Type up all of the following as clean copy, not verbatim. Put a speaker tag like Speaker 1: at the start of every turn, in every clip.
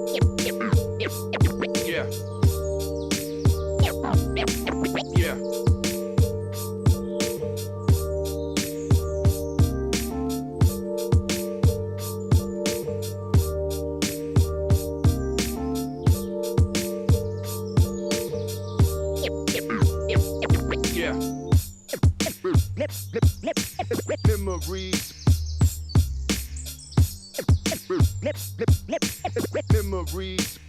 Speaker 1: Yeah. Yeah. Yeah. Memories. Memories. Yeah. Memories.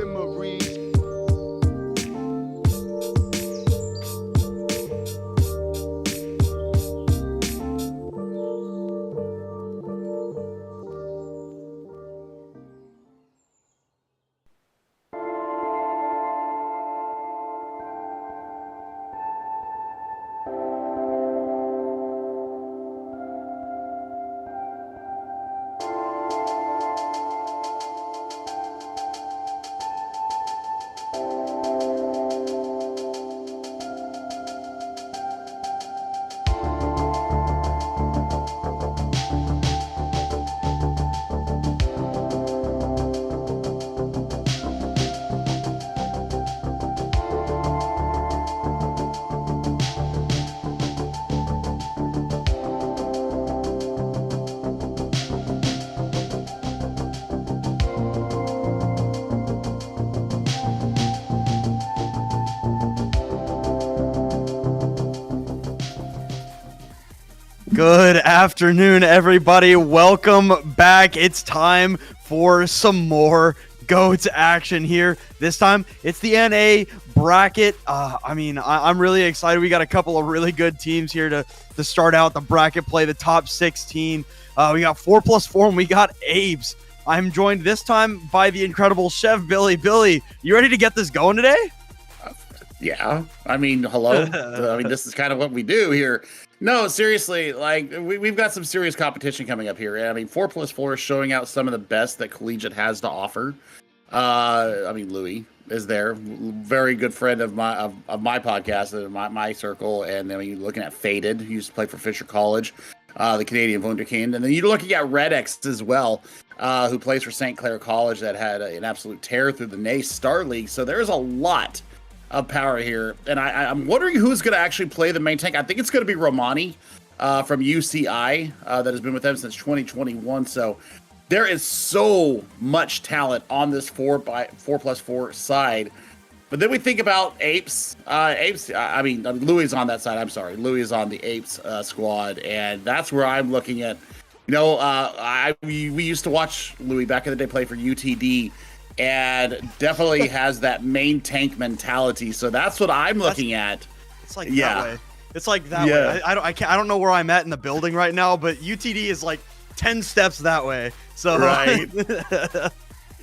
Speaker 1: Memories.
Speaker 2: Good afternoon, everybody. Welcome back. It's time for some more GOATS action here. This time, it's the NA bracket. I'm really excited. We got a couple of really good teams here to start out the bracket play, the top 16. We got 4+4, and we got Abe's. I'm joined this time by the incredible Chef Billy. Billy, you ready to get this going today?
Speaker 3: Yeah. I mean, hello. This is kind of what we do here. No, seriously, like we've got some serious competition coming up here. I mean, 4+4 is showing out some of the best that Collegiate has to offer. Louis is there, very good friend of my podcast, my circle, and then you're looking at Faded, who used to play for Fisher College, the Canadian Wunderkind, and then you're looking at Red X as well, who plays for St. Clair College, that had an absolute tear through the NACE Star League. So there's a lot of power here, and I'm wondering who's going to actually play the main tank. I think it's going to be Romani from UCI that has been with them since 2021. So there is so much talent on this 4+4 side. But then we think about Apes. Louis is on that side. I'm sorry, Louis is on the Apes squad, and that's where I'm looking at. We used to watch Louis back in the day play for UTD. And definitely has that main tank mentality. So that's what I'm looking at.
Speaker 2: It's like that way. It's like that way. I don't know where I'm at in the building right now, but UTD is like 10 steps that way. So
Speaker 3: right.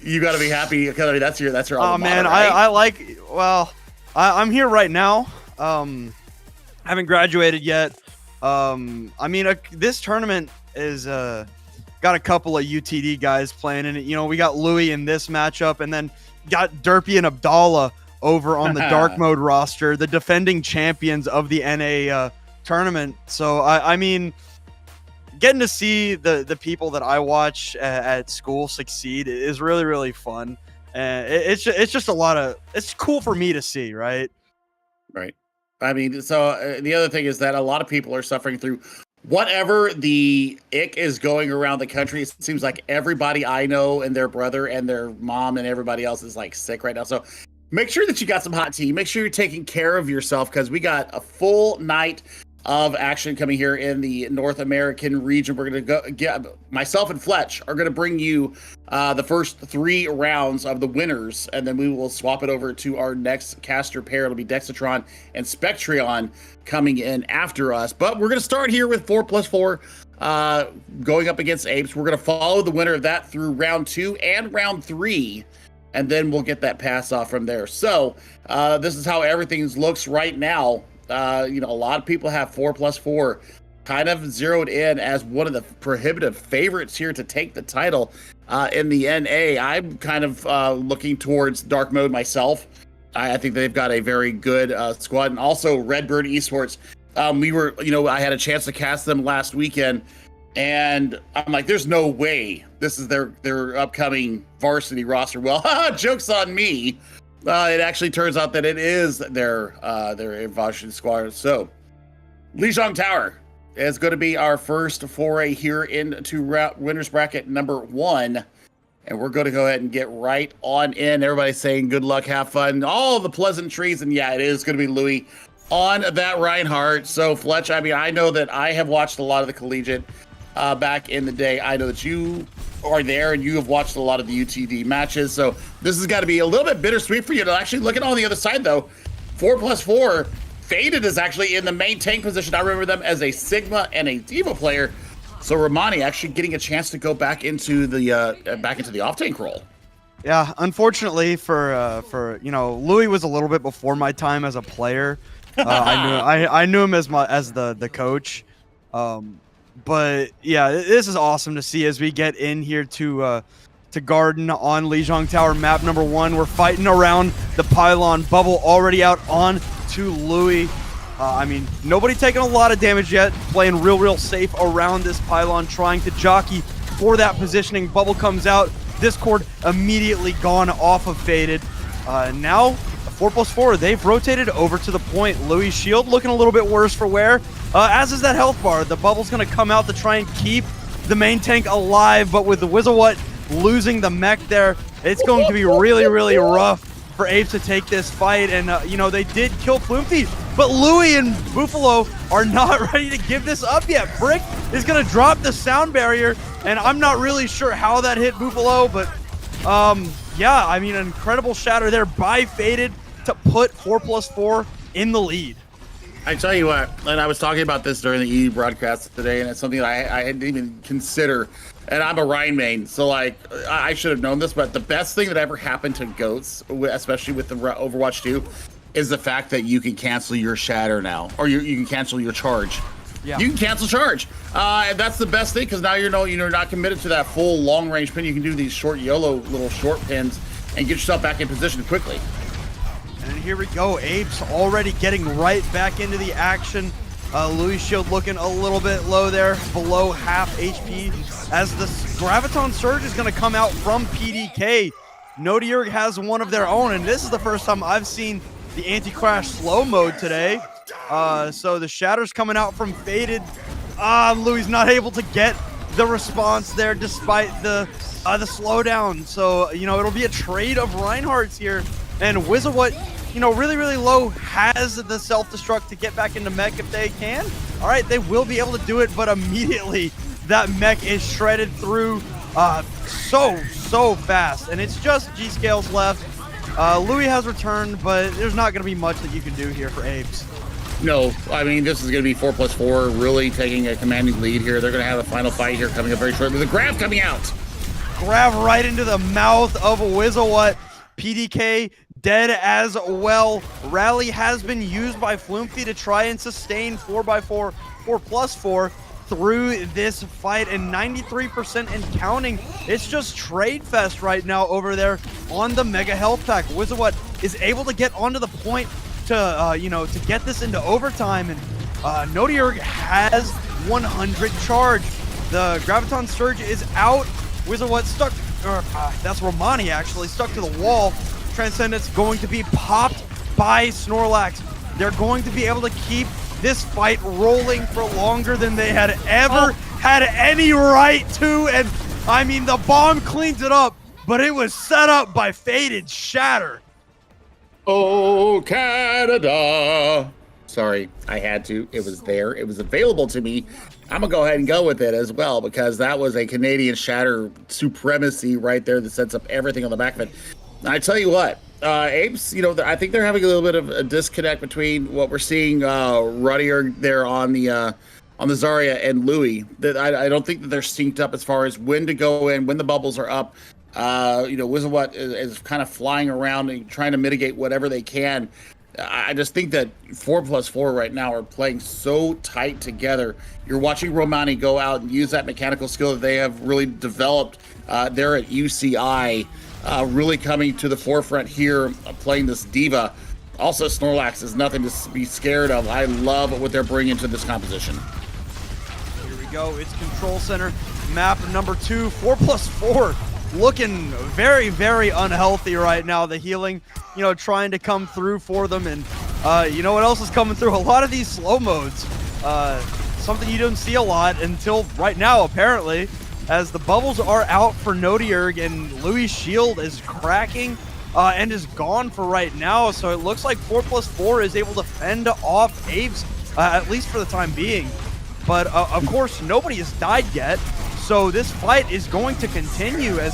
Speaker 3: You got to be happy because that's your
Speaker 2: oh man, right? I'm here right now. Haven't graduated yet. This tournament is got a couple of UTD guys playing in it. We got Louis in this matchup, and then got Derpy and Abdallah over on the dark mode roster, the defending champions of the NA tournament. So getting to see the people that I watch at school succeed is really, really fun. And it's just it's cool for me to see, right?
Speaker 3: Right. The other thing is that a lot of people are suffering through whatever the ick is going around the country. It seems like everybody I know and their brother and their mom and everybody else is like sick right now. So make sure that you got some hot tea. Make sure you're taking care of yourself, because we got a full night of action coming here in the North American region. We're going to get myself and Fletch are going to bring you the first 3 rounds of the winners, and then we will swap it over to our next caster pair. It'll be Dexatron and Spectreon coming in after us. But we're going to start here with 4+4. going up against Apes. We're going to follow the winner of that through round 2 and round 3, and then we'll get that pass off from there. So this is how everything looks right now. A lot of people have 4+4 kind of zeroed in as one of the prohibitive favorites here to take the title in the NA. I'm kind of looking towards Dark Mode myself. I think they've got a very good squad, and also Redbird Esports. I had a chance to cast them last weekend, and I'm like, there's no way this is their upcoming varsity roster. Well, joke's on me. It actually turns out that it is their varsity squad. So, Lijiang Tower is going to be our first foray here into winners bracket number 1. And we're going to go ahead and get right on in. Everybody's saying good luck, have fun, all the pleasantries. And yeah, it is going to be Louis on that Reinhardt. So Fletch, I mean, I know that I have watched a lot of the collegiate back in the day. I know that you are there and you have watched a lot of the UTD matches. So this has got to be a little bit bittersweet for you to actually look at on the other side, though. 4+4, Faded is actually in the main tank position. I remember them as a Sigma and a Diva player. So Romani actually getting a chance to go back into the off-tank role.
Speaker 2: Yeah, unfortunately for Louis was a little bit before my time as a player. I knew him as the coach. But yeah, this is awesome to see as we get in here to Garden on Lijiang Tower map number 1. We're fighting around the pylon, bubble already out on to Louis. Nobody taking a lot of damage yet, playing real safe around this pylon, trying to jockey for that positioning. Bubble comes out, Discord immediately gone off of Faded. Now, 4+4, they've rotated over to the point. Louis' shield looking a little bit worse for wear, as is that health bar. The bubble's going to come out to try and keep the main tank alive, but with the Wizzlewut losing the mech there, it's going to be really rough for Apes to take this fight. And, they did kill Flumpy, but Louis and Buffalo are not ready to give this up yet. Brick is going to drop the sound barrier, and I'm not really sure how that hit Buffalo, but an incredible shatter there by Faded to put 4+4 in the lead.
Speaker 3: I tell you what, and I was talking about this during the E broadcast today, and it's something that I didn't even consider. And I'm a Rhine main, so I should have known this, but the best thing that ever happened to Goats, especially with the Overwatch 2, is the fact that you can cancel your shatter now, or you can cancel your charge. Yeah. You can cancel charge, and that's the best thing, because now you're not committed to that full long range pin. You can do these short YOLO little short pins and get yourself back in position quickly.
Speaker 2: And here we go, Apes already getting right back into the action. Louis' shield looking a little bit low there, below half HP, as the Graviton Surge is going to come out from PDK. Nodiurg has one of their own, and this is the first time I've seen the anti-crash slow mode today. So the Shatter's coming out from Faded. Louis not able to get the response there despite the slowdown. So, it'll be a trade of Reinhardt's here, and Wizzlewut, really low, has the self-destruct to get back into mech if they can. All right, they will be able to do it, but immediately that mech is shredded through so fast, and it's just G-Scales left. Louis has returned, but there's not going to be much that you can do here for Apes.
Speaker 3: No, this is going to be 4+4, really taking a commanding lead here. They're going to have a final fight here coming up very shortly. The grab coming out.
Speaker 2: Grab right into the mouth of Wizzlewut. PDK dead as well. Rally has been used by Flumpy to try and sustain 4x4, 4+4 through this fight, and 93% and counting. It's just trade fest right now over there on the Mega Health Pack. Wizzlewut is able to get onto the point to get this into overtime, and Nodiurg has 100 charge. The Graviton Surge is out. Wizzlewut stuck, that's Romani actually, stuck to the wall. Transcendence going to be popped by Snorlax. They're going to be able to keep this fight rolling for longer than they had ever had any right to. And the bomb cleans it up, but it was set up by Faded Shatter.
Speaker 3: Oh, Canada. Sorry, I had to. It was there. It was available to me. I'm going to go ahead and go with it as well, because that was a Canadian Shatter supremacy right there that sets up everything on the back of it. I tell you what, Apes, I think they're having a little bit of a disconnect between what we're seeing Ruddier there on the on the Zarya and Louis that I don't think that they're synced up as far as when to go in, when the bubbles are up. Wizawat is kind of flying around and trying to mitigate whatever they can. I just think that 4+4 right now are playing so tight together. You're watching Romani go out and use that mechanical skill that they have really developed there at UCI, really coming to the forefront here, playing this diva. Also, Snorlax is nothing to be scared of. I love what they're bringing to this composition.
Speaker 2: Here we go. It's Control Center, map number 2, 4+4. Looking very, very unhealthy right now. The healing, trying to come through for them. And you know what else is coming through? A lot of these slow modes. Something you don't see a lot until right now, apparently, as the bubbles are out for Nodiurg and Louis' shield is cracking and is gone for right now. So it looks like 4+4 is able to fend off Apes, at least for the time being. But of course, nobody has died yet. So this fight is going to continue as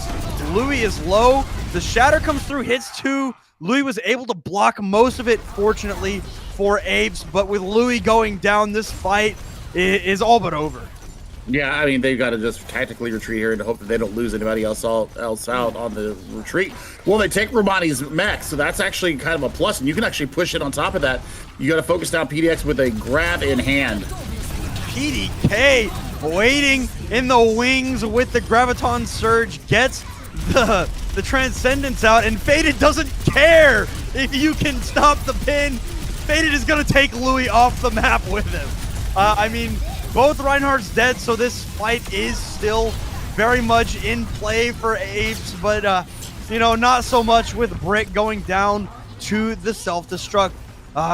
Speaker 2: Louis is low. The Shatter comes through, hits 2. Louis was able to block most of it, fortunately, for Apes. But with Louis going down, this fight is all but over.
Speaker 3: Yeah, I mean, they've got to just tactically retreat here and hope that they don't lose anybody else out on the retreat. Well, they take Romani's mech, so that's actually kind of a plus, and you can actually push it on top of that. You got to focus down PDX with a grab in hand.
Speaker 2: PDK waiting in the wings with the Graviton Surge, gets the Transcendence out, and Faded doesn't care if you can stop the pin. Faded is going to take Louis off the map with him. I mean, both Reinhardt's dead, so this fight is still very much in play for Apes, but, not so much with Brick going down to the self-destruct.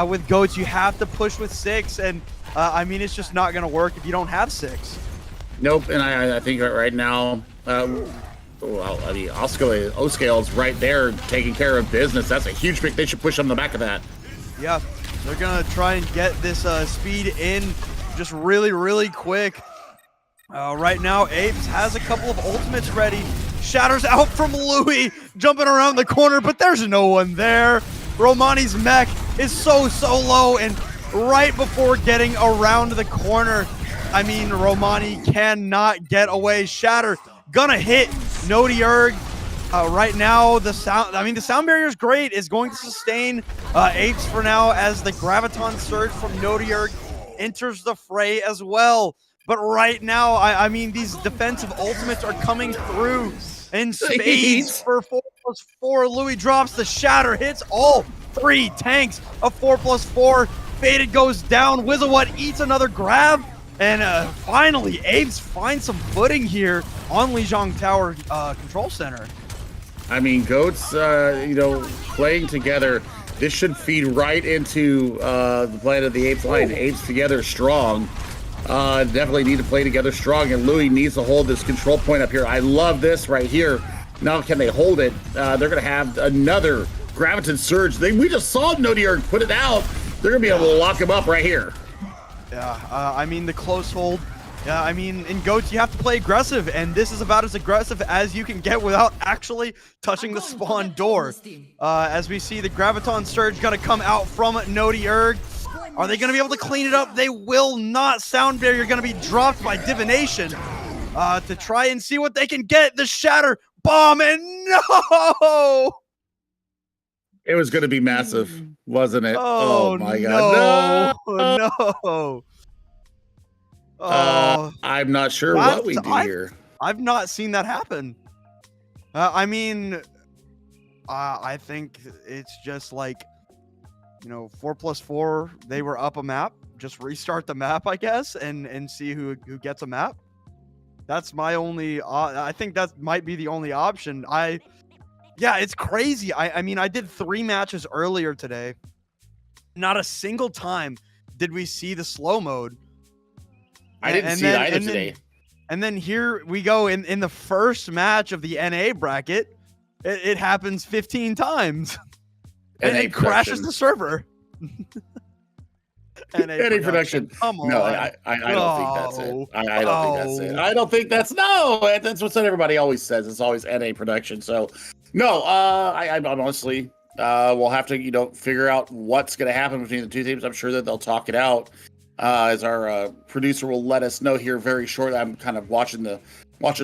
Speaker 2: With Goats, you have to push with 6, and, it's just not going to work if you don't have 6.
Speaker 3: Nope, and I think right now, O-Scale's right there taking care of business. That's a huge pick. They should push on the back of that.
Speaker 2: Yeah, they're going to try and get this speed in just really, really quick. Right now, Apes has a couple of ultimates ready. Shatters out from Louis, jumping around the corner, but there's no one there. Romani's mech is so low, and right before getting around the corner, Romani cannot get away. Shatter gonna hit Nodiurg. Right now, the sound barrier is great. Is going to sustain Apes for now as the Graviton Surge from Nodiurg enters the fray as well. But right now, these defensive ultimates are coming through in spades for 4+4. Louis drops the Shatter, hits all 3 tanks of 4+4. Faded goes down. Wizawat eats another grab. And finally, Apes find some footing here on Lijiang Tower Control Center.
Speaker 3: Goats, playing together. This should feed right into the Planet of the Apes line. Apes together strong. Definitely need to play together strong, and Louis needs to hold this control point up here. I love this right here. Now can they hold it? They're going to have another Graviton Surge. We just saw Nodiurg put it out. They're going to be able to lock him up right here.
Speaker 2: Yeah, the close hold. Yeah, in Goats, you have to play aggressive, and this is about as aggressive as you can get without actually touching the spawn door. As we see the Graviton Surge gonna come out from Nodiurg. Are they gonna be able to clean it up? They will not. Sound barrier gonna be dropped by Divination to try and see what they can get. The Shatter bomb, and no!
Speaker 3: It was gonna be massive, wasn't it?
Speaker 2: Oh
Speaker 3: my God.
Speaker 2: No!
Speaker 3: I'm not sure what we do here.
Speaker 2: I've not seen that happen. I think it's just like, 4+4, they were up a map. Just restart the map, I guess, and see who gets a map. That's my only, I think that might be the only option. Yeah, it's crazy. I did 3 matches earlier today. Not a single time did we see the slow mode.
Speaker 3: I didn't see it either today.
Speaker 2: And then here we go in the first match of the NA bracket. It happens 15 times. and it crashes the server.
Speaker 3: NA production.
Speaker 2: Come on.
Speaker 3: No, I don't think that's it. I don't think that's it. I don't think that's what everybody always says. It's always NA production. So no, I'm honestly, we'll have to, figure out what's going to happen between the two teams. I'm sure that they'll talk it out. as our producer will let us know here very shortly. I'm kind of watching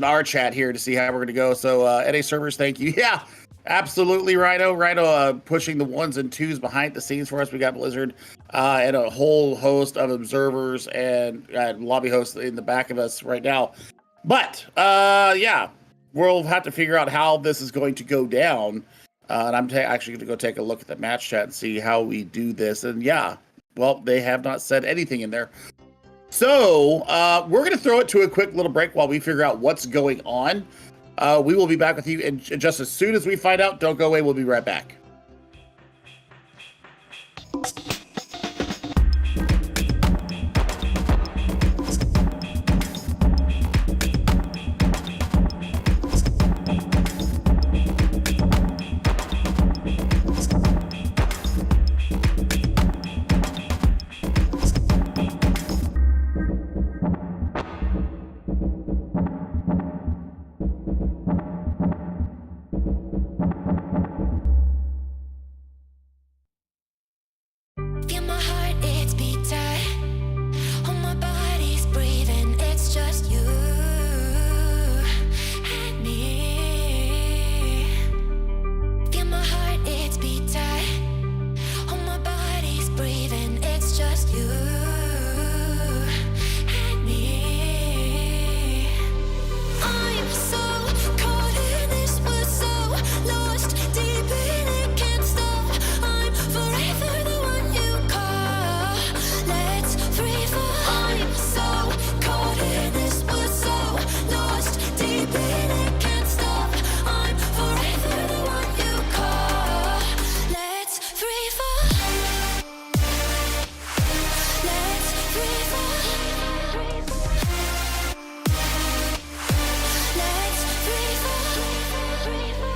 Speaker 3: our chat here to see how we're going to go. So NA servers, thank you. Yeah, absolutely, Rhino. Pushing the 1s and 2s behind the scenes for us. We got Blizzard and a whole host of observers and lobby hosts in the back of us right now. But yeah, we'll have to figure out how this is going to go down. And I'm actually going to go take a look at the match chat and see how we do this. And yeah, well, they have not said anything in there. So we're going to throw it to a quick little break while we figure out what's going on. We will be back with you and just as soon as we find out. Don't go away. We'll be right back.
Speaker 4: Feel my heart, it's beat tight. Oh, my body's breathing. It's just you and me. Feel my heart, it's beat tight. Oh, my body's breathing. It's just you and me. I'm so caught in this, we're so lost deep in it, can't stop. I'm forever the one you call. Let's free fall. I'm so caught in this, we're so lost deep in it, can't stop. I'm forever the one you call. Let's free fall. Let's free fall. Let's free fall. Let's free fall. Let's free fall.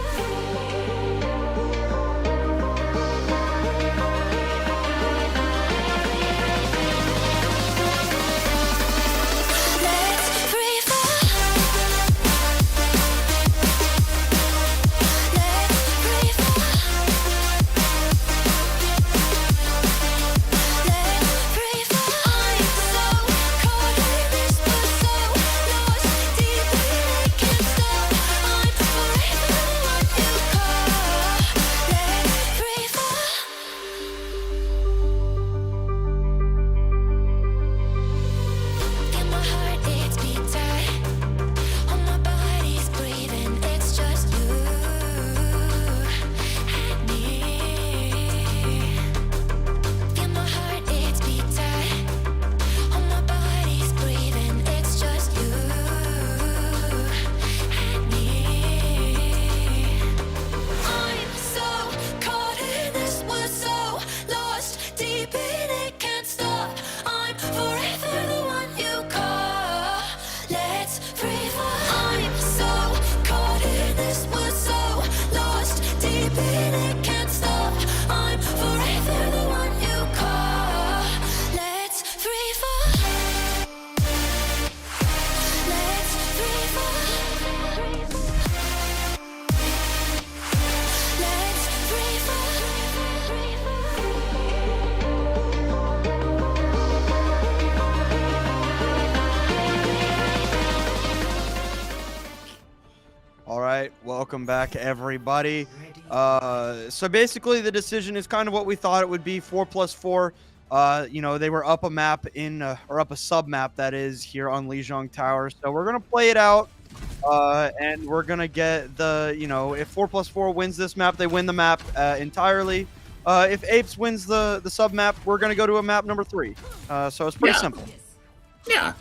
Speaker 4: Let's free fall. I'm so caught in this, we're so lost deep in it, can't stop. I'm forever the one you call. Let's free fall. Feel my heart, it's beat tight. Oh, my body's breathing. It's just you and me. Feel my heart, it's beat tight. Oh, my body's breathing. It's just you and me. I'm so caught in this, we're so lost deep in it, can't stop. I'm forever the one you call. Let's free fall. I'm so caught in this, we're so lost deep in it, can't stop. I'm forever the one you call. Let's free fall. Let's free fall. Let's free fall.
Speaker 2: All right, welcome back, everybody. So basically, the decision is kind of what we thought it would be: 4+4. You know, they were up a map or up a sub map that is here on Lijiang Tower. So we're gonna play it out, and we're gonna get the, you know, if 4+4 wins this map, they win the map entirely. If Apes wins the sub map, we're gonna go to a map number 3. So it's pretty
Speaker 3: Yeah.
Speaker 2: simple.
Speaker 3: Yeah.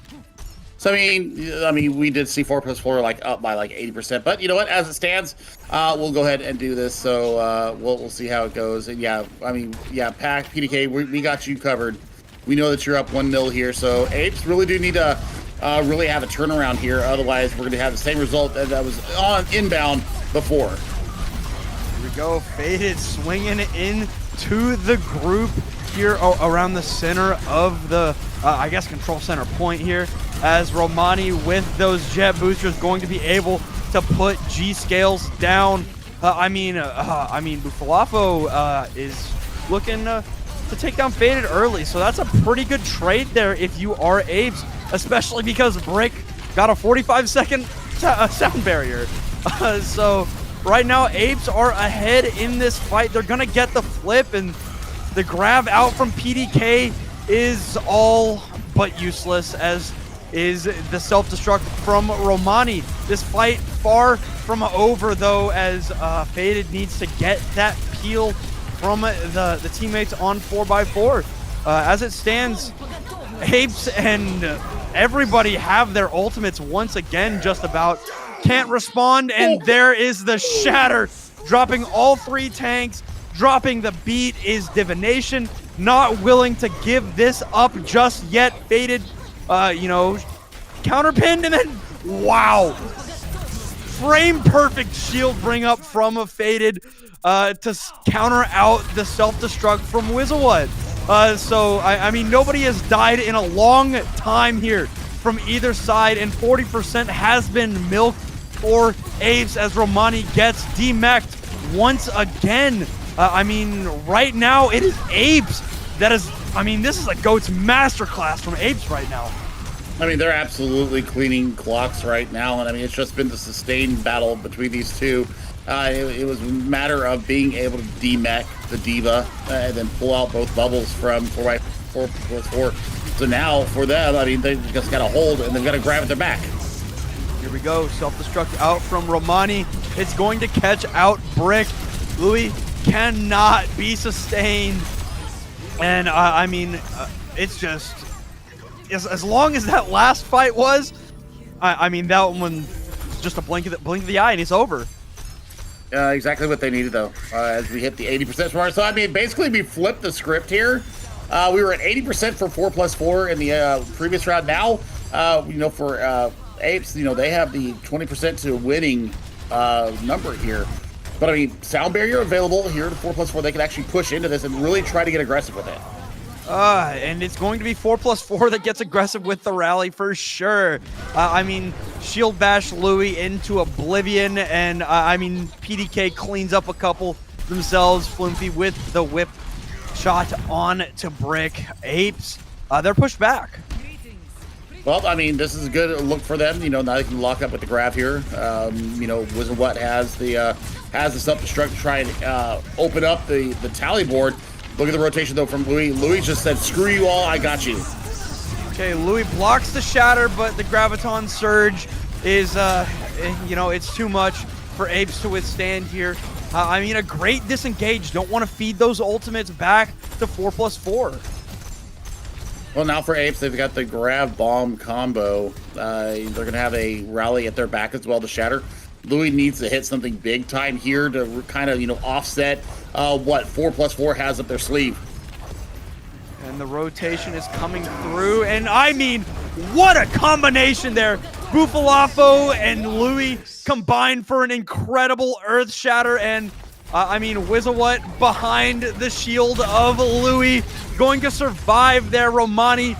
Speaker 3: So I mean, we did see 4+4 like up by like 80%, but you know what? As it stands, we'll go ahead and do this. So we'll see how it goes. And yeah, I mean, yeah, Pack PDK, we got you covered. We know that you're up 1-0 here. So Apes really do need to really have a turnaround here. Otherwise, we're going to have the same result that was on inbound before.
Speaker 2: Here we go. Faded swinging into the group here around the center of the, I guess, control center point here, as Romani with those jet boosters going to be able to put G scales down. Bufalafo is looking to take down Faded early. So that's a pretty good trade there if you are Apes, especially because Brick got a 45-second sound barrier. So right now, Apes are ahead in this fight. They're going to get the flip, and the grab out from PDK is all but useless, as is the self-destruct from Romani. This fight far from over, though, as Faded needs to get that peel from the teammates on 4x4. As it stands, Apes and everybody have their ultimates once again, just about. Can't respond, and there is the shatter, dropping all 3 tanks, dropping the beat is Divination, not willing to give this up just yet. Faded, counterpinned, and then, wow. Frame perfect shield bring up from a Faded to counter out the self-destruct from Wizzlewut. So, I mean, nobody has died in a long time here from either side, and 40% has been milked for Apes as Romani gets demeched once again. I mean, right now it is Apes that is, I mean, this is a GOAT's masterclass from Apes right now.
Speaker 3: I mean, they're absolutely cleaning clocks right now, and I mean, it's just been the sustained battle between these two. It was a matter of being able to demech the Diva and then pull out both bubbles from 4x4. So now, for them, I mean, they've just got to hold, and they've got to grab at their back.
Speaker 2: Here we go, self-destruct out from Romani. It's going to catch out Brick. Louis cannot be sustained. And, I mean, it's just, as long as that last fight was, I mean, that one, just a blink of the eye, and it's over.
Speaker 3: Exactly what they needed, though, as we hit the 80% mark. So, I mean, basically, we flipped the script here. We were at 80% for 4+4 in the previous round. Now, for Apes, they have the 20% to winning number here. But, I mean, sound barrier available here to 4+4. They can actually push into this and really try to get aggressive with it.
Speaker 2: And it's going to be 4+4 that gets aggressive with the rally for sure. I mean, shield bash Louis into oblivion, and I mean, PDK cleans up a couple themselves. Flumpy with the whip shot on to Brick. Apes, they're pushed back.
Speaker 3: Well, I mean, this is a good look for them. Now they can lock up with the grab here. Wizzlewut has the self-destruct to try and open up the tally board. Look at the rotation, though, from Louis. Louis just said, screw you all, I got you.
Speaker 2: Okay, Louis blocks the shatter, but the Graviton Surge is, it's too much for Apes to withstand here. I mean, a great disengage. Don't want to feed those ultimates back to 4+4.
Speaker 3: Well, now for Apes, they've got the grab bomb combo. They're going to have a rally at their back as well to shatter. Louis needs to hit something big time here to kind of, offset what 4+4 has up their sleeve.
Speaker 2: And the rotation is coming through, and I mean, what a combination there. Bufalafo and Louis combined for an incredible Earth Shatter, and Wizzlewut behind the shield of Louis, going to survive there. Romani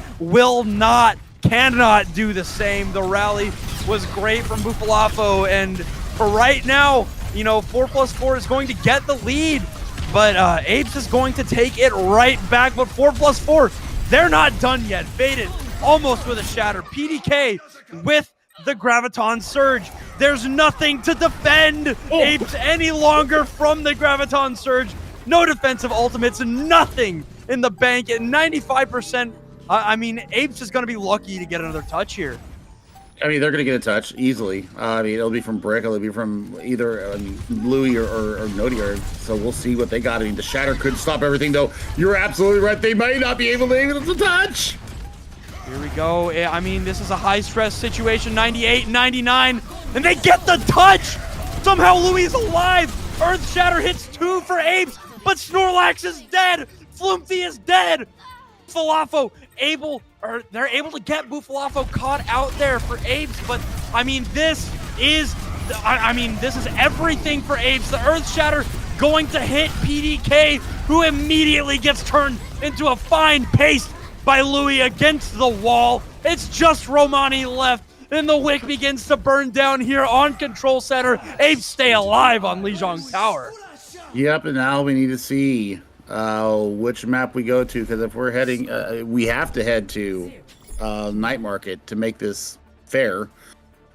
Speaker 2: cannot do the same. The rally was great from Bufalafo, and for right now, 4+4 is going to get the lead, but Apes is going to take it right back. But 4+4, they're not done yet. Faded almost with a shatter. PDK with the Graviton Surge. There's nothing to defend Apes any longer from the Graviton Surge. No defensive ultimates, nothing in the bank at 95%. Apes is going to be lucky to get another touch here.
Speaker 3: I mean, they're going to get a touch easily. It'll be from Brick. It'll be from either Louis or Nodier. So we'll see what they got. I mean, the shatter could stop everything, though. You're absolutely right. They might not be able to touch.
Speaker 2: Here we go. I mean, this is a high-stress situation. 98, 99, and they get the touch! Somehow Louis is alive! Earth Shatter hits 2 for Apes, but Snorlax is dead! Flumpy is dead! Falafo they're able to get Bufalafo caught out there for Apes, but this is everything for Apes. The Earth Shatter going to hit PDK, who immediately gets turned into a fine paste by Louis against the wall. It's just Romani left, and the wick begins to burn down here on Control Center. Apes stay alive on Lijiang Tower.
Speaker 3: Yep, and now we need to see which map we go to, because if we're heading, we have to head to Night Market to make this fair.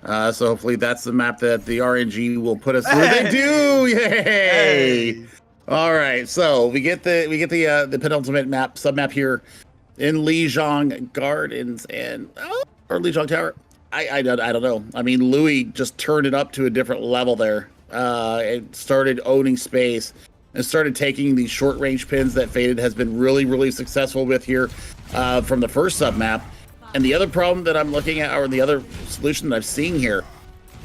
Speaker 3: So hopefully that's the map that the RNG will put us through. They do! Yay!
Speaker 2: Hey.
Speaker 3: All right, so we get the penultimate map, submap here in Lijiang Gardens or Lijiang Tower. I don't know. I mean, Louis just turned it up to a different level there. It started owning space and started taking these short range pins that Faded has been really, really successful with here from the first sub map. And the other problem that I'm looking at, or the other solution that I'm seeing here,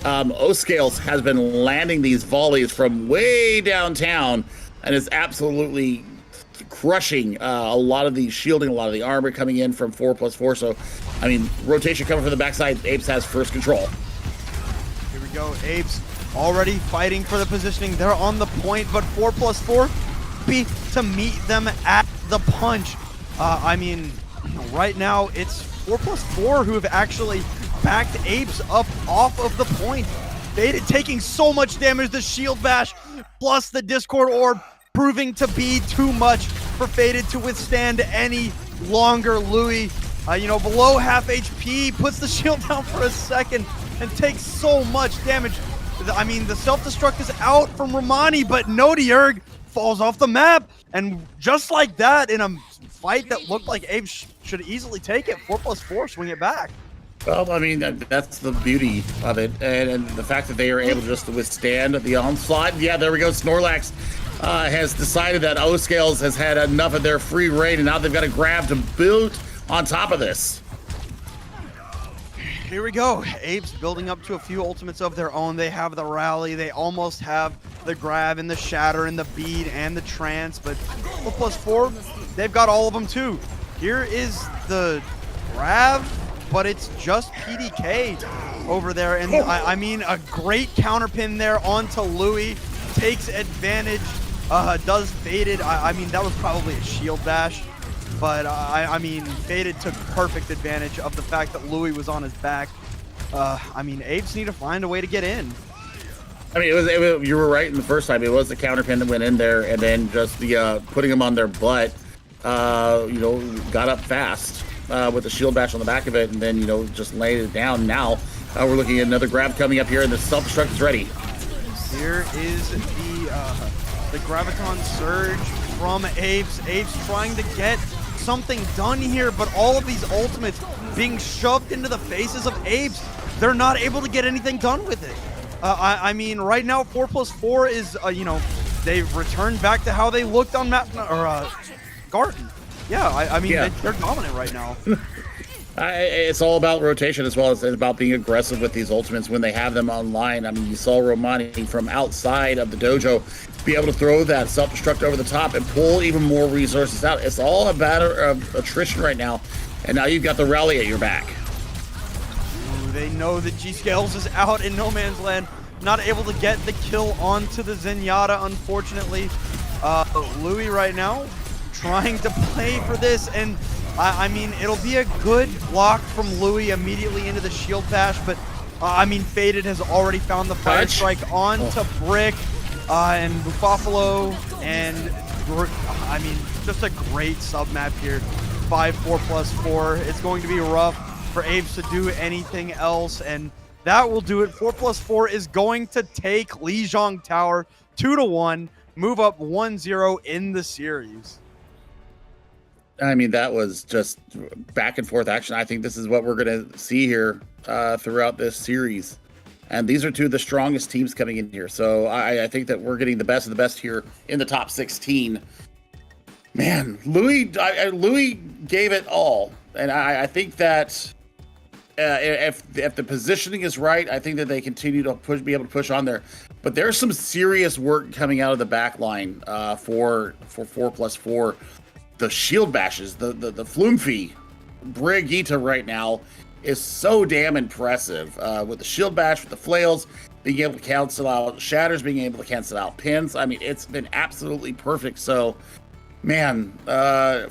Speaker 3: O-Scales has been landing these volleys from way downtown and is absolutely crushing a lot of the shielding, a lot of the armor coming in from 4+4. So, I mean, rotation coming from the backside. Apes has first control.
Speaker 2: Here we go. Apes already fighting for the positioning. They're on the point, but 4+4 be to meet them at the punch. I mean, right now it's 4+4 who have actually backed Apes up off of the point. Faded taking so much damage. The shield bash plus the Discord orb proving to be too much for Faded to withstand any longer. Louis, below half HP, puts the shield down for a second and takes so much damage. I mean, the self-destruct is out from Romani, but Nodiurg falls off the map. And just like that, in a fight that looked like Abe should easily take it, 4+4, swing it back.
Speaker 3: Well, I mean, that's the beauty of it. And the fact that they are able just to withstand the onslaught. Yeah, there we go. Snorlax has decided that O-Scales has had enough of their free reign, and now they've got to grab to build on top of this.
Speaker 2: Here we go. Apes building up to a few ultimates of their own. They have the rally. They almost have the grab and the shatter and the bead and the trance, but 4+4, they've got all of them too. Here is the grab, but it's just PDK over there. And I mean, a great counterpin there onto Louis. Takes advantage, does Faded. I mean, that was probably a shield bash. But, I mean, Faded took perfect advantage of the fact that Louis was on his back. I mean, Apes need to find a way to get in.
Speaker 3: I mean, it was you were right in the first time. It was the counterpin that went in there, and then just the putting them on their butt, got up fast with the shield bash on the back of it, and then, just laid it down. Now, we're looking at another grab coming up here, and the self-destruct is ready.
Speaker 2: Here is the Graviton Surge from Apes. Apes trying to get something done here, but all of these ultimates being shoved into the faces of Apes. They're not able to get anything done with it. I mean, right now 4+4 is, they've returned back to how they looked on map or Garden. Yeah, I mean,
Speaker 3: yeah.
Speaker 2: They're dominant right now.
Speaker 3: It's all about rotation as well as about being aggressive with these ultimates when they have them online. I mean, you saw Romani from outside of the dojo be able to throw that self-destruct over the top and pull even more resources out. It's all a matter of attrition right now, and now you've got the rally at your back.
Speaker 2: Ooh, they know that G-Scales is out in no man's land, not able to get the kill onto the Zenyatta, unfortunately. Louis right now trying to play for this, and I mean, it'll be a good block from Louis immediately into the shield bash, but I mean, Faded has already found the fire strike onto Brick and Buffalo, and I mean, just a great sub map here. 5-4+4. It's going to be rough for Apes to do anything else, and that will do it. 4+4 is going to take Lijiang Tower 2-1, move up 1-0 in the series.
Speaker 3: I mean, that was just back and forth action. I think this is what we're going to see here throughout this series. And these are two of the strongest teams coming in here. So I think that we're getting the best of the best here in the top 16. Man, Louis gave it all. And I think that if the positioning is right, I think that they continue to be able to push on there. But there's some serious work coming out of the back line for 4+4. The shield bashes, the Flumphy Brigitte right now is so damn impressive with the shield bash, with the flails, being able to cancel out shatters, being able to cancel out pins. I mean, it's been absolutely perfect. So, man, I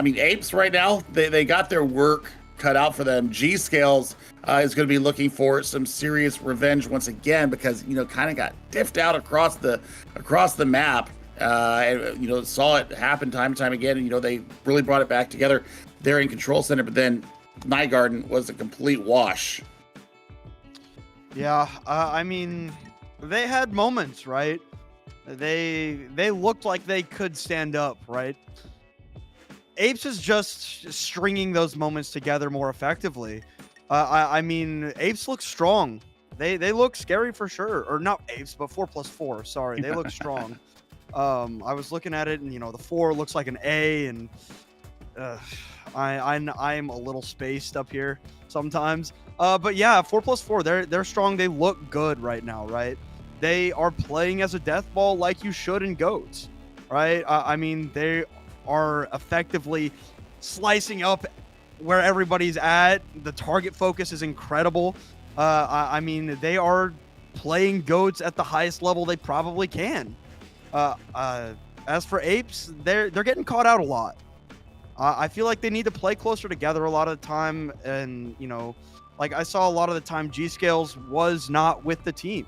Speaker 3: mean, Apes right now, they got their work cut out for them. G-Scales is going to be looking for some serious revenge once again because, kind of got diffed out across the map. And, you know, saw it happen time and time again. And, you know, they really brought it back together there in Control Center, but then Night Garden was a complete wash.
Speaker 2: Yeah, I mean, they had moments, right? They looked like they could stand up, right? Apes is just stringing those moments together more effectively. I mean, Apes look strong. They look scary for sure. Or not Apes, but 4+4. Sorry, they look strong. I was looking at it, and you know, the 4 looks like an A, and I'm a little spaced up here sometimes. But yeah, 4+4, they're strong. They look good right now, right? They are playing as a death ball like you should in GOATs, right? I mean, they are effectively slicing up where everybody's at. The target focus is incredible. I mean, they are playing GOATs at the highest level they probably can. As for Apes, they're getting caught out a lot. I feel like they need to play closer together a lot of the time, and you know, like I saw a lot of the time G-Scales was not with the team,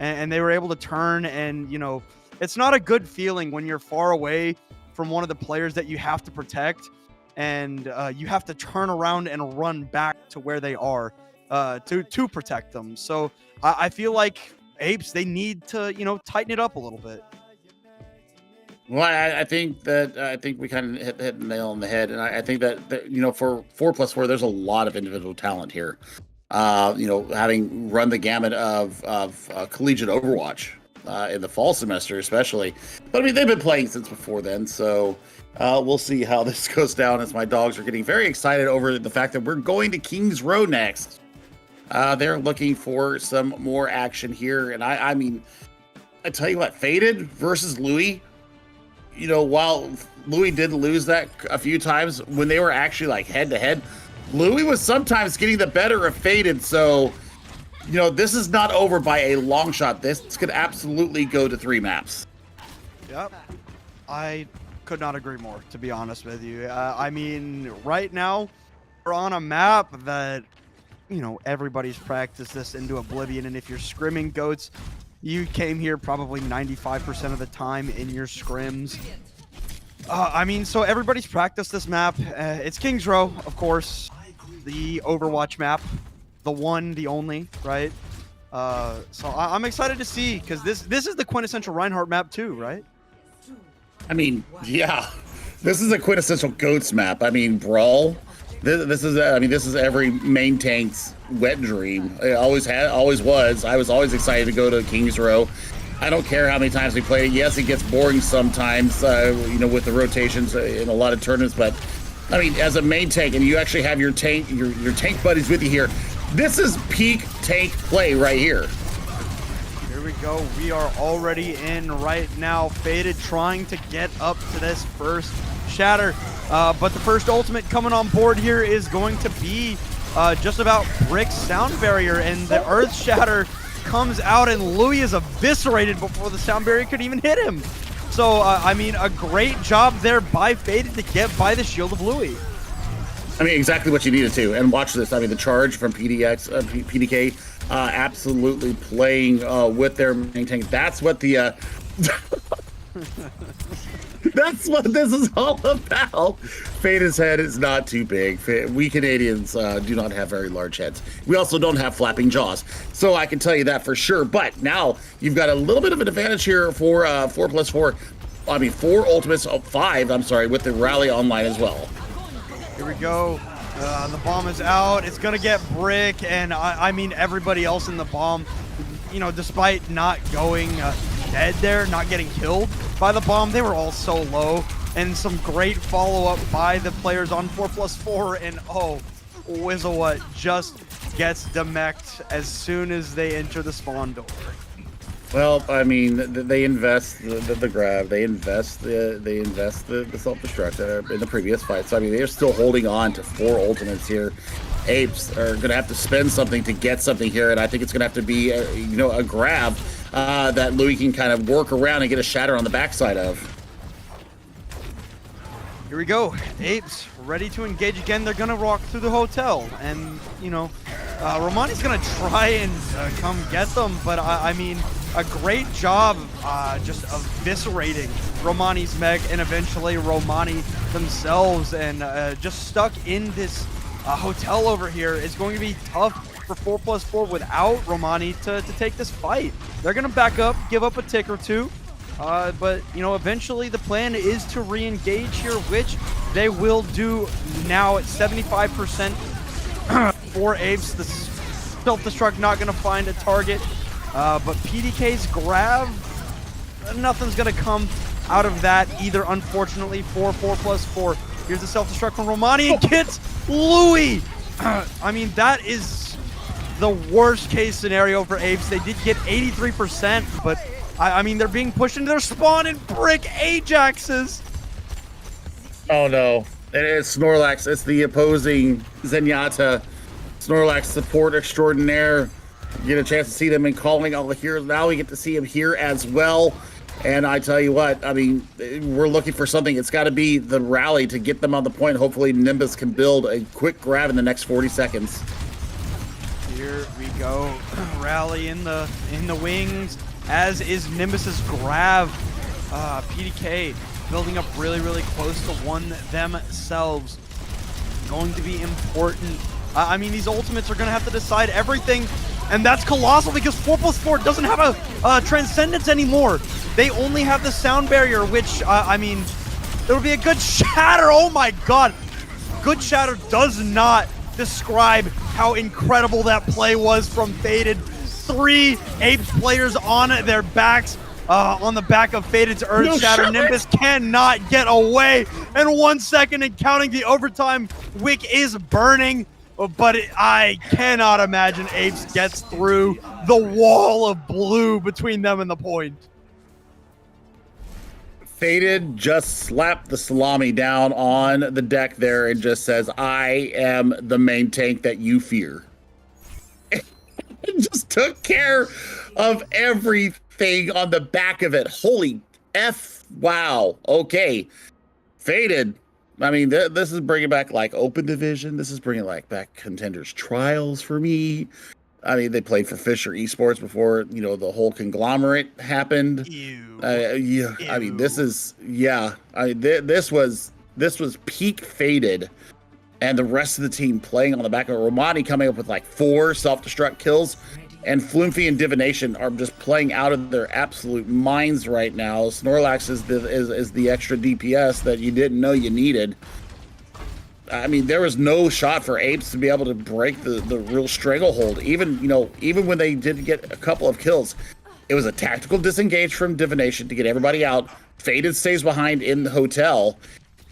Speaker 2: and they were able to turn, and you know, it's not a good feeling when you're far away from one of the players that you have to protect, and you have to turn around and run back to where they are to protect them. So I feel like Apes, they need to, you know, tighten it up a little bit.
Speaker 3: Well, I think we kind of hit the nail on the head, and I think that you know, for 4+4, there's a lot of individual talent here. You know, having run the gamut of collegiate Overwatch in the fall semester, especially. But I mean, they've been playing since before then, so we'll see how this goes down. As my dogs are getting very excited over the fact that we're going to Kings Row next. They're looking for some more action here, and I mean, I tell you what, Faded versus Louis. You know, while Louis did lose that a few times, when they were actually like head to head, Louis was sometimes getting the better of Faded. So, you know, this is not over by a long shot. This could absolutely go to 3 maps.
Speaker 2: Yep. I could not agree more, to be honest with you. I mean, right now, we're on a map that, you know, everybody's practiced this into oblivion. And if you're scrimming GOATs, you came here probably 95% of the time in your scrims. I mean, so everybody's practiced this map. It's Kings Row, of course, the Overwatch map, the one, the only, right? So I'm excited to see, because this is the quintessential Reinhardt map too, right?
Speaker 3: I mean, yeah, this is a quintessential GOATs map. I mean, Brawl. This is every main tank's wet dream. It always was. I was always excited to go to Kings Row. I don't care how many times we play it. Yes, it gets boring sometimes, you know, with the rotations in a lot of tournaments. But I mean, as a main tank, and you actually have your tank buddies with you here. This is peak tank play right here.
Speaker 2: Here we go. We are already in right now. Faded trying to get up to this first shatter. But the first ultimate coming on board here is going to be just about Brick's sound barrier, and the Earth Shatter comes out, and Louis is eviscerated before the sound barrier could even hit him. So, I mean, a great job there by Faded to get by the shield of Louis.
Speaker 3: I mean, exactly what you needed to. And watch this. I mean, the charge from PDK, absolutely playing with their main tank. That's what the... That's what this is all about. Faded's head is not too big. We Canadians do not have very large heads. We also don't have flapping jaws. So I can tell you that for sure. But now you've got a little bit of an advantage here for 4+4. I mean, 4 ultimates, 5, I'm sorry, with the rally online as well.
Speaker 2: Here we go. The bomb is out. It's going to get Brick, and I mean, everybody else in the bomb, you know, despite not going dead there, not getting killed by the bomb, they were all so low. And some great follow-up by the players on 4+4, and oh, Whizzlewhat just gets demeched as soon as they enter the spawn door.
Speaker 3: Well, I mean, they invest the grab, they invest the self-destruct in the previous fight. So I mean, they're still holding on to 4 ultimates here. Apes are going to have to spend something to get something here, and I think it's going to have to be a grab that Louis can kind of work around and get a shatter on the backside of.
Speaker 2: Here we go. Apes ready to engage again. They're going to walk through the hotel, and you know, Romani's going to try and come get them, but I mean, a great job just eviscerating Romani's mech and eventually Romani themselves, and just stuck in this hotel over here. Is going to be tough for 4+4 without Romani to take this fight. They're going to back up, give up a tick or two, but you know, eventually the plan is to re-engage here, which they will do now at 75% for Apes. The self-destruct not going to find a target, but PDK's grab, nothing's going to come out of that either, unfortunately, for 4+4. Here's the self-destruct from Romani and gets Louis. I mean, that is the worst case scenario for Apes. They did get 83%, but I mean, they're being pushed into their spawn and brick Ajaxes.
Speaker 3: Oh no, it is Snorlax. It's the opposing Zenyatta. Snorlax support extraordinaire. Get a chance to see them in calling all the heroes. Now we get to see him here as well. And I tell you what, I mean, we're looking for something. It's got to be the rally to get them on the point. Hopefully Nimbus can build a quick grab in the next 40 seconds.
Speaker 2: Here we go. Rally in the wings, as is Nimbus's grab. PDK building up really, really close to one themselves. Going to be important. I mean, these ultimates are going to have to decide everything, and that's colossal because 4+4 doesn't have a Transcendence anymore. They only have the sound barrier, which, I mean, it'll be a good shatter. Oh my god. Good shatter does not describe how incredible that play was from Faded. 3 Apes players on their backs, on the back of Faded's Earth Shatter. Nimbus cannot get away. And 1 second and counting, the overtime wick is burning. But I cannot imagine Apes gets through the wall of blue between them and the point.
Speaker 3: Faded just slapped the salami down on the deck there and just says, I am the main tank that you fear. It just took care of everything on the back of it. Holy F. Wow. Okay. Faded. I mean, this is bringing back like Open Division. This is bringing back Contenders Trials for me. I mean, they played for Fisher Esports before, you know, the whole conglomerate happened.
Speaker 2: Ew.
Speaker 3: Yeah.
Speaker 2: Ew.
Speaker 3: I mean, this is, yeah. I mean, this was peak Faded, and the rest of the team playing on the back of Romani coming up with like 4 self-destruct kills, and Floomfy and Divination are just playing out of their absolute minds right now. Snorlax is the extra DPS that you didn't know you needed. I mean, there was no shot for Apes to be able to break the real stranglehold. Even, you know, even when they did get a couple of kills, it was a tactical disengage from Divination to get everybody out. Faded stays behind in the hotel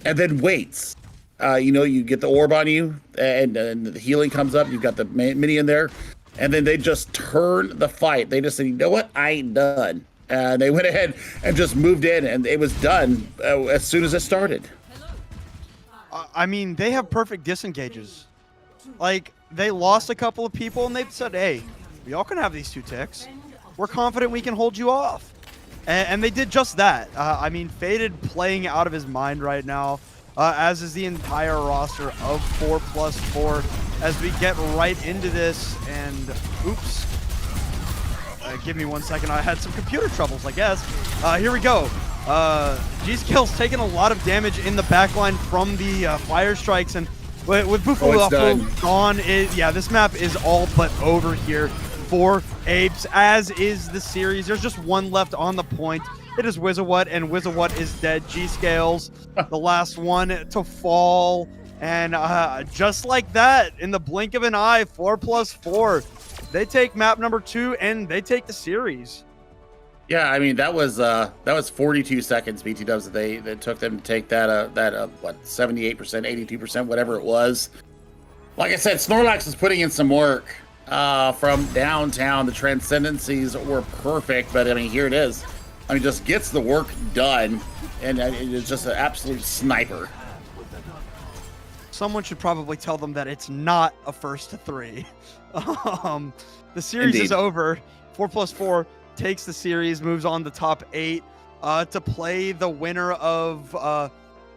Speaker 3: and then waits. You know, you get the orb on you and the healing comes up. You've got the mini in there. And then they just turned the fight. They just said, you know what? I ain't done. And they went ahead and just moved in, and it was done as soon as it started.
Speaker 2: I mean, they have perfect disengages. Like, they lost a couple of people, and they said, hey, we all can have these 2 ticks. We're confident we can hold you off. And they did just that. I mean, Faded playing out of his mind right now, as is the entire roster of 4+4, as we get right into this. And, oops. Give me 1 second. I had some computer troubles, I guess. Here we go. G-Skill's taking a lot of damage in the backline from the fire strikes, and with Buffalo gone, yeah, this map is all but over here for Apes, as is the series. There's just 1 left on the point. It is Wizawut, and Wizawut is dead. G-Scales, the last one to fall, and just like that, in the blink of an eye, 4+4, they take map number 2, and they take the series.
Speaker 3: Yeah, I mean, that was 42 seconds, BT Dubs, that took them to take that what, 78%, 82%, whatever it was. Like I said, Snorlax is putting in some work from downtown. The Transcendencies were perfect, but I mean, here it is. I mean, just gets the work done, and it's just an absolute sniper.
Speaker 2: Someone should probably tell them that it's not a first to 3. The series is over. 4+4 takes the series, moves on to top 8 to play the winner of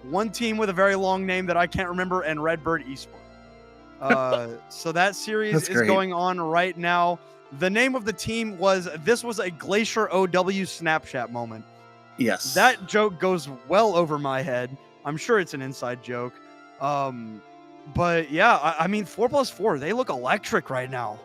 Speaker 2: one team with a very long name that I can't remember, and Redbird Esports. So that series is going on right now. The name of the team was This Was a Glacier OW Snapchat Moment.
Speaker 3: Yes.
Speaker 2: That joke goes well over my head. I'm sure it's an inside joke. But yeah, I mean, 4+4, they look electric right now.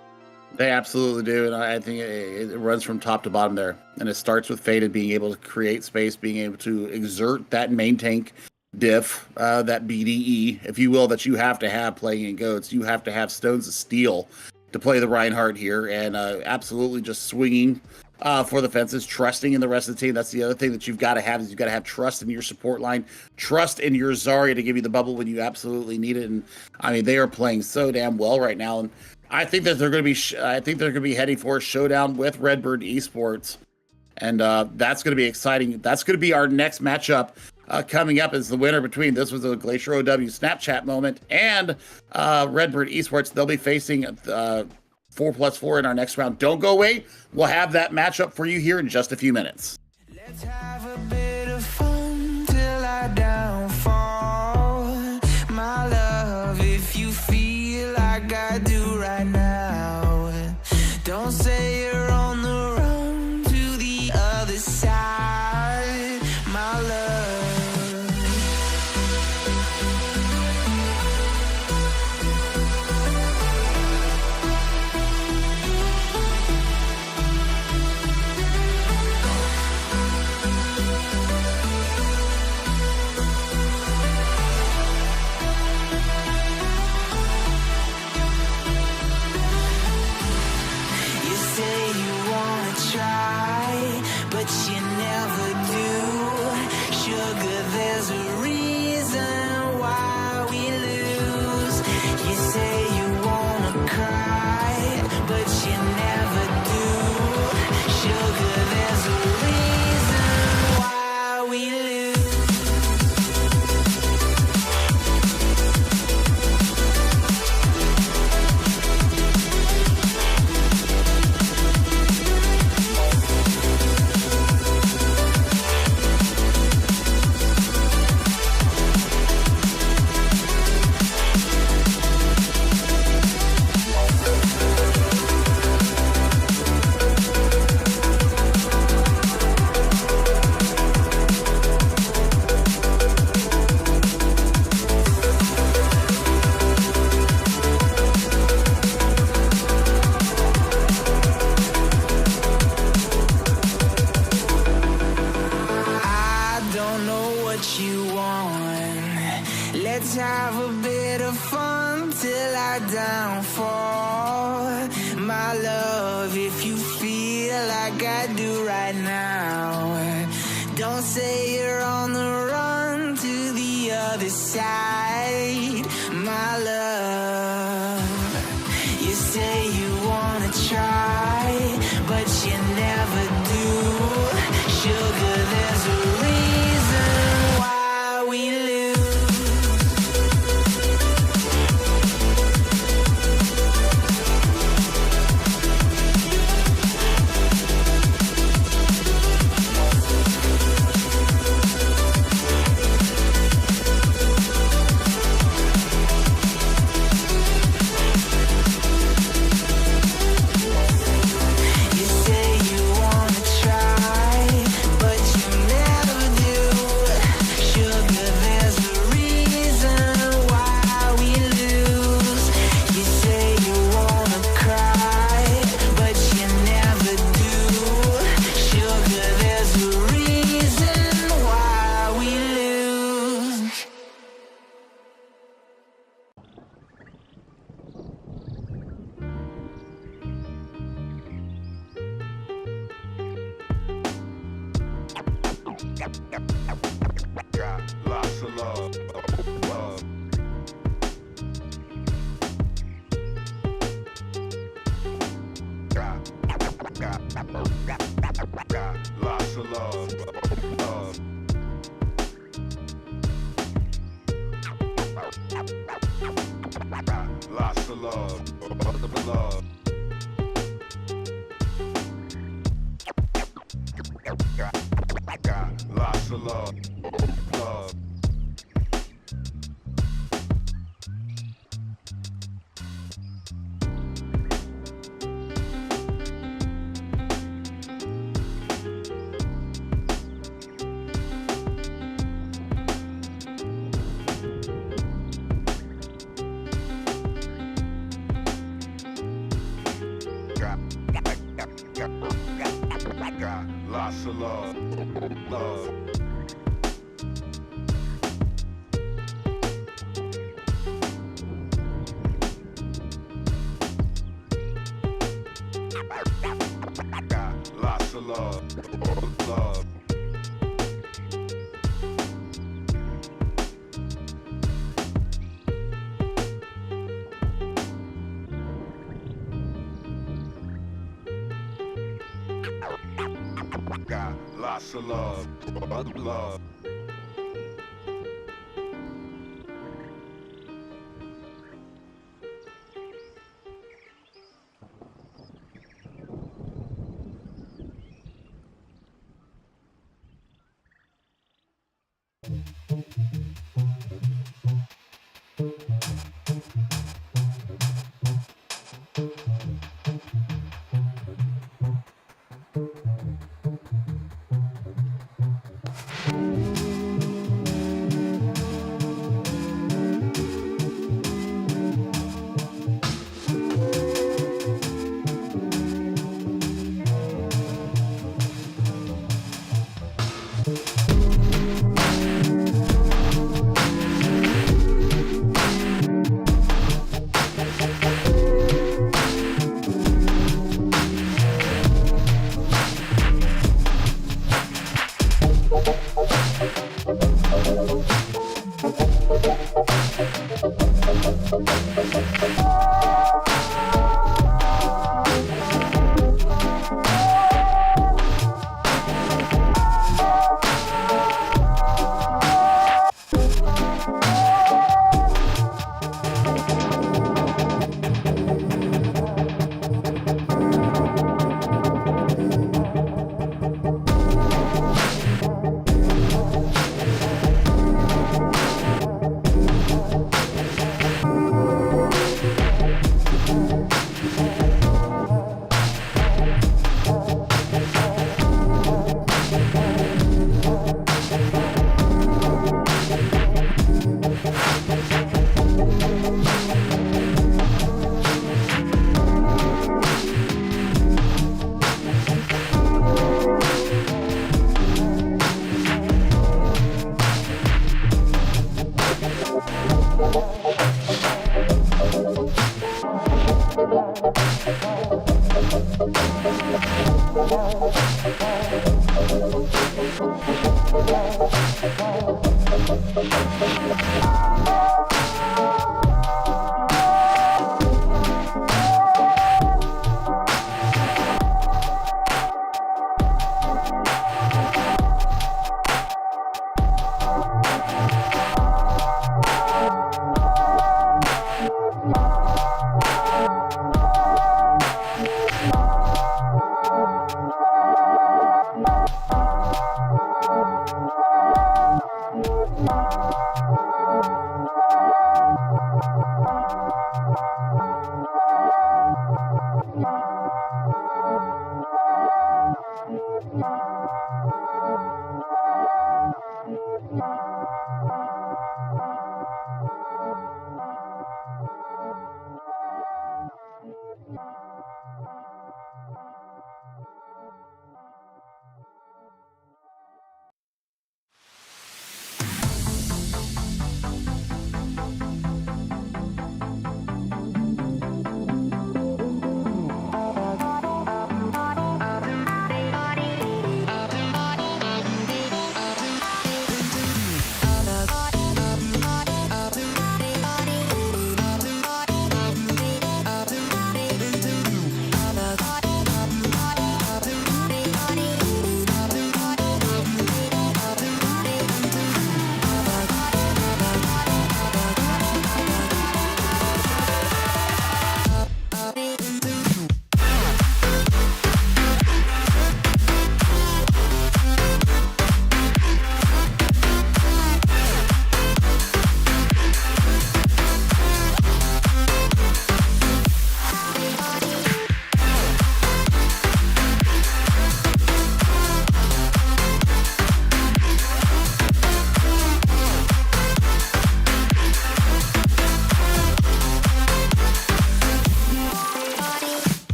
Speaker 3: They absolutely do, and I think it runs from top to bottom there. And it starts with Faded being able to create space, being able to exert that main tank diff, that BDE, if you will, that you have to have playing in GOATs. You have to have Stones of Steel to play the Reinhardt here, and absolutely just swinging for the fences, trusting in the rest of the team. That's the other thing that you've got to have, is you've got to have trust in your support line, trust in your Zarya to give you the bubble when you absolutely need it. And I mean, they are playing so damn well right now, and I think that they're going to be heading for a showdown with Redbird Esports, and that's going to be exciting. That's going to be our next matchup coming up, is the winner between This Was a Glacier OW Snapchat Moment and Redbird Esports. They'll be facing 4+4 in our next round. Don't go away. We'll have that matchup for you here in just a few minutes.
Speaker 5: Let's have a bit of fun till I downfall. My love, if you feel like I do right now, don't say you're on the run to the other side, my love. You say you wanna try, but you never do. Sugar, there's a reason why we lose. You say you wanna cry, but you never do. Sugar, there's a reason why we lose. I don't know what you want. Let's have a bit of fun till I downfall. My love, if you feel like I do right now, don't say you're on the run to the other side, my love. You say you wanna try, but you never do. Sugar, there's a reason why we lose. You say you wanna try, but you never do. Sugar, there's a reason why we lose. You say you wanna cry, but you never do. Sugar, there's a reason why we lose.
Speaker 1: Got lots of love. Love. Got lots of love. Love. Got lots of love. Love. Got lots of love. Love. of love. Love. Got lots of love. Love. Got lots of love. Love.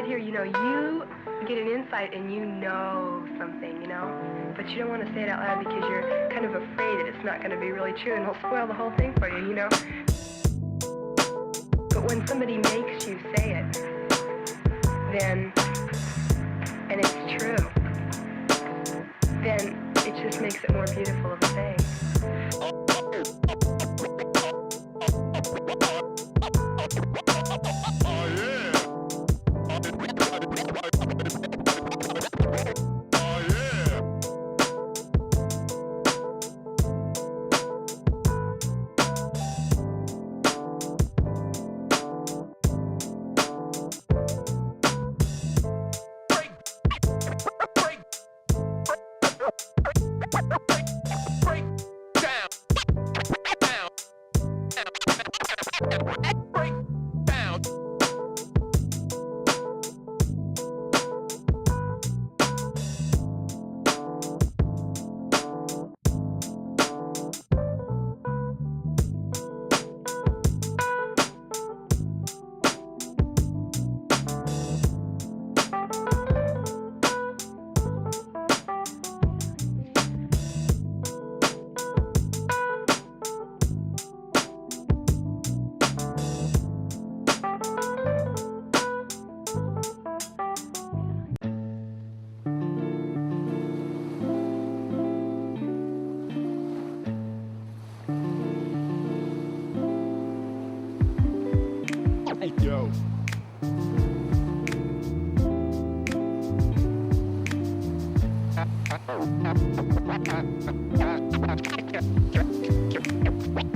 Speaker 6: right here, you get an insight and you know something, but you don't want to say it out loud because you're kind of afraid that it's not going to be really true and it'll spoil the whole thing for you, But when somebody makes you say it, then, and it's true, then it just makes it more beautiful of a thing.
Speaker 1: Yo.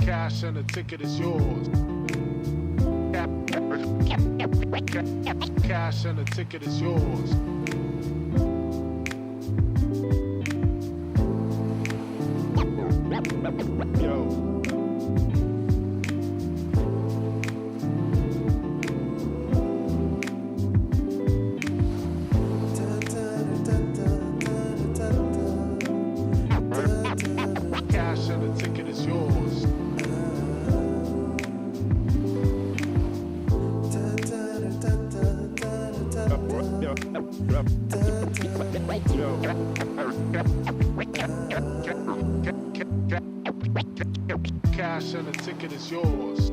Speaker 1: Cash and the ticket is yours. Cash and the ticket is yours. Yo. Cash and the ticket is yours. Cash and the ticket is yours.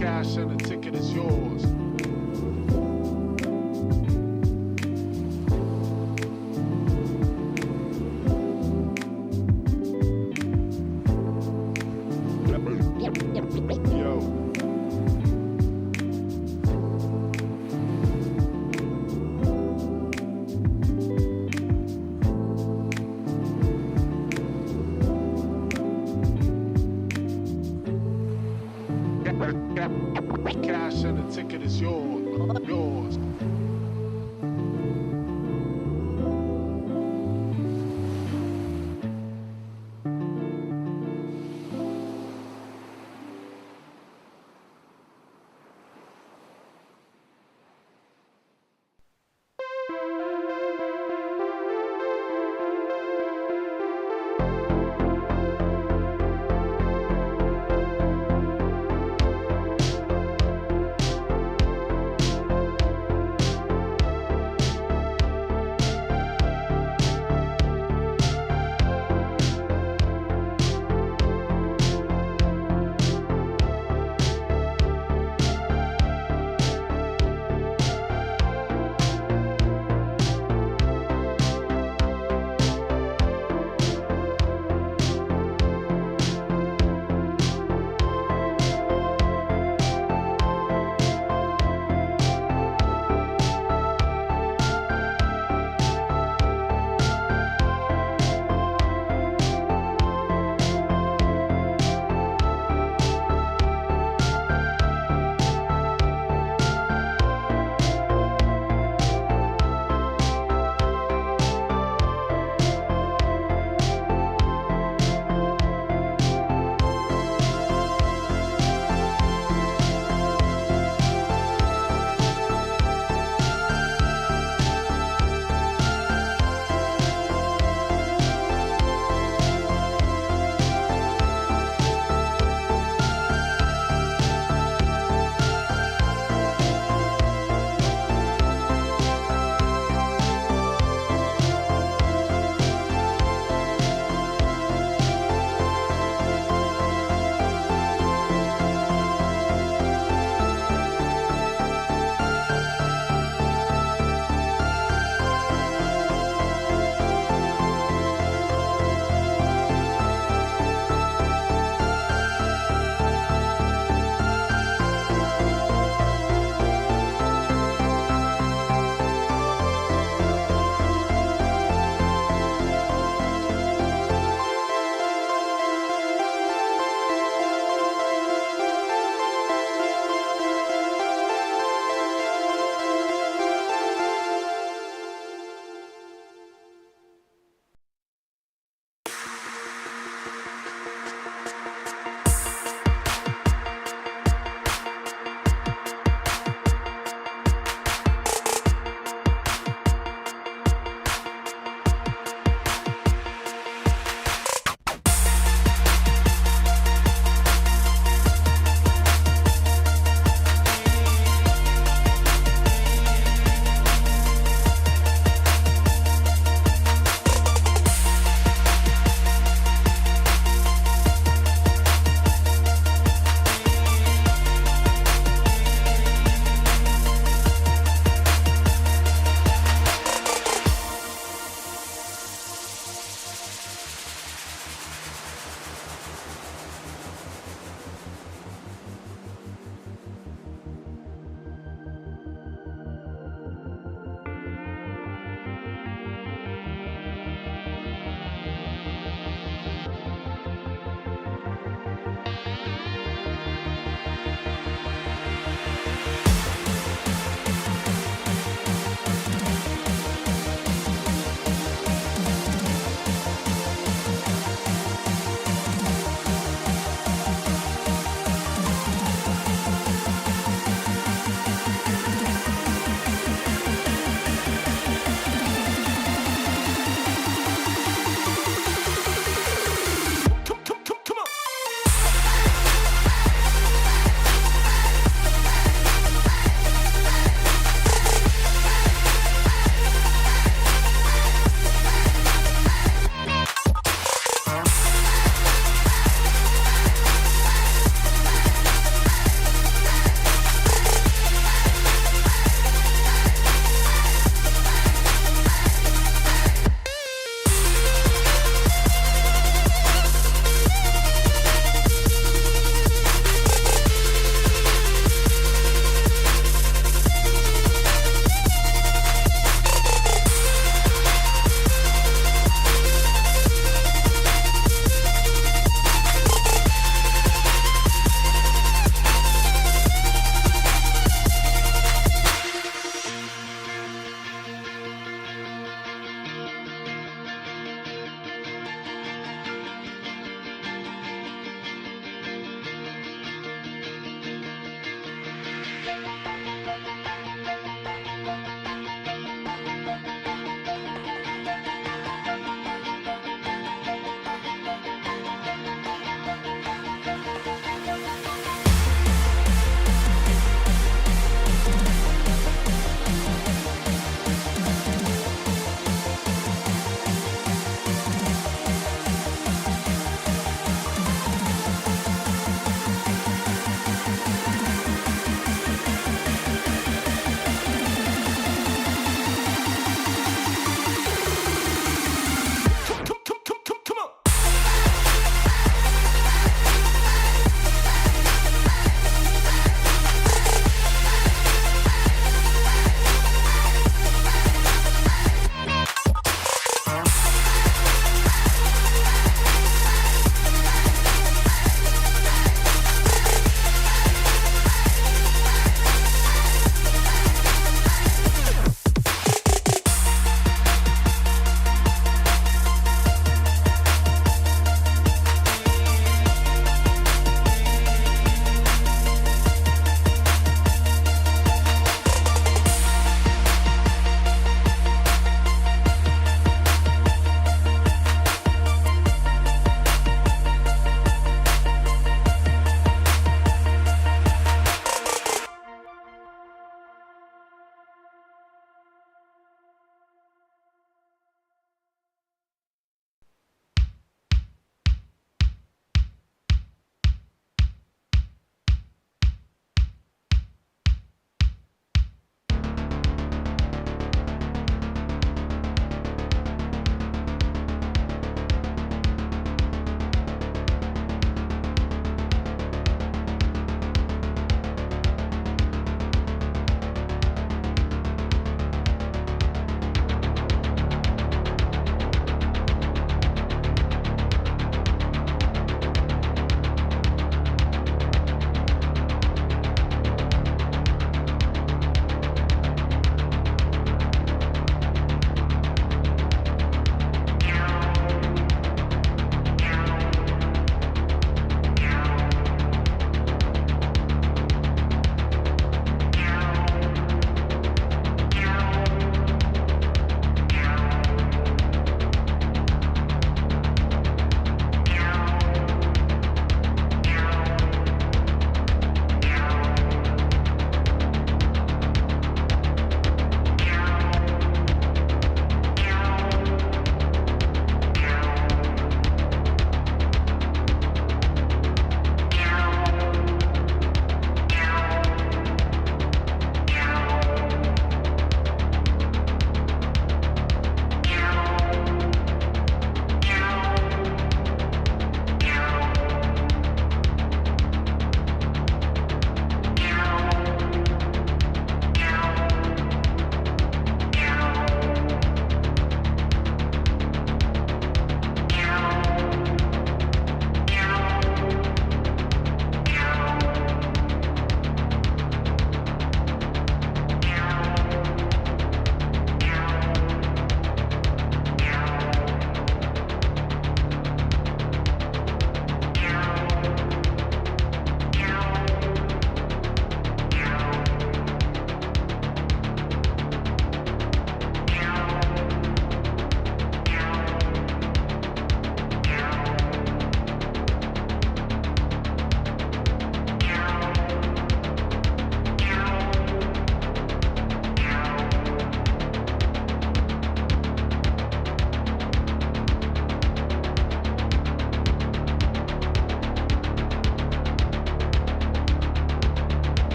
Speaker 1: Cash and the ticket is yours. Yo. Cash and the ticket is yours. Yours.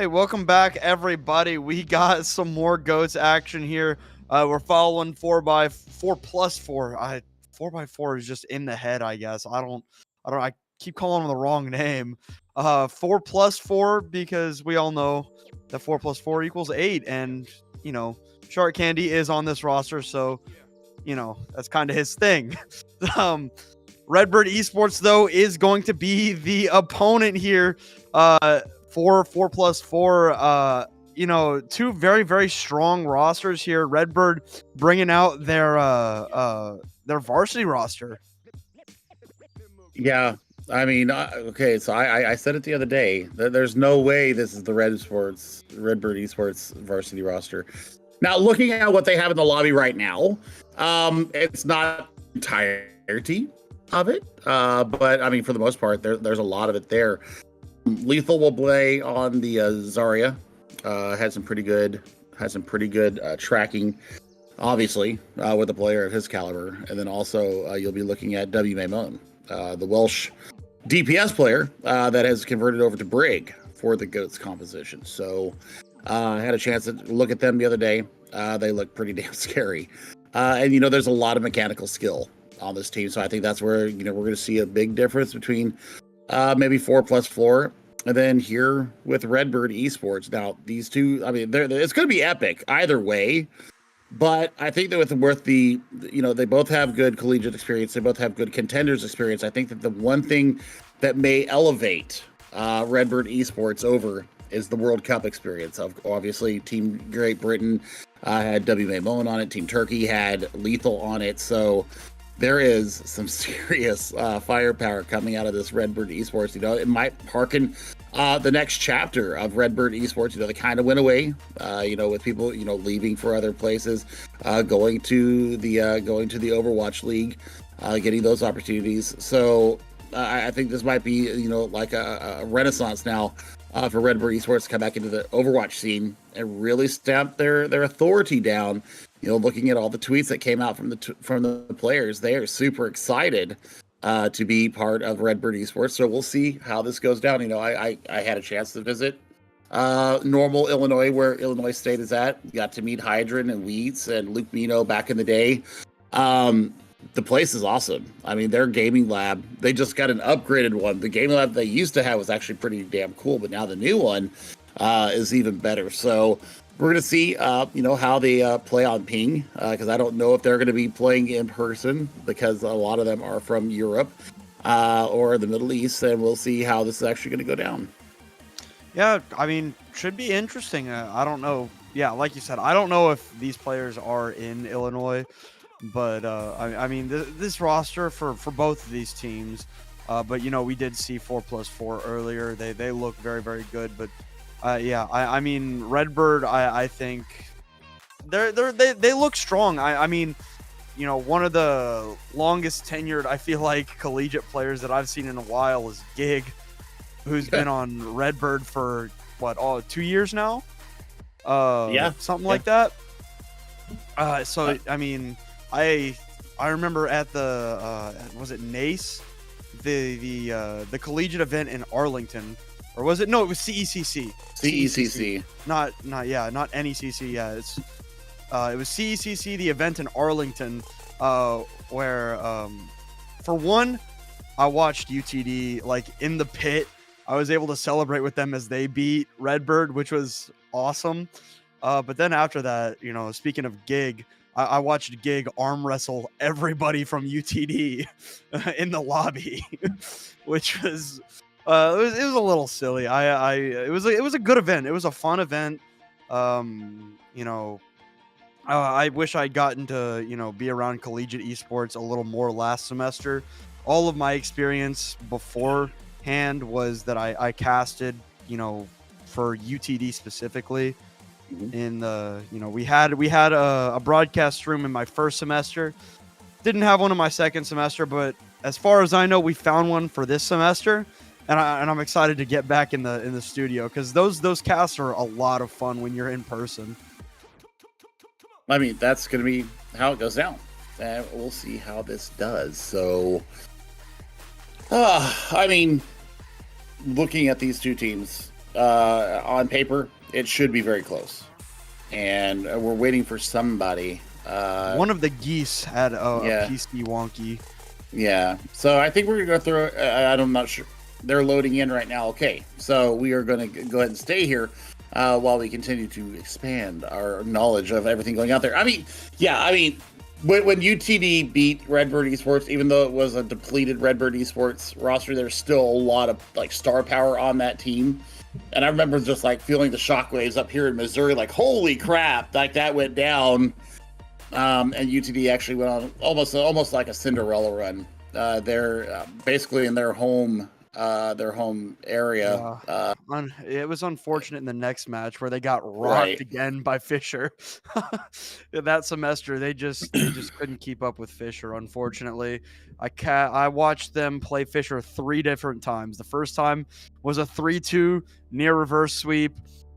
Speaker 2: Hey, welcome back, everybody. We got some more goats action here. We're following 4x4+4. 4x4 is just in the head, I guess. I keep calling them the wrong name. 4+4 because we all know that 4+4 equals 8, and Shark Candy is on this roster, so that's kind of his thing. Redbird Esports though is going to be the opponent here. For 4+4, two very, very strong rosters here. Redbird bringing out their varsity roster.
Speaker 3: Yeah, I mean, okay, so I said it the other day. There's no way this is the Redbird Esports varsity roster. Now, looking at what they have in the lobby right now, it's not entirety of it, but I mean, for the most part, there's a lot of it there. Lethal will play on the Zarya. Had some pretty good tracking, obviously, with a player of his caliber. And then also you'll be looking at W. Maimon, the Welsh DPS player that has converted over to Brig for the GOATS composition. So I had a chance to look at them the other day. They look pretty damn scary. And there's a lot of mechanical skill on this team. So I think that's where we're going to see a big difference between maybe 4+4, and then here with Redbird Esports. Now, these two, I mean, it's going to be epic either way. But I think that with they both have good collegiate experience. They both have good contenders experience. I think that the one thing that may elevate Redbird Esports over is the World Cup experience. Obviously, Team Great Britain had W. Maimon on it. Team Turkey had Lethal on it. So there is some serious firepower coming out of this Redbird Esports. It might harken the next chapter of Redbird Esports. They kind of went away, with people, leaving for other places, going to the Overwatch League, getting those opportunities. So I think this might be, like a renaissance now for Redbird Esports to come back into the Overwatch scene and really stamp their authority down. Looking at all the tweets that came out from the players, they are super excited to be part of Redbird Esports. So we'll see how this goes down. I had a chance to visit Normal, Illinois, where Illinois State is at. Got to meet Hydran and Weeds and Luke Mino back in the day. The place is awesome. I mean, their gaming lab, they just got an upgraded one. The gaming lab they used to have was actually pretty damn cool, but now the new one is even better. So we're going to see, how they play on ping, because I don't know if they're going to be playing in person because a lot of them are from Europe. or the Middle East, and we'll see how this is actually going to go down.
Speaker 2: Yeah, I mean, should be interesting. I don't know. Yeah, like you said, I don't know if these players are in Illinois, but I mean, this roster for both of these teams. But we did see 4+4 earlier. They look very very good. But yeah, I mean, Redbird, I think they look strong. I mean, one of the longest tenured, I feel like, collegiate players that I've seen in a while is Gig, who's been on Redbird for what, 2 years now? Something like that. So I mean, I remember at the was it NACE, the collegiate event in Arlington, or was it? No, it was CECC.
Speaker 3: CECC.
Speaker 2: Not not NECC. Yeah, it was CECC, the event in Arlington, where for one, I watched UTD like in the pit. I was able to celebrate with them as they beat Redbird, which was awesome. But then after that, speaking of Gig, I watched Gig arm wrestle everybody from UTD in the lobby, which was it was a little silly. It was a good event. It was a fun event. I wish I'd gotten to be around collegiate esports a little more last semester. All of my experience beforehand was that I casted for UTD specifically. In the we had a broadcast room in my first semester. Didn't have one in my second semester, but as far as I know, we found one for this semester, and I'm excited to get back in the studio, because those casts are a lot of fun when you're in person.
Speaker 3: I mean, that's going to be how it goes down, and we'll see how this does. So, I mean, looking at these two teams on paper, it should be very close, and we're waiting for somebody.
Speaker 2: One of the geese had a PC wonky.
Speaker 3: Yeah, so I think we're gonna go through. I'm not sure. They're loading in right now. Okay, so we are going to go ahead and stay here while we continue to expand our knowledge of everything going out there. I mean, when UTD beat Redbird Esports, even though it was a depleted Redbird Esports roster, there's still a lot of like star power on that team. And I remember just like feeling the shockwaves up here in Missouri, like, holy crap, like that went down. And UTD actually went on almost like a Cinderella run. They're basically in their home area.
Speaker 2: It was unfortunate in the next match where they got rocked again by Fisher. That semester, they just couldn't keep up with Fisher. Unfortunately, I watched them play Fisher 3 different times. The first time was a 3-2 near reverse sweep.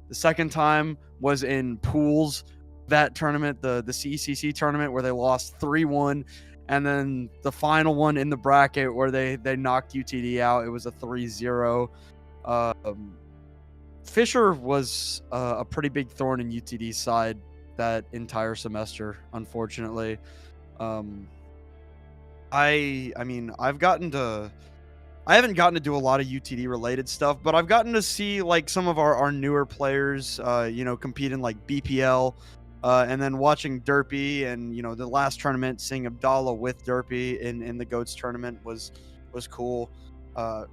Speaker 2: The second time was in pools, that tournament, the CCC tournament, where they lost 3-1. And then the final one in the bracket where they knocked UTD out, it was a 3-0. Fisher was a pretty big thorn in UTD's side that entire semester, unfortunately. I haven't gotten to do a lot of UTD related stuff, but I've gotten to see like some of our newer players, compete in like BPL. And then watching Derpy and the last tournament, seeing Abdallah with Derpy in the GOATS tournament was cool. I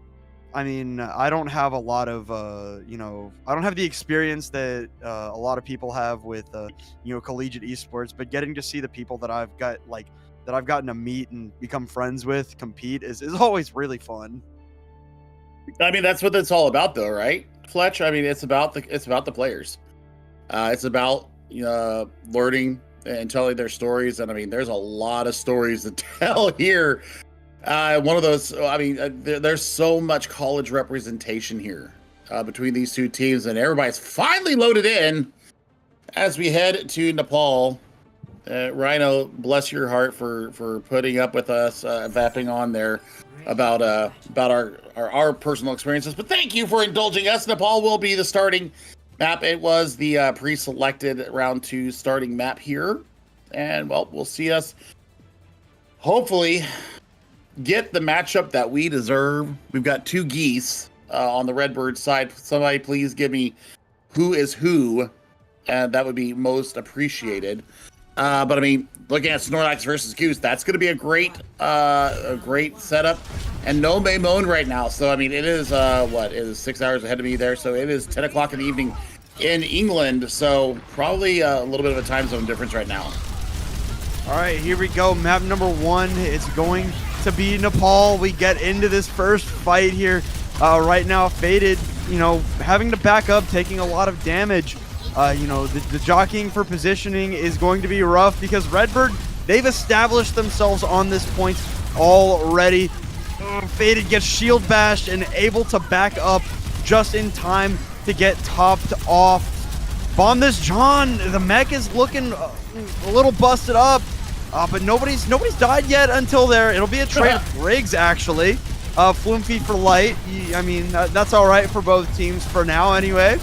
Speaker 2: mean, I don't have a lot of I don't have the experience that a lot of people have with collegiate esports, but getting to see the people that I've gotten to meet and become friends with compete is always really fun.
Speaker 3: I mean, that's what it's all about, though, right, Fletch? I mean, it's about the players. It's about learning and telling their stories, and I mean, there's a lot of stories to tell here. One of those, I mean, there's so much college representation here between these two teams, and everybody's finally loaded in as we head to Nepal. Rhino, bless your heart for putting up with us, vapping on there about our personal experiences, but thank you for indulging us. Nepal will be the starting map. It was the pre-selected round 2 starting map here, and well, we'll see us hopefully get the matchup that we deserve. We've got 2 geese on the Redbird side. Somebody please give me who is who, and that would be most appreciated. But I mean, looking at Snorlax versus Goose, that's going to be a great setup. And no Maymone right now. So I mean, it is what, it is 6 hours ahead of me there. So it is 10 o'clock in the evening in England. So probably a little bit of a time zone difference right now.
Speaker 2: All right, here we go. Map number 1. It's going to be Nepal. We get into this first fight here. Right now, Faded, having to back up, taking a lot of damage. The jockeying for positioning is going to be rough because Redbird, they've established themselves on this point already. Faded gets shield bashed and able to back up just in time to get topped off. Bomb this John. The mech is looking a little busted up, but nobody's died yet until there. It'll be a trade of Briggs, actually. Floomfy for light. I mean, that's all right for both teams for now anyway.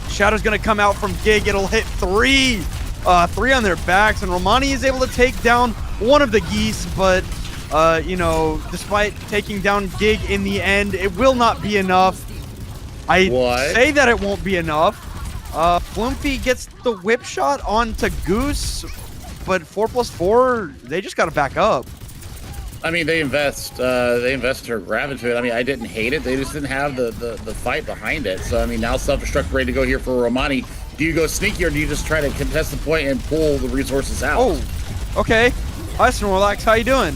Speaker 2: Shadow's going to come out from Gig. It'll hit 3 on their backs, and Romani is able to take down one of the geese, but despite taking down Gig in the end, it will not be enough. Say that it won't be enough. Floomfy gets the whip shot onto Goose, but 4+4, they just got to back up.
Speaker 3: I mean, they invested her grab into it. I mean, I didn't hate it. They just didn't have the fight behind it. So, I mean, now self-destruct ready to go here for Romani. Do you go sneaky or do you just try to contest the point and pull the resources out?
Speaker 2: Oh, okay. Hi, Snorlax. How you doing?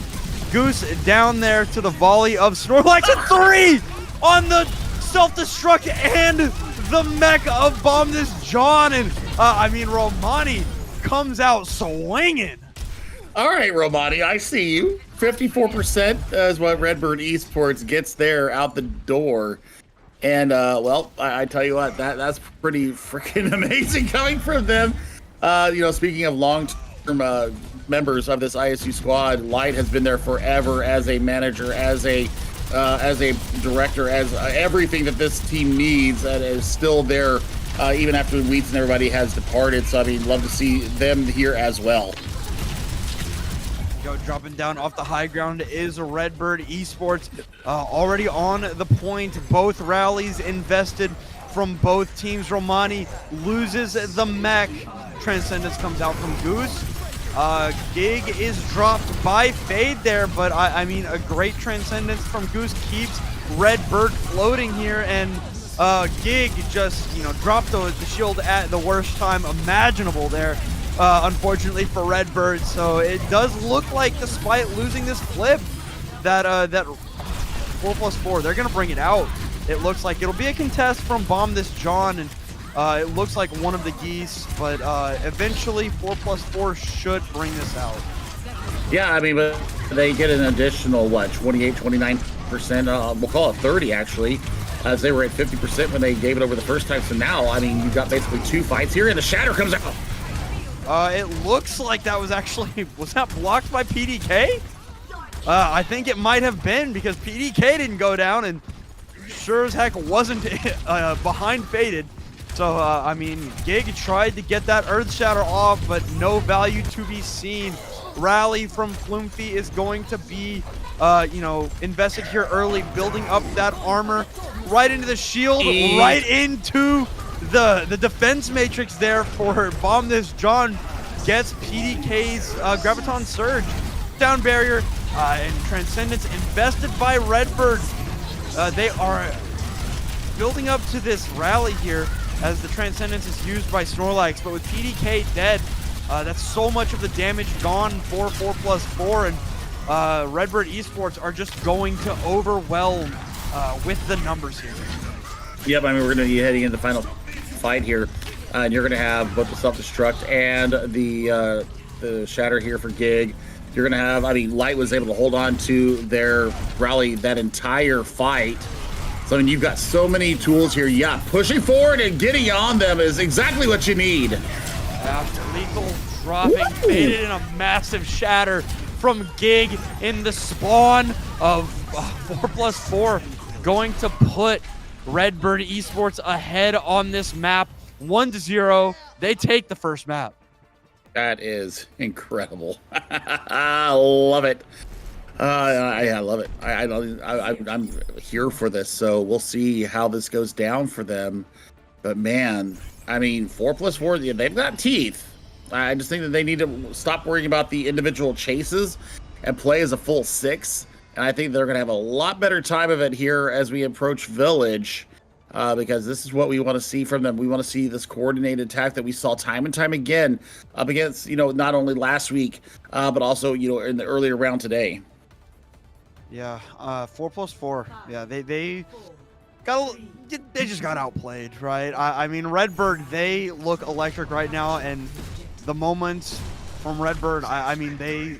Speaker 2: Goose down there to the volley of Snorlax at 3 on the self-destruct and the mech of Bomb This John. And, Romani comes out swinging.
Speaker 3: All right, Romani, I see you. 54% is what Redbird Esports gets there out the door. And, I tell you what, that's pretty freaking amazing coming from them. Speaking of long-term members of this ISU squad, Light has been there forever as a manager, as a director, as everything that this team needs, and is still there even after Wheats and everybody has departed. So, I mean, love to see them here as well.
Speaker 2: Dropping down off the high ground is Redbird Esports, already on the point. Both rallies invested from both teams. Romani loses the mech. Transcendence comes out from Goose. Gig is dropped by Fade there, but a great Transcendence from Goose keeps Redbird floating here, and Gig just dropped the shield at the worst time imaginable there. Unfortunately for Redbird, so it does look like, despite losing this flip, that 4+4, they're gonna bring it out. It looks like it'll be a contest from Bomb This John, and it looks like one of the geese, but eventually 4+4 should bring this out.
Speaker 3: Yeah, I mean, but they get an additional 28, 29%. We'll call it 30 actually, as they were at 50% when they gave it over the first time. So now, I mean, you've got basically 2 fights here, and the Shatter comes out.
Speaker 2: It looks like that was actually, was that blocked by PDK? I think it might have been, because PDK didn't go down and sure as heck wasn't behind Faded. So, Gig tried to get that Earth Shatter off, but no value to be seen. Rally from Floomfy is going to be, invested here early, building up that armor right into the shield, right into the defense matrix there for Bomb This John. Gets PDK's Graviton Surge. Down barrier and Transcendence invested by Redbird. They are building up to this rally here as the Transcendence is used by Snorlax, but with PDK dead, that's so much of the damage gone for 4+4, and Redbird Esports are just going to overwhelm with the numbers here.
Speaker 3: Yep, we're going to be heading into the final fight here, and you're going to have both the self-destruct and the shatter here for Gig. You're going to have, Light was able to hold on to their rally that entire fight. So, you've got so many tools here. Yeah, pushing forward and getting on them is exactly what you need.
Speaker 2: Lethal dropping, Faded in a massive shatter from Gig in the spawn of 4+4, going to put Redbird Esports ahead on this map, 1-0. They take the first map.
Speaker 3: That is incredible. I love it. I love it. I'm here for this, so we'll see how this goes down for them. But man, 4+4, they've got teeth. I just think that they need to stop worrying about the individual chases and play as a full 6. And I think they're going to have a lot better time of it here as we approach Village, because this is what we want to see from them. We want to see this coordinated attack that we saw time and time again up against, not only last week, but also, in the earlier round today.
Speaker 2: Yeah, 4+4. Yeah, they just got outplayed, right? I mean, Redbird, they look electric right now, and the moments from Redbird, I mean, they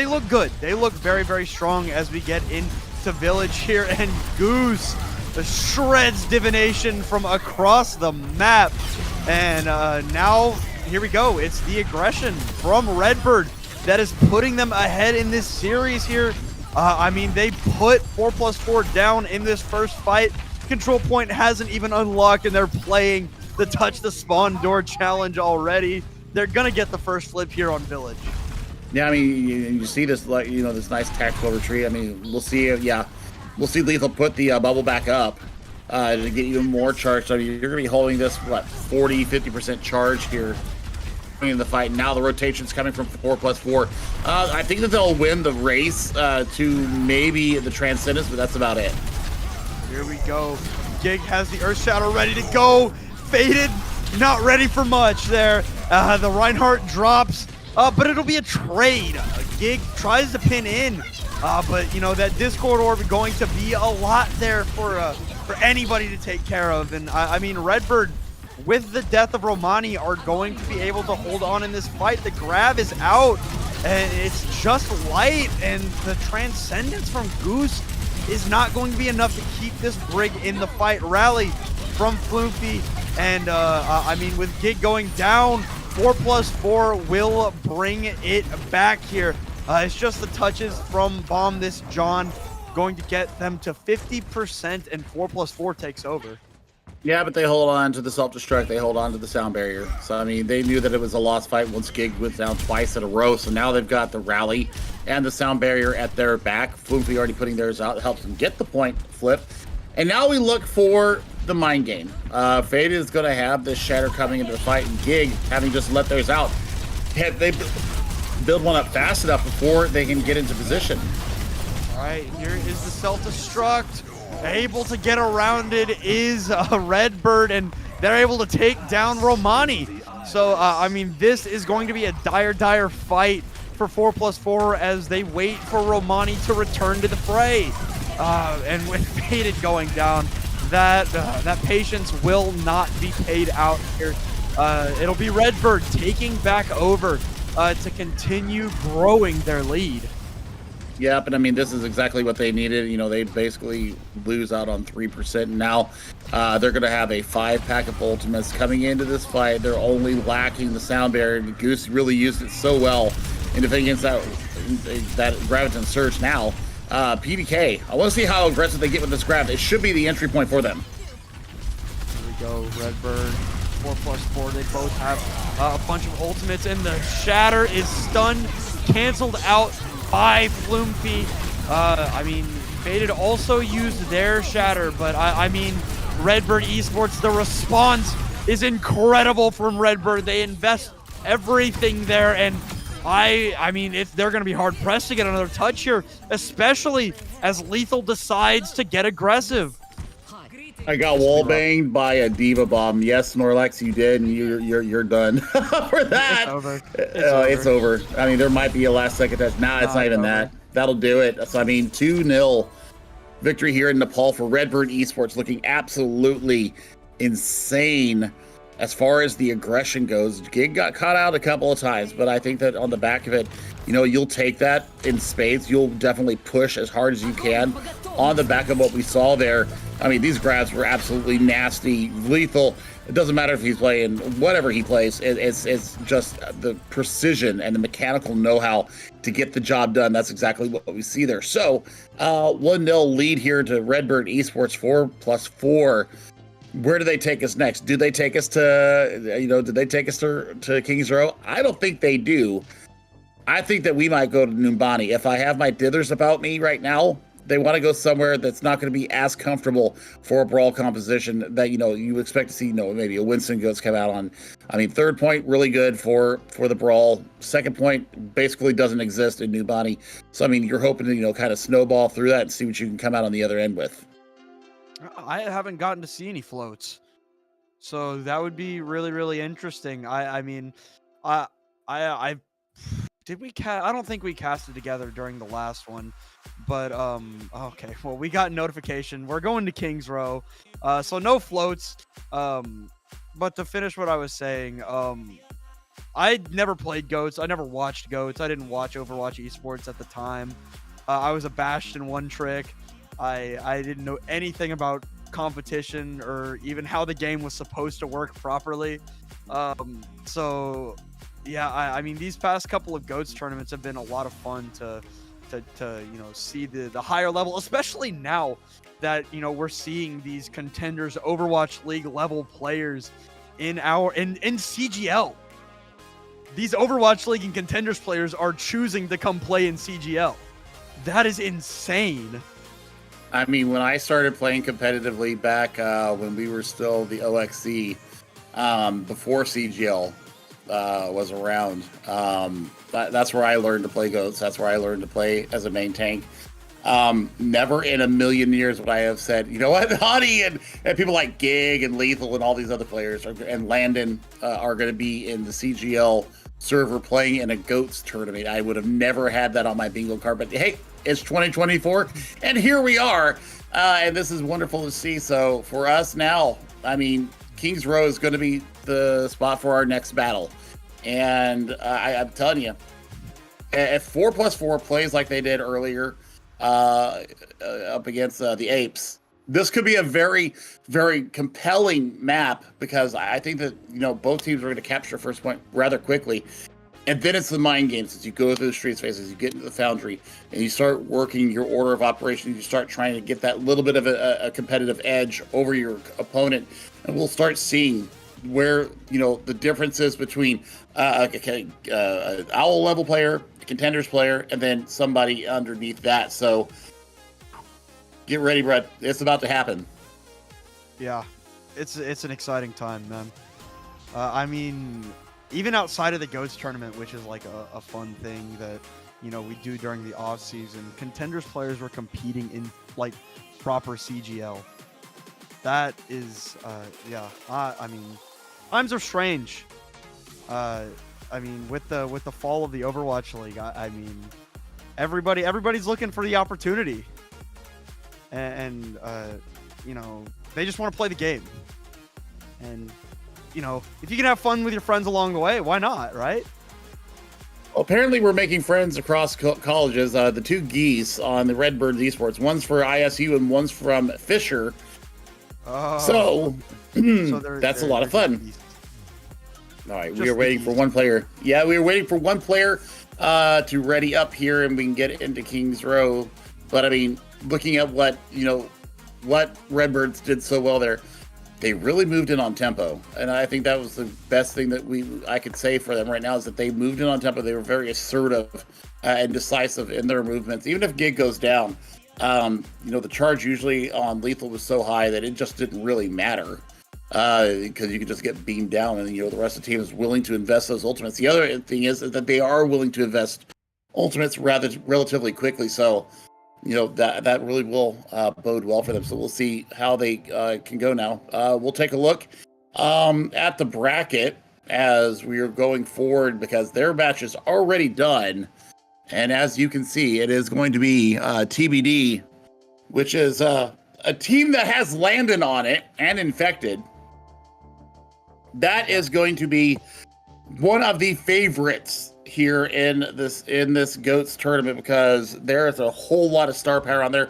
Speaker 2: look good. They look very, very strong as we get into Village here, and Goose shreds Divination from across the map. And now, here we go. It's the aggression from Redbird that is putting them ahead in this series here. I mean, they put 4+4 down in this first fight. Control point hasn't even unlocked, and they're playing the touch the spawn door challenge already. They're gonna get the first flip here on Village.
Speaker 3: Yeah, I mean, you see this, this nice tactical retreat. I mean, we'll see. We'll see Lethal put the bubble back up to get even more charged. I mean, you're gonna be holding this 40-50% charge here in the fight. Now the rotation's coming from 4+4. I think that they'll win the race to maybe the Transcendence, but that's about it.
Speaker 2: Here we go. Gig has the Earth Shadow ready to go. Faded, not ready for much there. The Reinhardt drops, but it'll be a trade. Gig tries to pin in, but that Discord orb going to be a lot there for anybody to take care of. And I mean, Redbird, with the death of Romani, are going to be able to hold on in this fight. The grab is out, and it's just light, and the Transcendence from Goose is not going to be enough to keep this Brig in the fight. Rally from Floofy, and I mean, with Gig going down, 4+4 will bring it back here. It's just the touches from Bomb this John going to get them to 50%, and 4+4 takes over.
Speaker 3: Yeah, but they hold on to the self-destruct. They hold on to the sound barrier. So, I mean, they knew that it was a lost fight once Gig went down twice in a row. So now they've got the rally and the sound barrier at their back. Floofy already putting theirs out. It helps them get the point flip. And now we look for the mind game. Fade is going to have this shatter coming into the fight, and Gig, having just let theirs out, they build one up fast enough before they can get into position.
Speaker 2: All right, here is the self-destruct. Able to get around it is Redbird, and they're able to take down Romani. So, I mean, this is going to be a dire fight for 4+4 as they wait for Romani to return to the fray. And with Faded going down, that patience will not be paid out here. It'll be Redbird taking back over to continue growing their lead.
Speaker 3: Yeah, but I mean, this is exactly what they needed. They basically lose out on 3%. And now they're going to have a 5-pack of ultimates coming into this fight. They're only lacking the sound barrier. Goose really used it so well in defending against that Graviton Surge now. PDK, I want to see how aggressive they get with this grab. It should be the entry point for them.
Speaker 2: Here we go, Redbird, 4+4. They both have a bunch of ultimates, and the Shatter is stunned, canceled out by Floofy. I mean, Faded also used their Shatter, but I mean, Redbird Esports, the response is incredible from Redbird. They invest everything there, and I mean, if they're going to be hard pressed to get another touch here, especially as Lethal decides to get aggressive.
Speaker 3: I got wall banged by a Diva Bomb. Yes, Snorlax, you did, and you're done for that.
Speaker 2: It's over.
Speaker 3: It's over. I mean, there might be a last second touch. Nah, it's not even that. That'll do it. So I mean, 2-0 victory here in Nepal for Redbird Esports, looking absolutely insane as far as the aggression goes. Gig got caught out a couple of times, but I think that on the back of it, you'll take that in spades. You'll definitely push as hard as you can on the back of what we saw there. I mean, these grabs were absolutely nasty. Lethal, it doesn't matter if he's playing whatever he plays. It's just the precision and the mechanical know-how to get the job done. That's exactly what we see there. So 1-0 lead here to Redbird Esports, 4+4. Where do they take us next? Do they take us to, did they take us to Kings Row? I don't think they do. I think that we might go to Numbani. If I have my dithers about me right now, They want to go somewhere that's not going to be as comfortable for a brawl composition that, you expect to see, maybe a Winston Goats come out on. I mean, third point, really good for the brawl. Second point basically doesn't exist in New Bonnie. So, I mean, you're hoping to, kind of snowball through that and see what you can come out on the other end with.
Speaker 2: I haven't gotten to see any floats, so that would be really, really interesting. I mean, I did we cast? I don't think we casted together during the last one, but okay. Well, we got notification. We're going to Kings Row, so no floats. But to finish what I was saying, I never played Goats. I never watched Goats. I didn't watch Overwatch Esports at the time. I was a Bastion one trick. I didn't know anything about competition or even how the game was supposed to work properly. So yeah, I mean, these past couple of Goats tournaments have been a lot of fun to see the higher level, especially now that we're seeing these contenders Overwatch League level players in CGL. These Overwatch League and contenders players are choosing to come play in CGL. That is insane.
Speaker 3: I mean, when I started playing competitively back when we were still the OXC, before CGL was around, that's where I learned to play Goats. That's where I learned to play as a main tank. Never in a million years would I have said, you know what, Honey and people like Gig and Lethal and all these other players and Landon are going to be in the CGL server playing in a Goats tournament. I would have never had that on my bingo card, but hey, it's 2024 and here we are, and this is wonderful to see. So for us now, I mean, Kings Row is going to be the spot for our next battle, and I'm telling you, if 4+4 plays like they did earlier up against the Apes, this could be a very, very compelling map, because I think that both teams are going to capture first point rather quickly. And then it's the mind games as you go through the street spaces, you get into the foundry, and you start working your order of operations. You start trying to get that little bit of a competitive edge over your opponent, and we'll start seeing where the differences between an owl level player, a contenders player, and then somebody underneath that. So get ready, Brett. It's about to happen.
Speaker 2: Yeah, it's an exciting time, man. I mean, even outside of the Goats tournament, which is like a fun thing that we do during the off season, contenders players were competing in like proper CGL. That is yeah. I mean, times are strange. I mean, with the fall of the Overwatch League, I mean, everybody's looking for the opportunity, and they just want to play the game. And if you can have fun with your friends along the way, why not, right?
Speaker 3: Well, apparently we're making friends across colleges. The two geese on the Redbird Esports, one's for ISU and one's from Fisher.
Speaker 2: Oh,
Speaker 3: so
Speaker 2: they're
Speaker 3: that's a lot of fun.
Speaker 2: geese.
Speaker 3: All right,
Speaker 2: Just
Speaker 3: we are waiting for one player. Yeah, we are waiting for one player to ready up here, and we can get into Kings Row. But I mean, looking at what Redbirds did so well there, they really moved in on tempo, and I think that was the best thing that I could say for them right now, is that they moved in on tempo. They were very assertive and decisive in their movements. Even if Gig goes down, the charge usually on Lethal was so high that it just didn't really matter, because you could just get beamed down, and the rest of the team is willing to invest those ultimates. The other thing is that they are willing to invest ultimates relatively quickly, so that really will bode well for them. So we'll see how they can go now. We'll take a look at the bracket as we are going forward, because their match is already done. And as you can see, it is going to be TBD, which is a team that has Landon on it and Infected. That is going to be one of the favorites here in this Goats tournament, because there is a whole lot of star power on there.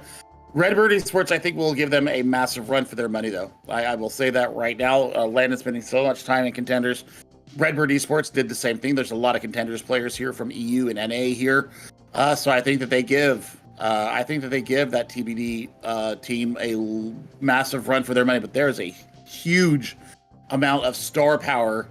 Speaker 3: Redbird Esports, I think, will give them a massive run for their money, though. I will say that right now. Landon's spending so much time in contenders. Redbird Esports did the same thing. There's a lot of contenders players here from EU and NA here, so I think that they give that TBD team a massive run for their money. But there is a huge amount of star power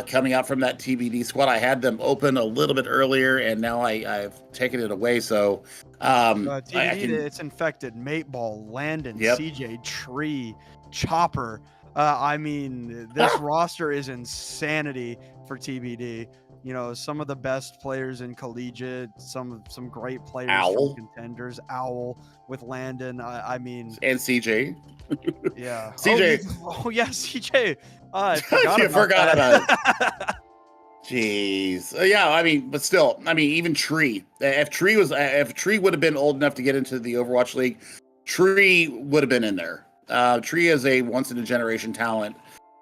Speaker 3: coming out from that TBD squad. I had them open a little bit earlier, and now I've taken it away. So
Speaker 2: TBD,
Speaker 3: I can,
Speaker 2: it's infected. Mateball, Landon,
Speaker 3: Yep.
Speaker 2: CJ, Tree, Chopper. I mean, this roster is insanity for TBD. You know, some of the best players in collegiate, some great players
Speaker 3: Owl.
Speaker 2: from contenders. Owl with Landon. I mean,
Speaker 3: and CJ.
Speaker 2: yeah.
Speaker 3: CJ.
Speaker 2: Oh yeah, CJ. I forgot
Speaker 3: You
Speaker 2: about
Speaker 3: forgot
Speaker 2: that.
Speaker 3: about it. Jeez. Yeah, I mean, but still, I mean, even Tree. If Tree would have been old enough to get into the Overwatch League, Tree would have been in there. Tree is a once in a generation talent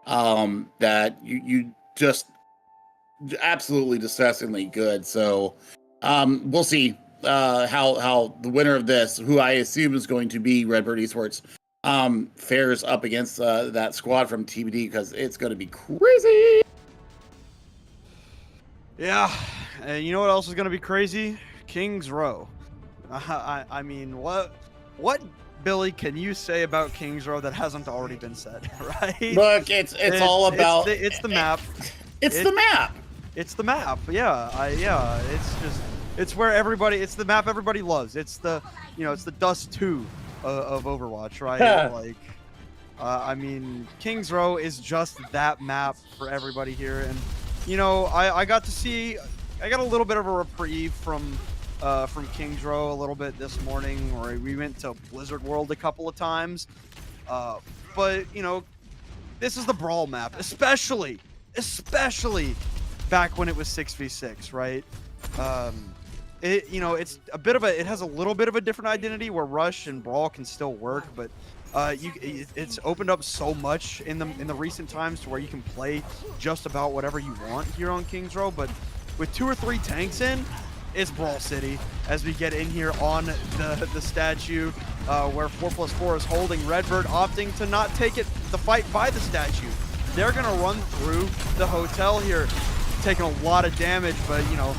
Speaker 3: that you just absolutely disgustingly good. So we'll see how the winner of this, who I assume is going to be Redbird Esports, fares up against that squad from TBD, because it's going to be crazy.
Speaker 2: Yeah, and you know what else is gonna be crazy? Kings Row. I mean, what Billy can you say about Kings Row that hasn't already been said? Right?
Speaker 3: Look, it's all about
Speaker 2: it's the map.
Speaker 3: It's the map.
Speaker 2: It's the map. Yeah, it's where everybody. It's the map everybody loves. It's the it's the Dust 2 of Overwatch, right? Like, I mean, Kings Row is just that map for everybody here, and you know, I got a little bit of a reprieve from Kings Row a little bit this morning, where we went to Blizzard World a couple of times, but you know, this is the Brawl map, especially back when it was 6v6, right? It's it has a little bit of a different identity where Rush and Brawl can still work, but it's opened up so much in the recent times to where you can play just about whatever you want here on Kings Row. But with 2 or 3 tanks in, it's Brawl City as we get in here on the statue, where 4+4 is holding. Redbird opting to not take the fight by the statue. They're gonna run through the hotel here, taking a lot of damage, but you know,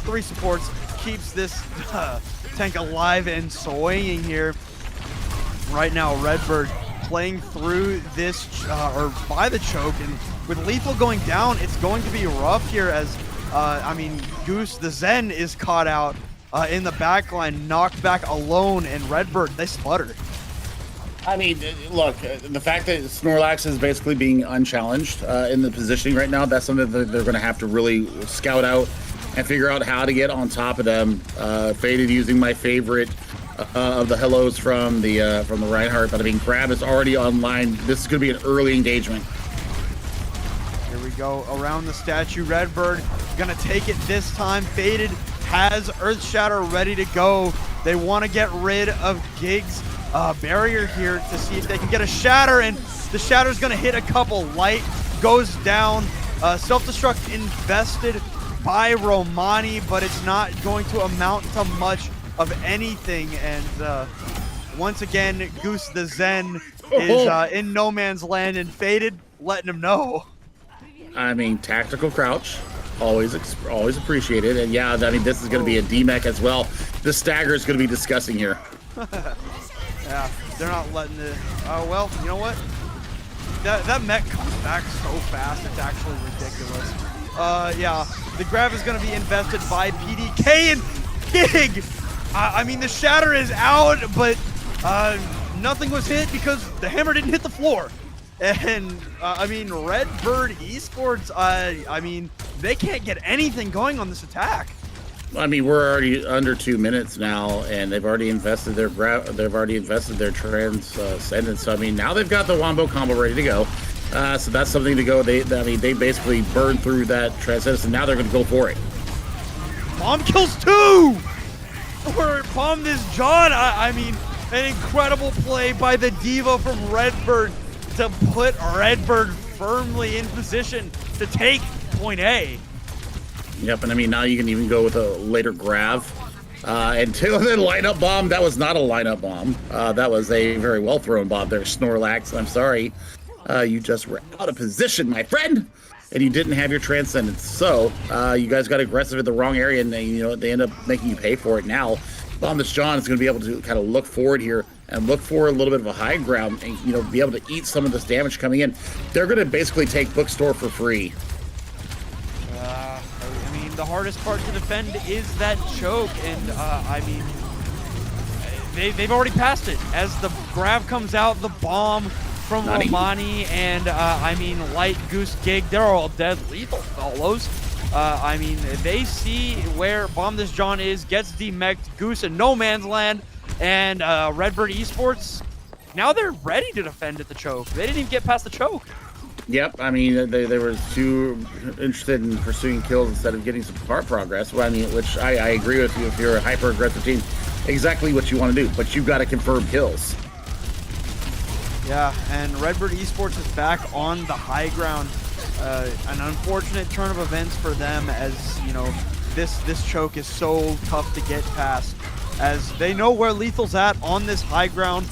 Speaker 2: 3 supports keeps this tank alive and swinging here. Right now, Redbird playing through this, or by the choke, and with Lethal going down, it's going to be rough here as, I mean, Goose the Zen is caught out in the backline, knocked back alone, and Redbird, they sputter.
Speaker 3: I mean, look, the fact that Snorlax is basically being unchallenged in the positioning right now, that's something that they're going to have to really scout out and figure out how to get on top of them. Faded using my favorite of the hellos from the Reinhardt, but I mean, Crab is already online. This is going to be an early engagement.
Speaker 2: Here we go around the statue. Redbird gonna take it this time. Faded has Earth Shatter ready to go. They want to get rid of Gig's barrier here to see if they can get a shatter, and the shatter's gonna hit a couple. Light goes down. Self-destruct invested by Romani, but it's not going to amount to much of anything. And once again, Goose the Zen is in no man's land, and Faded letting him know.
Speaker 3: I mean, tactical crouch, always appreciated. And yeah, I mean, this is going to be a DMEC as well. The stagger is going to be disgusting here.
Speaker 2: Yeah, they're not letting it. Oh, well, you know what? That mech comes back so fast, it's actually ridiculous. Yeah, the grab is going to be invested by PDK and Gig. I mean, the shatter is out, but nothing was hit because the hammer didn't hit the floor. And I mean, Redbird Esports, I mean, they can't get anything going on this attack.
Speaker 3: I mean, we're already under 2 minutes now, and they've already invested their transcendence. So I mean, now they've got the wombo combo ready to go. So that's something to go. They basically burned through that transcendence, and now they're going to go for it.
Speaker 2: Bomb kills 2! Or bomb this John. I mean, an incredible play by the Diva from Redbird to put Redbird firmly in position to take point A.
Speaker 3: Yep, and I mean, now you can even go with a later grab. Until the lineup bomb, that was not a lineup bomb. That was a very well thrown bomb there, Snorlax. I'm sorry. You just were out of position, my friend, and you didn't have your transcendence. So you guys got aggressive in the wrong area, and they end up making you pay for it now. Bomb this John is going to be able to kind of look forward here and look for a little bit of a high ground and be able to eat some of this damage coming in. They're going to basically take Bookstore for free.
Speaker 2: hardest part to defend is that choke, and I mean, they've already passed it. As the grab comes out, the bomb from
Speaker 3: Nani?
Speaker 2: Romani, and I mean, Light, Goose, Gig, they're all dead. Lethal follows. I mean, they see where Bomb This John is, gets demeched, Goose in no man's land, and Redbird Esports, now they're ready to defend at the choke. They didn't even get past the choke.
Speaker 3: Yep, I mean, they were too interested in pursuing kills instead of getting some part progress. Well, I mean, which I agree with you. If you're a hyper-aggressive team, exactly what you want to do, but you've got to confirm kills.
Speaker 2: Yeah, and Redbird Esports is back on the high ground. An unfortunate turn of events for them, as you know, this choke is so tough to get past, as they know where Lethal's at on this high ground.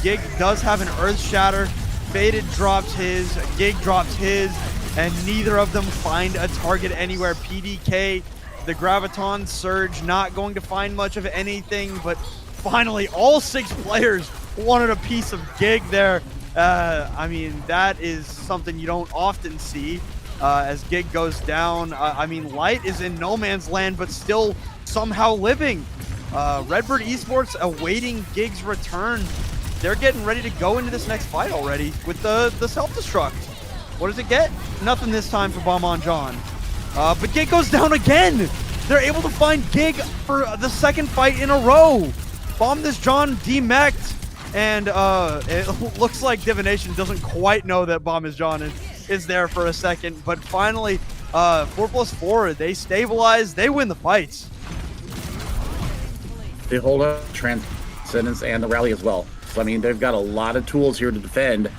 Speaker 2: Gig does have an Earth Shatter. Faded drops his, Gig drops his, and neither of them find a target anywhere. PDK, the Graviton Surge, not going to find much of anything, but finally all 6 players wanted a piece of Gig there. I mean, that is something you don't often see as Gig goes down. I mean, Light is in no man's land, but still somehow living. Redbird Esports awaiting Gig's return. They're getting ready to go into this next fight already with the self-destruct. What does it get? Nothing this time for Bomb on John. But Gig goes down again. They're able to find Gig for the second fight in a row. Bomb This John demeched. And it looks like Divination doesn't quite know that Bomb This John is there for a second. But finally, 4+4, they stabilize. They win the fights.
Speaker 3: They hold up Transcendence and the rally as well. So, I mean, they've got a lot of tools here to defend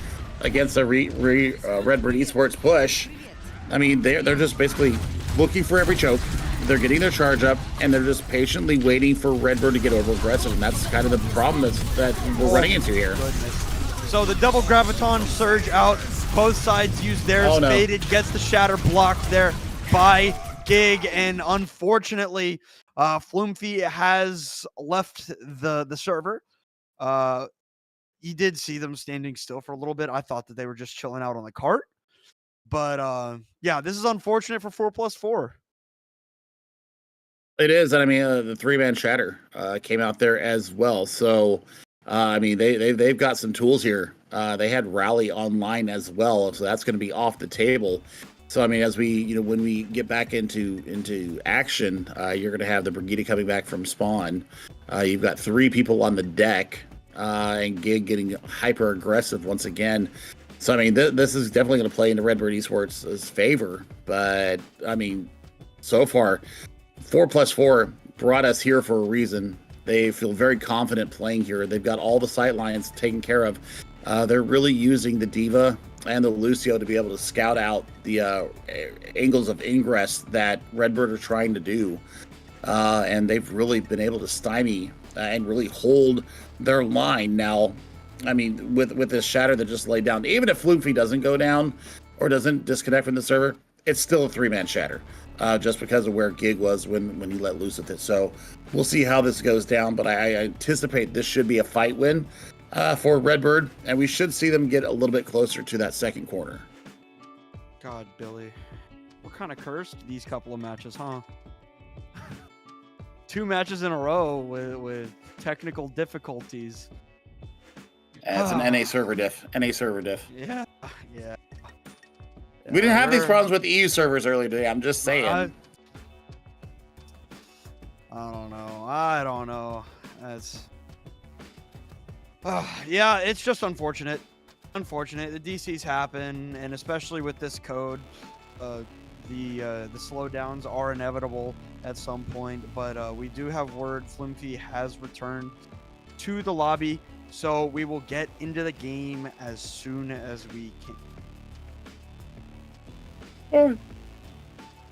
Speaker 3: against the Redbird Esports push. I mean, they're just basically looking for every choke. They're getting their charge up, and they're just patiently waiting for Redbird to get over aggressive, and that's kind of the problem that we're running into here.
Speaker 2: Goodness. So the double Graviton Surge out. Both sides use theirs.
Speaker 3: Oh, no.
Speaker 2: Faded gets the Shatter blocked there by Gig, and unfortunately, Floomfy has left the server. You did see them standing still for a little bit. I thought that they were just chilling out on the cart. But yeah, this is unfortunate for 4+4.
Speaker 3: It is, and I mean, the 3-man Shatter came out there as well. So, I mean, they've got some tools here. They had Rally online as well, so that's going to be off the table. So, I mean, as we, when we get back into action, you're going to have the Brigida coming back from spawn. You've got 3 people on the deck, and Gig getting hyper aggressive once again. So, I mean, this is definitely going to play into Redbird Esports' favor. But, I mean, so far, 4+4 brought us here for a reason. They feel very confident playing here. They've got all the sight lines taken care of. They're really using the Diva and the Lucio to be able to scout out the angles of ingress that Redbird are trying to do. And they've really been able to stymie and really hold their line. Now, I mean, with this Shatter that just laid down, even if Floofy doesn't go down or doesn't disconnect from the server, it's still a 3-man Shatter. Just because of where Gig was when he let loose with it. So we'll see how this goes down, but I anticipate this should be a fight win for Redbird, and we should see them get a little bit closer to that second corner.
Speaker 2: God, Billy. We're kind of cursed these couple of matches, huh? 2 matches in a row with technical difficulties.
Speaker 3: That's an NA server diff. NA server diff.
Speaker 2: Yeah.
Speaker 3: We didn't have these problems with EU servers earlier today. I'm just saying.
Speaker 2: I don't know. That's yeah, it's just unfortunate. The DCs happen, and especially with this code, the slowdowns are inevitable at some point. But we do have word Flimfy has returned to the lobby, so we will get into the game as soon as we can.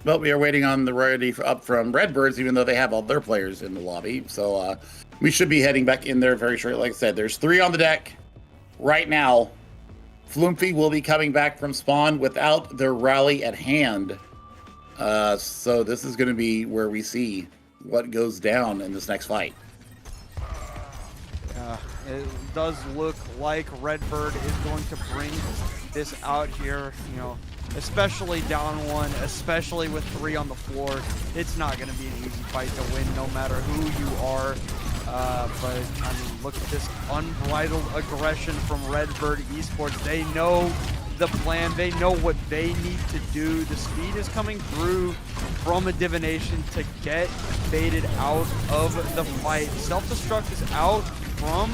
Speaker 3: Well, we are waiting on the royalty up from Redbirds, even though they have all their players in the lobby. So we should be heading back in there very shortly. Like I said, there's 3 on the deck right now. Floomfy will be coming back from spawn without their rally at hand. So this is going to be where we see what goes down in this next fight.
Speaker 2: It does look like Redbird is going to bring this out here, you know, especially down one, especially with 3 on the floor. It's not going to be an easy fight to win no matter who you are. But I mean, look at this unbridled aggression from Redbird Esports. They know the plan. They know what they need to do. The speed is coming through from a divination to get faded out of the fight. Self-destruct is out from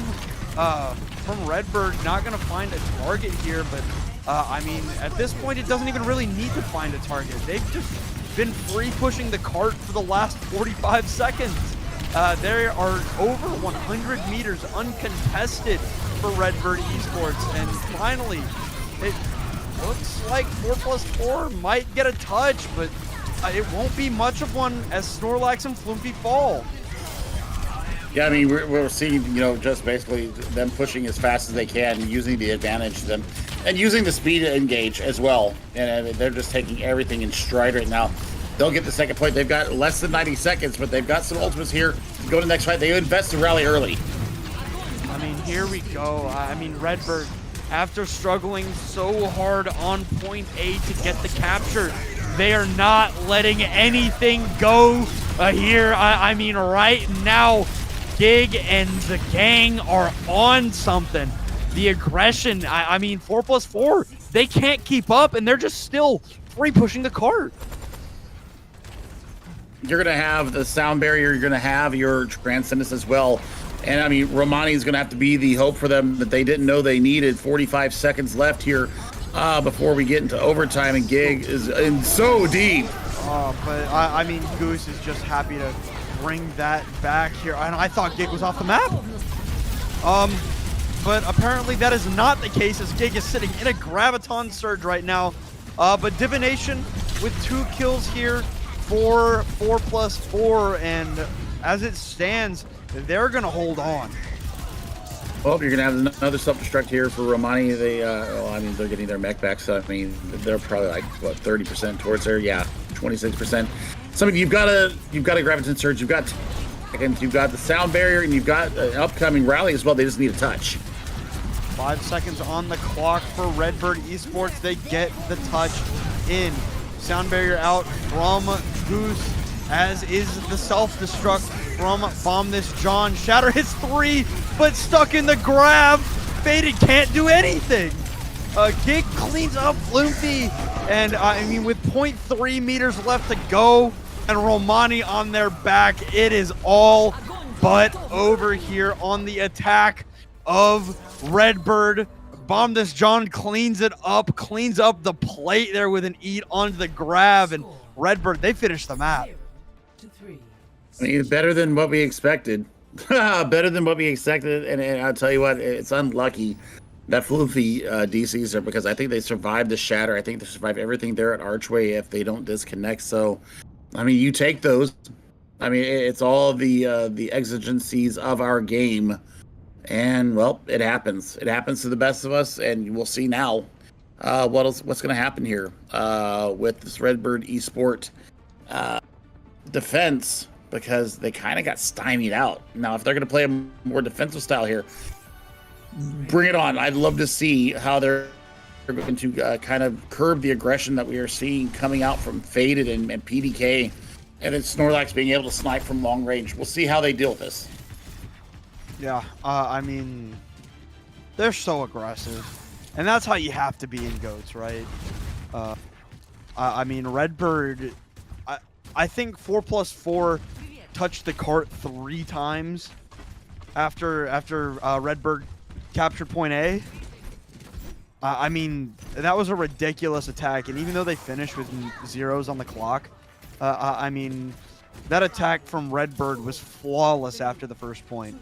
Speaker 2: Redbird. Not going to find a target here, but I mean, at this point, it doesn't even really need to find a target. They've just been free pushing the cart for the last 45 seconds. They are over 100 meters uncontested for Redbird Esports, and finally, it looks like 4+4 might get a touch, but it won't be much of one as Snorlax and Floofy fall.
Speaker 3: Yeah, I mean, we're seeing, you know, just basically them pushing as fast as they can, using the advantage to them, and using the speed to engage as well. And they're just taking everything in stride right now. They'll get the second point. They've got less than 90 seconds, but they've got some ultimates here to go to the next fight. They invest in rally early.
Speaker 2: I mean, here we go. I mean, Redbird, after struggling so hard on point A to get the capture, they are not letting anything go here. I mean, right now, Gig and the gang are on something. The aggression, I mean, 4+4, they can't keep up, and they're just still free pushing the cart.
Speaker 3: You're going to have the sound barrier. You're going to have your transcendence as well. And, I mean, Romani is going to have to be the hope for them that they didn't know they needed. 45 seconds left here before we get into overtime, and Gig is in so deep.
Speaker 2: But, I mean, Goose is just happy to bring that back here. And I thought Gig was off the map. But apparently that is not the case, as Gig is sitting in a Graviton Surge right now. But Divination with 2 kills here for 4+4, and as it stands, they're going to hold on.
Speaker 3: Well, you're going to have another self-destruct here for Romani. They, well, I mean, they're getting their mech back, so I mean, they're probably like, what, 30% towards there? Yeah, 26%. So, I mean, you've got a Graviton Surge, you've got the sound barrier, and you've got an upcoming rally as well. They just need a touch.
Speaker 2: 5 seconds on the clock for Redbird Esports. They get the touch in. Sound barrier out from Goose, as is the self-destruct from Bomb This John. Shatter hits 3, but stuck in the grab. Faded can't do anything. Gig cleans up Floofy, and I mean, with 0.3 meters left to go, and Romani on their back, it is all but over here on the attack of Redbird. Bomb This John cleans it up, cleans up the plate there with an eat onto the grab, and Redbird, they finish the map.
Speaker 3: I mean, better than what we expected. Better than what we expected, and I'll tell you what, it's unlucky that Floofy DCs are, because I think they survived the shatter. I think they survive everything there at Archway if they don't disconnect. So, I mean, you take those. I mean, it's all the exigencies of our game. And, well, it happens. It happens to the best of us, and we'll see now what's going to happen here with this Redbird Esport defense, because they kind of got stymied out. Now, if they're going to play a more defensive style here, bring it on. I'd love to see how they're going to kind of curb the aggression that we are seeing coming out from Faded and PDK, and then Snorlax being able to snipe from long range. We'll see how they deal with this.
Speaker 2: Yeah, I mean, they're so aggressive, and that's how you have to be in GOATs, right? I mean, Redbird, I think 4+4 touched the cart 3 times after Redbird captured point A. I mean, that was a ridiculous attack, and even though they finished with 0s on the clock, I mean, that attack from Redbird was flawless after the first point.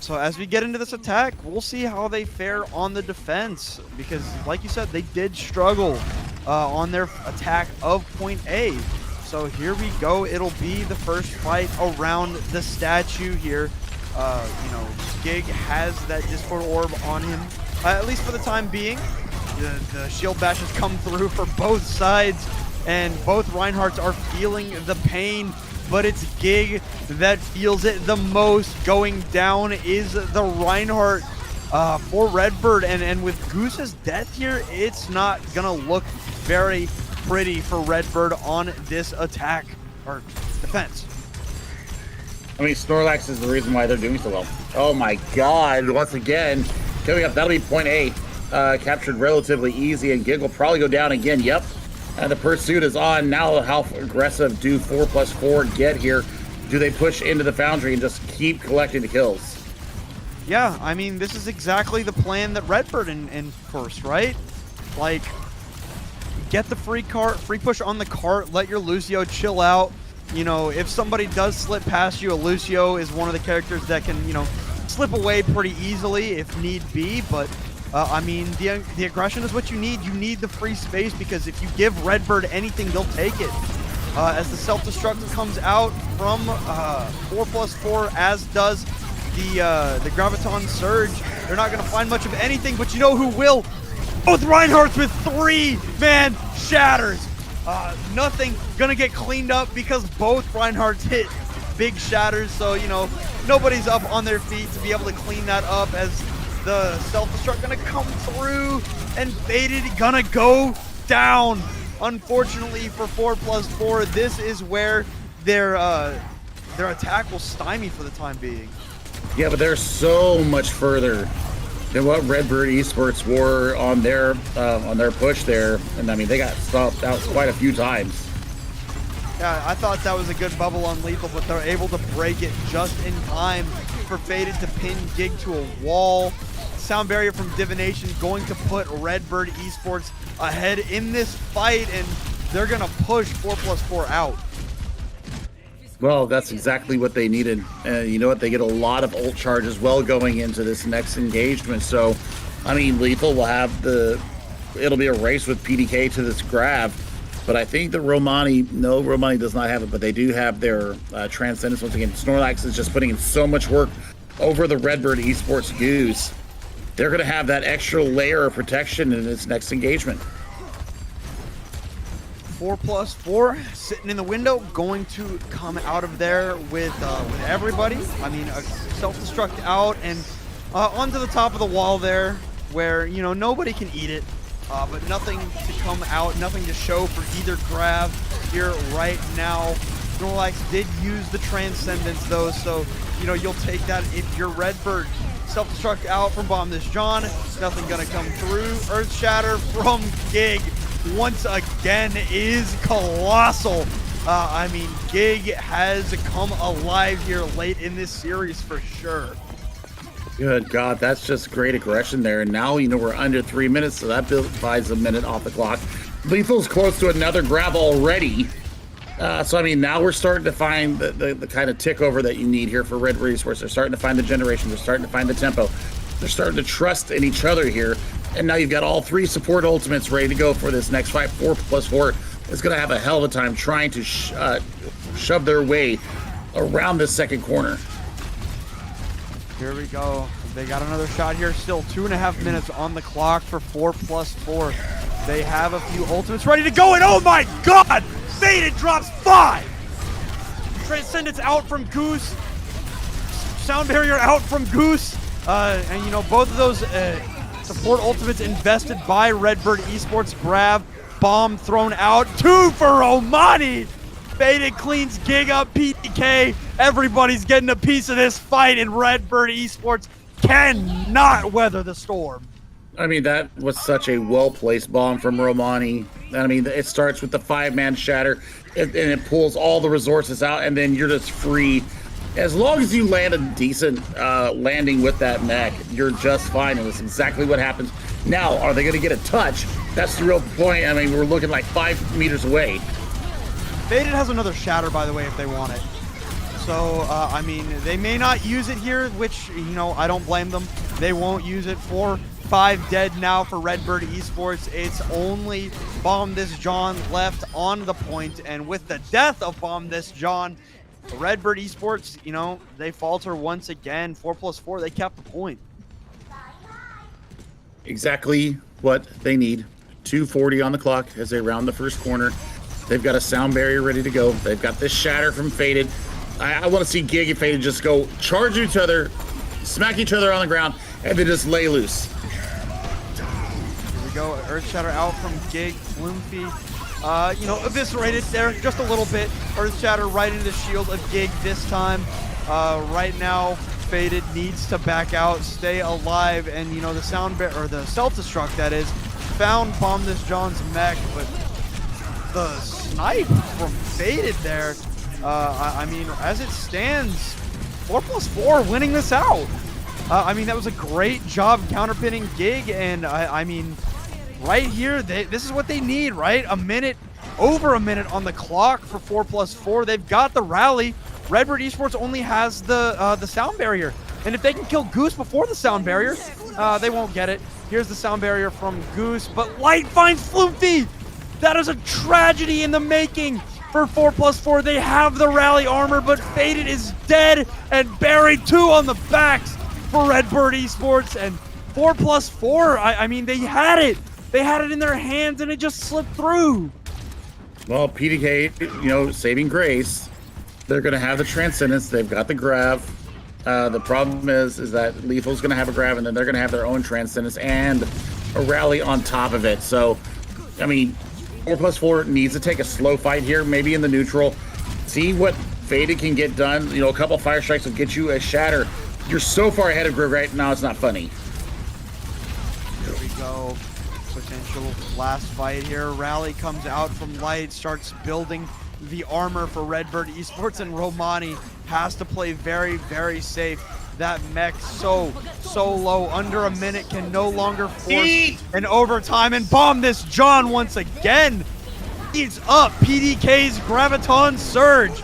Speaker 2: So as we get into this attack, we'll see how they fare on the defense, because like you said, they did struggle on their attack of point A. So here we go. It'll be the first fight around the statue here. You know, Gig has that Discord orb on him, at least for the time being. The shield bashes come through for both sides, and both Reinhardts are feeling the pain, but it's Gig that feels it the most. Going down is the Reinhardt, for Redbird, and with Goose's death here, it's not gonna look very pretty for Redbird on this attack or defense.
Speaker 3: I mean, Snorlax is the reason why they're doing so well. Oh my god, once again, coming up, that'll be point A. Captured relatively easy, and Gig will probably go down again, yep. And the pursuit is on. Now how aggressive do 4+4 get here? Do they push into the Foundry and just keep collecting the kills?
Speaker 2: Yeah, I mean, this is exactly the plan that Redbird enforced, right? Like, get the free push on the cart, let your Lucio chill out. You know, if somebody does slip past you, a Lucio is one of the characters that can, you know, slip away pretty easily if need be. But, I mean, the aggression is what you need. You need the free space, because if you give Redbird anything, they'll take it. As the self-destruct comes out from 4+4, as does the Graviton Surge. They're not going to find much of anything, but you know who will? Both Reinhardts with 3 man shatters. Nothing gonna get cleaned up because both Reinhardts hit big shatters, so you know nobody's up on their feet to be able to clean that up, as the self-destruct gonna come through and Faded gonna go down. Unfortunately for 4+4, this is where their attack will stymie for the time being.
Speaker 3: Yeah, but they're so much further than what Redbird Esports were on their push there, and I mean they got stopped out quite a few times.
Speaker 2: Yeah, I thought that was a good bubble on Lethal, but they're able to break it just in time for Faded to pin Gig to a wall. Sound barrier from Divination going to put Redbird Esports ahead in this fight, and they're gonna push 4+4 out.
Speaker 3: Well, that's exactly what they needed. And you know what? They get a lot of ult charge as well going into this next engagement. So, I mean, Lethal will have it'll be a race with PDK to this grab. But I think the Romani does not have it, but they do have their Transcendence. Once again, Snorlax is just putting in so much work over the Redbird Esports Goose. They're going to have that extra layer of protection in this next engagement.
Speaker 2: 4+4 sitting in the window, going to come out of there with everybody. I mean, a self-destruct out and onto the top of the wall there, where you know nobody can eat it, but nothing to come out, nothing to show for either grab here right now. Snorlax did use the Transcendence though, so you know you'll take that if you're Redbird. Self-destruct out from Bomb This John, nothing gonna come through. Earth Shatter from Gig once again is colossal. I mean, Gig has come alive here late in this series for sure.
Speaker 3: Good God, that's just great aggression there. And now, you know, we're under 3 minutes, so that buys a minute off the clock. Lethal's close to another grab already. So, I mean, now we're starting to find the kind of tick over that you need here for Red Resource. They're starting to find the generation. They're starting to find the tempo. They're starting to trust in each other here. And now you've got all 3 support ultimates ready to go for this next fight. 4+4 is going to have a hell of a time trying to shove their way around this second corner.
Speaker 2: Here we go. They got another shot here. Still 2.5 minutes on the clock for 4+4. They have a few ultimates ready to go. And oh my God! Faded drops 5! Transcendence out from Goose. Sound barrier out from Goose. And you know, both of those support ultimates invested by Redbird Esports. Grab, bomb thrown out. 2 for Romani. Faded cleans Gig up, PDK. Everybody's getting a piece of this fight, and Redbird Esports cannot weather the storm.
Speaker 3: I mean, that was such a well-placed bomb from Romani. I mean, it starts with the 5-man shatter, and it pulls all the resources out, and then you're just free. As long as you land a decent landing with that mech, you're just fine, and that's exactly what happens. Now, are they going to get a touch? That's the real point. I mean, we're looking like 5 meters away.
Speaker 2: Faded has another shatter, by the way, if they want it. So, I mean, they may not use it here, which, you know, I don't blame them. They won't use it. 4-5 dead now for Redbird Esports. It's only Bomb This John left on the point, and with the death of Bomb This John, Redbird Esports, you know, they falter once again. 4+4, they kept the point.
Speaker 3: Exactly what they need. 2:40 on the clock as they round the first corner. They've got a sound barrier ready to go. They've got this shatter from Faded. I want to see Gig and Faded just go charge each other, smack each other on the ground, and then just lay loose.
Speaker 2: Here we go. Earth Shatter out from Gig. Floomfy, you know, eviscerated there just a little bit. Earth Shatter right into the shield of Gig this time. Right now, Faded needs to back out, stay alive, and you know the the self-destruct that is found Bomb This John's mech, but the snipe from Faded there. I mean, as it stands, 4+4 winning this out. I mean, that was a great job counterpinning Gig, and I mean, right here, this is what they need, right? Over a minute on the clock for 4+4. They've got the rally. Redbird Esports only has the sound barrier, and if they can kill Goose before the sound barrier, they won't get it. Here's the sound barrier from Goose, but Light finds Floomfy. That is a tragedy in the making for 4+4. They have the rally armor, but Faded is dead and buried 2 on the backs for Redbird Esports, and 4+4. I mean, they had it. They had it in their hands, and it just slipped through.
Speaker 3: Well, PDK, you know, saving grace. They're going to have the Transcendence. They've got the Grav. The problem is that Lethal's going to have a Grav, and then they're going to have their own Transcendence and a rally on top of it. So, I mean, 4+4 needs to take a slow fight here, maybe in the neutral. See what Faded can get done. You know, a couple Fire Strikes will get you a Shatter. You're so far ahead of Grig right now, it's not funny.
Speaker 2: Here we go. Potential last fight here. Rally comes out from Light, starts building the armor for Redbird Esports, and Romani has to play very, very safe. That mech so low, under a minute, can no longer force an overtime, and Bomb This John once again eats up PDK's Graviton Surge.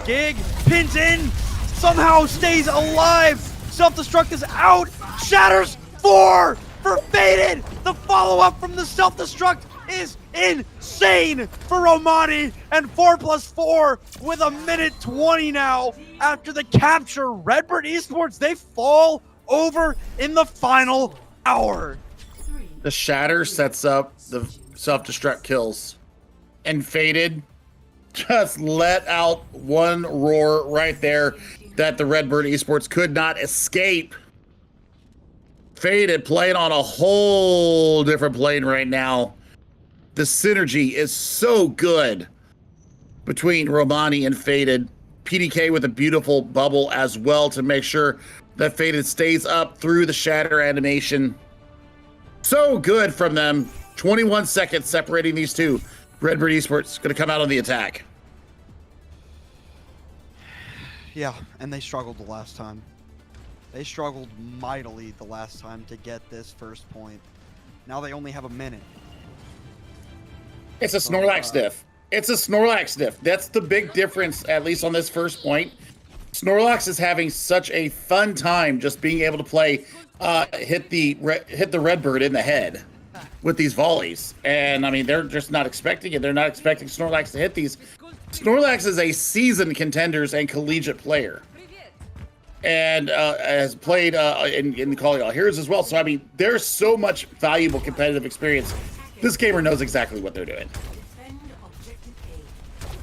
Speaker 2: Gig pins in, somehow stays alive. Self-destruct is out, shatters 4 for Faded. The follow-up from the self-destruct is insane for Romani, and 4+4 with a minute 20 now after the capture. Redbird Esports, they fall over in the final hour.
Speaker 3: The Shatter sets up the self-destruct kills, and Faded just let out one roar right there that the Redbird Esports could not escape. Faded playing on a whole different plane right now. The synergy is so good between Romani and Faded. PDK with a beautiful bubble as well to make sure that Faded stays up through the Shatter animation. So good from them. 21 seconds separating these two. Redbird Esports going to come out on the attack.
Speaker 2: Yeah, and they struggled the last time. They struggled mightily the last time to get this first point. Now they only have a minute.
Speaker 3: It's a Snorlax diff. It's a Snorlax diff. That's the big difference, at least on this first point. Snorlax is having such a fun time just being able to play, hit the Redbird in the head with these volleys. And, I mean, they're just not expecting it. They're not expecting Snorlax to hit these. Snorlax is a seasoned contenders and collegiate player. And has played in the Calling All Heroes as well. So, I mean, there's so much valuable competitive experience. This gamer knows exactly what they're doing.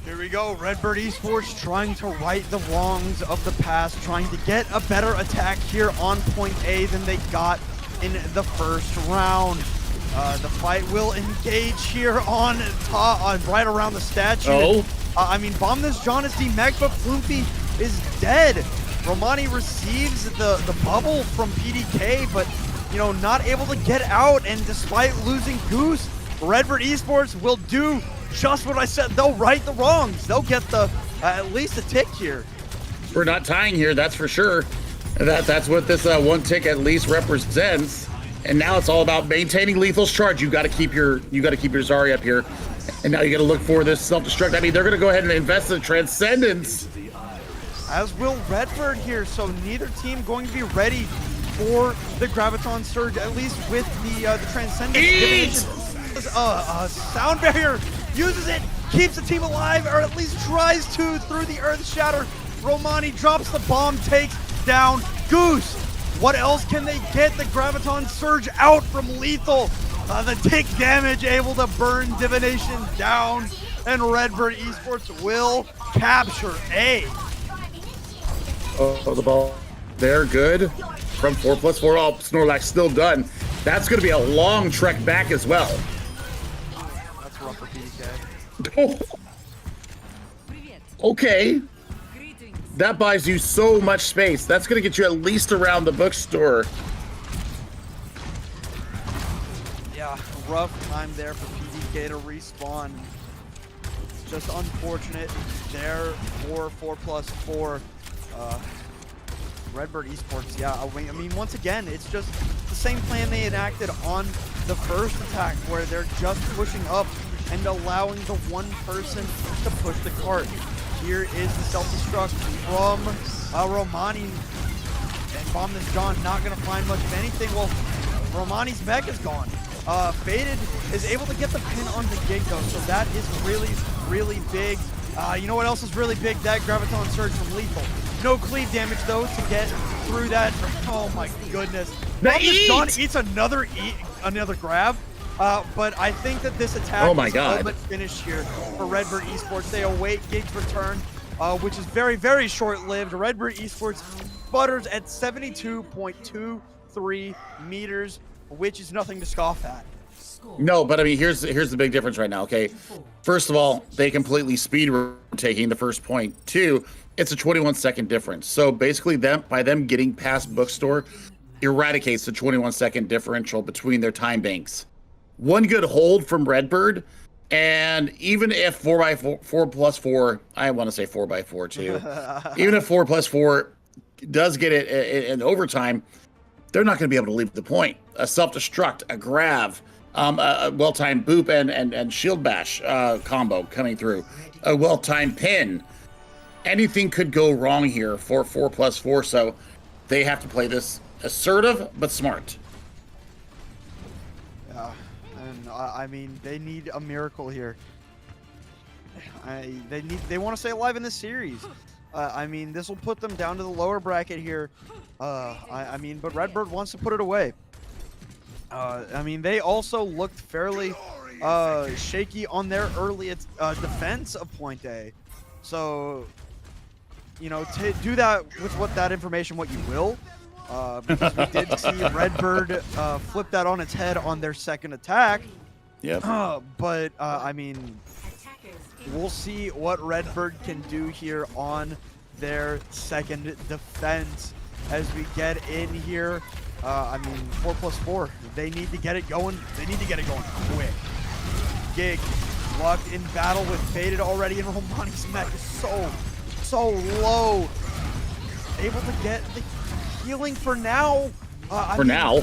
Speaker 2: Here we go. Redbird Esports trying to right the wrongs of the past, trying to get a better attack here on point A than they got in the first round. The fight will engage here on top, right around the statue.
Speaker 3: Oh.
Speaker 2: I mean, Bomb This John is demech, but Floomfy is dead. Romani receives the bubble from PDK, but you know, not able to get out, and despite losing Goose, Redbird Esports will do just what I said. They'll right the wrongs. They'll get the at least a tick here.
Speaker 3: We're not tying here, that's for sure. That's what this one tick at least represents. And now it's all about maintaining Lethal's charge. You got to keep your Zarya up here, and now you got to look for this self-destruct. I mean, they're going to go ahead and invest in Transcendence,
Speaker 2: as will Redbird here. So neither team going to be ready for the Graviton Surge, at least with the Transcendence. Sound Barrier uses it, keeps the team alive, or at least tries to through the Earth Shatter. Romani drops the bomb, takes down Goose. What else can they get? The Graviton Surge out from Lethal. The tick damage able to burn Divination down, and Redbird Esports will capture A.
Speaker 3: Oh, the ball. They're good. from 4+4. Oh, Snorlax still done. That's going to be a long trek back as well.
Speaker 2: That's rough for PDK.
Speaker 3: Okay. That buys you so much space. That's going to get you at least around the bookstore.
Speaker 2: Yeah, rough time there for PDK to respawn. Just unfortunate there for 4+4. Redbird Esports, yeah, I mean, once again, it's just the same plan they enacted on the first attack, where they're just pushing up and allowing the one person to push the cart. Here is the self-destruct from Romani, and Bomb this John not going to find much of anything. Well, Romani's mech is gone. Faded is able to get the pin on the Gig though, so that is really, really big. You know what else is really big? That Graviton Surge from Lethal. No cleave damage though to get through that. Oh my goodness. Bomb this John eats another grab. But I think that this attack is ultimate finish here for Redbird Esports. They await Gig's return, which is very, very short-lived. Redbird Esports butters at 72.23 meters, which is nothing to scoff at.
Speaker 3: No, but I mean, here's the big difference right now, okay? First of all, they completely speed taking the first point. Two, it's a 21-second difference. So basically, by them getting past bookstore eradicates the 21-second differential between their time banks. One good hold from Redbird, and even if 4+4, I want to say 4x4 too, even if 4+4 does get it in overtime, they're not going to be able to leave the point. A self-destruct, a grab, a well-timed boop and shield bash combo coming through, a well-timed pin. Anything could go wrong here for 4+4, so they have to play this assertive but smart.
Speaker 2: Yeah, and I mean, they need a miracle here. They want to stay alive in this series. I mean, this will put them down to the lower bracket here. I mean, but Redbird wants to put it away. I mean, they also looked fairly shaky on their early defense of Point A. So, you know, to do that with that information, what you will. Because we did see Redbird flip that on its head on their second attack.
Speaker 3: Yep.
Speaker 2: But, I mean, we'll see what Redbird can do here on their second defense as we get in here. I mean, 4+4, they need to get it going. They need to get it going quick. Gig locked in battle with Faded already, and Romani's mech is so low. Able to get the healing for now.
Speaker 3: Now.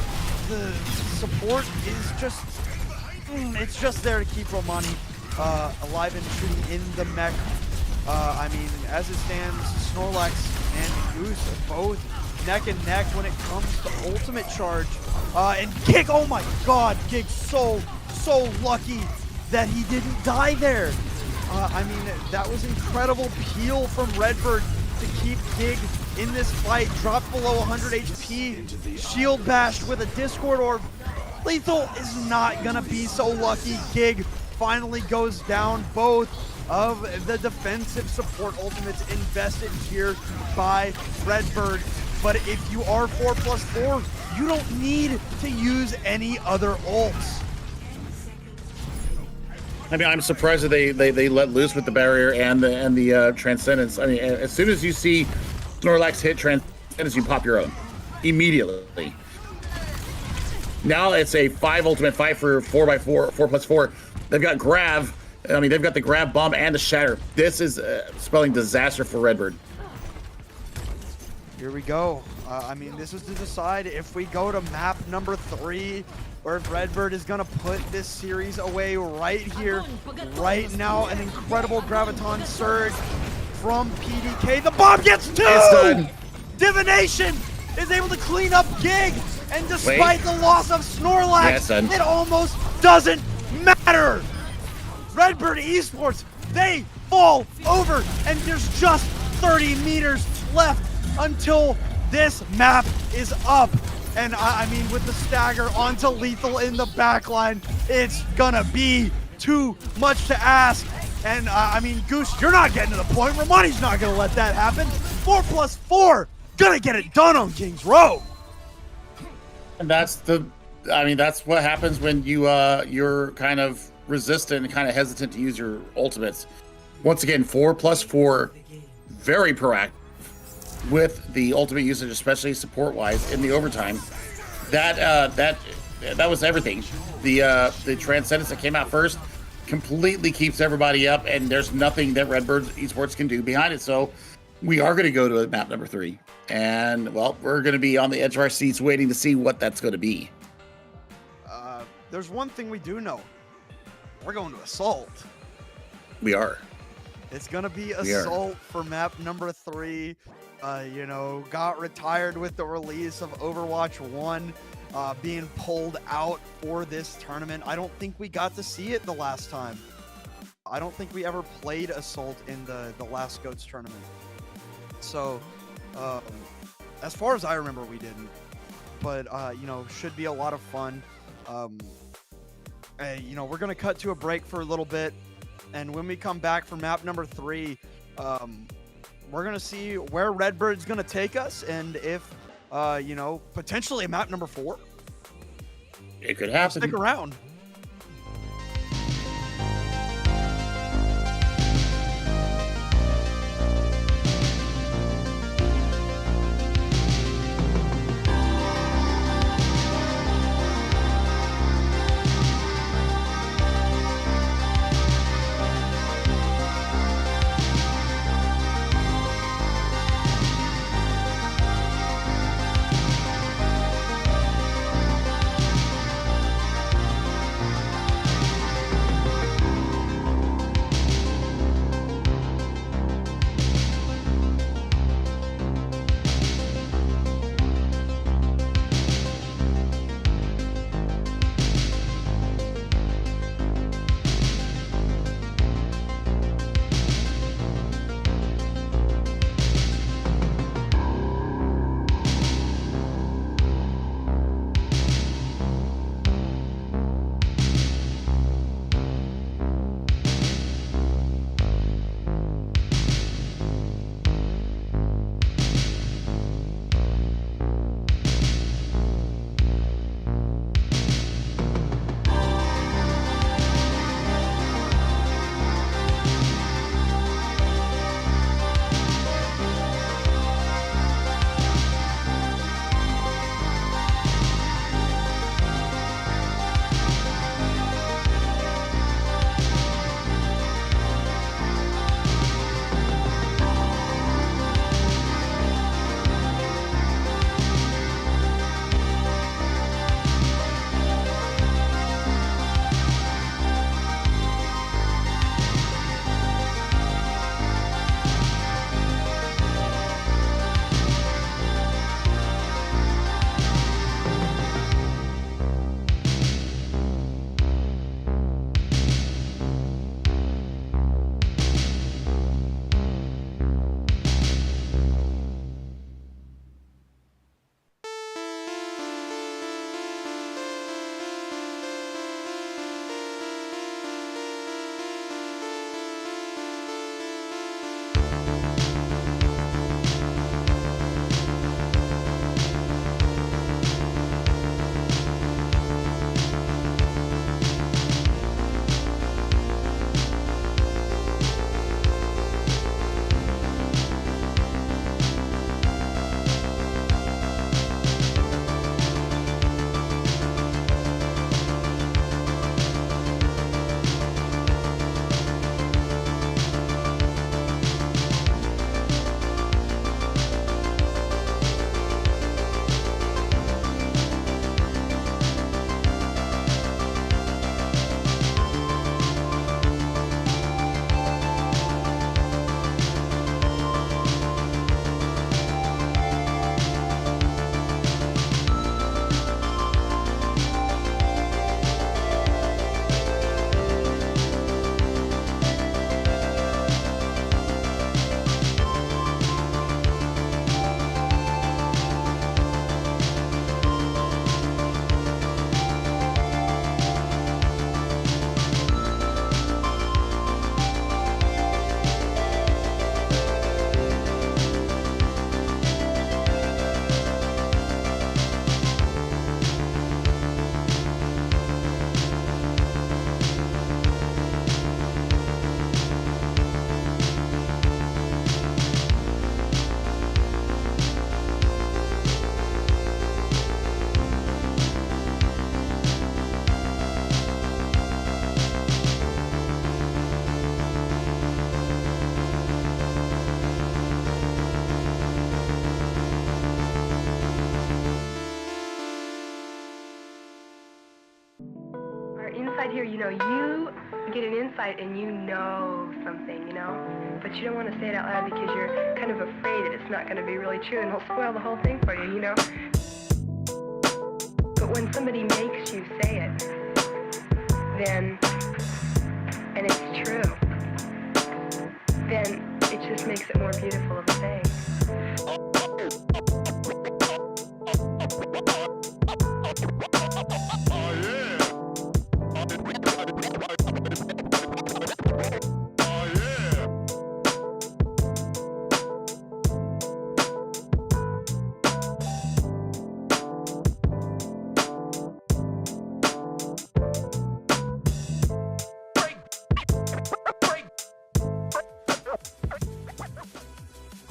Speaker 2: The support is just, it's just there to keep Romani alive and shooting in the mech. I mean, as it stands, Snorlax and Goose are both neck and neck when it comes to ultimate charge. And Gig, oh my god, Gig so lucky that he didn't die there. I mean, that was incredible peel from Redbird to keep Gig in this fight. Dropped below 100 HP, shield bashed with a Discord Orb. Lethal is not gonna be so lucky. Gig finally goes down. Both of the defensive support ultimates invested here by Redbird. But if you are 4+4, you don't need to use any other ults.
Speaker 3: I mean, I'm surprised that they let loose with the barrier and the transcendence. I mean, as soon as you see Snorlax hit transcendence, you pop your own immediately. Now it's a 5 ultimate fight for 4+4. They've got grab. I mean, they've got the grab bomb and the shatter. This is spelling disaster for Redbird.
Speaker 2: Here we go. I mean, this is to decide if we go to map number 3, or if Redbird is gonna put this series away right here, right now. An incredible Graviton Surge from PDK. The bomb gets 2!
Speaker 3: It's done.
Speaker 2: Divination is able to clean up Gig, and despite the loss of Snorlax, it almost doesn't matter. Redbird Esports, they fall over, and there's just 30 meters left until this map is up. And I mean, with the stagger onto Lethal in the backline, it's gonna be too much to ask. And I mean, Goose, you're not getting to the point. Romani's not gonna let that happen. 4+4, gonna get it done on Kings Row.
Speaker 3: And that's what happens when you're kind of resistant and kind of hesitant to use your ultimates. Once again, 4+4, very proactive with the ultimate usage, especially support wise in the overtime. That was everything. The Transcendence that came out first completely keeps everybody up, and there's nothing that Redbird Esports can do behind it. So we are going to go to map number 3, and well, we're going to be on the edge of our seats waiting to see what that's going to be.
Speaker 2: There's one thing we do know. We're going to Assault.
Speaker 3: We are.
Speaker 2: It's going to be Assault for map number 3. Got retired with the release of Overwatch 1 being pulled out for this tournament. I don't think we got to see it the last time. I don't think we ever played Assault in the last GOATS tournament. So, as far as I remember, we didn't. But, should be a lot of fun. We're going to cut to a break for a little bit. And when we come back for map number 3, we're going to see where Redbird's going to take us. And if, potentially map number 4.
Speaker 3: It could happen.
Speaker 2: Stick around.
Speaker 6: inside here, you know, you get an insight and you know something, you know, but you don't want to say it out loud because you're kind of afraid that it's not going to be really true and it'll spoil the whole thing for you, you know. But when somebody makes you say it, then, and it's true, then it just makes it more beautiful of a thing.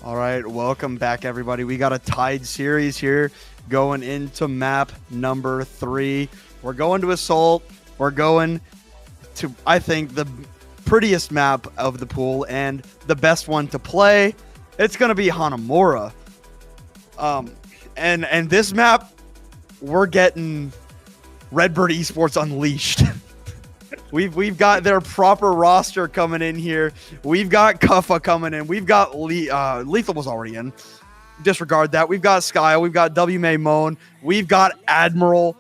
Speaker 2: All right, welcome back, everybody. We got a tied series here going into map number 3. We're going to Assault. We're going to, I think, the prettiest map of the pool and the best one to play. It's going to be Hanamura. And this map, we're getting Redbird Esports Unleashed. We've got their proper roster coming in here. We've got Kuffa coming in. We've got Lethal was already in. Disregard that. We've got Sky. We've got W. May Moan. We've got Admiral.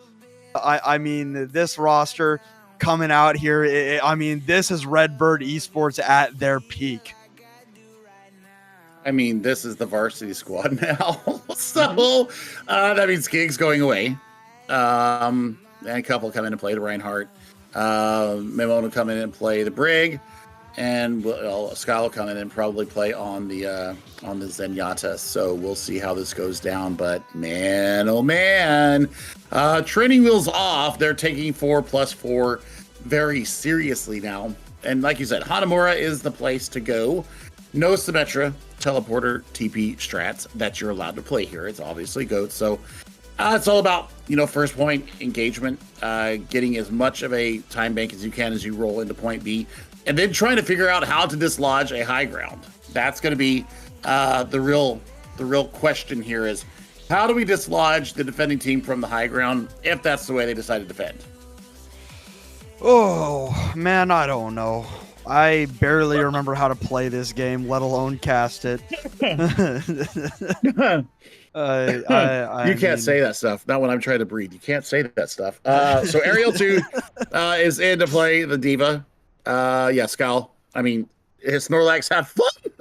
Speaker 2: I mean, this roster coming out here. I mean, this is Redbird Esports at their peak.
Speaker 3: I mean, this is the varsity squad now. So that means Gig's going away. And a couple come in and play the Reinhardt. Memo will come in and play the Brig, and Scott will come in and probably play on the Zenyatta. So we'll see how this goes down. But man, oh man, training wheels off. They're taking 4+4 very seriously now. And like you said, Hanamura is the place to go. No Symmetra, teleporter, TP strats that you're allowed to play here. It's obviously GOAT. So it's all about, first point engagement, getting as much of a time bank as you can as you roll into point B, and then trying to figure out how to dislodge a high ground. That's going to be the real question here is, how do we dislodge the defending team from the high ground if that's the way they decide to defend?
Speaker 2: Oh, man, I don't know. I barely remember how to play this game, let alone cast it.
Speaker 3: You can't say that stuff. Not when I'm trying to breathe. You can't say that stuff. So Ariel 2 is in to play the Diva. Yeah, Skal. I mean, his Snorlax have fun.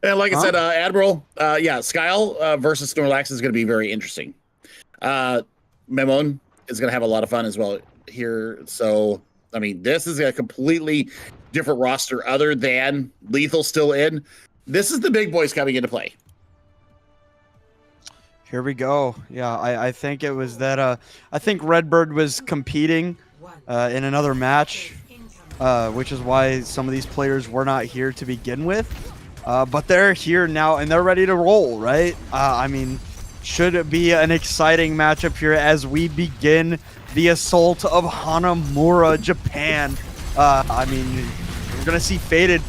Speaker 3: And like I said, Admiral, Skyle versus Snorlax is going to be very interesting. Memon is going to have a lot of fun as well here. So, I mean, this is a completely different roster other than Lethal still in. This is the big boys coming into play.
Speaker 2: Here we go. Yeah, I think it was that. I think Redbird was competing in another match, which is why some of these players were not here to begin with. But they're here now and they're ready to roll, right? I mean, should it be an exciting matchup here as we begin the assault of Hanamura, Japan? I mean, we're gonna see Faded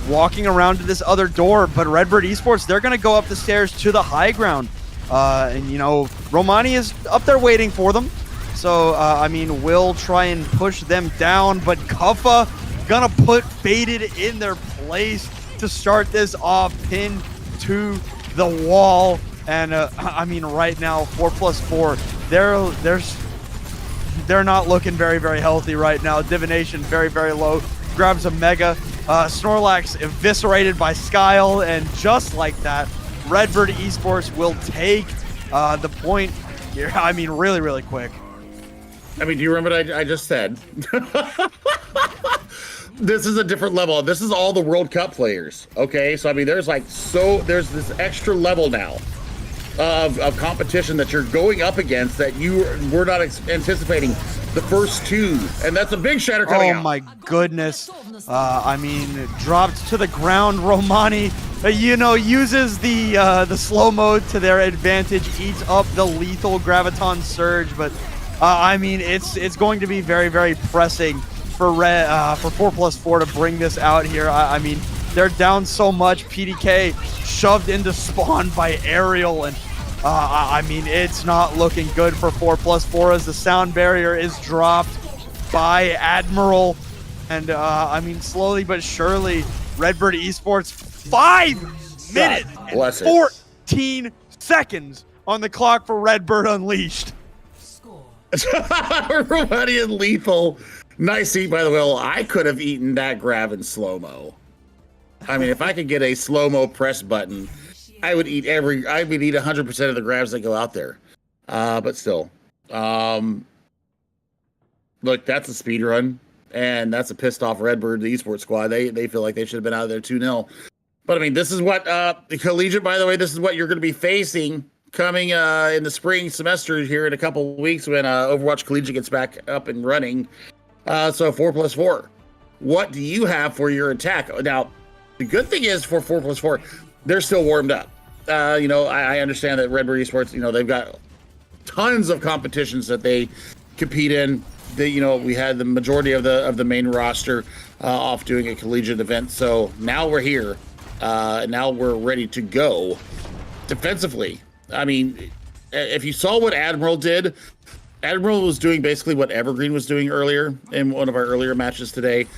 Speaker 2: walking around to this other door, but Redbird Esports, they're gonna go up the stairs to the high ground. And Romani is up there waiting for them. So, I mean, we'll try and push them down, but Kuffa gonna put Faded in their place to start this off, pinned to the wall. And, I mean, right now, 4+4, they're not looking very, very healthy right now. Divination very, very low. Grabs a Mega. Snorlax eviscerated by Skyle, and just like that, Redbird Esports will take the point here. I mean, really, really quick.
Speaker 3: I mean, do you remember what I just said? This is a different level. This is all the World Cup players. Okay, so I mean, there's this extra level now of competition that you're going up against that you were not anticipating the first two, and that's a big shatter coming out.
Speaker 2: Oh my goodness. I mean, dropped to the ground. Romani, uses the slow mode to their advantage, eats up the lethal Graviton Surge, but I mean, it's going to be very, very pressing for 4+4 to bring this out here. I mean, they're down so much. PDK shoved into spawn by Ariel, and I mean, it's not looking good for 4+4 as the sound barrier is dropped by Admiral. And, I mean, slowly but surely, Redbird Esports, 5 minutes
Speaker 3: bless
Speaker 2: and
Speaker 3: it.
Speaker 2: 14 seconds on the clock for Redbird Unleashed.
Speaker 3: Everybody in lethal. Nice eat by the way. I could have eaten that grab in slow-mo. I mean, if I could get a slow-mo press button, I would eat 100% of the grabs that go out there. But still. Look, that's a speed run. And that's a pissed off Redbird, the esports squad. They feel like they should have been out of there 2-0. But I mean, this is what the collegiate, by the way, this is what you're going to be facing coming in the spring semester here in a couple of weeks when Overwatch Collegiate gets back up and running. So 4+4. What do you have for your attack? Now, the good thing is for 4+4, they're still warmed up. I understand that Redbird Esports, they've got tons of competitions that they compete in. We had the majority of the main roster off doing a collegiate event. So now we're here. Now we're ready to go defensively. I mean, if you saw what Admiral did, Admiral was doing basically what Evergreen was doing earlier in one of our earlier matches today,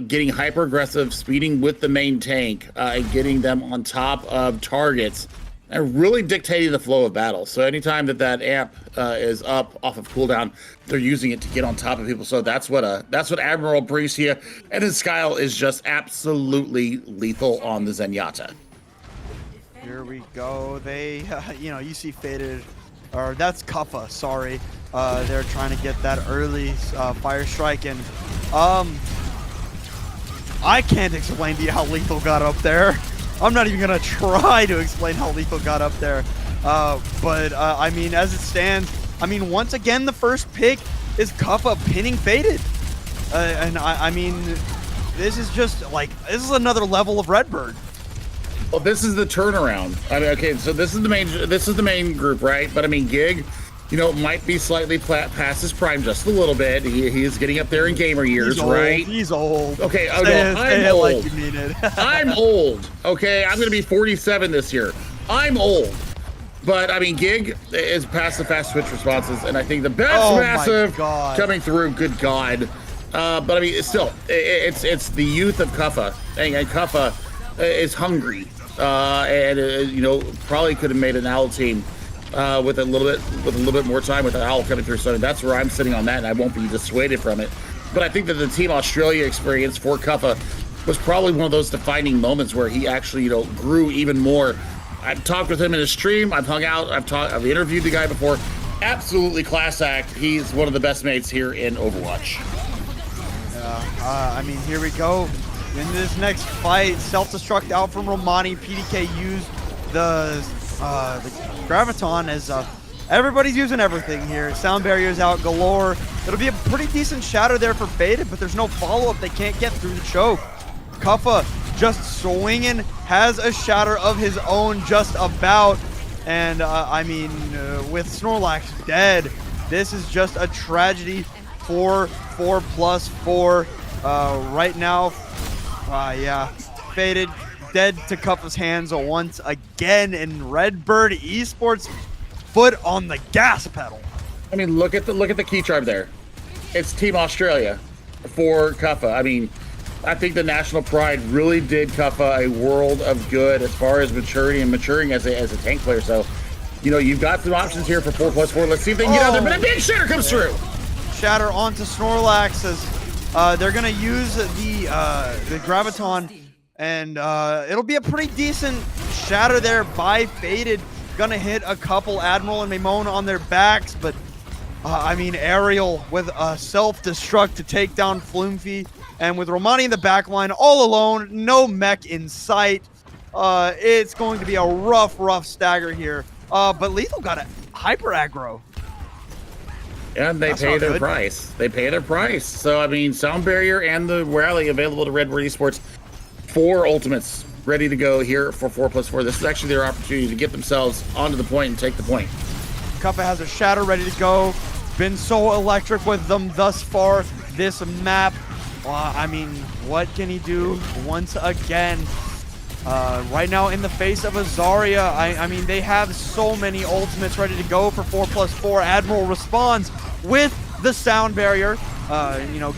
Speaker 3: getting hyper aggressive, speeding with the main tank, and getting them on top of targets, and really dictating the flow of battle. So anytime that amp is up off of cooldown, they're using it to get on top of people. So that's what Admiral brings here. And then Skyle is just absolutely lethal on the Zenyatta.
Speaker 2: Here we go. They, you see Faded, or that's Kuffa, sorry. They're trying to get that early fire strike. And I can't explain to you how Lethal got up there. I'm not even going to try to explain how Lethal got up there. But I mean, as it stands, I mean, once again, the first pick is Kuffa pinning Faded. And I mean, this is just like, this is another level of Redbird.
Speaker 3: Well, this is the turnaround. I mean, okay, so this is the main group, right? But I mean, Gig, might be slightly past his prime just a little bit. He is getting up there in gamer years,
Speaker 2: He's old.
Speaker 3: right?
Speaker 2: He's old.
Speaker 3: Okay,
Speaker 2: Say
Speaker 3: I'm old.
Speaker 2: Like you mean it.
Speaker 3: I'm old. Okay, I'm gonna be 47 this year. I'm old. But I mean, Gig is past the fast switch responses, and I think the best massive coming through. Good God! But I mean, it's still, it's the youth of Kuffa, and Kuffa is hungry, and probably could have made an Owl team with a little bit more time with the Owl coming through. So that's where I'm sitting on that, and I won't be dissuaded from it. But I think that the Team Australia experience for Kuffa was probably one of those defining moments where he actually, grew even more. I've talked with him in his stream. I've hung out. I've interviewed the guy before. Absolutely class act. He's one of the best mates here in Overwatch.
Speaker 2: I mean, here we go. In this next fight, self-destruct out from Romani. PDK used the Graviton as everybody's using everything here. Sound barriers out galore. It'll be a pretty decent shadow there for Faded, but there's no follow-up. They can't get through the choke. Kuffa just swinging, has a shatter of his own just about. And I mean, with Snorlax dead, this is just a tragedy for 4+4 right now. Yeah, Faded dead to Kuffa's hands once again, and Redbird Esports foot on the gas pedal.
Speaker 3: I mean, look at the key tribe there. It's Team Australia for Kuffa. I mean, I think the national pride really did Kuffa a world of good as far as maturity and maturing as a tank player. So, you've got some options here for 4+4. Let's see if they can get out there. But a big shatter comes through.
Speaker 2: Shatter onto Snorlax as they're gonna use the Graviton, and it'll be a pretty decent shatter there by Faded. Gonna hit a couple Admiral and Maimon on their backs, but I mean, Ariel with a self-destruct to take down Floomfy. And with Romani in the back line, all alone, no mech in sight. It's going to be a rough stagger here. But Lethal got a hyper aggro.
Speaker 3: And they pay their price. They pay their price. So, I mean, Sound Barrier and the Rally available to Redbird Esports. 4 ultimates ready to go here for 4+4. This is actually their opportunity to get themselves onto the point and take the point.
Speaker 2: Kuffa has a shatter ready to go. Been so electric with them thus far this map. I mean, what can he do once again? Right now in the face of a Zarya, I mean, they have so many ultimates ready to go for 4+4. Admiral responds with the sound barrier,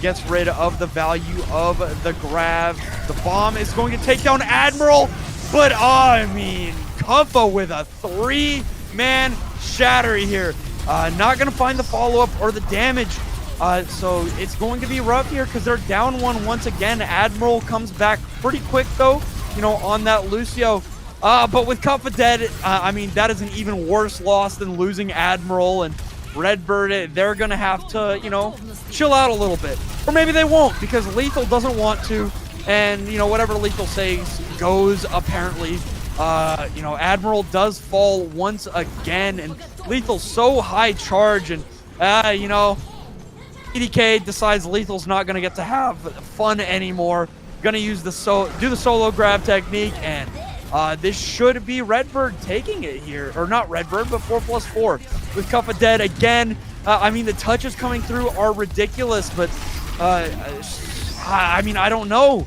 Speaker 2: gets rid of the value of the grab. The bomb is going to take down Admiral, but I mean, Kuffa with a 3-man shatter here. Not going to find the follow-up or the damage. So it's going to be rough here because they're down one once again. Admiral comes back pretty quick though, on that Lucio. But with Kuffa dead, I mean, that is an even worse loss than losing Admiral. And Redbird, they're going to have to, chill out a little bit. Or maybe they won't because Lethal doesn't want to. And, whatever Lethal says goes, apparently. Admiral does fall once again. And Lethal's so high charge. And, PDK decides Lethal's not going to get to have fun anymore. Going to use do the solo grab technique. And this should be Redbird taking it here. Or not Redbird, but 4+4. With Kuffa dead again. I mean, the touches coming through are ridiculous. But, I mean, I don't know.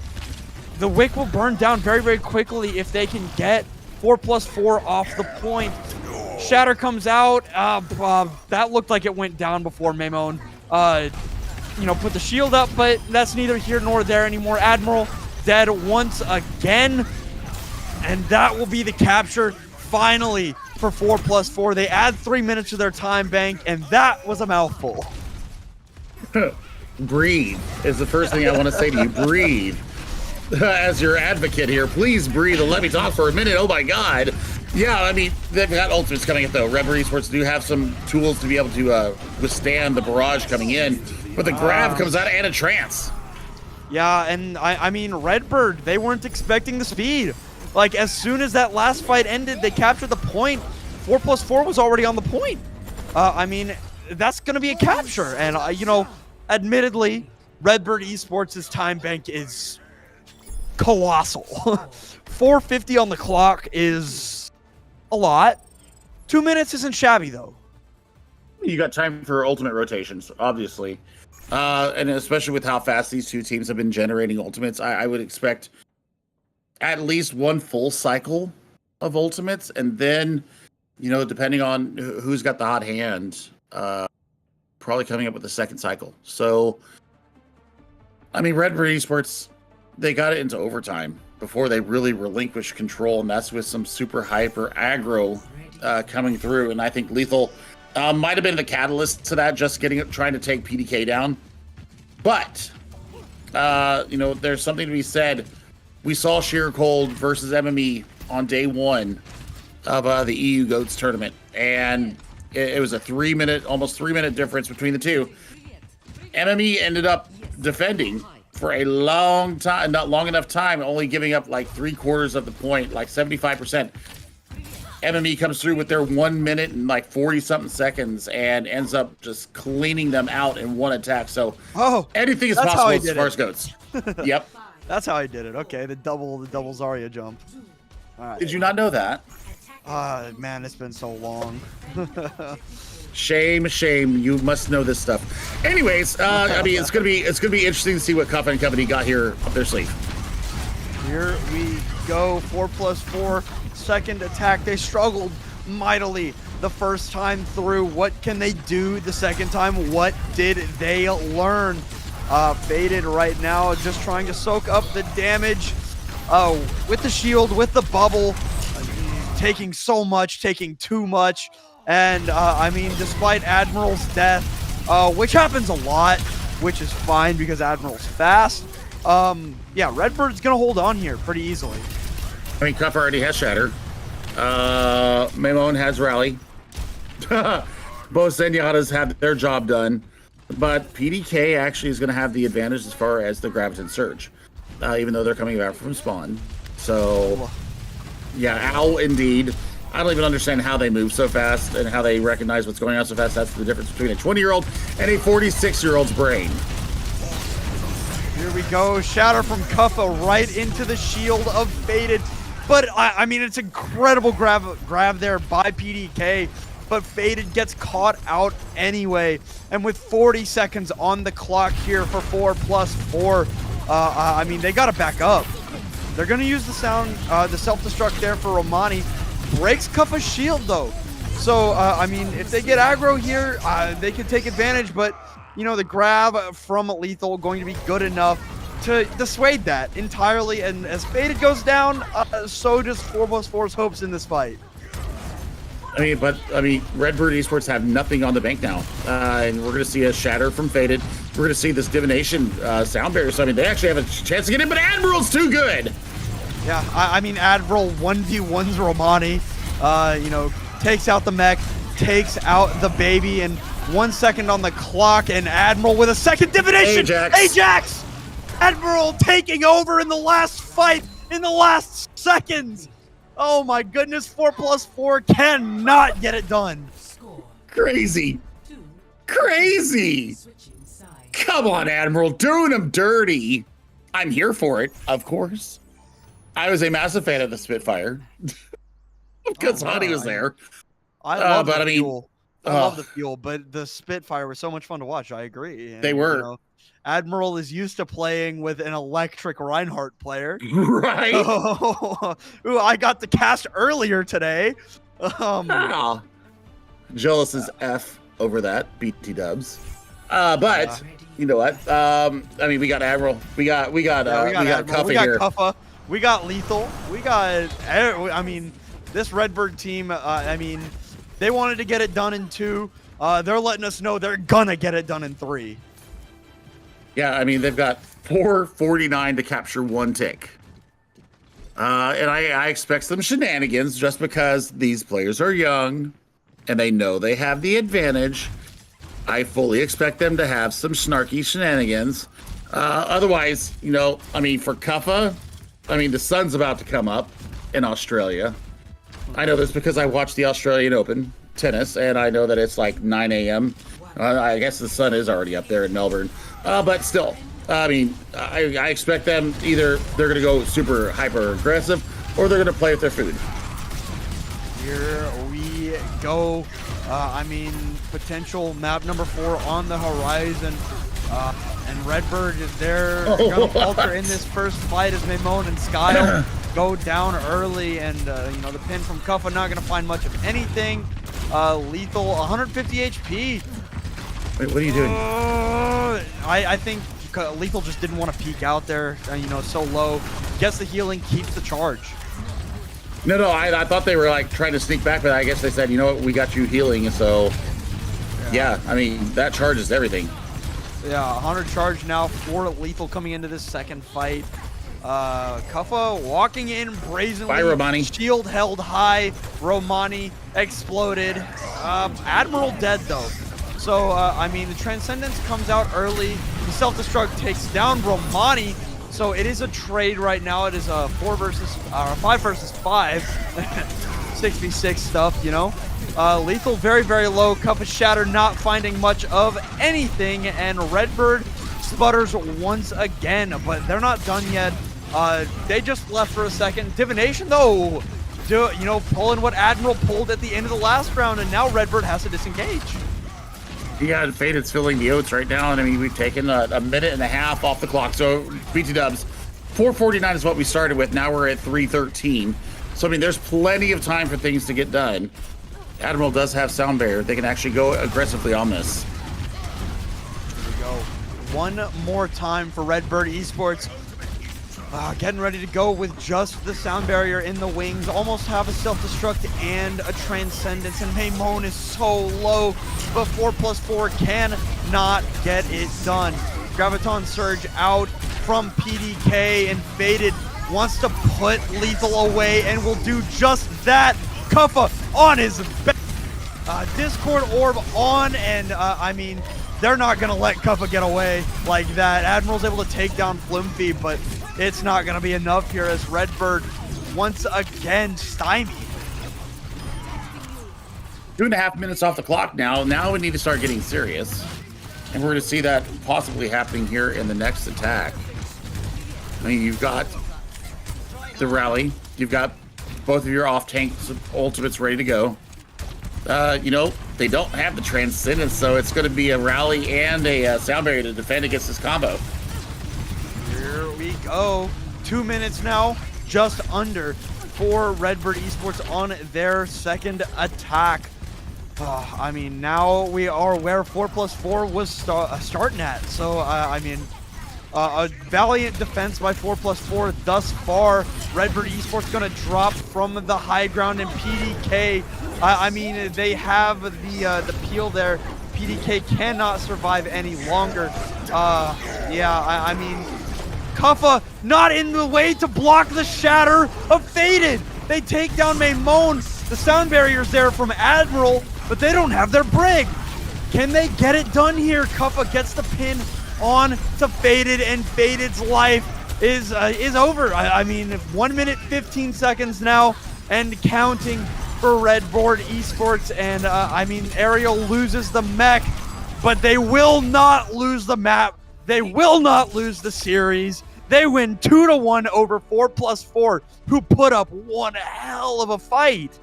Speaker 2: The Wick will burn down very, very quickly if they can get 4+4 off the point. Shatter comes out. That looked like it went down before Memon, put the shield up, but that's neither here nor there anymore. Admiral dead once again. And that will be the capture finally for 4+4. They add 3 minutes to their time bank, and that was a mouthful.
Speaker 3: Breathe is the first thing I want to say to you. Breathe. As your advocate here, please breathe and let me talk for a minute. Oh my God. Yeah, I mean, they've got ultimates coming up though. Red Bird Esports do have some tools to be able to withstand the barrage coming in, but the grab comes out and a trance.
Speaker 2: Yeah, and I mean, Redbird, they weren't expecting the speed. Like, as soon as that last fight ended, they captured the point. 4+4 was already on the point. I mean, that's going to be a capture. And, admittedly, Redbird Esports' time bank is colossal. 4:50 on the clock is a lot. 2 minutes isn't shabby, though.
Speaker 3: You got time for ultimate rotations, obviously. And especially with how fast these two teams have been generating ultimates, I would expect at least one full cycle of ultimates. And then, depending on who's got the hot hand, probably coming up with a second cycle. So, I mean, Red Bird Esports, they got it into overtime before they really relinquished control, and that's with some super hyper aggro coming through. And I think Lethal might have been the catalyst to that, just trying to take PDK down. But there's something to be said. We saw Sheer Cold versus MME on day one of the EU GOATS tournament, and it was a almost 3 minute difference between the two. MME ended up defending for a long time, not long enough time, only giving up like 3/4 of the point, like 75%. MME comes through with their 1 minute and like 40 something seconds and ends up just cleaning them out in one attack. So anything is possible as far as GOATS. Yep.
Speaker 2: That's how I did it. Okay, the double Zarya jump. All right.
Speaker 3: Did you not know that?
Speaker 2: Man, it's been so long.
Speaker 3: Shame. You must know this stuff. Anyways, I mean, it's gonna be interesting to see what Kuffa and Company got here up their sleeve.
Speaker 2: Here we go. 4+4 second attack. They struggled mightily the first time through. What can they do the second time? What did they learn? Faded right now, just trying to soak up the damage. With the shield, with the bubble, taking so much, taking too much. And, I mean, despite Admiral's death, which happens a lot, which is fine because Admiral's fast, yeah, Redbird's going to hold on here pretty easily.
Speaker 3: I mean, Kuffa already has Shatter. Memon has Rally. Both Zenyatas have their job done. But PDK actually is going to have the advantage as far as the Graviton Surge, even though they're coming back from spawn. So, yeah, ow, indeed. I don't even understand how they move so fast and how they recognize what's going on so fast. That's the difference between a 20-year-old and a 46-year-old's brain.
Speaker 2: Here we go. Shatter from Kuffa right into the shield of Faded. But, I mean, it's incredible grab there by PDK. But Faded gets caught out anyway. And with 40 seconds on the clock here for 4+4, I mean, they got to back up. They're going to use the self-destruct there for Romani. Breaks Kuffa's shield, though. So, I mean, if they get aggro here, they can take advantage, but, you know, the grab from Lethal going to be good enough to dissuade that entirely. And as Faded goes down, so does 4+4's hopes in this fight.
Speaker 3: I mean, Redbird Esports have nothing on the bank now. And we're going to see a shatter from Faded. We're going to see this divination sound barrier. So, I mean, they actually have a chance to get in, but Admiral's too good.
Speaker 2: Yeah, I mean, Admiral 1v1s Romani, you know, takes out the mech, takes out the baby, and 1 second on the clock, and Admiral with a second divination. Ajax! Admiral taking over in the last fight, in the last seconds. Oh my goodness, 4+4 cannot get it done.
Speaker 3: Crazy. Crazy. Come on, Admiral, doing him dirty. I'm here for it, of course. I was a massive fan of the Spitfire because Honey was there.
Speaker 2: I love the fuel. I love the fuel, but the Spitfire was so much fun to watch. I agree. And,
Speaker 3: they were.
Speaker 2: You know, Admiral is used to playing with an electric Reinhardt player.
Speaker 3: Right.
Speaker 2: Ooh, I got the cast earlier today.
Speaker 3: Jealous as F over that, BT dubs. But you know what? I mean, we got Admiral. We got Kuffa
Speaker 2: we got
Speaker 3: here.
Speaker 2: Kuffa. We got Lethal. We got, I mean, this Redbird team, I mean, they wanted to get it done in 2. They're letting us know they're gonna get it done in 3.
Speaker 3: Yeah, I mean, they've got 449 to capture 1 tick. And I expect some shenanigans just because these players are young and they know they have the advantage. I fully expect them to have some snarky shenanigans. Otherwise, you know, I mean, for Kuffa, I mean, the sun's about to come up in Australia. I know this because I watched the Australian Open tennis, and I know that it's like 9 a.m. I guess the sun is already up there in Melbourne. But still, I mean, I expect them either they're going to go super hyper aggressive or they're going to play with their food.
Speaker 2: Here we go. I mean, potential map number 4 on the horizon. And Redbird is there, gonna falter in this first fight as Maimon and Skyle go down early, and you know, the pin from Kuffa not gonna find much of anything. Lethal 150 HP.
Speaker 3: Wait, what are you doing?
Speaker 2: I think Lethal just didn't want to peek out there, you know, so low. Gets the healing, keeps the charge.
Speaker 3: No, I thought they were like trying to sneak back, but I guess they said, you know what, we got you healing, so yeah, I mean, that charges everything.
Speaker 2: Yeah, 100 charge now for Lethal coming into this second fight. Kuffa walking in brazenly.
Speaker 3: Bye, Romani.
Speaker 2: Shield held high. Romani exploded. Admiral dead, though. So, I mean, the Transcendence comes out early. The self-destruct takes down Romani. So it is a trade right now. It is a 5 versus 5. 6v6 stuff, you know. Lethal very, very low. Kuffa Shatter not finding much of anything. And Redbird sputters once again, but they're not done yet. They just left for a second. Divination, though, you know, pulling what Admiral pulled at the end of the last round, and now Redbird has to disengage.
Speaker 3: Yeah, Faded's filling the oats right now, and I mean, we've taken a minute and a half off the clock. So, BT Dubs, 449 is what we started with. Now we're at 313. So, I mean, there's plenty of time for things to get done. Admiral does have sound barrier. They can actually go aggressively on this.
Speaker 2: Here we go. One more time for Redbird Esports. Getting ready to go with just the sound barrier in the wings. Almost have a self-destruct and a transcendence. And Maimon is so low, but 4+4 cannot get it done. Graviton Surge out from PDK, and Faded wants to put Lethal away and will do just that. Kuffa on his back. Discord Orb on, and I mean, they're not going to let Kuffa get away like that. Admiral's able to take down Flimfy, but it's not going to be enough here as Redbird once again stymied.
Speaker 3: 2.5 minutes off the clock now. Now we need to start getting serious. And we're going to see that possibly happening here in the next attack. I mean, you've got the rally. You've got both of your off-tank ultimates ready to go. You know, they don't have the Transcendence, so it's going to be a rally and a sound barrier to defend against this combo.
Speaker 2: Here we go. 2 minutes now, just under, for Redbird Esports on their second attack. I mean, now we are where 4+4 was starting at. So, I mean, a valiant defense by 4+4 thus far. Redbird Esports going to drop from the high ground, and PDK, I mean, they have the peel there. PDK cannot survive any longer. Yeah, I mean, Kuffa not in the way to block the shatter of Faded. They take down Maimon. The sound barrier's there from Admiral, but they don't have their brig. Can they get it done here? Kuffa gets the pin on to Faded, and Faded's life is over. I mean, 1 minute 15 seconds now and counting for Redbird Esports. And I mean, Ariel loses the mech, but they will not lose the map. They will not lose the series. They win 2-1 over 4+4, who put up one hell of a fight.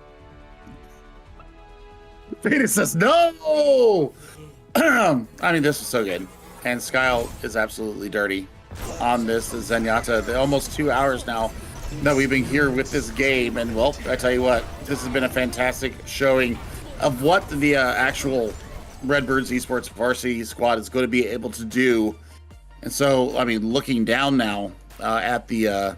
Speaker 3: Faded says no. I mean, this was so good. And Skyle is absolutely dirty on this Zenyatta. Almost 2 hours now that we've been here with this game. And, well, I tell you what, this has been a fantastic showing of what the actual Redbirds Esports varsity squad is going to be able to do. And so, I mean, looking down now at the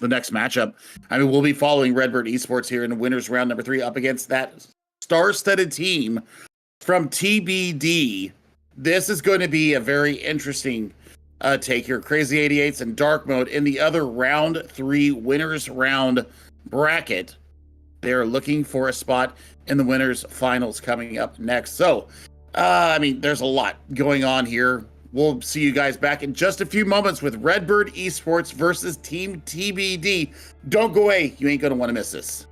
Speaker 3: next matchup, I mean, we'll be following Redbird Esports here in the winners round number 3 up against that star-studded team from TBD. This is going to be a very interesting take here. Crazy 88s and Dark Mode in the other round 3 winners round bracket. They're looking for a spot in the winners finals coming up next. So, I mean, there's a lot going on here. We'll see you guys back in just a few moments with Redbird Esports versus Team TBD. Don't go away. You ain't going to want to miss this.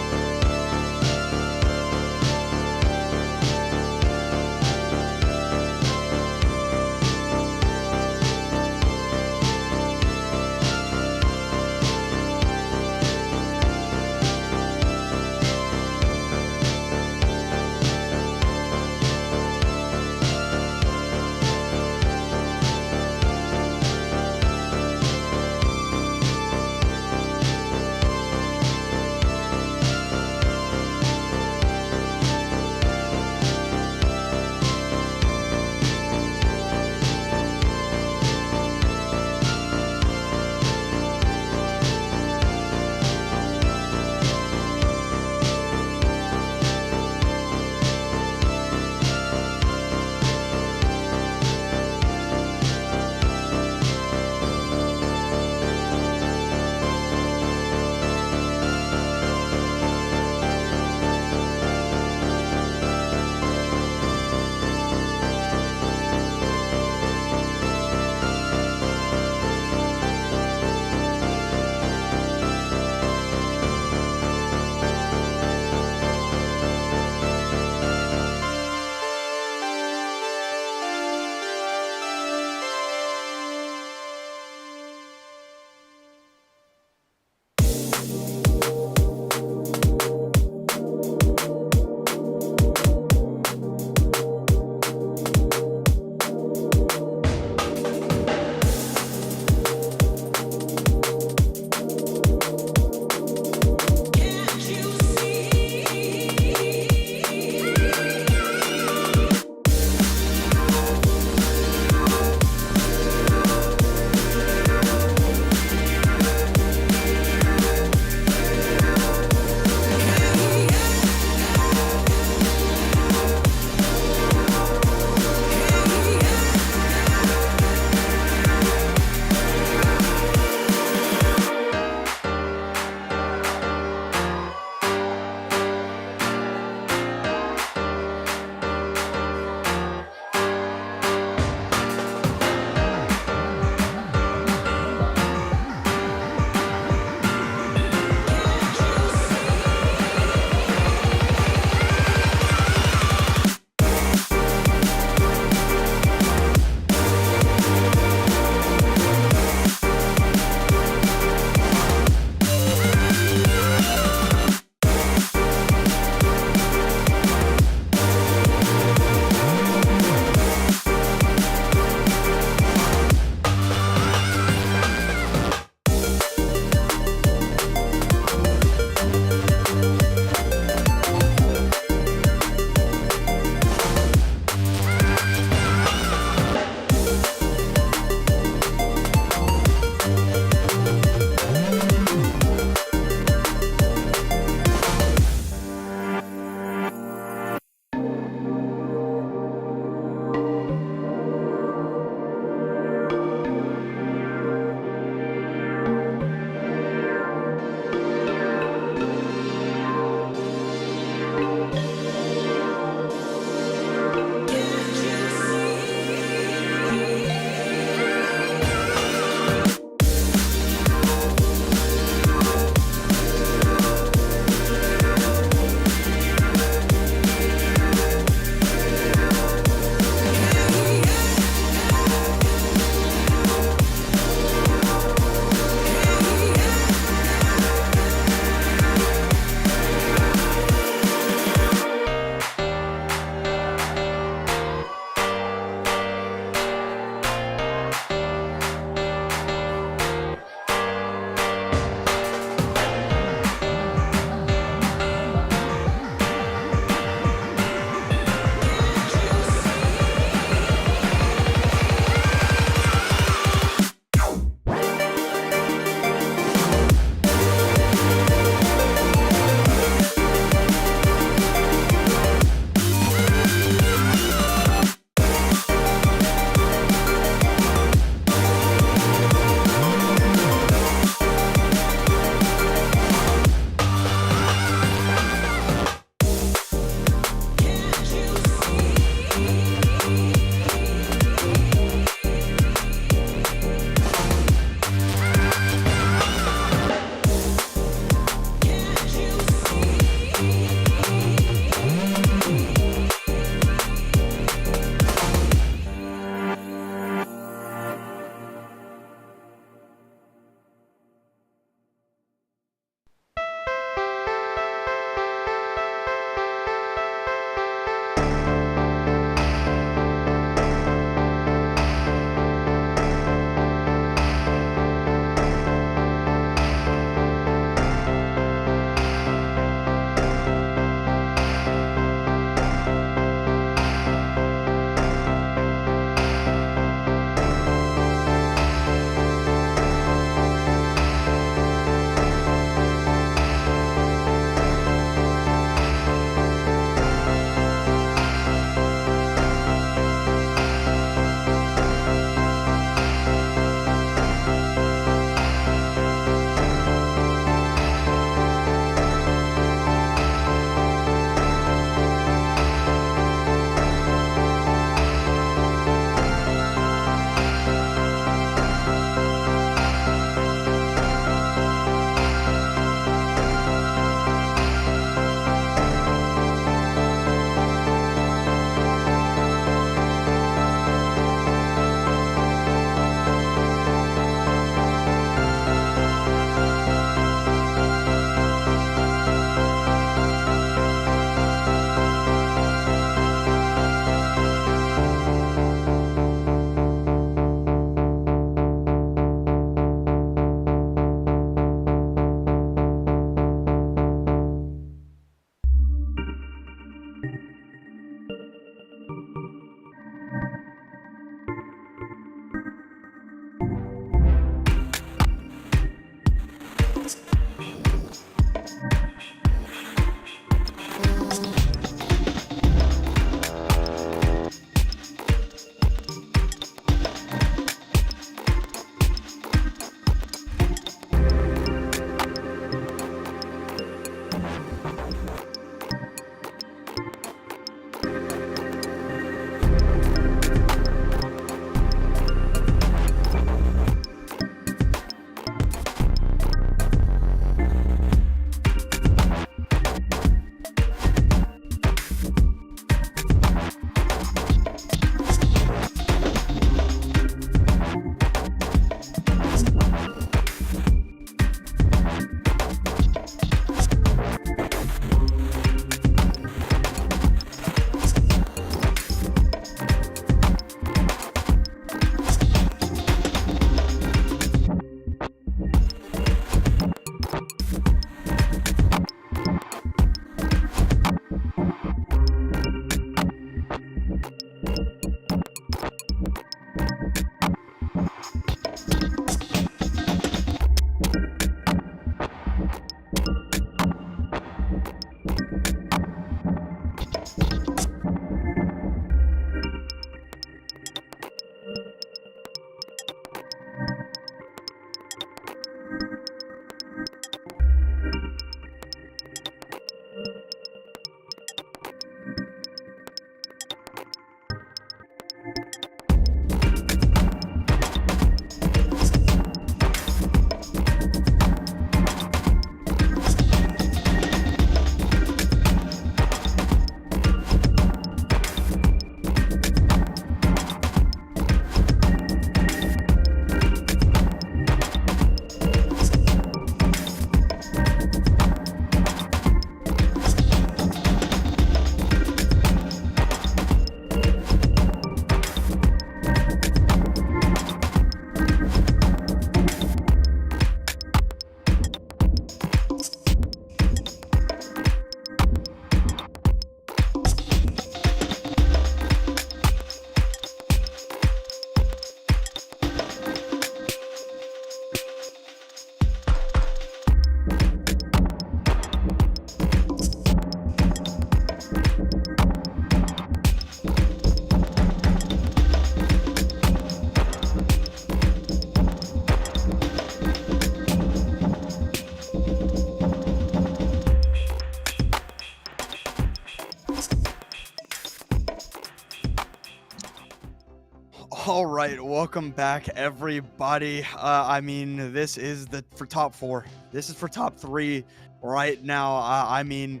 Speaker 2: right, welcome back, everybody. I mean, this is for top 4. This is for top 3 right now. An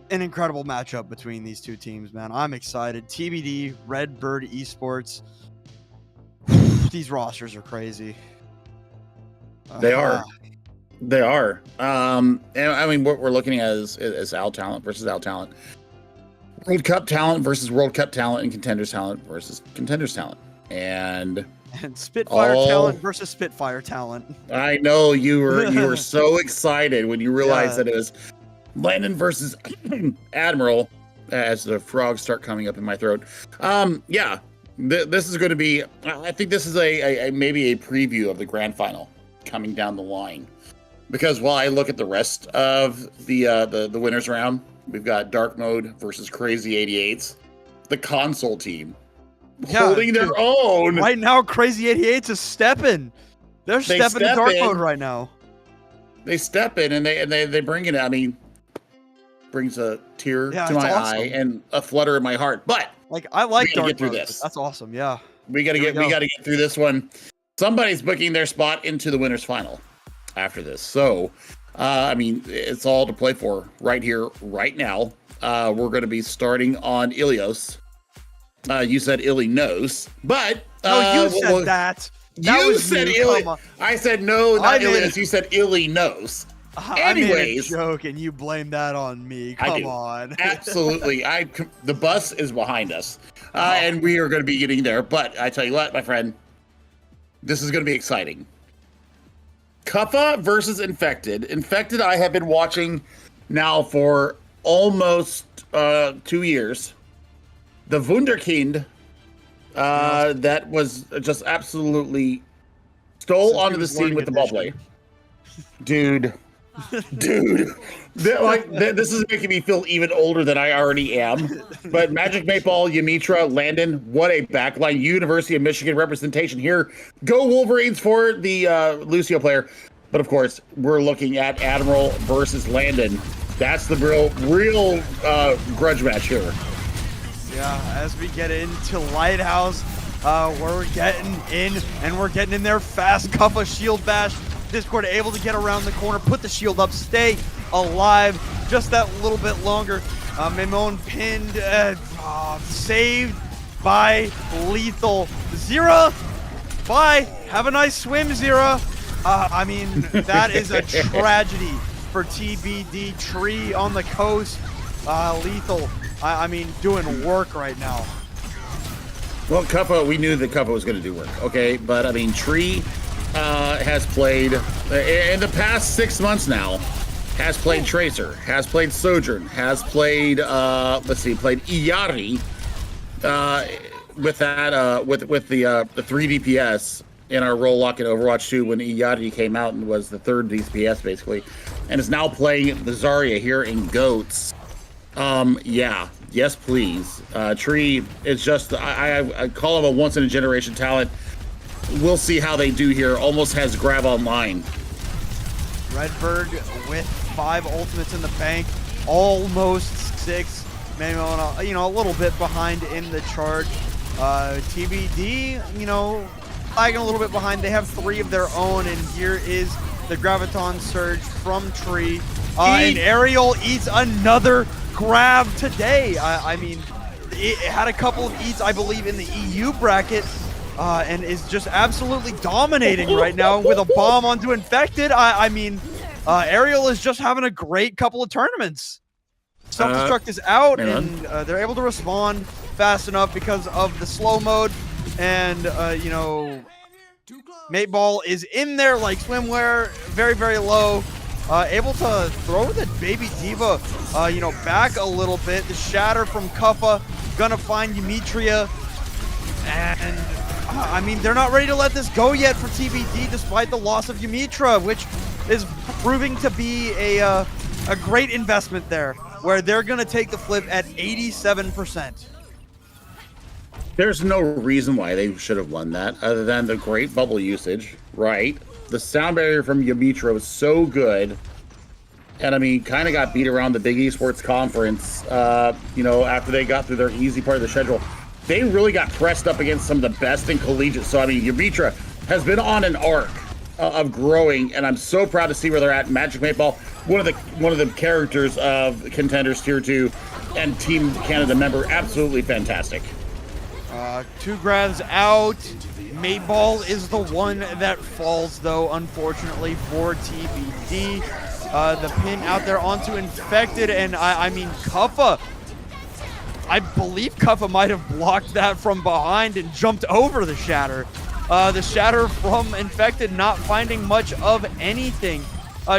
Speaker 2: incredible matchup between these two teams, man. I'm excited. TBD, Redbird Esports. These rosters are crazy.
Speaker 3: They are. They are. And I mean, what we're looking at is Al Talent versus Al Talent. World Cup talent versus World Cup talent, and Contenders talent versus Contenders talent. And
Speaker 2: Spitfire talent versus Spitfire talent.
Speaker 3: I know you were so excited when you realized that it was Landon versus Admiral, as the frogs start coming up in my throat. This is going to be, I think this is maybe a preview of the grand final coming down the line. Because while I look at the rest of the winners round, we've got Dark Mode versus Crazy 88s, the console team holding their own.
Speaker 2: Right now, Crazy 88s is stepping. They're stepping in Dark Mode right now.
Speaker 3: They step in and they bring it. I mean, brings a tear to my eye and a flutter in my heart. But
Speaker 2: like, I like
Speaker 3: Dark Mode.
Speaker 2: Get through this. That's awesome. Yeah,
Speaker 3: we gotta get through this one. Somebody's booking their spot into the winners final after this. So, I mean, it's all to play for right here, right now. We're going to be starting on Ilios. You said Illinois, but
Speaker 2: no, you said that.
Speaker 3: You said Ilios. I said no, not Ilios. You said Illinois. Anyways,
Speaker 2: I made a joke and you blame that on me. Come on.
Speaker 3: Absolutely. The bus is behind us, and we are going to be getting there. But I tell you what, my friend, this is going to be exciting. Kuffa versus Infected. Infected, I have been watching now for almost 2 years. The Wunderkind, that was just absolutely stole onto the scene with the ball play. Dude. This is making me feel even older than I already am. But Magic Maypal, Yamitra, Landon, what a backline. University of Michigan representation here. Go Wolverines for the Lucio player. But of course, we're looking at Admiral versus Landon. That's the real grudge match here.
Speaker 2: Yeah, as we get into Lighthouse, we're getting in there fast. Kuffa shield bash. Discord able to get around the corner, put the shield up, stay alive just that little bit longer. Mimone pinned, saved by Lethal. Zira, bye. Have a nice swim, Zira. I mean, that is a tragedy for TBD. Tree on the coast. Lethal, I mean, doing work right now.
Speaker 3: Well, Kuffa, we knew that Kuffa was going to do work, okay? But, I mean, Tree has played, in the past 6 months now, has played Tracer, has played Sojourn, has played, played Iyari, with that, with the 3 DPS in our role lock in Overwatch 2 when Iyari came out and was the 3rd DPS, basically, and is now playing the Zarya here in GOATS. Yes, please. Tree is just, I call him a once-in-a-generation talent. We'll see how they do here. Almost has Grav online.
Speaker 2: Redbird with 5 ultimates in the bank. Almost 6. Maybe a little bit behind in the charge. TBD, lagging a little bit behind. They have 3 of their own, and here is the Graviton Surge from Tree. And Ariel eats another grab today. I mean, it had a couple of eats, I believe, in the EU bracket. And is just absolutely dominating right now with a bomb onto Infected. I mean, Ariel is just having a great couple of tournaments. Self-destruct is out, and they're able to respond fast enough because of the slow mode. And, Mateball is in there like swimwear, very, very low. Able to throw the Baby Diva, back a little bit. The shatter from Kuffa, gonna find Ymitria. And I mean, they're not ready to let this go yet for TBD, despite the loss of Yamitra, which is proving to be a great investment there, where they're going to take the flip at 87%.
Speaker 3: There's no reason why they should have won that, other than the great bubble usage, right? The sound barrier from Yamitra was so good, and I mean, kind of got beat around the Big Esports Conference, after they got through their easy part of the schedule. they really got pressed up against some of the best in collegiate. So I mean, Yumitra has been on an arc of growing, and I'm so proud to see where they're at. Magic 8 Ball, one of the characters of Contenders Tier 2 and Team Canada member, absolutely fantastic.
Speaker 2: 2 grabs out. Mayball is the one that falls, though, unfortunately, for TBD. The pin out there onto Infected, and I mean, Kuffa. I believe Kuffa might have blocked that from behind and jumped over the Shatter. The Shatter from Infected not finding much of anything.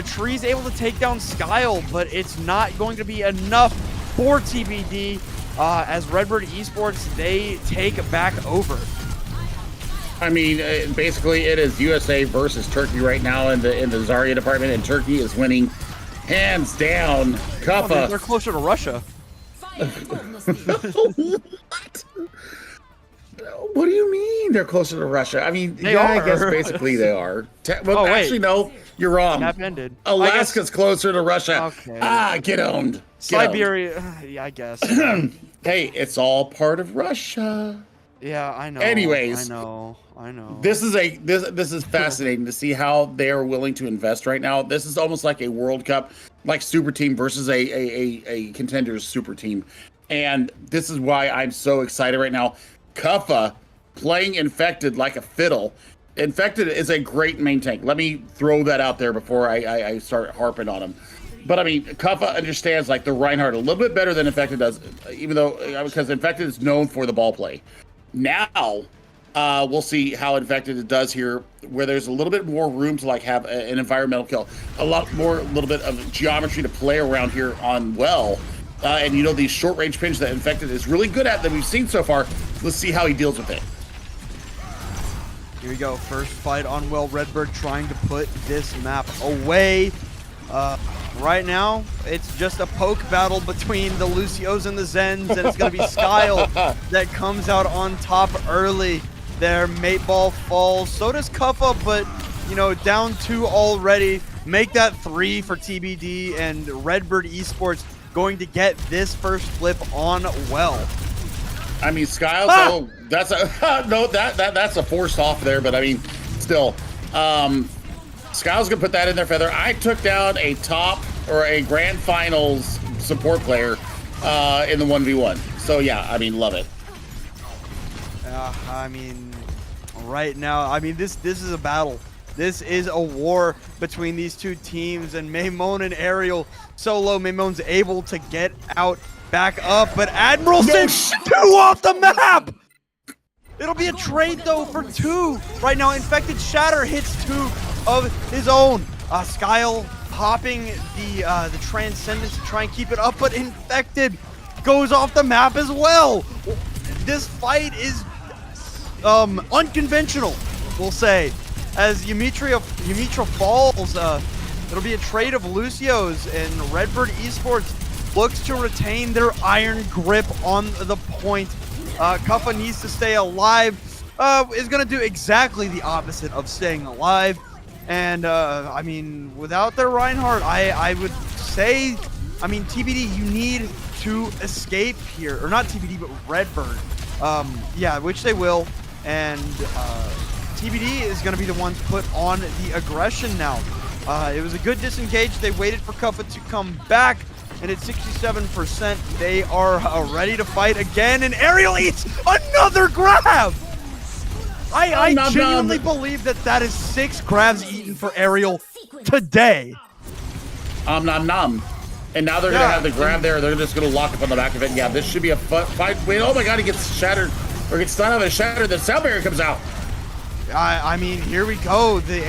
Speaker 2: Tree's able to take down Skyle, but it's not going to be enough for TBD as Redbird Esports, they take back over.
Speaker 3: I mean, basically it is USA versus Turkey right now in the Zarya department, and Turkey is winning hands down. Kuffa.
Speaker 2: They're closer to Russia.
Speaker 3: What? What do you mean they're closer to Russia? I mean,
Speaker 2: They
Speaker 3: yeah,
Speaker 2: are.
Speaker 3: I guess basically they are. Well,
Speaker 2: wait.
Speaker 3: actually, no, you're wrong.
Speaker 2: Map ended.
Speaker 3: Alaska's closer to Russia.
Speaker 2: Okay.
Speaker 3: Ah, get owned. Get owned.
Speaker 2: Siberia, yeah, I guess.
Speaker 3: Hey, it's all part of Russia.
Speaker 2: Yeah, I know.
Speaker 3: Anyways,
Speaker 2: I know.
Speaker 3: This is fascinating to see how they are willing to invest right now. This is almost like a World Cup, like super team versus a Contenders super team, and this is why I'm so excited right now. Kuffa playing Infected like a fiddle. Infected is a great main tank. Let me throw that out there before I start harping on him. But I mean, Kuffa understands like the Reinhardt a little bit better than Infected does, even though because Infected is known for the ball play. Now, we'll see how Infected does here, where there's a little bit more room to like have an environmental kill, a little bit of geometry to play around here on Well. And you know, these short range pins that Infected is really good at that we've seen so far. Let's see how he deals with it.
Speaker 2: Here we go. First fight on Well. Redbird trying to put this map away. Right now, it's just a poke battle between the Lucios and the Zens, and it's going to be Skyle that comes out on top early. Their mate ball falls. So does Kuffa, but, you know, down 2 already. Make that 3 for TBD, and Redbird Esports going to get this first flip on Well.
Speaker 3: I mean, Skyle, that's a no, that's a forced off there, but I mean, still, Skyle's gonna put that in their feather. I took down a top or a grand finals support player in the 1v1. So yeah, I mean, love it.
Speaker 2: I mean, right now, I mean, this is a battle. This is a war between these two teams, and Maymon and Ariel solo. Maymon's able to get out, back up, but Admiral sends 2 off the map! It'll be a trade, though, for 2. Right now, Infected Shatter hits 2 of his own. Skyle popping the Transcendence to try and keep it up, but Infected goes off the map as well. This fight is unconventional, we'll say. As Yumitra falls, it'll be a trade of Lucios, and Redbird Esports looks to retain their iron grip on the point. Kuffa needs to stay alive, is going to do exactly the opposite of staying alive. And, I mean, without their Reinhardt, I would say, I mean, TBD, you need to escape here. Or not TBD, but Redbird. Yeah, which they will. And, TBD is going to be the ones put on the aggression now. It was a good disengage. They waited for Kuffa to come back, and at 67%, they are ready to fight again, and Ariel eats another grab! I genuinely believe that is 6 grabs eaten for Ariel today.
Speaker 3: Nom nom. And now they're going to have the grab there. They're just going to lock up on the back of it. Yeah, this should be a fight. Wait, oh my god, he gets shattered, or gets stunned out of shattered. The sound barrier comes out.
Speaker 2: I mean, here we go. The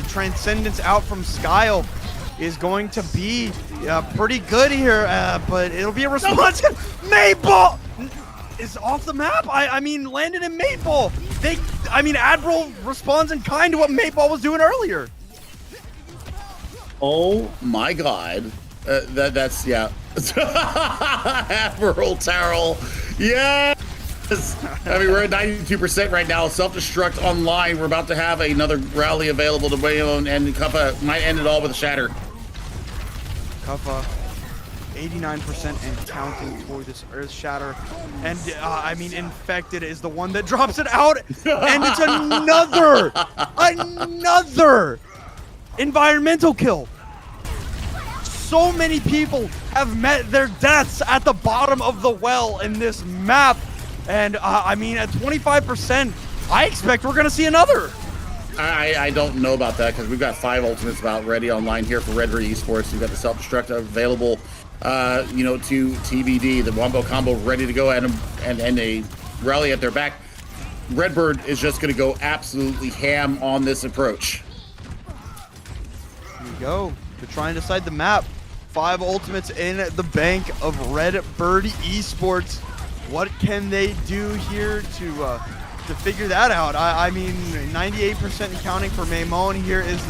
Speaker 2: Transcendence out from Skyle is going to be pretty good here, but it'll be a response. Mayball is off the map. I mean, landed in Mayball. Admiral responds in kind to what Mayball was doing earlier.
Speaker 3: Oh my god. That's, yeah. Admiral Terrell. Yeah. I mean, we're at 92% right now. Self-destruct online. We're about to have another rally available to Waylon, and Kuffa might end it all with a shatter.
Speaker 2: Kuffa 89% and counting for this Earth Shatter. And I mean, Infected is the one that drops it out. And it's another environmental kill. So many people have met their deaths at the bottom of the well in this map. And I mean, at 25%, I expect we're going to see another.
Speaker 3: I don't know about that because we've got 5 ultimates about ready online here for Redbird Esports. We've got the self-destruct available, you know, to TBD, the Wombo combo ready to go and a rally at their back. Redbird is just going to go absolutely ham on this approach.
Speaker 2: Here we go. They're trying to decide the map. 5 ultimates in the bank of Redbird Esports. What can they do here to figure that out? I mean, 98% counting for Maimon. Here is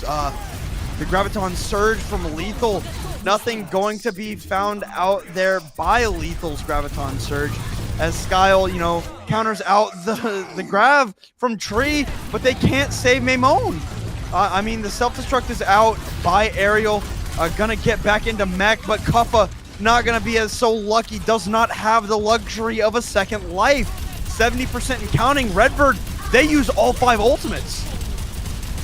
Speaker 2: the Graviton Surge from Lethal. Nothing going to be found out there by Lethal's Graviton Surge, as Skyle, you know, counters out the Grav from Tree, but they can't save Maimon. I mean, the self-destruct is out by Aerial. Gonna get back into mech, but Kuffa not gonna be as so lucky, does not have the luxury of a second life. 70% and counting. Redbird, they use all 5 ultimates.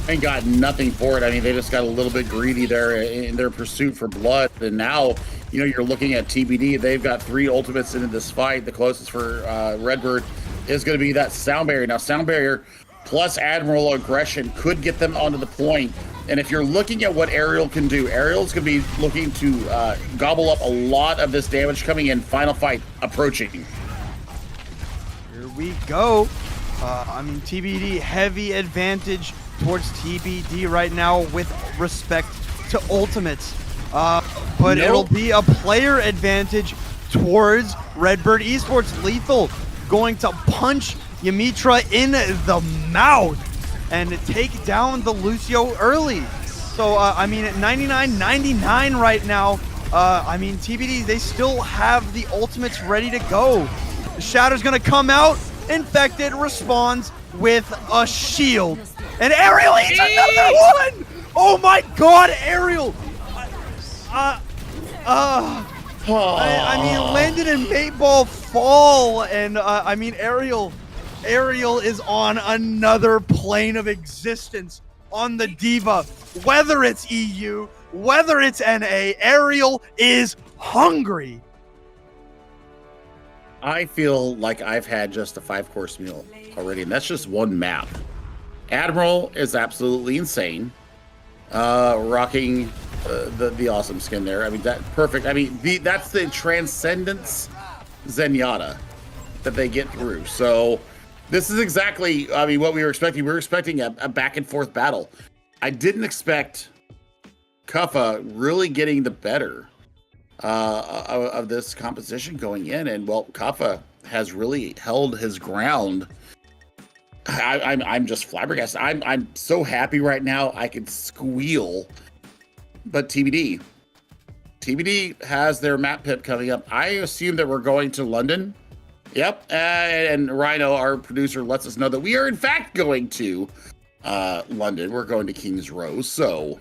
Speaker 3: And got nothing for it. I mean, they just got a little bit greedy there in their pursuit for blood. And now, you know, you're looking at TBD. They've got 3 ultimates into this fight. The closest for Redbird is going to be that Sound Barrier. Now, Sound Barrier plus Admiral Aggression could get them onto the point. And if you're looking at what Aerial can do, Aerial's going to be looking to gobble up a lot of this damage coming in. Final fight approaching.
Speaker 2: Here we go. I mean, TBD heavy advantage towards TBD right now with respect to ultimates. But it'll be a player advantage towards Redbird Esports. Lethal going to punch Yamitra in the mouth and take down the Lucio early. So, I mean, at 99-99 right now, I mean, TBD, they still have the ultimates ready to go. The Shatter's gonna come out. Infected responds with a shield. And Aerial eats another one! Oh my god, Aerial! I mean, Landon and Mateball fall, and I mean, Aerial is on another plane of existence on the Diva. Whether it's EU, whether it's NA, Aerial is hungry.
Speaker 3: I feel like I've had just a 5-course meal already, and that's just one map. Admiral is absolutely insane. Rocking the awesome skin there. I mean, that perfect. I mean, that's the Transcendence Zenyatta that they get through. So this is exactly, I mean, what we were expecting. We were expecting a back and forth battle. I didn't expect Kuffa really getting the better of this composition going in, and well, Kuffa has really held his ground. I'm just flabbergasted. I'm so happy right now. I could squeal. But TBD has their map pip coming up. I assume that we're going to London. Yep, and Rhino, our producer, lets us know that we are in fact going to London. We're going to King's Row. So,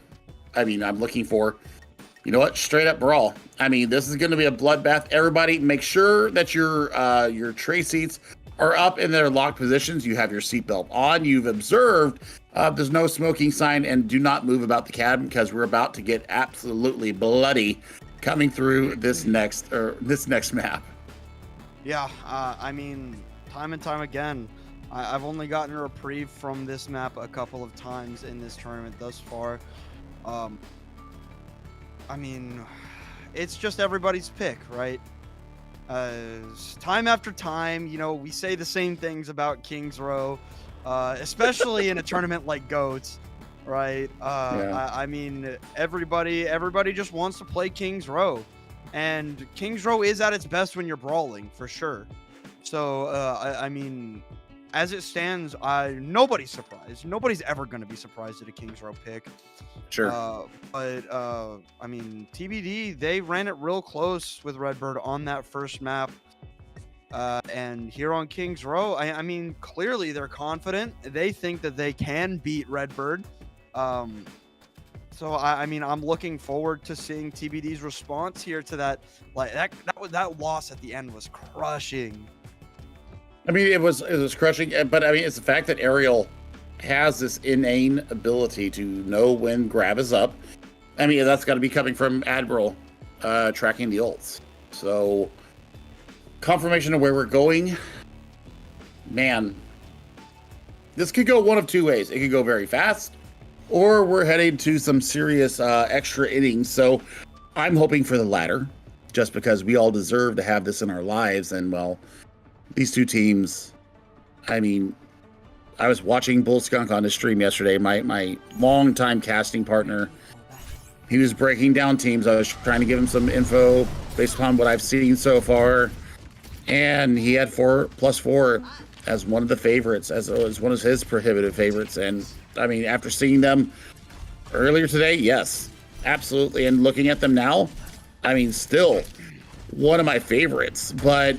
Speaker 3: I mean, I'm looking for, you know what, straight up brawl. I mean, this is going to be a bloodbath. Everybody, make sure that your tray seats are up in their locked positions. You have your seatbelt on. You've observed there's no smoking sign, and do not move about the cabin because we're about to get absolutely bloody coming through this next map.
Speaker 2: Yeah, I mean, time and time again, I've only gotten a reprieve from this map a couple of times in this tournament thus far. I mean, it's just everybody's pick, right? Time after time, you know, we say the same things about King's Row, especially in a tournament like GOATS, right?
Speaker 3: Yeah.
Speaker 2: I mean, everybody just wants to play King's Row, and King's Row is at its best when you're brawling, for sure. So, I mean, as it stands, nobody's surprised. Nobody's ever going to be surprised at a King's Row pick.
Speaker 3: Sure.
Speaker 2: I mean, TBD, they ran it real close with Redbird on that first map. And here on King's Row, I mean, clearly they're confident. They think that they can beat Redbird. So I mean, I'm looking forward to seeing TBD's response here to that. Like that loss at the end was crushing.
Speaker 3: I mean, it was crushing, but I mean, it's the fact that Ariel has this inane ability to know when grab is up. I mean, that's got to be coming from Admiral tracking the ults. So, confirmation of where we're going. Man, this could go one of two ways. It could go very fast, or we're heading to some serious extra innings. So, I'm hoping for the latter, just because we all deserve to have this in our lives. And, well, these two teams, I mean, I was watching Bull Skunk on his stream yesterday, my longtime casting partner. He was breaking down teams. I was trying to give him some info based upon what I've seen so far. And he had 4+4 as one of the favorites, as one of his prohibitive favorites. And I mean, after seeing them earlier today, yes, absolutely. And looking at them now, I mean, still one of my favorites. But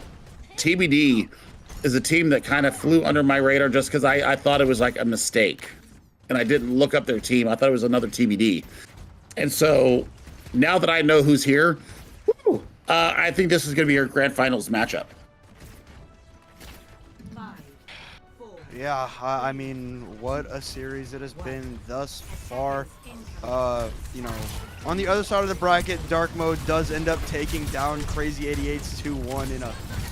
Speaker 3: TBD is a team that kind of flew under my radar just because I thought it was like a mistake. And I didn't look up their team. I thought it was another TBD. And so now that I know who's here, I think this is going to be our grand finals matchup.
Speaker 2: Yeah, I mean, what a series it has been thus far. You know, on the other side of the bracket, Dark Mode does end up taking down Crazy 88's 2-1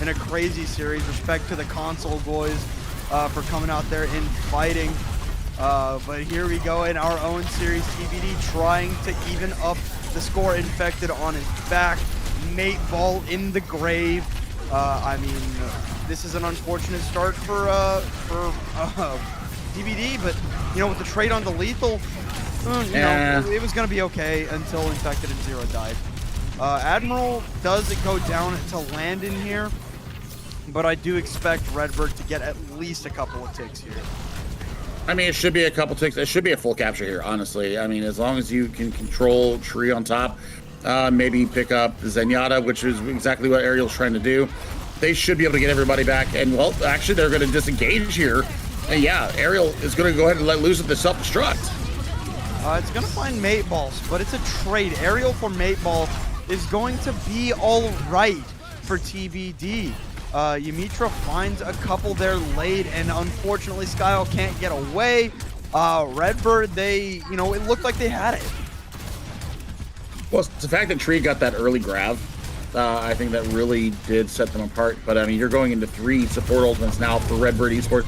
Speaker 2: in a crazy series. Respect to the console boys for coming out there and fighting. But here we go in our own series. TBD trying to even up the score. Infected on his back. Mate ball in the grave. I mean, this is an unfortunate start for TBD, but you know, with the trade on the lethal, you know, it was gonna be okay until Infected and Zero died. Admiral does go down to Landon here, but I do expect Redbird to get at least a couple of ticks here.
Speaker 3: I mean, it should be a couple ticks. It should be a full capture here, honestly. I mean, as long as you can control Tree on top, maybe pick up Zenyatta, which is exactly what Ariel's trying to do. They should be able to get everybody back. And, well, actually, they're going to disengage here. And, yeah, Ariel is going to go ahead and let loose with the self-destruct.
Speaker 2: It's going to find Mate Balls, but it's a trade. Ariel for Mate Ball is going to be all right for TBD. Yamitra finds a couple there late, and unfortunately Skyle can't get away. Redbird, they, you know, it looked like they had it.
Speaker 3: Well, it's the fact that Tree got that early grab, I think that really did set them apart. But, I mean, you're going into 3 support ultimates now for Redbird Esports.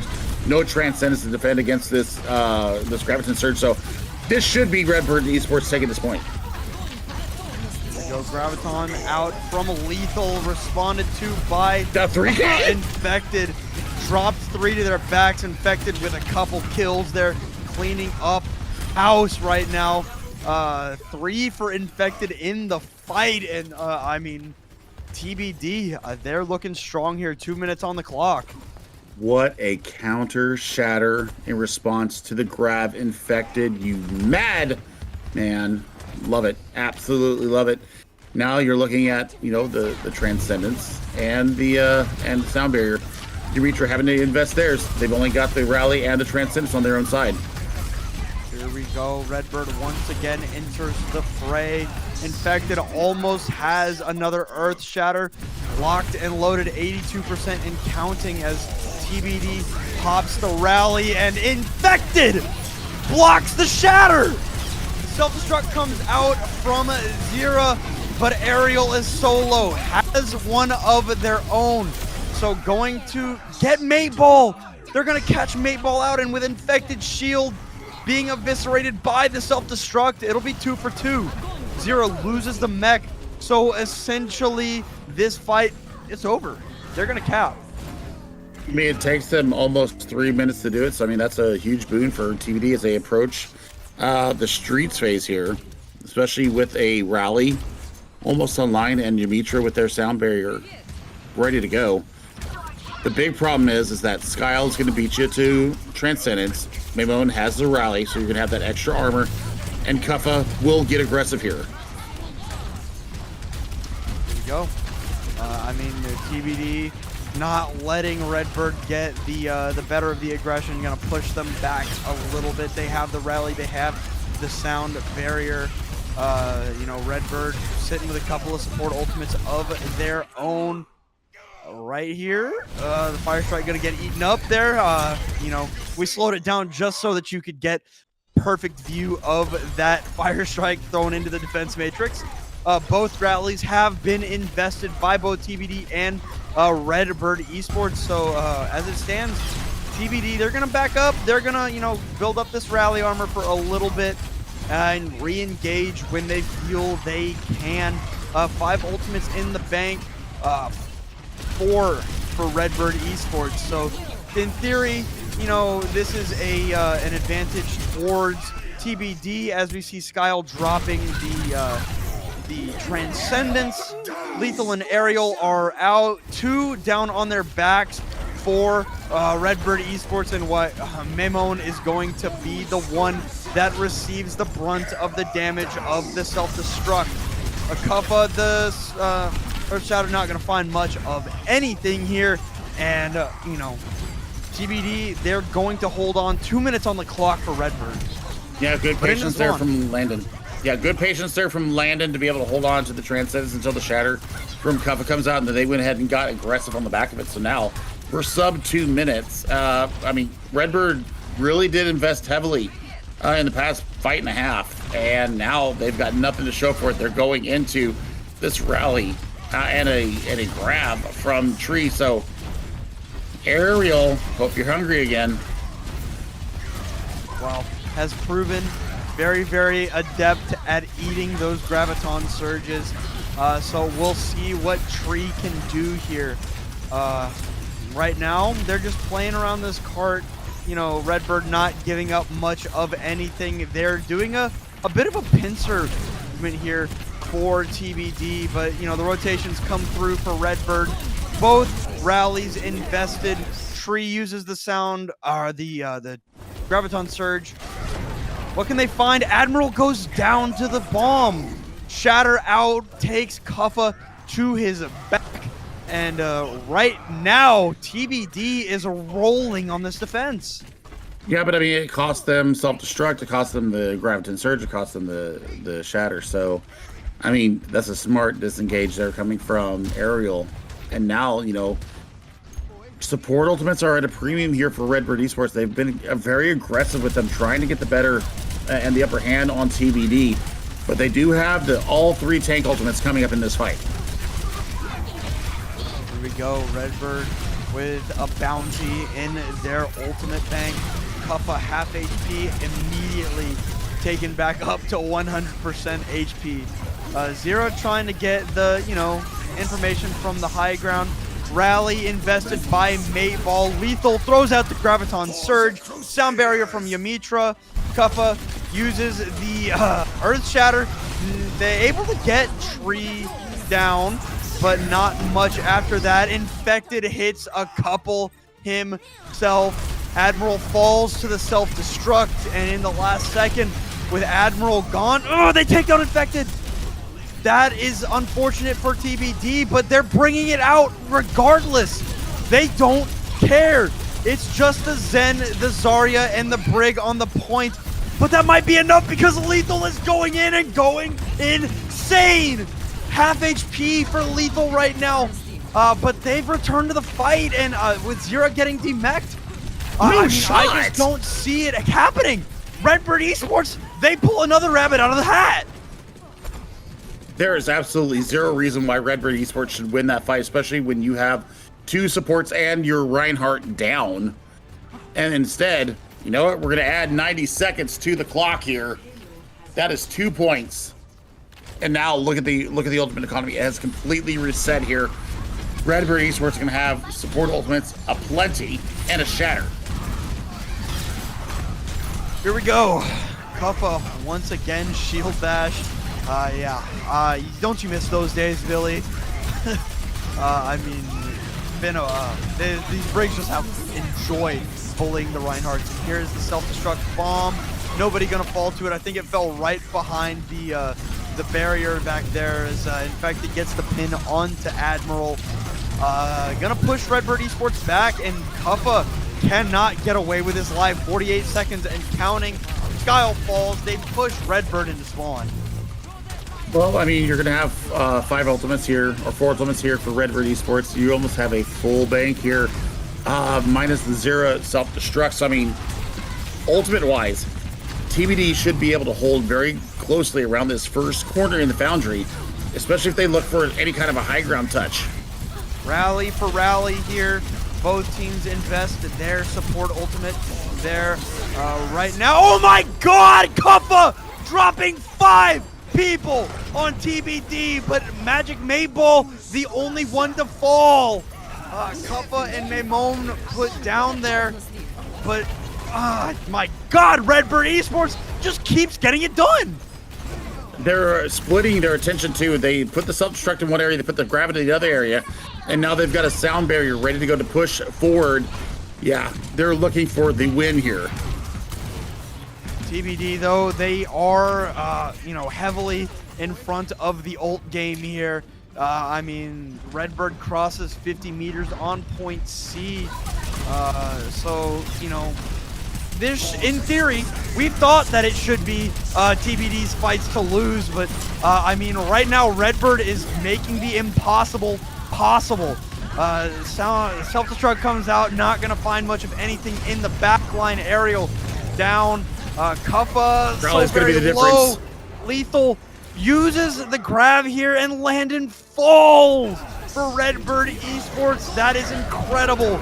Speaker 3: No Transcendence to defend against this Graviton Surge, so this should be Redbird Esports taking this point.
Speaker 2: Go Graviton out from lethal, responded to by
Speaker 3: the 3K.
Speaker 2: Infected. Dropped 3 to their backs. Infected with a couple kills there, cleaning up house right now. 3 for Infected in the fight, and I mean, TBD, they're looking strong here. 2 minutes on the clock.
Speaker 3: What a counter shatter in response to the grab. Infected, you mad man. Love it, absolutely love it. Now you're looking at, you know, the Transcendence and the sound barrier. Yamitra having to invest theirs. They've only got the rally and the Transcendence on their own side.
Speaker 2: Here we go. Redbird once again enters the fray. Infected almost has another Earth Shatter. Locked and loaded 82% and counting as TBD pops the rally, and Infected blocks the Shatter. Self-destruct comes out from Zira, but Ariel is solo, has one of their own. So going to get Mate Ball. They're going to catch Mate Ball out, and with Infected shield being eviscerated by the self-destruct, it'll be 2 for 2. Zero loses the mech, so essentially this fight, it's over. They're going to cap.
Speaker 3: I mean, it takes them almost 3 minutes to do it, so I mean, that's a huge boon for TBD as they approach the streets phase here, especially with a rally almost online and Yamitra with their sound barrier ready to go. The big problem is that Skyle is going to beat you to Transcendence. Mamone has the rally, so you're going to have that extra armor, and Kuffa will get aggressive here.
Speaker 2: Here we go. I mean, TBD not letting Redbird get the better of the aggression, going to push them back a little bit. They have the rally, they have the sound barrier. Redbird sitting with a couple of support ultimates of their own right here. The Fire Strike gonna get eaten up there. We slowed it down just so that you could get perfect view of that Fire Strike thrown into the defense matrix. Both rallies have been invested by both TBD and Redbird Esports. So as it stands, TBD, they're gonna back up. They're gonna, build up this rally armor for a little bit and re-engage when they feel they can. 5 ultimates in the bank, 4 for Redbird Esports. So in theory, this is an advantage towards TBD as we see Skyle dropping the Transcendence. Lethal and Aerial are out, 2 down on their backs for Redbird Esports, and what Memon is going to be the one that receives the brunt of the damage of the self-destruct. Akuffa, the Earth Shadow, not going to find much of anything here, and TBD, they're going to hold on. 2 minutes on the clock for Redbird.
Speaker 3: Yeah, good patience there from Landon. Yeah, good patience there from Landon to be able to hold on to the Transcendence until the Shatter from Kuffa comes out, and then they went ahead and got aggressive on the back of it. So now we're sub 2 minutes. Redbird really did invest heavily in the past fight and a half, and now they've got nothing to show for it. They're going into this rally and a grab from Tree. So Aerial, hope you're hungry again.
Speaker 2: Well, has proven very, very adept at eating those Graviton surges. So we'll see what Tree can do here. Right now, they're just playing around this cart. Redbird not giving up much of anything. They're doing a bit of a pincer movement here for TBD, but the rotations come through for Redbird. Both rallies invested. Tree uses the sound, the Graviton Surge. What can they find? Admiral goes down to the bomb. Shatter out, takes Kuffa to his back. And right now, TBD is rolling on this defense.
Speaker 3: Yeah, but it cost them self-destruct, it cost them the Graviton Surge, it cost them the Shatter. So, that's a smart disengage there coming from Aerial. And now, support ultimates are at a premium here for Redbird Esports. They've been very aggressive with them, trying to get the better and the upper hand on TBD. But they do have all 3 tank ultimates coming up in this fight.
Speaker 2: Here we go, Redbird with a bounty in their ultimate bank. Kuffa half HP, immediately taken back up to 100% HP. Zero trying to get the, information from the high ground. Rally invested by Mateball. Lethal throws out the Graviton Surge. Sound barrier from Yamitra. Kuffa uses the Earth Shatter. They're able to get Tree down, but not much after that. Infected hits a couple himself. Admiral falls to the self-destruct, and in the last second, with Admiral gone, they take down Infected. That is unfortunate for TBD, but they're bringing it out regardless. They don't care. It's just the Zen, the Zarya, and the Brig on the point. But that might be enough because Lethal is going in and going insane. Half HP for Lethal right now. But they've returned to the fight, and with Zira getting demeched, I just don't see it happening. Redbird Esports, they pull another rabbit out of the hat.
Speaker 3: There is absolutely zero reason why Redbird Esports should win that fight, especially when you have 2 supports and your Reinhardt down. And instead, you know what? We're going to add 90 seconds to the clock here. That is 2 points. And now look at the ultimate economy. It has completely reset here. Redbird Esports is going to have support ultimates aplenty and a shatter.
Speaker 2: Here we go. Kuffa once again shield bash. Don't you miss those days, Billy? These Brigs just have enjoyed bullying the Reinhardts. And here's the self-destruct bomb. Nobody gonna fall to it. I think it fell right behind the barrier back there. As in fact, it gets the pin onto Admiral. Gonna push Redbird Esports back, and Kuffa cannot get away with his life. 48 seconds and counting CGL falls. They push Redbird into spawn.
Speaker 3: Well, I mean, you're going to have 5 ultimates here, or 4 ultimates here for Redbird Esports. You almost have a full bank here, minus the 0 self-destruct. So, I mean, ultimate-wise, TBD should be able to hold very closely around this first corner in the Foundry, especially if they look for any kind of a high ground touch.
Speaker 2: Rally for rally here. Both teams invest their support ultimate there right now. Oh my god! Kuppa dropping 5 people on TBD, but Magic Mayball the only one to fall. Kuppa and Maymon put down there, but my god, Redbird Esports just keeps getting it done.
Speaker 3: They're splitting their attention too. They put the self-destruct in one area, they put the gravity in the other area, and now they've got a sound barrier ready to go to push forward. Yeah, they're looking for the win here.
Speaker 2: TBD though, they are heavily in front of the ult game here. I mean, Redbird crosses 50 meters on point C, so this, in theory, we thought that it should be TBD's fights to lose, but I mean, right now Redbird is making the impossible possible. Self-destruct comes out, not gonna find much of anything in the backline. Aerial down. Kuppa
Speaker 3: Probably
Speaker 2: so
Speaker 3: gonna be
Speaker 2: very
Speaker 3: the
Speaker 2: low.
Speaker 3: difference.
Speaker 2: Lethal uses the grab here, and Landon falls for Redbird Esports. That is incredible.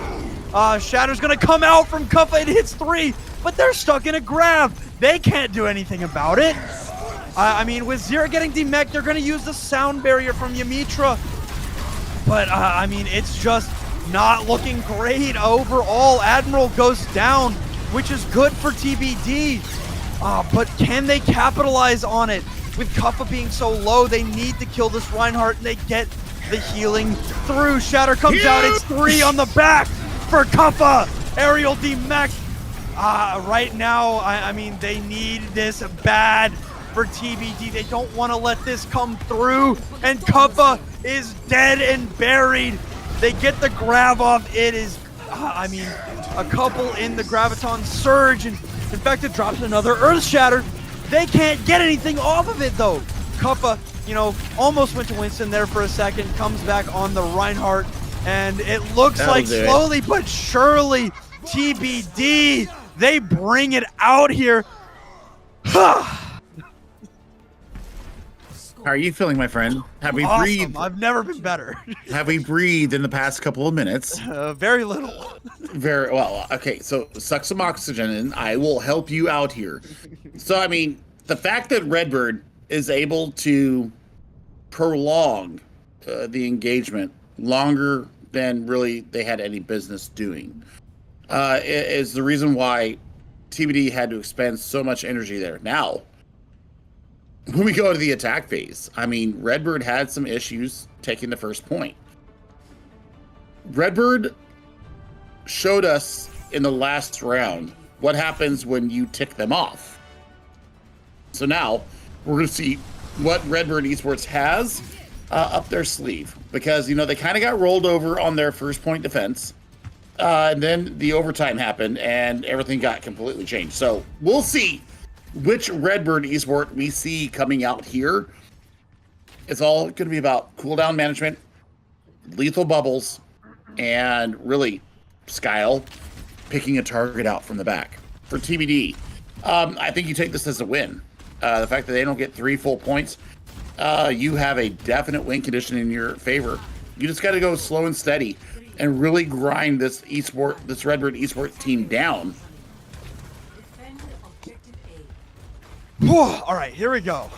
Speaker 2: Shatter's gonna come out from Kuppa. It hits 3, but they're stuck in a grab. They can't do anything about it. I mean, with Zira getting demech, they're gonna use the sound barrier from Yamitra. But, I mean, it's just not looking great overall. Admiral goes down, which is good for TBD. But can they capitalize on it? With Kuppa being so low, they need to kill this Reinhardt, and they get the healing through. Shatter comes out. It's 3 on the back for Kuppa. Aerial demech. Right now, I mean, they need this bad for TBD. They don't want to let this come through, and Kuppa is dead and buried. They get the grab off. It is, I mean, a couple in the Graviton Surge, and Infected drops another Earth Shatter. They can't get anything off of it, though. Kuppa, almost went to Winston there for a second, comes back on the Reinhardt, and it looks like slowly but surely TBD, they bring it out here.
Speaker 3: How are you feeling, my friend? Have we
Speaker 2: Awesome.
Speaker 3: breathed?
Speaker 2: I've never been better.
Speaker 3: Have we breathed in the past couple of minutes?
Speaker 2: Very little.
Speaker 3: Very well. Okay, so suck some oxygen and I will help you out here. So, I mean, the fact that Redbird is able to prolong the engagement longer than really they had any business doing is the reason why TBD had to expend so much energy there. Now, when we go to the attack phase, I mean, Redbird had some issues taking the first point. Redbird showed us in the last round what happens when you tick them off. So now we're going to see what Redbird Esports has up their sleeve, because they kind of got rolled over on their first point defense, and then the overtime happened and everything got completely changed. So we'll see which Redbird Esport we see coming out here. It's all going to be about cooldown management, lethal bubbles, and really CGL picking a target out from the back. For TBD, I think you take this as a win. The fact that they don't get 3 full points, you have a definite win condition in your favor. You just got to go slow and steady and really grind this Redbird Esport team down.
Speaker 2: All right, here we go.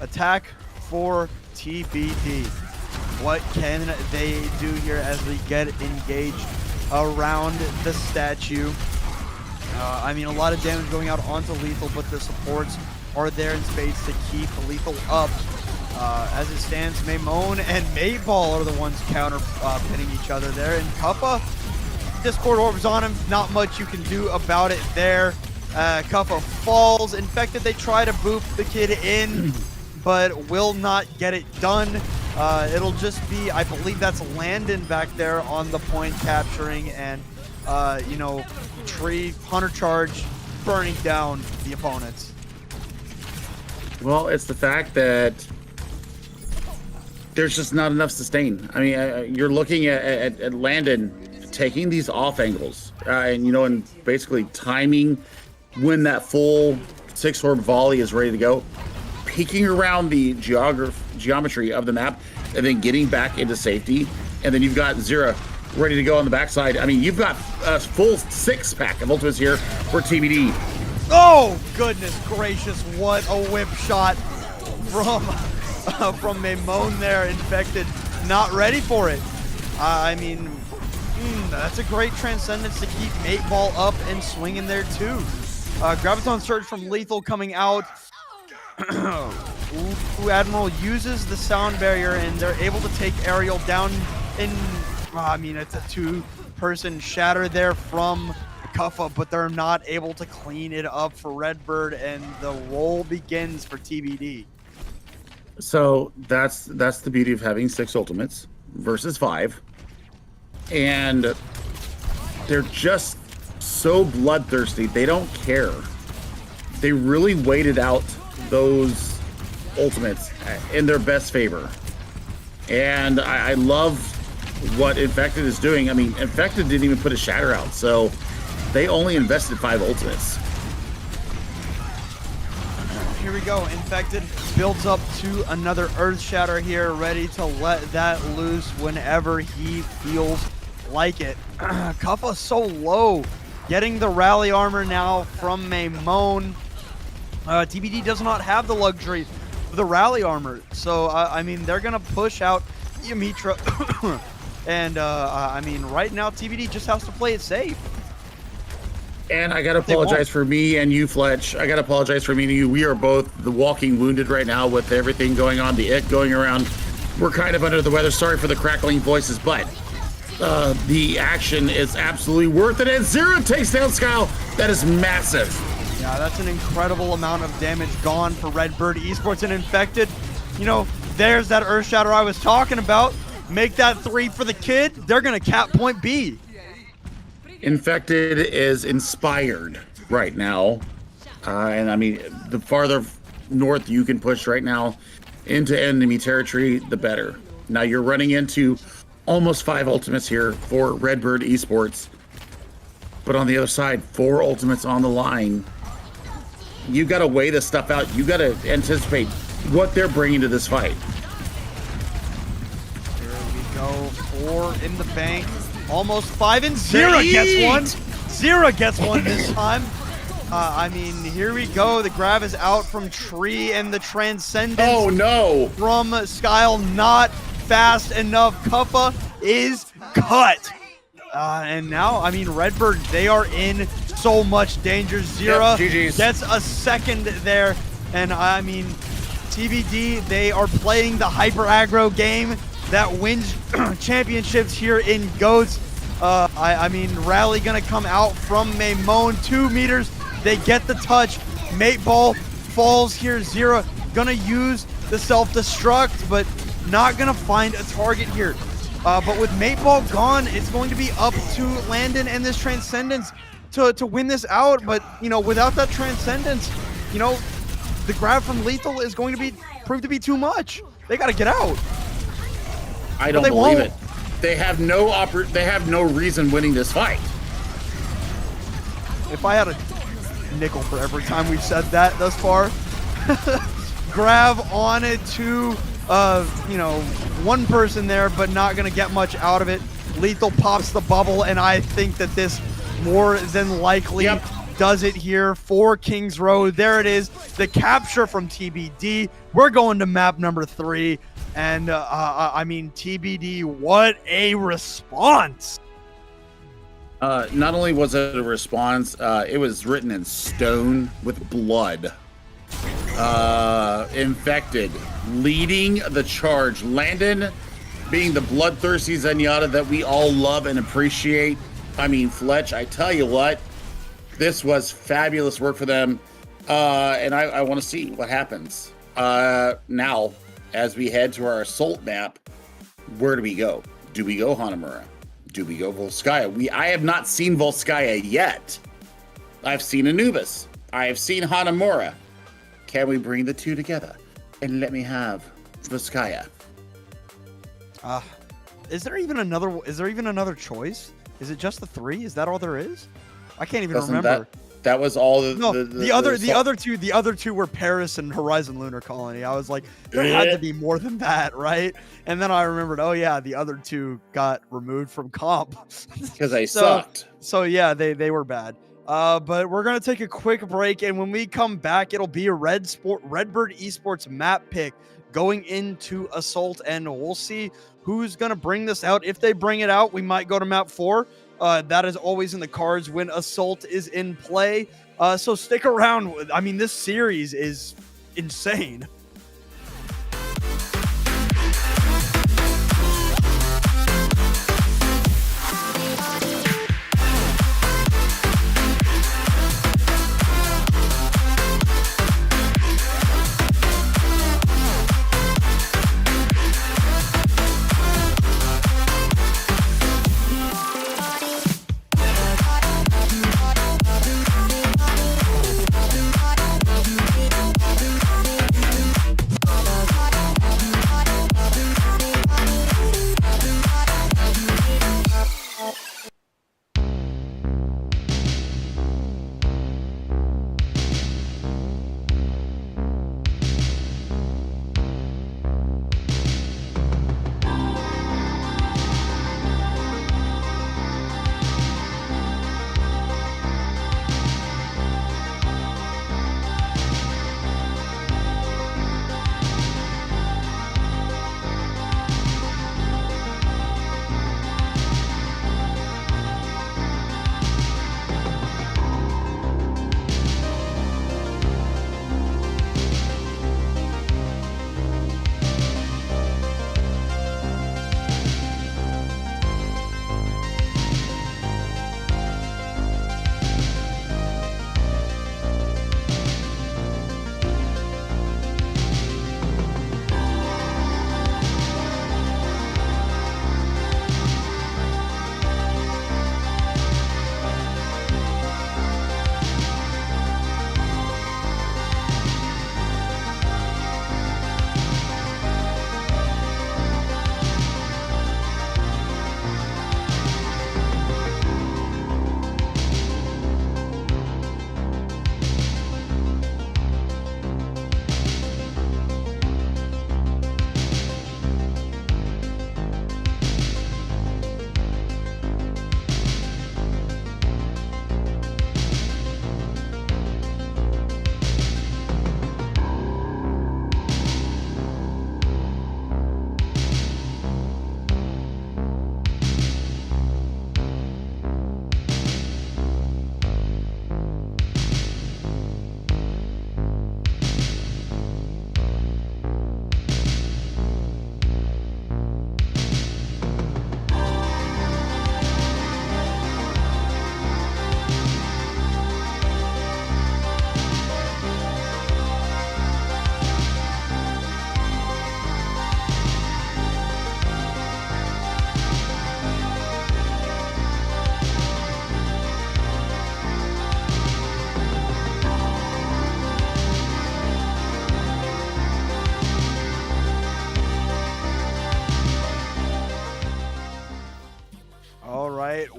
Speaker 2: Attack for TBD. What can they do here as we get engaged around the statue? I mean, a lot of damage going out onto Lethal, but the supports are there in space to keep Lethal up. As it stands, Maymon and Mayball are the ones counter pinning each other there. And Kuppa, Discord orbs on him. Not much you can do about it there. Kuppa falls. Infected, they try to boop the kid in, but will not get it done. It'll just be, I believe that's Landon back there on the point capturing, and, Tree, Hunter Charge burning down the opponents?
Speaker 3: Well, it's the fact that there's just not enough sustain. I mean, you're looking at Landon taking these off angles, and basically timing when that full 6-orb volley is ready to go, peeking around the geometry of the map, and then getting back into safety. And then you've got Zira ready to go on the backside. I mean, you've got a full 6-pack of ultimates here for TBD.
Speaker 2: Oh, goodness gracious, what a whip shot from Maimone there. Infected, not ready for it. I mean, that's a great transcendence to keep 8-ball up and swinging there too. Graviton Surge from Lethal coming out. Ooh, Admiral uses the sound barrier and they're able to take Ariel down in, it's a 2-person shatter there from Kuffa, but they're not able to clean it up for Redbird, and the roll begins for TBD.
Speaker 3: So that's the beauty of having 6 ultimates versus 5. And they're just so bloodthirsty. They don't care. They really waited out those ultimates in their best favor. And I love what Infected is doing. I mean, Infected didn't even put a shatter out, so they only invested 5 ultimates.
Speaker 2: Here we go. Infected builds up to another Earth Shatter here, ready to let that loose whenever he feels like it. Kuffa so low, getting the rally armor now from Maimone. TBD does not have the luxury of the rally armor, so they're gonna push out Yamitra, and right now TBD just has to play it safe.
Speaker 3: And I gotta apologize for me and you, Fletch. I gotta apologize for me and you. We are both the walking wounded right now with everything going on, the ick going around. We're kind of under the weather. Sorry for the crackling voices, but the action is absolutely worth it. And Zero takes down Skyle. That is massive.
Speaker 2: Yeah, that's an incredible amount of damage gone for Redbird Esports and Infected. There's that Earth Shatter I was talking about. Make that 3 for the kid. They're gonna cap point B.
Speaker 3: Infected is inspired right now. The farther north you can push right now into enemy territory, the better. Now you're running into almost 5 ultimates here for Redbird Esports. But on the other side, 4 ultimates on the line. You got to weigh this stuff out. You got to anticipate what they're bringing to this fight.
Speaker 2: Here we go. 4 in the bank. Almost 5, and Zira gets one. Zira gets one this time. Here we go. The grab is out from Tree, and the Transcendence.
Speaker 3: Oh, no.
Speaker 2: From Skyle, not fast enough. Kuffa is cut. And now, Redbird, they are in so much danger. Zira gets a second there. And TBD, they are playing the hyper aggro game that wins championships here in GOATS. Rally gonna come out from Maimone, 2 meters. They get the touch. Mate Ball falls here. Zira gonna use the self-destruct, but not gonna find a target here. But with Mate Ball gone, it's going to be up to Landon and this Transcendence to win this out. But, without that Transcendence, the grab from Lethal is going to prove to be too much. They gotta get out.
Speaker 3: I don't believe it. They have no reason winning this fight.
Speaker 2: If I had a nickel for every time we've said that thus far. Grab on it to one person there, but not gonna get much out of it. Lethal pops the bubble, and I think that this more than likely does it here for Kings Road. There it is, the capture from TBD. We're going to map number 3. And TBD, what a response!
Speaker 3: Not only was it a response, it was written in stone with blood. Infected, leading the charge. Landon being the bloodthirsty Zenyatta that we all love and appreciate. Fletch, I tell you what, this was fabulous work for them. And I want to see what happens. Now, as we head to our assault map, where do we go? Do we go Hanamura? Do we go Volskaya? I have not seen Volskaya yet. I've seen Anubis. I have seen Hanamura. Can we bring the two together and let me have Vizcaya?
Speaker 2: Is there even another choice? Is it just the three? Is that all there is? I can't even remember.
Speaker 3: That was all the
Speaker 2: No, the other two were Paris and Horizon Lunar Colony. I was like, there had to be more than that, right? And then I remembered, oh yeah, the other two got removed from comp
Speaker 3: because they sucked.
Speaker 2: So yeah, they were bad. But we're gonna take a quick break, and when we come back, it'll be a Redbird Esports map pick going into Assault, and we'll see who's gonna bring this out. If they bring it out, we might go to map 4. That is always in the cards when Assault is in play. So stick around. I mean, this series is insane.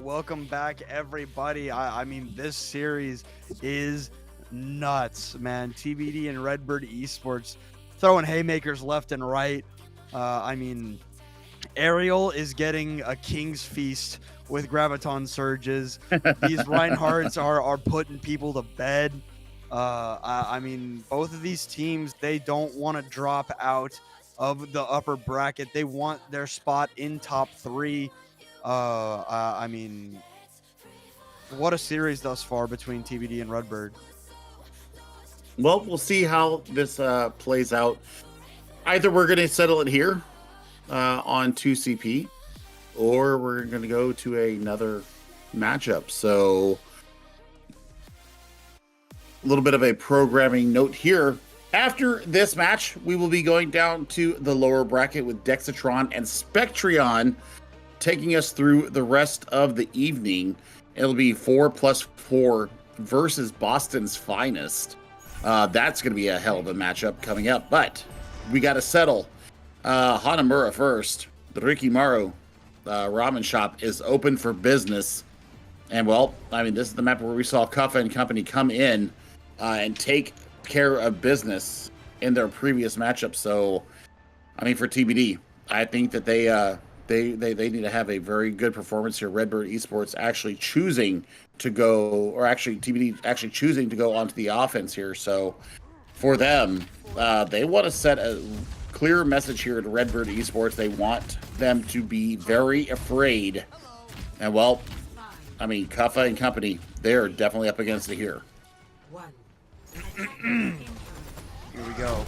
Speaker 2: Welcome back, everybody. I mean, this series is nuts, man. TBD and Redbird Esports throwing haymakers left and right. I mean, Ariel is getting a king's feast with Graviton surges. These Reinhardts are putting people to bed. I mean, both of these teams, they don't want to drop out of the upper bracket. They want their spot in top 3. I mean, what a series thus far between TBD and Redbird.
Speaker 3: Well, we'll see how this plays out. Either we're going to settle it here on 2CP, or we're going to go to another matchup. So, a little bit of a programming note here. After this match, we will be going down to the lower bracket with Dexatron and Spectrion taking us through the rest of the evening. It'll be 4+4 versus Boston's finest. That's going to be a hell of a matchup coming up. But we got to settle. Hanamura first. The Rikimaru ramen shop is open for business. And, well, I mean, this is the map where we saw Kuffa and company come in and take care of business in their previous matchup. So, I mean, for TBD, I think that they need to have a very good performance here. Redbird Esports actually choosing to go, or actually TBD actually choosing to go onto the offense here. So, for them, they want to set a clear message here to Redbird Esports. They want them to be very afraid. And, well, I mean, Kuffa and company, they're definitely up against it here.
Speaker 2: Here we go.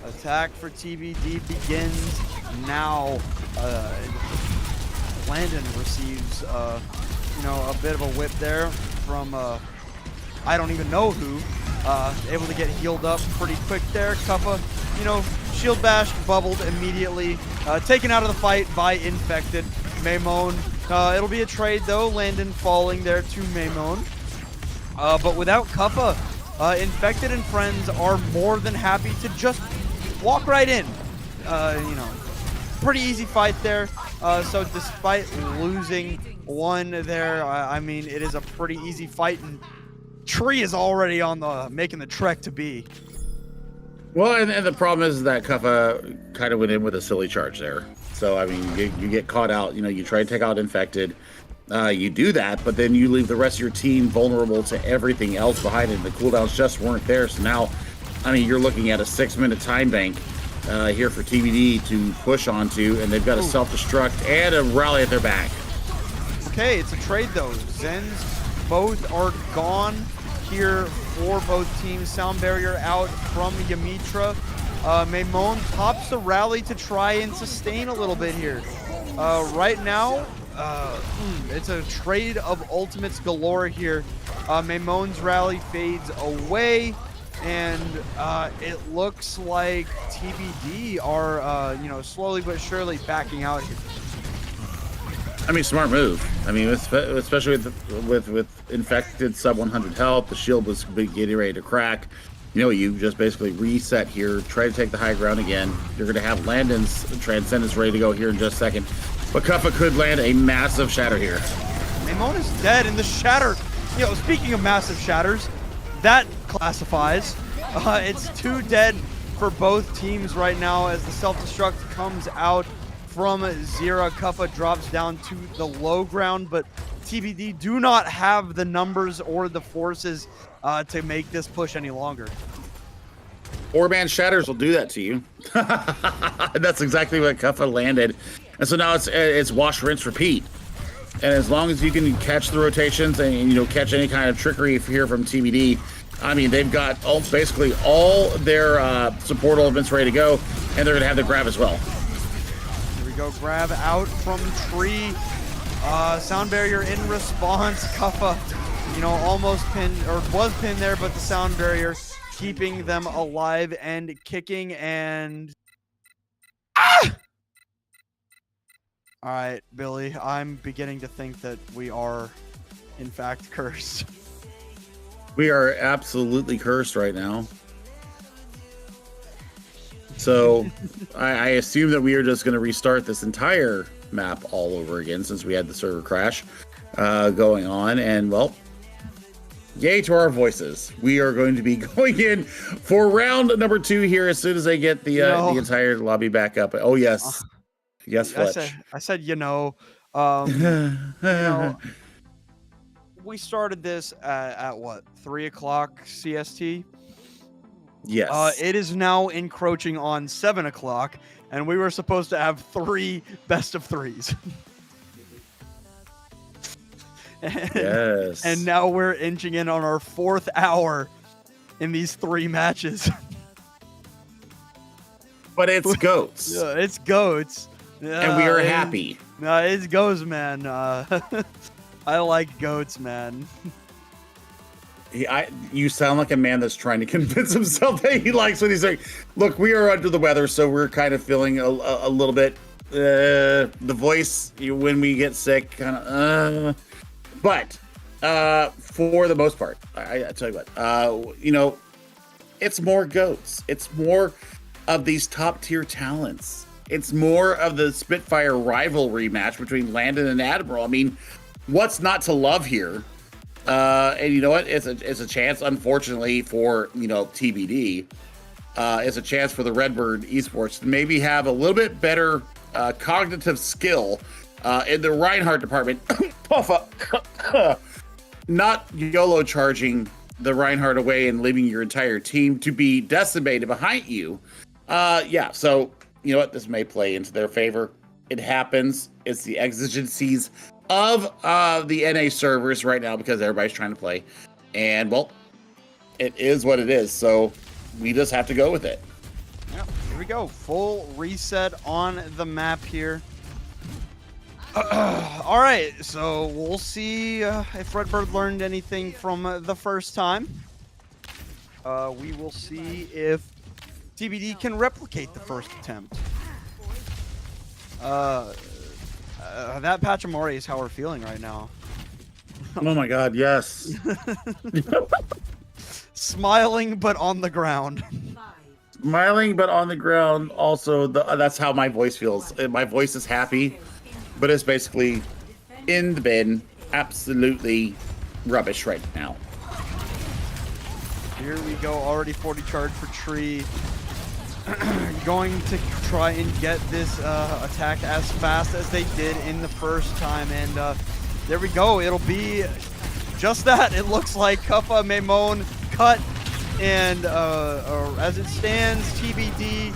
Speaker 2: Attack for TBD begins now. Landon receives, a bit of a whip there from I don't even know who. Able to get healed up pretty quick there. Kuffa, shield bash, bubbled immediately. Taken out of the fight by Infected. Maymon. It'll be a trade though. Landon falling there to Maymon. But without Kuffa, Infected and friends are more than happy to just walk right in. Pretty easy fight there. So despite losing one there, I mean, it is a pretty easy fight, and Tree is already on the making the trek to B.
Speaker 3: Well, and the problem is that Kuffa kind of went in with a silly charge there. So, I mean, you get caught out. You try to take out Infected. You do that, but then you leave the rest of your team vulnerable to everything else behind it. The cooldowns just weren't there. So now, I mean, you're looking at a 6-minute time bank here for TBD to push onto, and they've got a self-destruct and a rally at their back. Okay,
Speaker 2: it's a trade, though. Zens both are gone here for both teams. Sound barrier out from Yamitra. Maymon pops the rally to try and sustain a little bit here. Right now, it's a trade of ultimates galore here. Maymon's rally fades away, and it looks like TBD are, slowly but surely backing out here.
Speaker 3: I mean, smart move. I mean, especially with Infected sub 100 health, the shield was getting ready to crack. You just basically reset here, try to take the high ground again. You're going to have Landon's Transcendence ready to go here in just a second. But Kuffa could land a massive shatter here.
Speaker 2: Maymon is dead in the shatter. Speaking of massive shatters, that classifies. It's 2 dead for both teams right now as the self-destruct comes out from Zira. Kuffa drops down to the low ground, but TBD do not have the numbers or the forces to make this push any longer.
Speaker 3: 4-man shatters will do that to you. That's exactly what Kuffa landed. And so now it's wash, rinse, repeat. And as long as you can catch the rotations and catch any kind of trickery here from TBD, I mean, they've got basically all their support elements ready to go, and they're going to have the grab as well.
Speaker 2: Here we go, grab out from Tree. Sound barrier in response. Kuffa, almost pinned, or was pinned there, but the sound barrier keeping them alive and kicking, and all right, Billy, I'm beginning to think that we are in fact cursed.
Speaker 3: We are absolutely cursed right now. So I assume that we are just going to restart this entire map all over again since we had the server crash going on. And, well, yay to our voices. We are going to be going in for round number 2 here as soon as I get the entire lobby back up. Oh, yes. Yes, Fletch.
Speaker 2: I said, we started this at what, 3 o'clock CST?
Speaker 3: Yes.
Speaker 2: It is now encroaching on 7 o'clock, and we were supposed to have 3 best of 3s.
Speaker 3: Yes.
Speaker 2: And now we're inching in on our 4th hour in these 3 matches.
Speaker 3: But it's goats.
Speaker 2: Yeah, it's goats.
Speaker 3: And we are happy.
Speaker 2: No, it's goats, man. I like goats, man.
Speaker 3: You sound like a man that's trying to convince himself that he likes what he's saying. Look, we are under the weather, so we're kind of feeling a little bit the voice when we get sick, kind of. But For the most part, I tell you what, it's more goats. It's more of these top tier talents. It's more of the Spitfire rivalry match between Landon and Admiral. I mean, what's not to love here? And you know what? It's a chance, unfortunately, for TBD. It's a chance for the Redbird Esports to maybe have a little bit better cognitive skill in the Reinhardt department. Not YOLO charging the Reinhardt away and leaving your entire team to be decimated behind you. So you know what? This may play into their favor. It happens. It's the exigencies of the NA servers right now because everybody's trying to play. And, well, it is what it is. So we just have to go with it.
Speaker 2: Yeah, here we go. Full reset on the map here. All right, so we'll see if Redbird learned anything from the first time. We will see if TBD can replicate the first attempt. That Pachamori is how we're feeling right now.
Speaker 3: Oh my God, yes.
Speaker 2: Smiling, but on the ground.
Speaker 3: Smiling, but on the ground. Also, that's how my voice feels. My voice is happy, but it's basically in the bin. Absolutely rubbish right now.
Speaker 2: Here we go. Already 40 charge for Tree. Going to try and get this attack as fast as they did in the first time. And there we go. It'll be just that. It looks like Kuffa, Maimon, cut. And as it stands, TBD,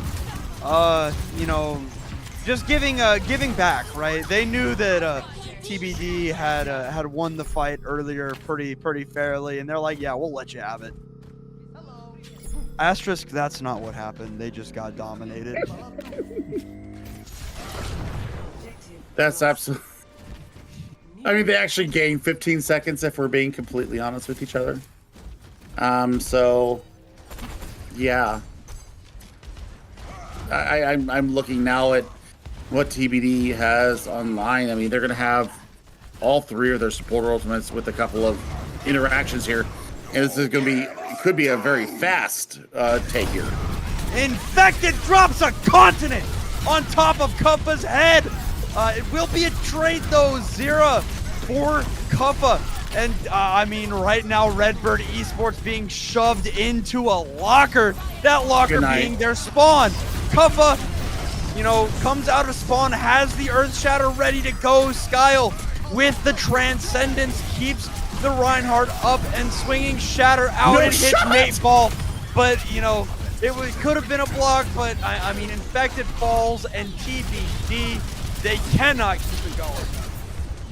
Speaker 2: just giving back, right? They knew that TBD had won the fight earlier pretty fairly, and they're like, yeah, we'll let you have it. Asterisk, that's not what happened. They just got dominated.
Speaker 3: That's absolutely. I mean, they actually gained 15 seconds if we're being completely honest with each other. So, yeah. I'm looking now at what TBD has online. I mean, they're going to have all three of their supporter ultimates with a couple of interactions here. And this is going to be, could be a very fast take here.
Speaker 2: Infected drops a continent on top of Kuffa's head. It will be a trade though, Zira for Kuffa. And I mean, right now, Redbird Esports being shoved into a locker. That locker being their spawn. Kuffa, comes out of spawn, has the Earth Shatter ready to go. Skyle with the Transcendence keeps the Reinhardt up and swinging Shatter out and hits Mateball. But, it could have been a block, but I mean, Infected falls and TBD, they cannot keep it going.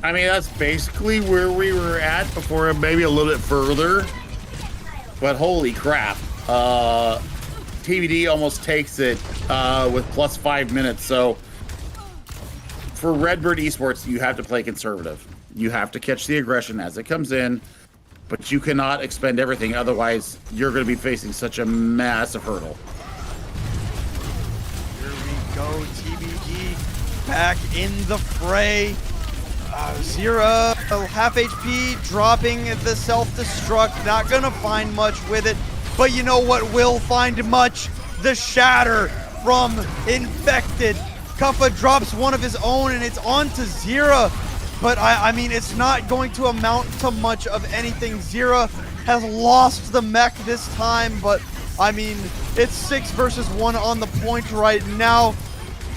Speaker 3: I mean, that's basically where we were at before, maybe a little bit further. But holy crap. TBD almost takes it with plus 5 minutes. So for Redbird Esports, you have to play conservative. You have to catch the aggression as it comes in, but you cannot expend everything. Otherwise, you're going to be facing such a massive hurdle.
Speaker 2: Here we go, TBD back in the fray. Zira, half HP, dropping the self-destruct. Not gonna find much with it, but you know what will find much? The Shatter from Infected. Kuffa drops one of his own, and it's on to Zira. But I mean, it's not going to amount to much of anything. Zira has lost the mech this time, but I mean, it's 6 versus 1 on the point right now.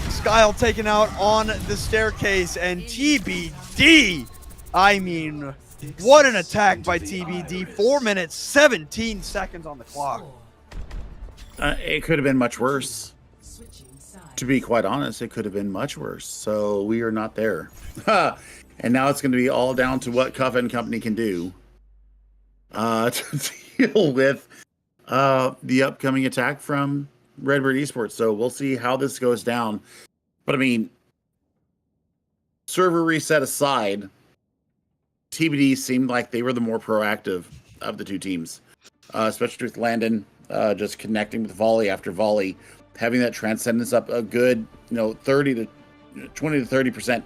Speaker 2: Skyle taken out on the staircase, and TBD, I mean, what an attack by TBD. 4 minutes, 17 seconds on the clock.
Speaker 3: It could have been much worse. To be quite honest, it could have been much worse. So we are not there. And now it's going to be all down to what Kuffa and company can do to deal with the upcoming attack from Redbird Esports. So we'll see how this goes down. But I mean, server reset aside, TBD seemed like they were the more proactive of the two teams, especially with Landon just connecting with volley after volley, having that transcendence up a good 20 to 30%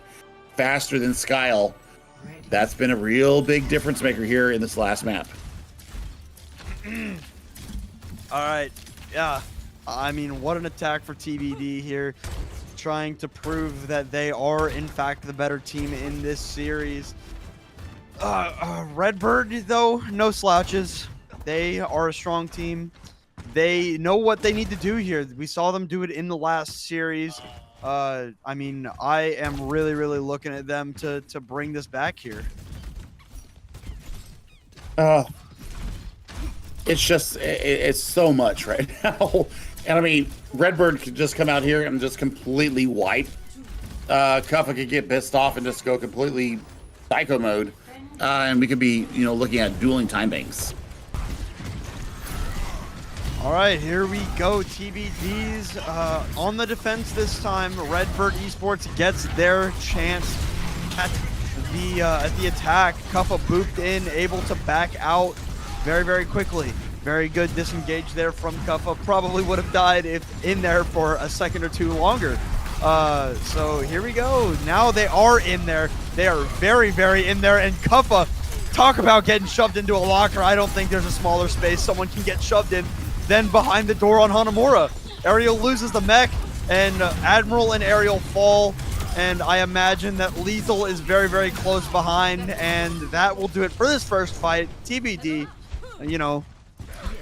Speaker 3: faster than Skyle. That's been a real big difference maker here in this last map.
Speaker 2: All right, yeah. I mean, what an attack for TBD here, trying to prove that they are, in fact, the better team in this series. Redbird, though, no slouches. They are a strong team. They know what they need to do here. We saw them do it in the last series. I mean, I am really, really looking at them to bring this back here.
Speaker 3: It's just, it's so much right now. And I mean, Redbird could just come out here and just completely wipe. Kuffa could get pissed off and just go completely psycho mode. And we could be, you know, looking at dueling time banks.
Speaker 2: All right, here we go. TBD's on the defense this time. Redbird Esports gets their chance at the attack. Kuffa booped in, able to back out very, very quickly. Very good disengage there from Kuffa. Probably would have died if in there for a second or two longer. So here we go. Now they are in there. They are very, very in there. And Kuffa, talk about getting shoved into a locker. I don't think there's a smaller space someone can get shoved in than behind the door on Hanamura. Ariel loses the mech, and Admiral and Ariel fall. And I imagine that Lethal is very, very close behind. And that will do it for this first fight. TBD, you know,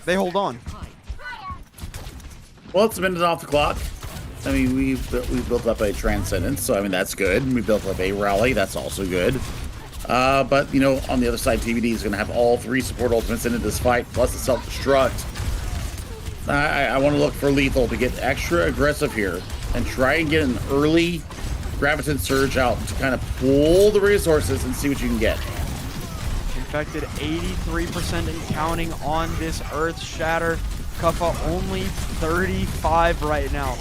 Speaker 2: they hold on.
Speaker 3: Well, it's a minute off the clock. I mean, we've built up a Transcendence, so I mean, that's good. We built up a Rally, that's also good. But, you know, on the other side, TBD is going to have all 3 support ultimates into this fight, plus the self-destruct. I want to look for Lethal to get extra aggressive here and try and get an early Graviton Surge out to kind of pull the resources and see what you can get.
Speaker 2: Infected 83% and counting on this Earth Shatter. Kuffa only 35 right now.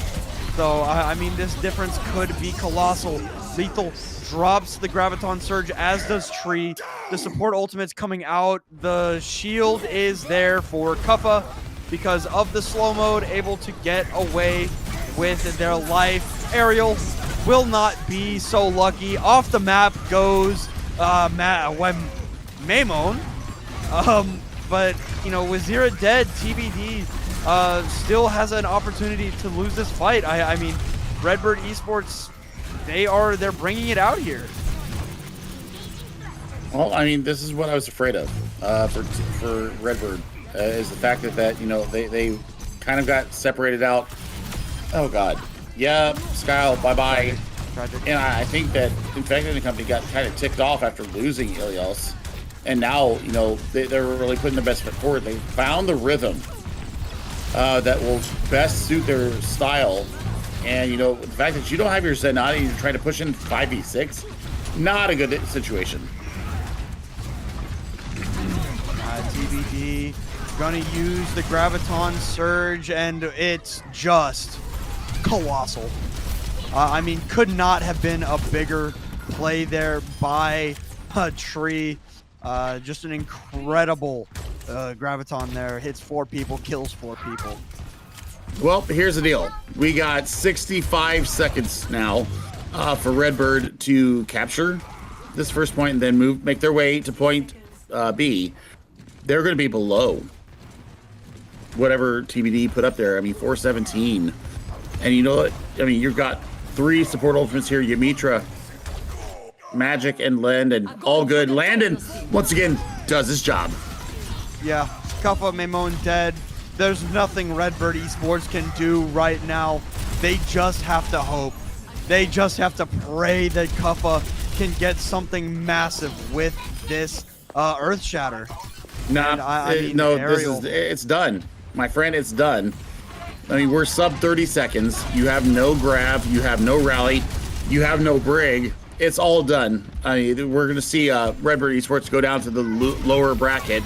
Speaker 2: So, I mean, this difference could be colossal. Lethal drops the Graviton Surge, as does Tree. The support ultimate's coming out. The shield is there for Kuffa because of the slow mode, able to get away with their life. Ariel will not be so lucky. Off the map goes Maimon. But, you know, with Zira dead, TBD still has an opportunity to lose this fight. I mean, Redbird Esports, they're bringing it out here.
Speaker 3: Well, I mean, this is what I was afraid of for Redbird, is the fact that you know, they kind of got separated out. Oh God, yeah, Skyle, bye-bye.
Speaker 2: Tragic.
Speaker 3: And I think that Infected and company got kind of ticked off after losing Ilios. And now, you know, they're really putting their best foot forward. They found the rhythm that will best suit their style. And, you know, the fact that you don't have your Zenati, you're trying to push in 5v6, not a good situation.
Speaker 2: TBD gonna use the Graviton Surge, and it's just colossal. I mean, could not have been a bigger play there by Tree. Just an incredible Graviton there. Hits 4 people, kills 4 people.
Speaker 3: Well, here's the deal. We got 65 seconds now for Redbird to capture this first point and then make their way to point B. They're going to be below whatever TBD put up there. I mean, 417. And you know what? I mean, you've got 3 support ultimates here. Ymitra, Magic, and Lend, and all good. Landon, once again, does his job.
Speaker 2: Yeah, Kuffa, Maimon dead. There's nothing Redbird Esports can do right now. They just have to hope. They just have to pray that Kuffa can get something massive with this Earth Shatter.
Speaker 3: Nah,
Speaker 2: I mean,
Speaker 3: no,
Speaker 2: Ariel.
Speaker 3: it's done. My friend, it's done. I mean, we're sub 30 seconds. You have no grab. You have no rally. You have no brig. It's all done. I mean, we're going to see Redbird Esports go down to the lower bracket.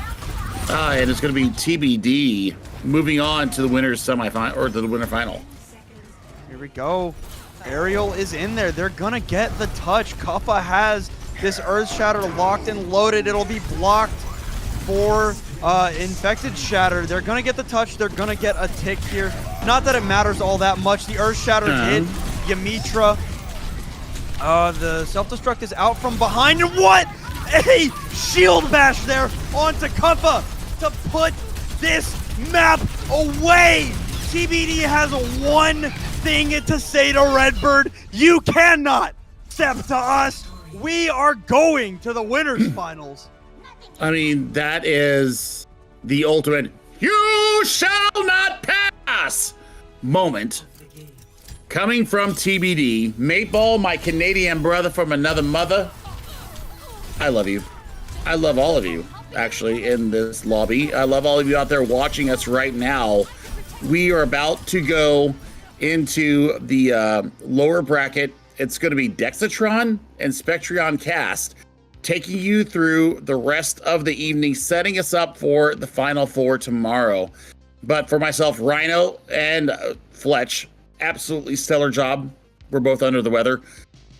Speaker 3: And it's going to be TBD moving on to the winner's semifinal, or to the winner final.
Speaker 2: Here we go. Ariel is in there. They're going to get the touch. Kuffa has this Earth Shatter locked and loaded. It'll be blocked for Infected Shatter. They're going to get the touch. They're going to get a tick here. Not that it matters all that much. The Earth Shatter hit Ymitra. The self-destruct is out from behind. And what? a shield bash there onto Kuffa to put this map away. TBD has one thing to say to Redbird. You cannot step to us. We are going to the winners finals.
Speaker 3: I mean, that is the ultimate "you shall not pass" moment coming from TBD. Mateball, my Canadian brother from another mother. I love you. I love all of you, actually, in this lobby. I love all of you out there watching us right now. We are about to go into the lower bracket. It's going to be Dexatron and Spectreon Cast, taking you through the rest of the evening, setting us up for the Final Four tomorrow. But for myself, Rhino and Fletch, absolutely stellar job. We're both under the weather.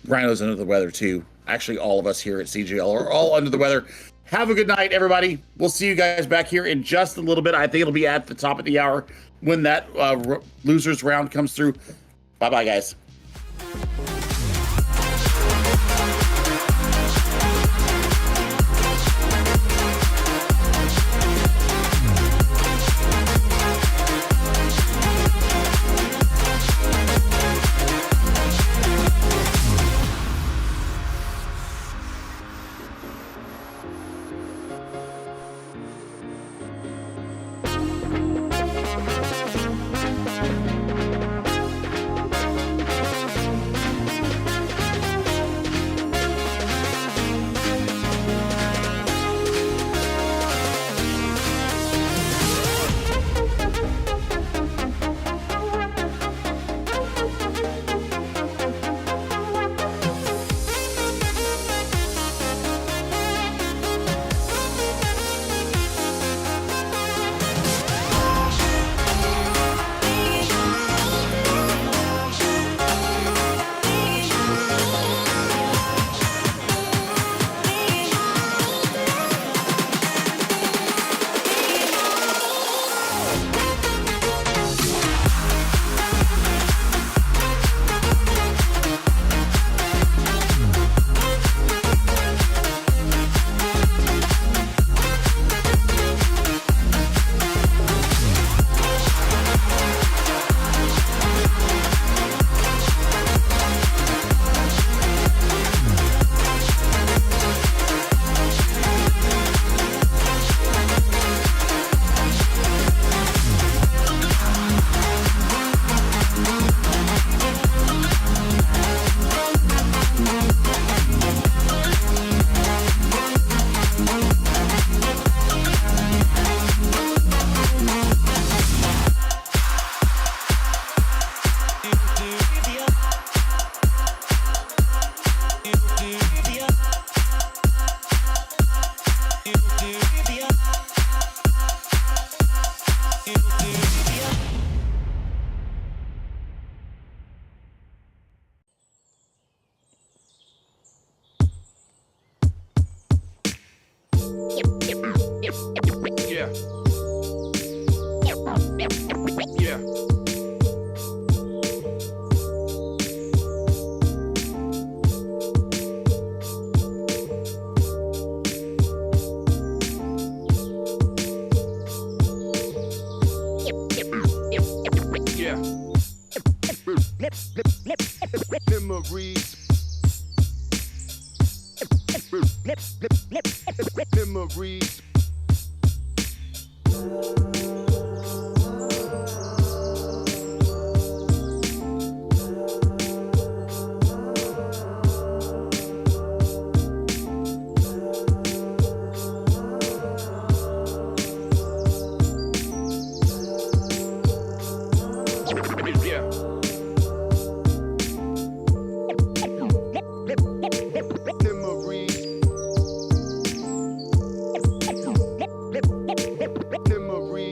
Speaker 3: Rhino's under the weather too. Actually, all of us here at CGL are all under the weather. Have a good night, everybody. We'll see you guys back here in just a little bit. I think it'll be at the top of the hour when that losers round comes through. Bye-bye, guys.
Speaker 1: Memories. Memories. Memories.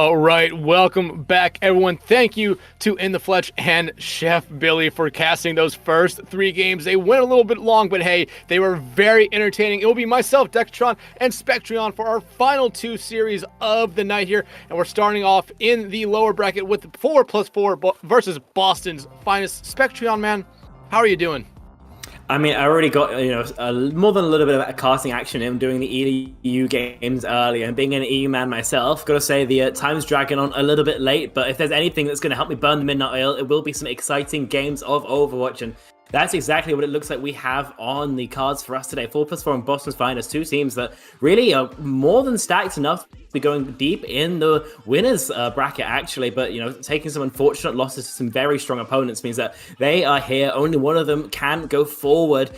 Speaker 7: All right, welcome back, everyone. Thank you to In the Fletch and Chef Billy for casting those first 3 games. They went a little bit long, but hey, they were very entertaining. It will be myself, Dextron, and Spectreon for our final 2 series of the night here, and we're starting off in the lower bracket with 4+4 versus Boston's finest. Spectreon, man, how are you doing?
Speaker 8: I mean, I already got, more than a little bit of casting action in doing the EU games earlier, and being an EU man myself, gotta say the time's dragging on a little bit late, but if there's anything that's going to help me burn the midnight oil, it will be some exciting games of Overwatch, and that's exactly what it looks like we have on the cards for us today. 4+4 and Boston's finest, 2 teams that really are more than stacked enough to be going deep in the winners bracket, actually. But, taking some unfortunate losses to some very strong opponents means that they are here. Only one of them can go forward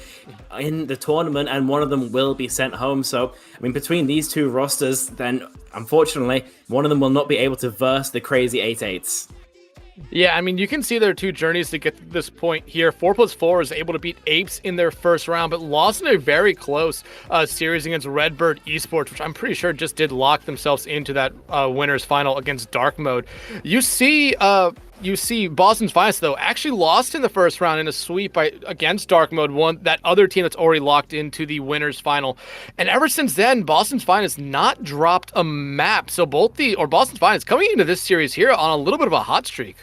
Speaker 8: in the tournament, and one of them will be sent home. So, I mean, between these 2 rosters, then, unfortunately, one of them will not be able to verse the crazy 8-8s.
Speaker 7: Yeah, I mean, you can see there are 2 journeys to get to this point here. 4+4 is able to beat Apes in their first round, but lost in a very close series against Redbird Esports, which I'm pretty sure just did lock themselves into that winners final against Dark Mode. You see Boston's finest, though, actually lost in the first round in a sweep against Dark Mode, one that other team that's already locked into the winners final. And ever since then, Boston's finest not dropped a map. So Boston's finest coming into this series here on a little bit of a hot streak.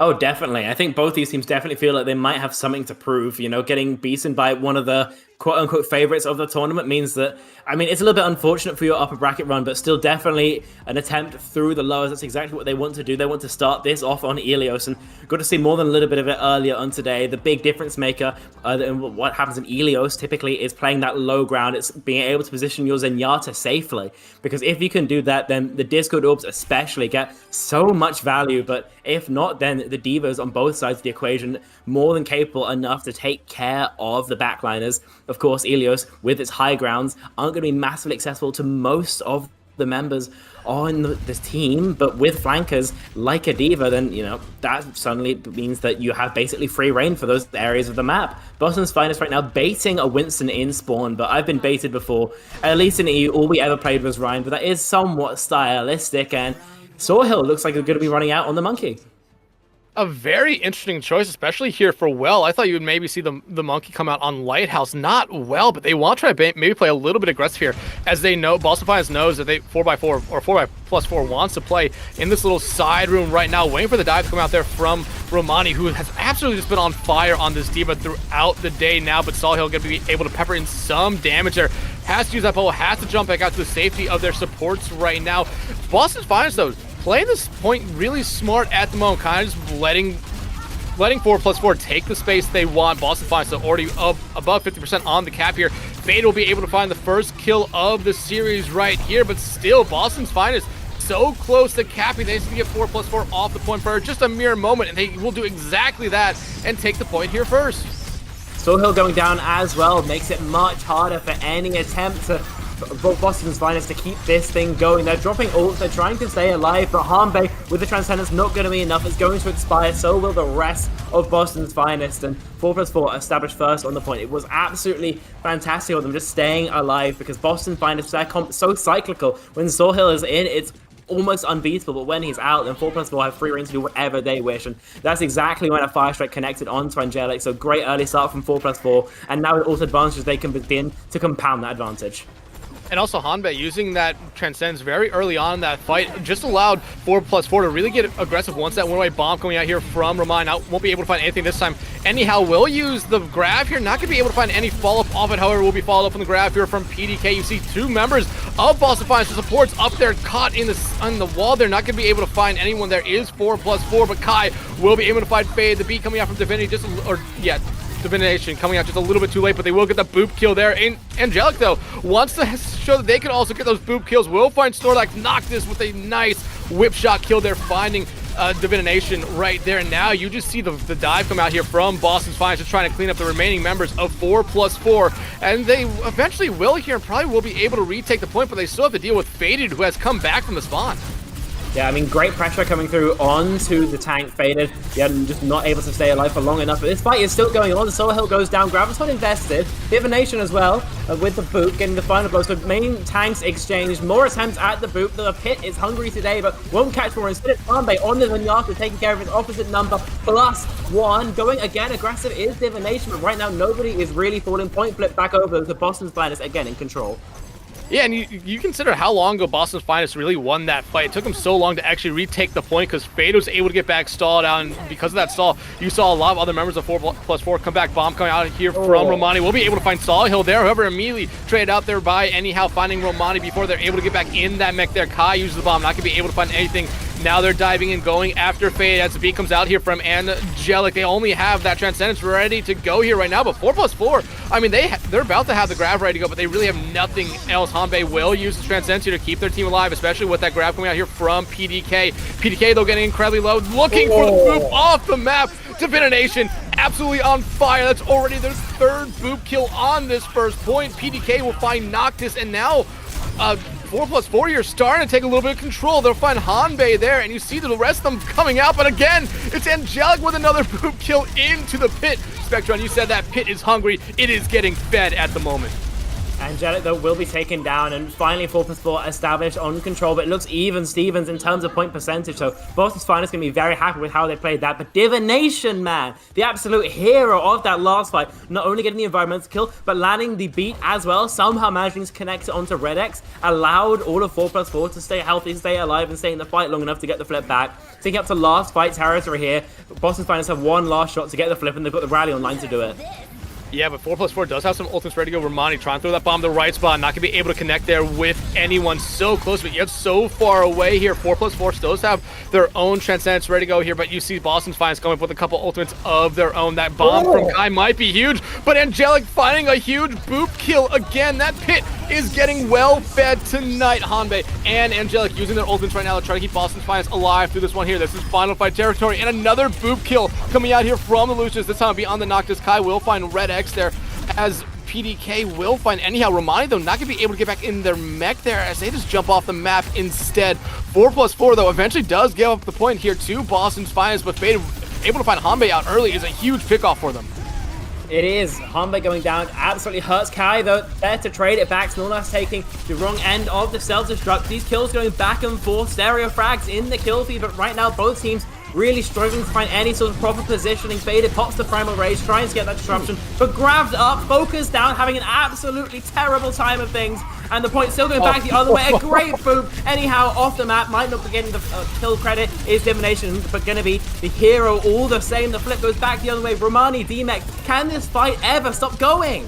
Speaker 8: Oh, definitely. I think both these teams definitely feel like they might have something to prove. Getting beaten by one of the quote-unquote favorites of the tournament means that, I mean, it's a little bit unfortunate for your upper bracket run, but still definitely an attempt through the lowers. That's exactly what they want to do. They want to start this off on Ilios, and got to see more than a little bit of it earlier on today. The big difference maker in what happens in Ilios typically is playing that low ground. It's being able to position your Zenyatta safely, because if you can do that, then the Discord Orbs especially get so much value, but if not, then the Divas on both sides of the equation more than capable enough to take care of the backliners. Of course, Ilios, with its high grounds, aren't going to be massively accessible to most of the members on this team, but with flankers like a Diva, then, that suddenly means that you have basically free reign for those areas of the map. Boston's finest right now baiting a Winston in spawn, but I've been baited before. At least in EU, all we ever played was Ryan, but that is somewhat stylistic, and Sawhill looks like they're going to be running out on the Monkey.
Speaker 7: A very interesting choice, especially here for Well. I thought you would maybe see the Monkey come out on Lighthouse. Not Well, but they want to try to maybe play a little bit aggressive here, as they know, Boston Finest knows that they 4x4 or 4+4 wants to play in this little side room right now, waiting for the dive to come out there from Romani, who has absolutely just been on fire on this Diva throughout the day now, but Sawhill going to be able to pepper in some damage there. Has to use that pole, has to jump back out to the safety of their supports right now. Boston's Finest, though, playing this point really smart at the moment, kind of just letting 4+4 take the space they want. Boston Finest already above 50% on the cap here. Fade will be able to find the first kill of the series right here, but still, Boston's Finest so close to capping. They need to get 4+4 off the point for just a mere moment, and they will do exactly that and take the point here first.
Speaker 8: Sawhill going down as well makes it much harder for any attempt to Boston's finest to keep this thing going. They're dropping ults, they're trying to stay alive, but Harmbay with the Transcendence not going to be enough. It's going to expire, so will the rest of Boston's finest, and 4+4 established first on the point. It was absolutely fantastic of them just staying alive, because Boston's finest, their comp so cyclical. When Sawhill is in, it's almost unbeatable, but when he's out, then 4+4 have free reign to do whatever they wish, and that's exactly when a Fire Strike connected onto Angelic. So great early start from 4+4, and now with ult advantages, they can begin to compound that advantage.
Speaker 7: And also Hanbei using that Transcends very early on in that fight just allowed 4+4 to really get aggressive once that one-way bomb coming out here from Roman. Now won't be able to find anything this time. Anyhow, will use the grab here. Not going to be able to find any follow-up off it. However, will be followed up on the grab here from PDK. You see 2 members of Boston Finest supports up there caught on the wall. They're not going to be able to find anyone. There is 4+4, but Kai will be able to find Fade. The beat coming out from Divinity Divination coming out just a little bit too late, but they will get the boop kill there. And Angelic, though, wants to show that they can also get those boop kills. Will find Snorlax Noctis with a nice whip shot kill there, finding Divination right there. And now you just see the dive come out here from Boston's Finest, just trying to clean up the remaining members of 4+4. And they eventually will here and probably will be able to retake the point, but they still have to deal with Faded, who has come back from the spawn.
Speaker 8: Yeah, I mean, great pressure coming through onto the tank. Faded. Yeah, just not able to stay alive for long enough. But this fight is still going on. The Solar Hill goes down. Graviton invested. Divination as well with the boot, getting the final blow. So main tanks exchanged. More attempts at the boot. The pit is hungry today, but won't catch more. Instead, it's Hanbei on the Vinyasa taking care of his opposite number. +1. Going again aggressive is Divination, but right now nobody is really falling. Point flip back over to Boston's Finest again in control.
Speaker 7: Yeah, and you consider how long ago Boston's Finest really won that fight. It took him so long to actually retake the point because Fade was able to get back stalled out, and because of that stall, you saw a lot of other members of 4+4 come back. Bomb coming out here from Romani. We'll be able to find Saw Hill there. However, immediately traded out there by anyhow finding Romani before they're able to get back in that mech there. Kai uses the bomb, not going to be able to find anything. Now they're diving and going after Fade as the beat comes out here from Angelic. They only have that Transcendence ready to go here right now, but 4+4, I mean, they're about to have the grab ready to go, but they really have nothing else. Hanbei will use the Transcendence here to keep their team alive, especially with that grab coming out here from PDK. PDK, though, getting incredibly low, looking for the boop off the map. Divination absolutely on fire. That's already their third boop kill on this first point. PDK will find Noctis, and now 4+4 here starting to take a little bit of control. They'll find Hanbei there, and you see the rest of them coming out, but again, it's Angelic with another boop kill into the pit. Spectron, you said that pit is hungry. It is getting fed at the moment.
Speaker 8: Angelic, though, will be taken down, and finally 4+4 established on control, but it looks even Stevens in terms of point percentage, so Boston's Finest going to be very happy with how they played that. But Divination, man, the absolute hero of that last fight, not only getting the environmental kill, but landing the beat as well, somehow managing to connect it onto Red X, allowed all of 4+4 to stay healthy, stay alive, and stay in the fight long enough to get the flip back. Taking up to last fight territory here, Boston's Finest have one last shot to get the flip, and they've got the rally online to do it.
Speaker 7: Yeah, but 4+4 does have some ultimates ready to go. Romani trying to throw that bomb to the right spot. Not going to be able to connect there with anyone. So close, but yet so far away here. 4+4 still does have their own Transcendence ready to go here, but you see Boston's Finest coming up with a couple ultimates of their own. That bomb from Kai might be huge, but Angelic finding a huge boop kill again. That pit is getting well fed tonight. Hanbei and Angelic using their ultimates right now to try to keep Boston's Finest alive through this one here. This is final fight territory, and another boop kill coming out here from the Lucius. This time beyond the Noctis. Kai will find Red X there, as PDK will find anyhow. Romani, though, not going to be able to get back in their mech there as they just jump off the map instead. 4+4, though, eventually does give up the point here to Boston's Finest, but Fade able to find Hanbei out early is a huge pickoff for them.
Speaker 8: It is. Hanbei going down absolutely hurts Kai, though, there to trade it back. Snorlax taking the wrong end of the self-destruct. These kills going back and forth. Stereo frags in the kill feed, but right now both teams really struggling to find any sort of proper positioning. Faded pops the Primal Rage, trying to get that disruption, but grabbed up, focused down, having an absolutely terrible time of things, and the point still going back the other way. A great boop, anyhow, off the map. Might not be getting the kill credit, is Divination, but gonna be the hero all the same. The flip goes back the other way. Romani, D-Mech, can this fight ever stop going?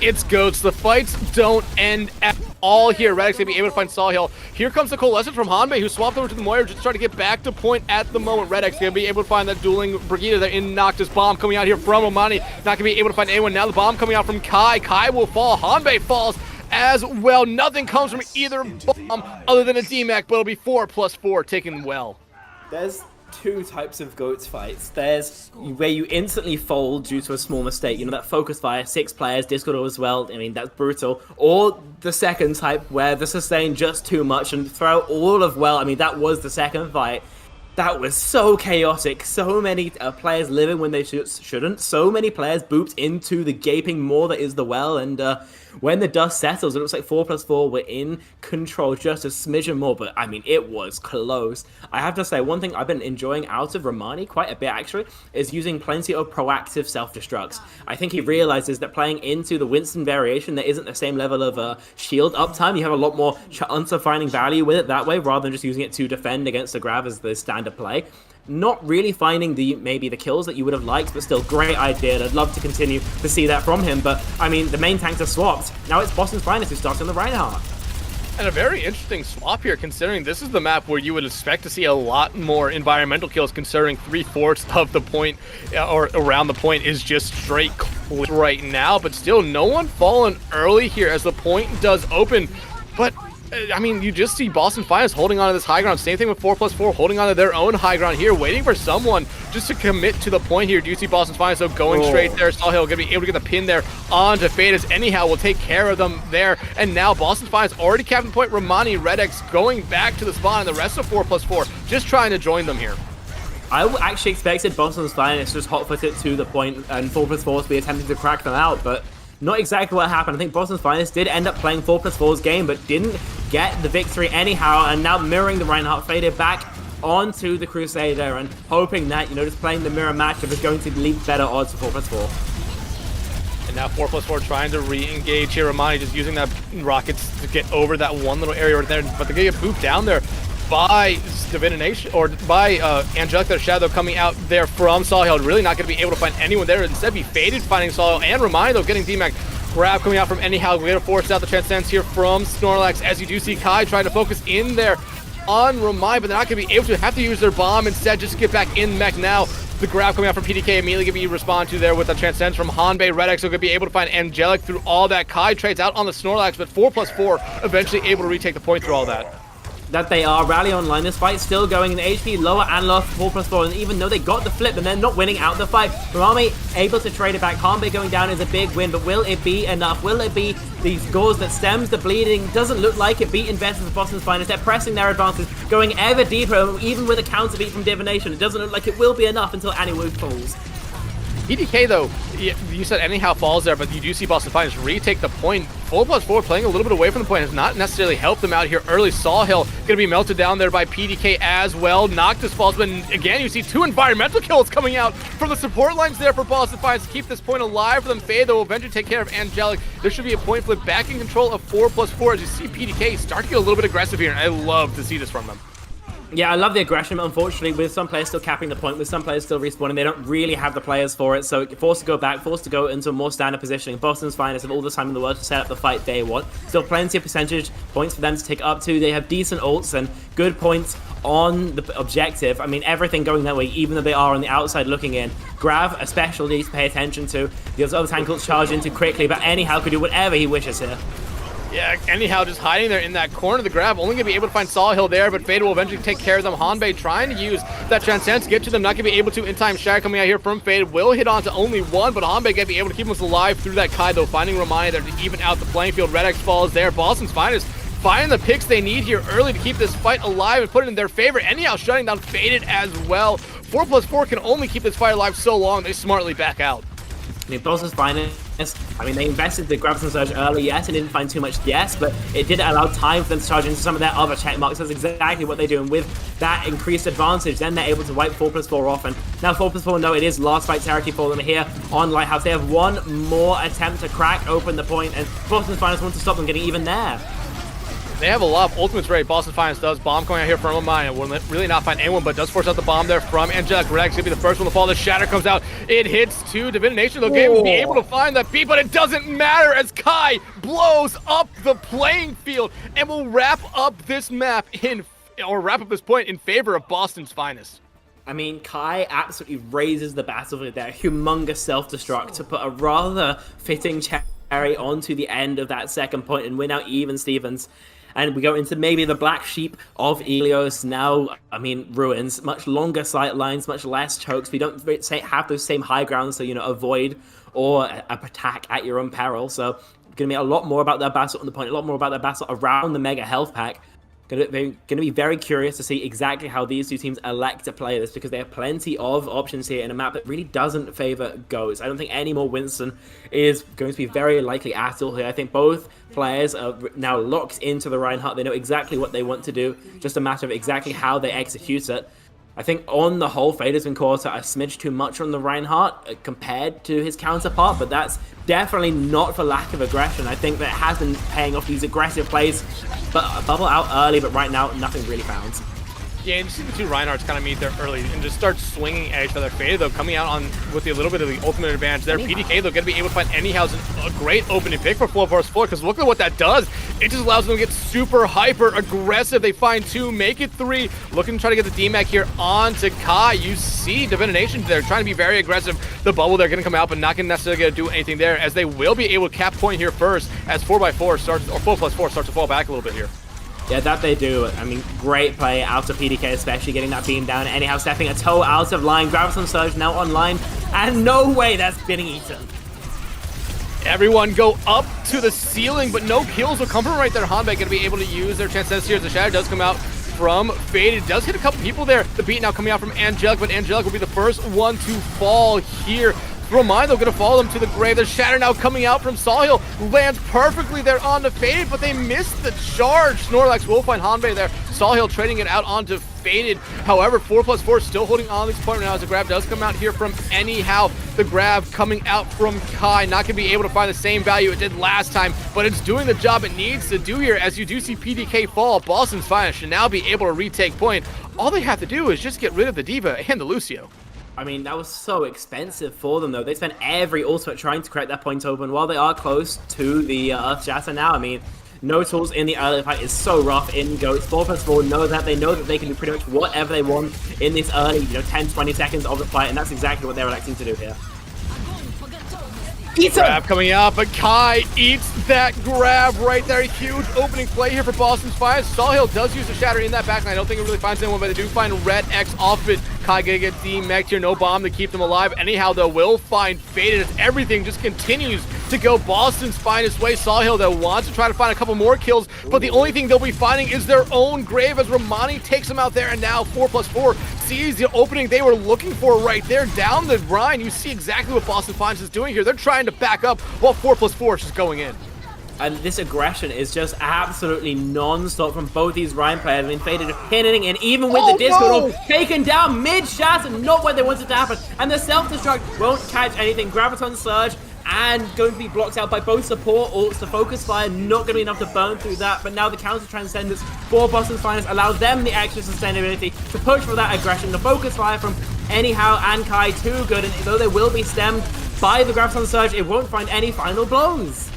Speaker 7: It's GOATs. The fights don't end at all here. Red X going to be able to find Saw Hill. Here comes the Coalescence from Hanbei, who swapped over to the Moira just trying to get back to point at the moment. Red X going to be able to find that dueling Brigida there in Noctis. Bomb coming out here from Romani. Not going to be able to find anyone. Now the bomb coming out from Kai. Kai will fall. Hanbei falls as well. Nothing comes from either bomb other than a D-Mac, but it'll be 4+4 taken well.
Speaker 8: There's two types of GOATs fights. There's where you instantly fold due to a small mistake, you know, that focus fire, 6 players, Discord as well, I mean, that's brutal. Or the second type where the sustain just too much and throw all of well, I mean, that was the second fight. That was so chaotic, so many players living when they shouldn't, so many players booped into the gaping maw that is the well, and when the dust settles, it looks like 4+4 were in control just a smidgen more, but I mean, it was close. I have to say, one thing I've been enjoying out of Romani quite a bit actually, is using plenty of proactive self-destructs. I think he realizes that playing into the Winston variation, there isn't the same level of shield uptime. You have a lot more chance of finding value with it that way, rather than just using it to defend against the grab as the standard play. Not really finding maybe the kills that you would have liked, but still great idea, and I'd love to continue to see that from him. But I mean, the main tanks are swapped. Now it's Boston's Finest who starts on the Reinhardt.
Speaker 7: And a very interesting swap here, considering this is the map where you would expect to see a lot more environmental kills, considering 3/4 of the point, or around the point, is just straight right now. But still, no one fallen early here as the point does open. But I mean, you just see Boston Finest holding on to this high ground. Same thing with 4+4, holding on to their own high ground here, waiting for someone just to commit to the point here. Do you see Boston Finest, though, going straight there? Sawhill going to be able to get the pin there onto Fade, as anyhow will take care of them there. And now Boston Finest already capping the point. Romani, Red X going back to the spot, and the rest of 4+4 just trying to join them here.
Speaker 8: I actually expected Boston's Finest just hot-footed to the point and 4+4 to be attempting to crack them out, but not exactly what happened. I think Boston's Finest did end up playing 4+4's game, but didn't get the victory anyhow, and now mirroring the Reinhardt, Faded back onto the Crusader and hoping that, just playing the mirror matchup is going to leave better odds for 4+4.
Speaker 7: And now 4+4 trying to re-engage here. Romani just using that rockets to get over that one little area right there, but they're going to get pooped down there by Divination, or by Angelic, their Shadow coming out there from Sawhill. Really not going to be able to find anyone there. Instead, be Faded finding Sawhill, and Romani, though, getting DMAC. Grab coming out from Anyhow. We're going to force out the Transcends here from Snorlax, as you do see Kai trying to focus in there on Romani, but they're not going to be able to. Have to use their bomb instead, just to get back in mech now. The grab coming out from PDK immediately going to be respond to there with the Transcends from Hanbei. Red X are going to be able to find Angelic through all that. Kai trades out on the Snorlax, but 4+4 eventually able to retake the point through all that.
Speaker 8: That they are. Rally Online, this fight still going in HP lower and lower for 4+4, and even though they got the flip and they're not winning out the fight, Ramami able to trade it back. Hanbei going down is a big win, but will it be enough? Will it be these scores that stems the bleeding? Doesn't look like it. Beat Investors of Boston's Finest. They're pressing their advances, going ever deeper, even with a counter beat from Divination. It doesn't look like it will be enough until Aniwu falls.
Speaker 7: PDK, though, you said Anyhow falls there, but you do see Boston Finest retake the point. 4+4 playing a little bit away from the point has not necessarily helped them out here early. Sawhill going to be melted down there by PDK as well. Noctis falls, but again, you see two environmental kills coming out from the support lines there for Boston Finest to keep this point alive for them. Fade, though, will eventually take care of Angelic. There should be a point flip back in control of 4+4 as you see PDK start to get a little bit aggressive here, and I love to see this from them.
Speaker 8: Yeah, I love the aggression, but unfortunately, with some players still capping the point, with some players still respawning, they don't really have the players for it, so forced to go back, forced to go into a more standard positioning. Boston's Finest have all the time in the world to set up the fight they want. Still plenty of percentage points for them to take up to. They have decent ults and good points on the objective. I mean, everything going that way, even though they are on the outside looking in. Grav, especially, to pay attention to. The other tank ults charge into quickly, but Anyhow could do whatever he wishes here.
Speaker 7: Yeah, Anyhow just hiding there in that corner of the grab. Only going to be able to find Sawhill there, but Fade will eventually take care of them. Hanbei trying to use that Transcend to get to them. Not going to be able to in time. Shadow coming out here from Fade will hit on to only one, but Hanbei going to be able to keep him alive through that Kai, though, finding Romani there to even out the playing field. Red X falls there. Boston's Finest finding the picks they need here early to keep this fight alive and put it in their favor. Anyhow shutting down Faded as well. 4+4 can only keep this fight alive so long. They smartly back out.
Speaker 8: I mean, Boston's Finest, I mean, they invested the grabs and surge early, yes, and didn't find too much, yes, but it did allow time for them to charge into some of their other check marks. That's exactly what they do, and with that increased advantage, then they're able to wipe 4+4 off, and now 4+4 know it is last fight territory for them here on Lighthouse. They have one more attempt to crack open the point, and Boston's Finest want to stop them getting even there.
Speaker 7: They have a lot of ultimates ready. Boston Finest does. Bomb coming out here from Romani. Will really not find anyone, but does force out the bomb there from Angelic. Red's going to be the first one to fall. The Shatter comes out. It hits to Divination. The game will be able to find that beat, but it doesn't matter as Kai blows up the playing field and will wrap up this map wrap up this point in favor of Boston's Finest.
Speaker 8: I mean, Kai absolutely raises the battle with their humongous self-destruct to put a rather fitting cherry onto the end of that second point and win out even Stevens. And we go into maybe the black sheep of Ilios now. I mean, Ruins, much longer sight lines, much less chokes. We don't have those same high grounds, so, avoid or attack at your own peril. So, going to be a lot more about their battle on the point, a lot more about their battle around the mega health pack. Going to be very curious to see exactly how these two teams elect to play this, because they have plenty of options here in a map that really doesn't favor goes. I don't think any more Winston is going to be very likely at all here. I think both players are now locked into the Reinhardt. They know exactly what they want to do, just a matter of exactly how they execute it. I think on the whole, Fade has been caught a smidge too much on the Reinhardt compared to his counterpart, but that's definitely not for lack of aggression. I think that it has been paying off these aggressive plays, but bubble out early, but right now, nothing really found.
Speaker 7: Yeah, and you see the two Reinhardts kind of meet there early and just start swinging at each other. Fade, though, coming out on with a little bit of the ultimate advantage there. PDK, though, going to be able to find Anyhow's a great opening pick for 4+4, because look at what that does. It just allows them to get super hyper aggressive. They find two, make it three. Looking to try to get the DMAC here onto Kai. You see Divination there trying to be very aggressive. The bubble, they're going to come out, but not going to necessarily going to do anything there, as they will be able to cap point here first as 4+4 starts to fall back a little bit here.
Speaker 8: Yeah, that they do. I mean, great play out of PDK, especially getting that beam down. Anyhow, stepping a toe out of line. Graviton Surge now online. And no way that's getting eaten.
Speaker 7: Everyone go up to the ceiling, but no kills will come from right there. Hanbei going to be able to use their chance here as the shatter does come out from Faded. Does hit a couple people there. The beat now coming out from Angelic, but Angelic will be the first one to fall here. Romine, though, going to follow them to the grave. The shatter now coming out from Sawhill. Lands perfectly there onto Faded, but they missed the charge. Snorlax will find Hanbei there. Sawhill trading it out onto Faded. However, 4+4 still holding on this point now as the grab does come out here from Anyhow. The grab coming out from Kai. Not going to be able to find the same value it did last time, but it's doing the job it needs to do here as you do see PDK fall. Boston's Finest should now be able to retake point. All they have to do is just get rid of the Diva and the Lucio.
Speaker 8: I mean, that was so expensive for them, though. They spent every ultimate trying to crack that point open while they are close to the Earth Shatter now. I mean, no tools in the early fight is so rough in Goats. 4+4 know that. They know that they can do pretty much whatever they want in this early, 10, 20 seconds of the fight, and that's exactly what they're electing to do here.
Speaker 7: Grab coming out, but Kai eats that grab right there. Huge opening play here for Boston's Finest. Sawhill does use the shatter in that back, and I don't think it really finds anyone, but they do find Red X off it. Kai gonna get demeched here, no bomb to keep them alive. Anyhow, though, will find Faded as everything just continues to go Boston's Finest way. Sawhill, though, wants to try to find a couple more kills, but the only thing they'll be finding is their own grave as Romani takes them out there, and now 4+4 sees the opening they were looking for right there down the Rhine. You see exactly what Boston Finest is doing here. They're trying to back up while 4+4 is just going in.
Speaker 8: And this aggression is just absolutely non-stop from both these Ryan players. I mean, Faded pinning, and even with the Disco taken down mid-shot, and not what they wanted to happen. And the self-destruct won't catch anything. Graviton Surge and going to be blocked out by both support ults. The Focus Fire not going to be enough to burn through that, but now the Counter Transcendence for Boston's Finest allows them the extra sustainability to push for that aggression. The Focus Fire from Anyhow and Kai too good, and though they will be stemmed by the Graviton Surge, it won't find any final blows.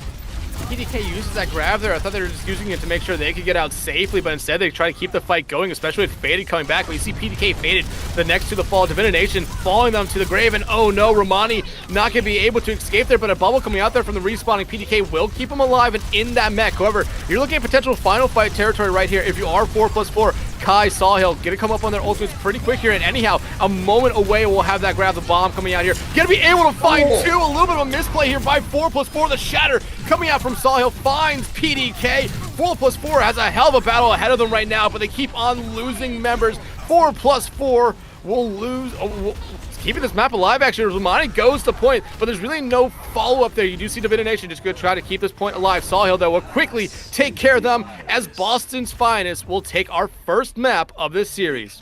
Speaker 7: PDK uses that grab there. I thought they were just using it to make sure they could get out safely, but instead they try to keep the fight going, especially with Faded coming back. But you see PDK Faded the next to the fall, Divination following them to the grave, and oh no, Romani not going to be able to escape there, but a bubble coming out there from the respawning PDK will keep him alive and in that mech. However, you're looking at potential final fight territory right here. If you are 4+4, Kai, Sawhill, gonna come up on their ultimates pretty quick here, and Anyhow, a moment away we'll have that grab the bomb coming out here. Gonna be able to find two, a little bit of a misplay here by 4+4. The shatter coming out from Sawhill finds PDK. 4+4 has a hell of a battle ahead of them right now, but they keep on losing members. 4+4 will lose. Keeping this map alive, actually. Romani goes to point, but there's really no follow-up there. You do see Divination just going to try to keep this point alive. Sawhill, though, will quickly take care of them as Boston's Finest will take our first map of this series.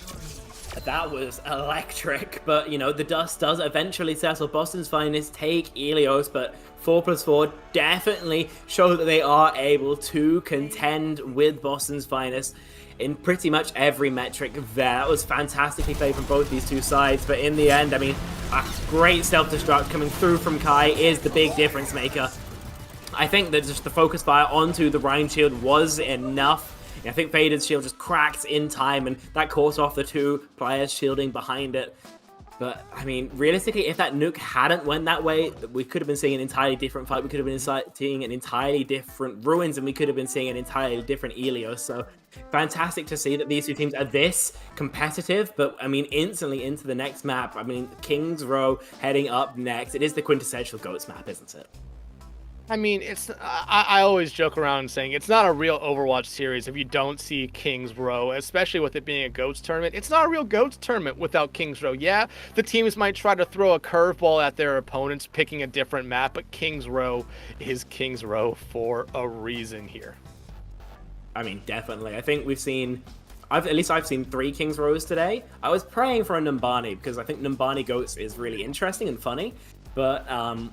Speaker 8: That was electric, but the dust does eventually settle. Boston's Finest take Ilios, but 4+4 definitely show that they are able to contend with Boston's Finest in pretty much every metric there. That was fantastically played from both these two sides, but in the end, I mean, a great self-destruct coming through from Kai is the big difference maker. I think that just the focus fire onto the Rhine shield was enough. I think Faded's shield just cracked in time, and that caught off the two players shielding behind it. But, I mean, realistically, if that nuke hadn't went that way, we could have been seeing an entirely different fight. We could have been seeing an entirely different Ruins, and we could have been seeing an entirely different Ilios. So, fantastic to see that these two teams are this competitive. But, I mean, instantly into the next map. I mean, King's Row heading up next. It is the quintessential GOATS map, isn't it?
Speaker 7: I mean, I always joke around saying it's not a real Overwatch series if you don't see King's Row, especially with it being a GOATS tournament. It's not a real GOATS tournament without King's Row. Yeah, the teams might try to throw a curveball at their opponents, picking a different map, but King's Row is King's Row for a reason here.
Speaker 8: I mean, definitely. I think we've seen... I've seen 3 King's Rows today. I was praying for a Numbani because I think Numbani GOATS is really interesting and funny. But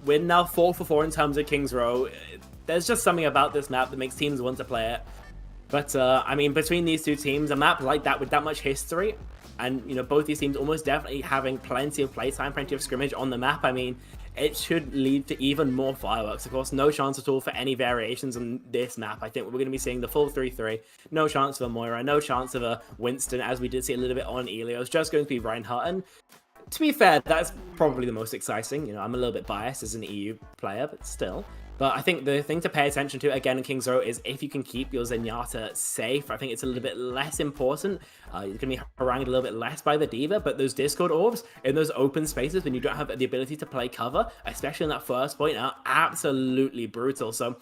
Speaker 8: we're now 4 for 4 in terms of King's Row. There's just something about this map that makes teams want to play it. But, I mean, between these two teams, a map like that with that much history, and, both these teams almost definitely having plenty of playtime, plenty of scrimmage on the map, I mean, it should lead to even more fireworks. Of course, no chance at all for any variations on this map. I think we're going to be seeing the full 3-3. No chance of a Moira, no chance of a Winston, as we did see a little bit on Ilios. Just going to be Reinhardt. And to be fair, that's probably the most exciting. I'm a little bit biased as an EU player, but still. But I think the thing to pay attention to again in King's Row is if you can keep your Zenyatta safe. I think it's a little bit less important. You're going to be harangued a little bit less by the D.Va, but those Discord orbs in those open spaces when you don't have the ability to play cover, especially in that first point, are absolutely brutal. So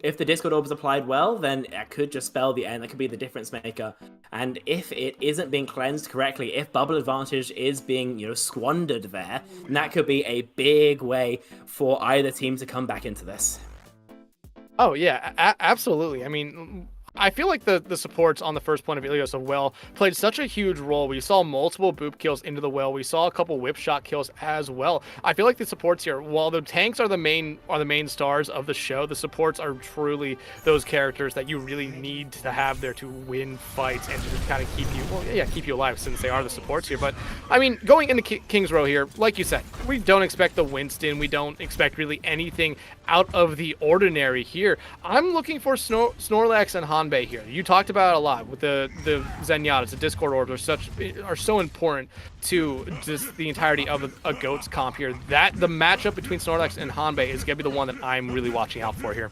Speaker 8: if the Discord Orb is applied well, then it could just spell the end. That could be the difference maker. And if it isn't being cleansed correctly, if bubble advantage is being, squandered there, then that could be a big way for either team to come back into this.
Speaker 7: Oh, yeah, absolutely. I mean, I feel like the supports on the first point of Ilios of Well played such a huge role. We saw multiple boop kills into the well. We saw a couple whip shot kills as well. I feel like the supports here, while the tanks are the main stars of the show, the supports are truly those characters that you really need to have there to win fights and to just kind of keep you alive, since they are the supports here. But I mean, going into King's Row here, like you said, we don't expect the Winston. We don't expect really anything out of the ordinary here. I'm looking for Snorlax and Hanbei here. You talked about it a lot with the Zenyatas. The Discord orbs are so important to just the entirety of a GOATS comp here. That the matchup between Snorlax and Hanbei is going to be the one that I'm really watching out for here.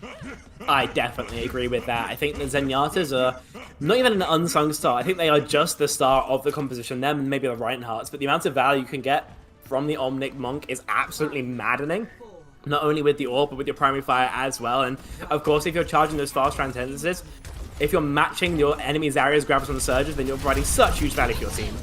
Speaker 8: I definitely agree with that. I think the Zenyatas are not even an unsung star. I think they are just the star of the composition. Them and maybe the Reinhardts, but the amount of value you can get from the Omnic Monk is absolutely maddening. Not only with the orb, but with your primary fire as well. And of course, if you're charging those fast transcendences, if you're matching your enemy's Zarya's Graviton and Surges, then you're providing such huge value to your team.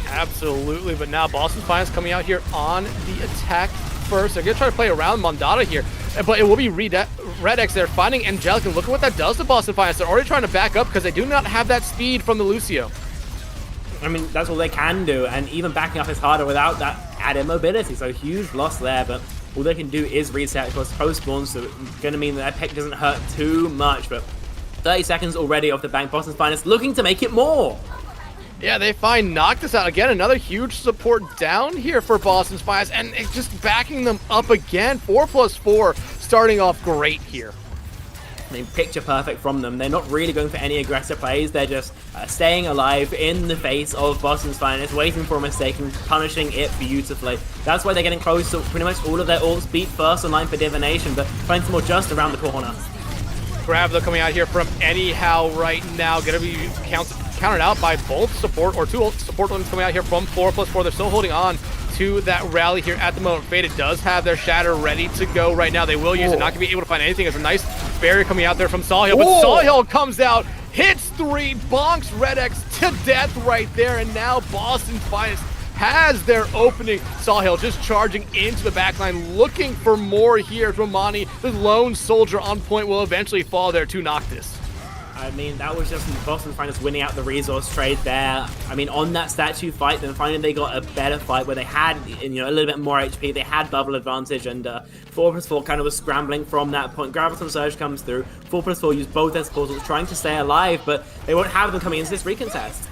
Speaker 7: Absolutely, but now Boston Finance coming out here on the attack first. They're going to try to play around Mondada here, but it will be Red X there finding Angelic, and look at what that does to Boston Finance. They're already trying to back up because they do not have that speed from the Lucio.
Speaker 8: I mean, that's all they can do, and even backing up is harder without that added mobility, so huge loss there, but all they can do is reset. Of course, post-spawn, so it's going to mean that pick doesn't hurt too much, but 30 seconds already off the bank. Boston's Finest looking to make it more.
Speaker 7: Yeah, they find Noctis out again. Another huge support down here for Boston's Finest, and it's just backing them up again. 4+4 starting off great here.
Speaker 8: I mean, picture perfect from them. They're not really going for any aggressive plays. They're just staying alive in the face of Boston's Finest, waiting for a mistake and punishing it beautifully. That's why they're getting close to pretty much all of their ults. Beat first online for Divination, but finds more just around the corner.
Speaker 7: Grab though coming out here from Anyhow right now. Gonna be countered out by both support, or two support ones coming out here from 4+4. They're still holding on to that rally here at the moment. Faded does have their shatter ready to go right now. They will use it, not gonna be able to find anything. There's a nice barrier coming out there from Sawhill, but Sawhill comes out, hits 3, bonks Red X to death right there, and now Boston Finest has their opening. Sawhill just charging into the backline, looking for more here. Romani, the lone soldier on point, will eventually fall there to Noctis.
Speaker 8: I mean, that was just Boston Finest winning out the resource trade there. I mean, on that statue fight, then finally they got a better fight where they had, a little bit more HP. They had bubble advantage, and 4+4 kind of was scrambling from that point. Graviton Surge comes through. 4+4 used both their portals, trying to stay alive, but they won't have them coming into this recontest.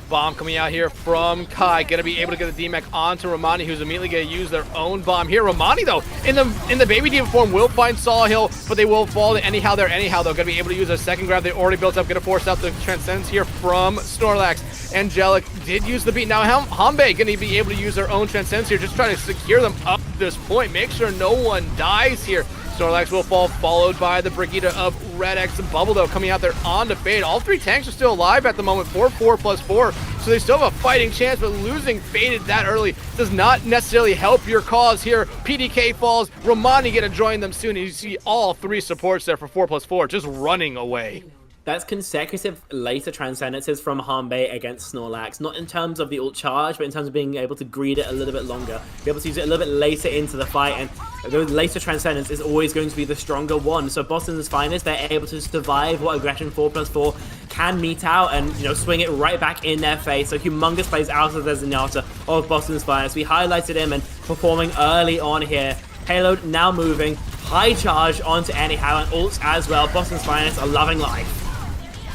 Speaker 7: Bomb coming out here from Kai, gonna be able to get the DMAC onto Romani, who's immediately gonna use their own bomb here. Romani though, in the baby D.Va form, will find Sawhill, but they will fall to Anyhow there. Anyhow though, gonna be able to use a second grab they already built up, gonna force out the Transcendence here from Snorlax. Angelic did use the beat. Now Hanbei gonna be able to use their own Transcendence here, just trying to secure them up this point, make sure no one dies here. Snorlax will fall, followed by the Brigitte of Red X. And Bubble, though, coming out there on to Fade. All 3 tanks are still alive at the moment, 4+4, so they still have a fighting chance, but losing Faded that early does not necessarily help your cause here. PDK falls, Romani gonna join them soon, and you see all 3 supports there for 4+4 just running away.
Speaker 8: That's consecutive later Transcendences from Hanbei against Snorlax. Not in terms of the ult charge, but in terms of being able to greed it a little bit longer. Be able to use it a little bit later into the fight, and those later Transcendence is always going to be the stronger one. So Boston's Finest, they're able to survive what aggression 4+4 can mete out and, swing it right back in their face. So humongous plays out of the Zenyatta of Boston's Finest. We highlighted him and performing early on here. Payload now moving. High charge onto Anyhow and ults as well. Boston's Finest are loving life.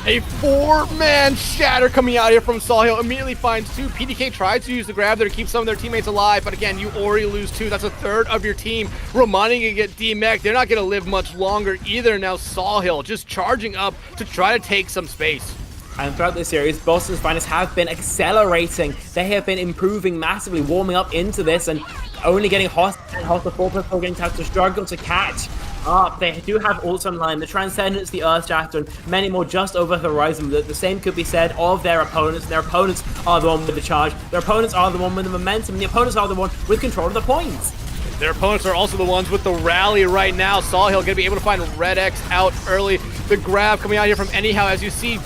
Speaker 7: A 4-man shatter coming out here from Sawhill, immediately finds 2. PDK tries to use the grab there to keep some of their teammates alive, but again, you already lose 2. That's a third of your team. Romani gonna get DMAC. They're not gonna live much longer either. Now Sawhill just charging up to try to take some space.
Speaker 8: And throughout this series, Boston's Finest have been accelerating. They have been improving massively, warming up into this, and only getting hostile and hostile. 4+4 getting to struggle to catch up. They do have ults online, the Transcendence, the Earthshatter, and many more just over the horizon. The same could be said of their opponents. Their opponents are the one with the charge. Their opponents are the one with the momentum. And the opponents are the one with control of the points.
Speaker 7: Their opponents are also the ones with the rally right now. Sawhill going to be able to find Red X out early. The grab coming out here from Anyhow, as you see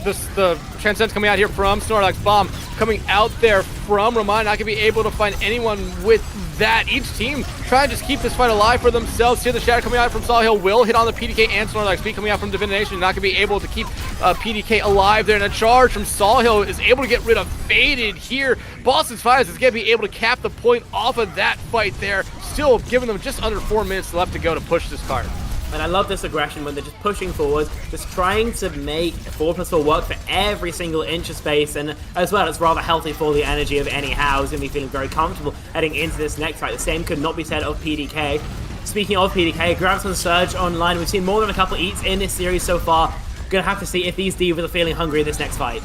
Speaker 7: the Transcendence coming out here from Snorlax. Bomb coming out there from Ramon. Not going to be able to find anyone with that. Each team trying to just keep this fight alive for themselves. Here the Shatter coming out from Sawhill will hit on the PDK and Snorlax. Speed coming out from Divination. Not going to be able to keep PDK alive there. And a charge from Sawhill is able to get rid of Faded here. Boston's Finest is going to be able to cap the point off of that fight there. Still giving them just under 4 minutes left to go to push this card.
Speaker 8: And I love this aggression when they're just pushing forward, just trying to make 4+4 work for every single inch of space, and as well, it's rather healthy for the energy of Anyhow. He's going to be feeling very comfortable heading into this next fight. The same could not be said of PDK. Speaking of PDK, grabs on Surge online. We've seen more than a couple eats in this series so far. Gonna have to see if these divas are feeling hungry this next fight.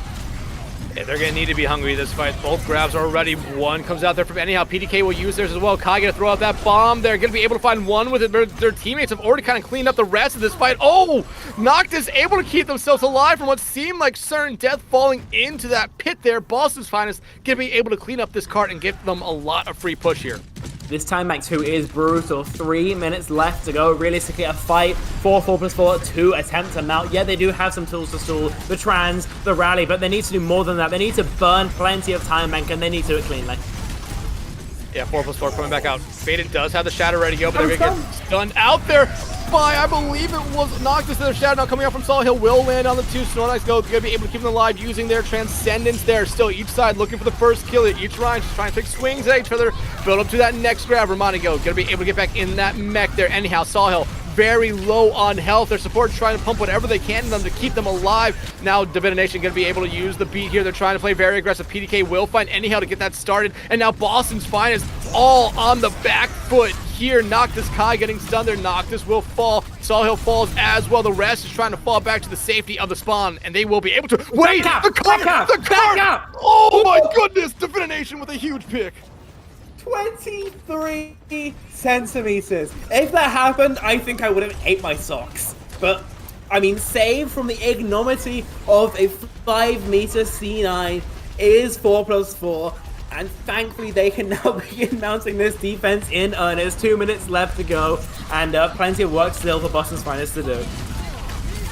Speaker 7: Yeah, they're going to need to be hungry this fight. Both grabs are ready. One comes out there from Anyhow. PDK will use theirs as well. Kai going to throw out that bomb. They're going to be able to find one with it. Their teammates have already kind of cleaned up the rest of this fight. Oh! Noctis able to keep themselves alive from what seemed like certain death falling into that pit there. Boston's Finest going to be able to clean up this cart and give them a lot of free push here.
Speaker 8: This time max 2 is brutal. 3 minutes left to go. Realistically, a fight for 4+4 to attempt to mount. Yeah, they do have some tools to stall the trans, the rally, but they need to do more than that. They need to burn plenty of time bank, and they need to do it cleanly.
Speaker 7: Yeah, 4+4 coming back out. Faded does have the Shatter ready to go, but they're going to get stunned out there by, I believe it was Noctis. Their Shatter now coming out from Sawhill will land on the two. Snorlax going to be able to keep them alive using their Transcendence there. Still, each side looking for the first kill. Each Ryan just trying to take swings at each other. Build up to that next grab. Romani going to be able to get back in that mech there. Anyhow, Sawhill very low on health. Their support trying to pump whatever they can in them to keep them alive. Now Divination going to be able to use the beat here. They're trying to play very aggressive. PDK will find Anyhow to get that started. And now Boston's Finest all on the back foot here. Noctis Kai getting stunned there. Noctis will fall. Sawhill falls as well. The rest is trying to fall back to the safety of the spawn, and they will be able to. Wait! The card! Oh my goodness! Divination with a huge pick.
Speaker 9: 23 centimeters. If that happened, I think I would have ate my socks. But, I mean, save from the ignominy of a 5-meter C9 is 4+4. And thankfully, they can now begin mounting this defense in earnest. 2 minutes left to go, and plenty of work still for Boston's Finest to do.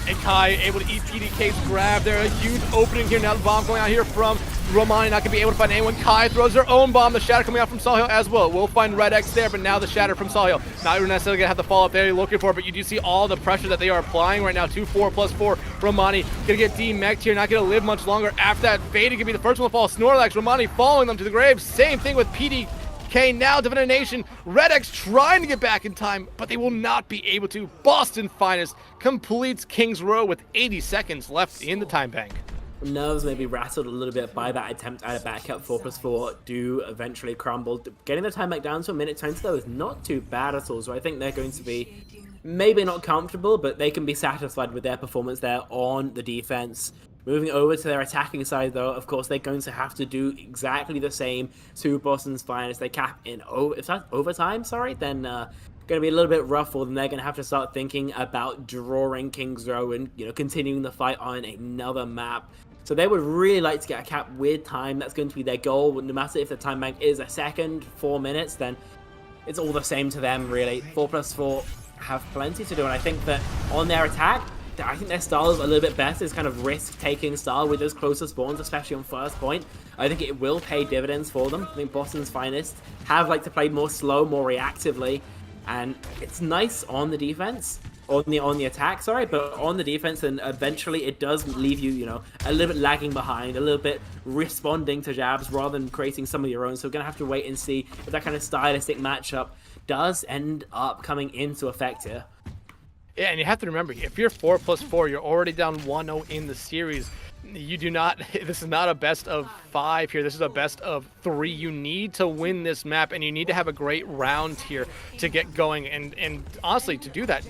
Speaker 7: And Kai able to eat PDK's grab there. A huge opening here. Now the bomb going out here from Romani. Not going to be able to find anyone. Kai throws their own bomb. The Shatter coming out from Sawhill as well. We'll find Red X there, but now the Shatter from Sawhill. Not necessarily going to have the follow-up there you're looking for, but you do see all the pressure that they are applying right now. 2-4+4. Romani going to get D-mech'd here. Not going to live much longer after that. Faded going to be the first one to fall. Snorlax, Romani following them to the grave. Same thing with PDK. Now Divination, Red X trying to get back in time, but they will not be able to. Boston Finest completes King's Row with 80 seconds left in the time bank.
Speaker 8: Nerves may be rattled a little bit by that attempt at a backup. 4+4 do eventually crumble. Getting the time back down to 1:20 though is not too bad at all, so I think they're going to be maybe not comfortable, but they can be satisfied with their performance there on the defense. Moving over to their attacking side, though, of course, they're going to have to do exactly the same to Boston's Finest. They cap in if that's overtime, then going to be a little bit rough for them. They're going to have to start thinking about drawing King's Row and, continuing the fight on another map. So they would really like to get a cap with time. That's going to be their goal. No matter if the time bank is a second, 4 minutes, then it's all the same to them, really. 4+4 have plenty to do, and I think that on their attack, I think their style is a little bit better. It's kind of risk-taking style with those closer spawns, especially on first point. I think it will pay dividends for them. I think Boston's Finest have liked to play more slow, more reactively, and it's nice on the defense, on the attack, sorry, but on the defense, and eventually it does leave you, a little bit lagging behind, a little bit responding to jabs rather than creating some of your own. So we're gonna have to wait and see if that kind of stylistic matchup does end up coming into effect here.
Speaker 7: Yeah, and you have to remember, if you're 4+4, you're already down 1-0 in the series. You do not, this is not a best of 5 here. This is a best of 3. You need to win this map, and you need to have a great round here to get going. And honestly, to do that,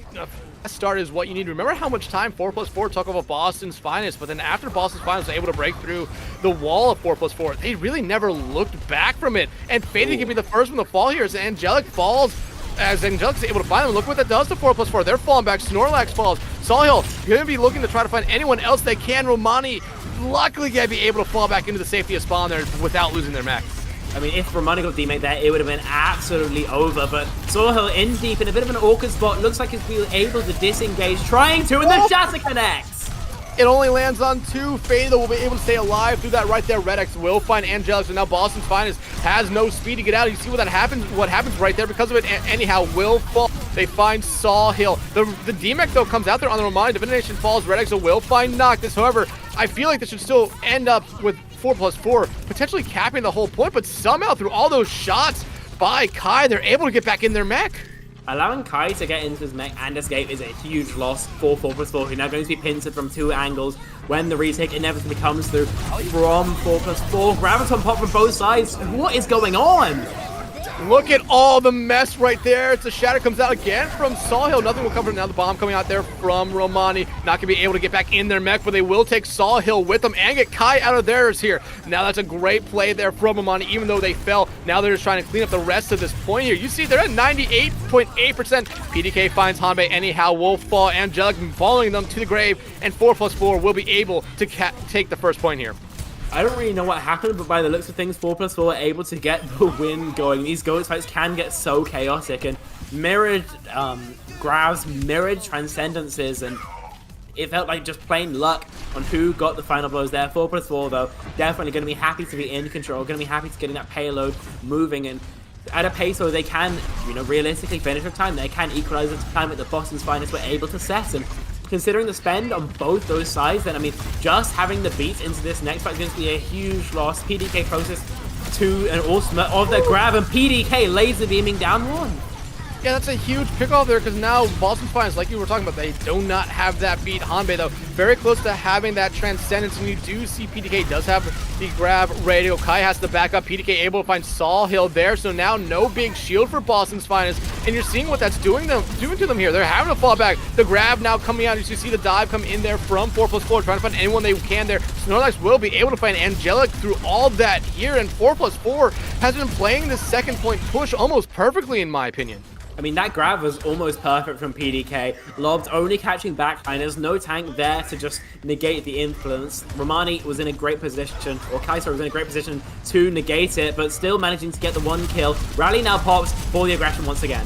Speaker 7: a start is what you need. Remember how much time 4+4 took over Boston's Finest, but then after Boston's Finest was able to break through the wall of 4+4, they really never looked back from it. And Faded can be the first one to fall here as Angelic falls. As Angelic's able to find them, look what that does to 4+4. They're falling back. Snorlax falls. Sawhill going to be looking to try to find anyone else they can. Romani luckily going to be able to fall back into the safety of spawn there without losing their mech.
Speaker 8: I mean, if Romani got demate there, it would have been absolutely over. But Sawhill in deep in a bit of an awkward spot. Looks like he's been able to disengage, trying to, and the shatter connects.
Speaker 7: It only lands on 2. Faded will be able to stay alive through that right there. Red X will find Angelic, so now Boston's Finest has no speed to get out. You see what happens right there because of it. Anyhow, will fall. They find Sawhill. The D-Mech, though, comes out there on the Romani. Divination falls. Red X will find Noctis. However, I feel like this should still end up with 4+4, potentially capping the whole point, but somehow through all those shots by Kai, they're able to get back in their mech.
Speaker 8: Allowing Kai to get into his mech and escape is a huge loss for 4+4, who now going to be pincered from 2 angles when the retake inevitably comes through from 4+4. Graviton pop from both sides. What is going on?
Speaker 7: Look at all the mess right there. It's a shatter comes out again from Sawhill. Nothing will cover now. The bomb coming out there from Romani. Not going to be able to get back in their mech, but they will take Sawhill with them and get Kai out of theirs here. Now that's a great play there from Romani, even though they fell. Now they're just trying to clean up the rest of this point here. You see they're at 98.8%. PDK finds Hanbei anyhow. Will fall. Angelic following them to the grave, and 4+4 will be able to take the first point here.
Speaker 8: I don't really know what happened, but by the looks of things, 4+4 were able to get the win going. These Goats fights can get so chaotic, and mirrored grabs, mirrored transcendences, and it felt like just plain luck on who got the final blows there. 4+4, though, definitely going to be happy to be in control, going to be happy to getting that payload moving, and at a pace where they can, realistically finish with time. They can equalize the time at the Boston's Finest were able to set, and considering the spend on both those sides, then I mean, just having the beat into this next fight is going to be a huge loss. PDK closest to an ultimate of the grab, and PDK laser beaming down 1.
Speaker 7: Yeah, that's a huge pick-off there, because now Boston's Finest, like you were talking about, they do not have that beat. Hanbei, though, very close to having that transcendence, and you do see PDK does have the grab ready to go. Kai has to back up. PDK able to find Sawhill there, so now no big shield for Boston's Finest, and you're seeing what that's doing to them here. They're having to fall back. The grab now coming out, as you see the dive come in there from 4+4, trying to find anyone they can there. Snorlax will be able to find Angelic through all that here, and 4+4 has been playing this second point push almost perfectly, in my opinion.
Speaker 8: I mean, that grab was almost perfect from PDK. Lobbed only catching back, and there's no tank there to just negate the influence. Romani was in a great position, or Kaiser was in a great position to negate it, but still managing to get the 1 kill. Rally now pops for the aggression once again.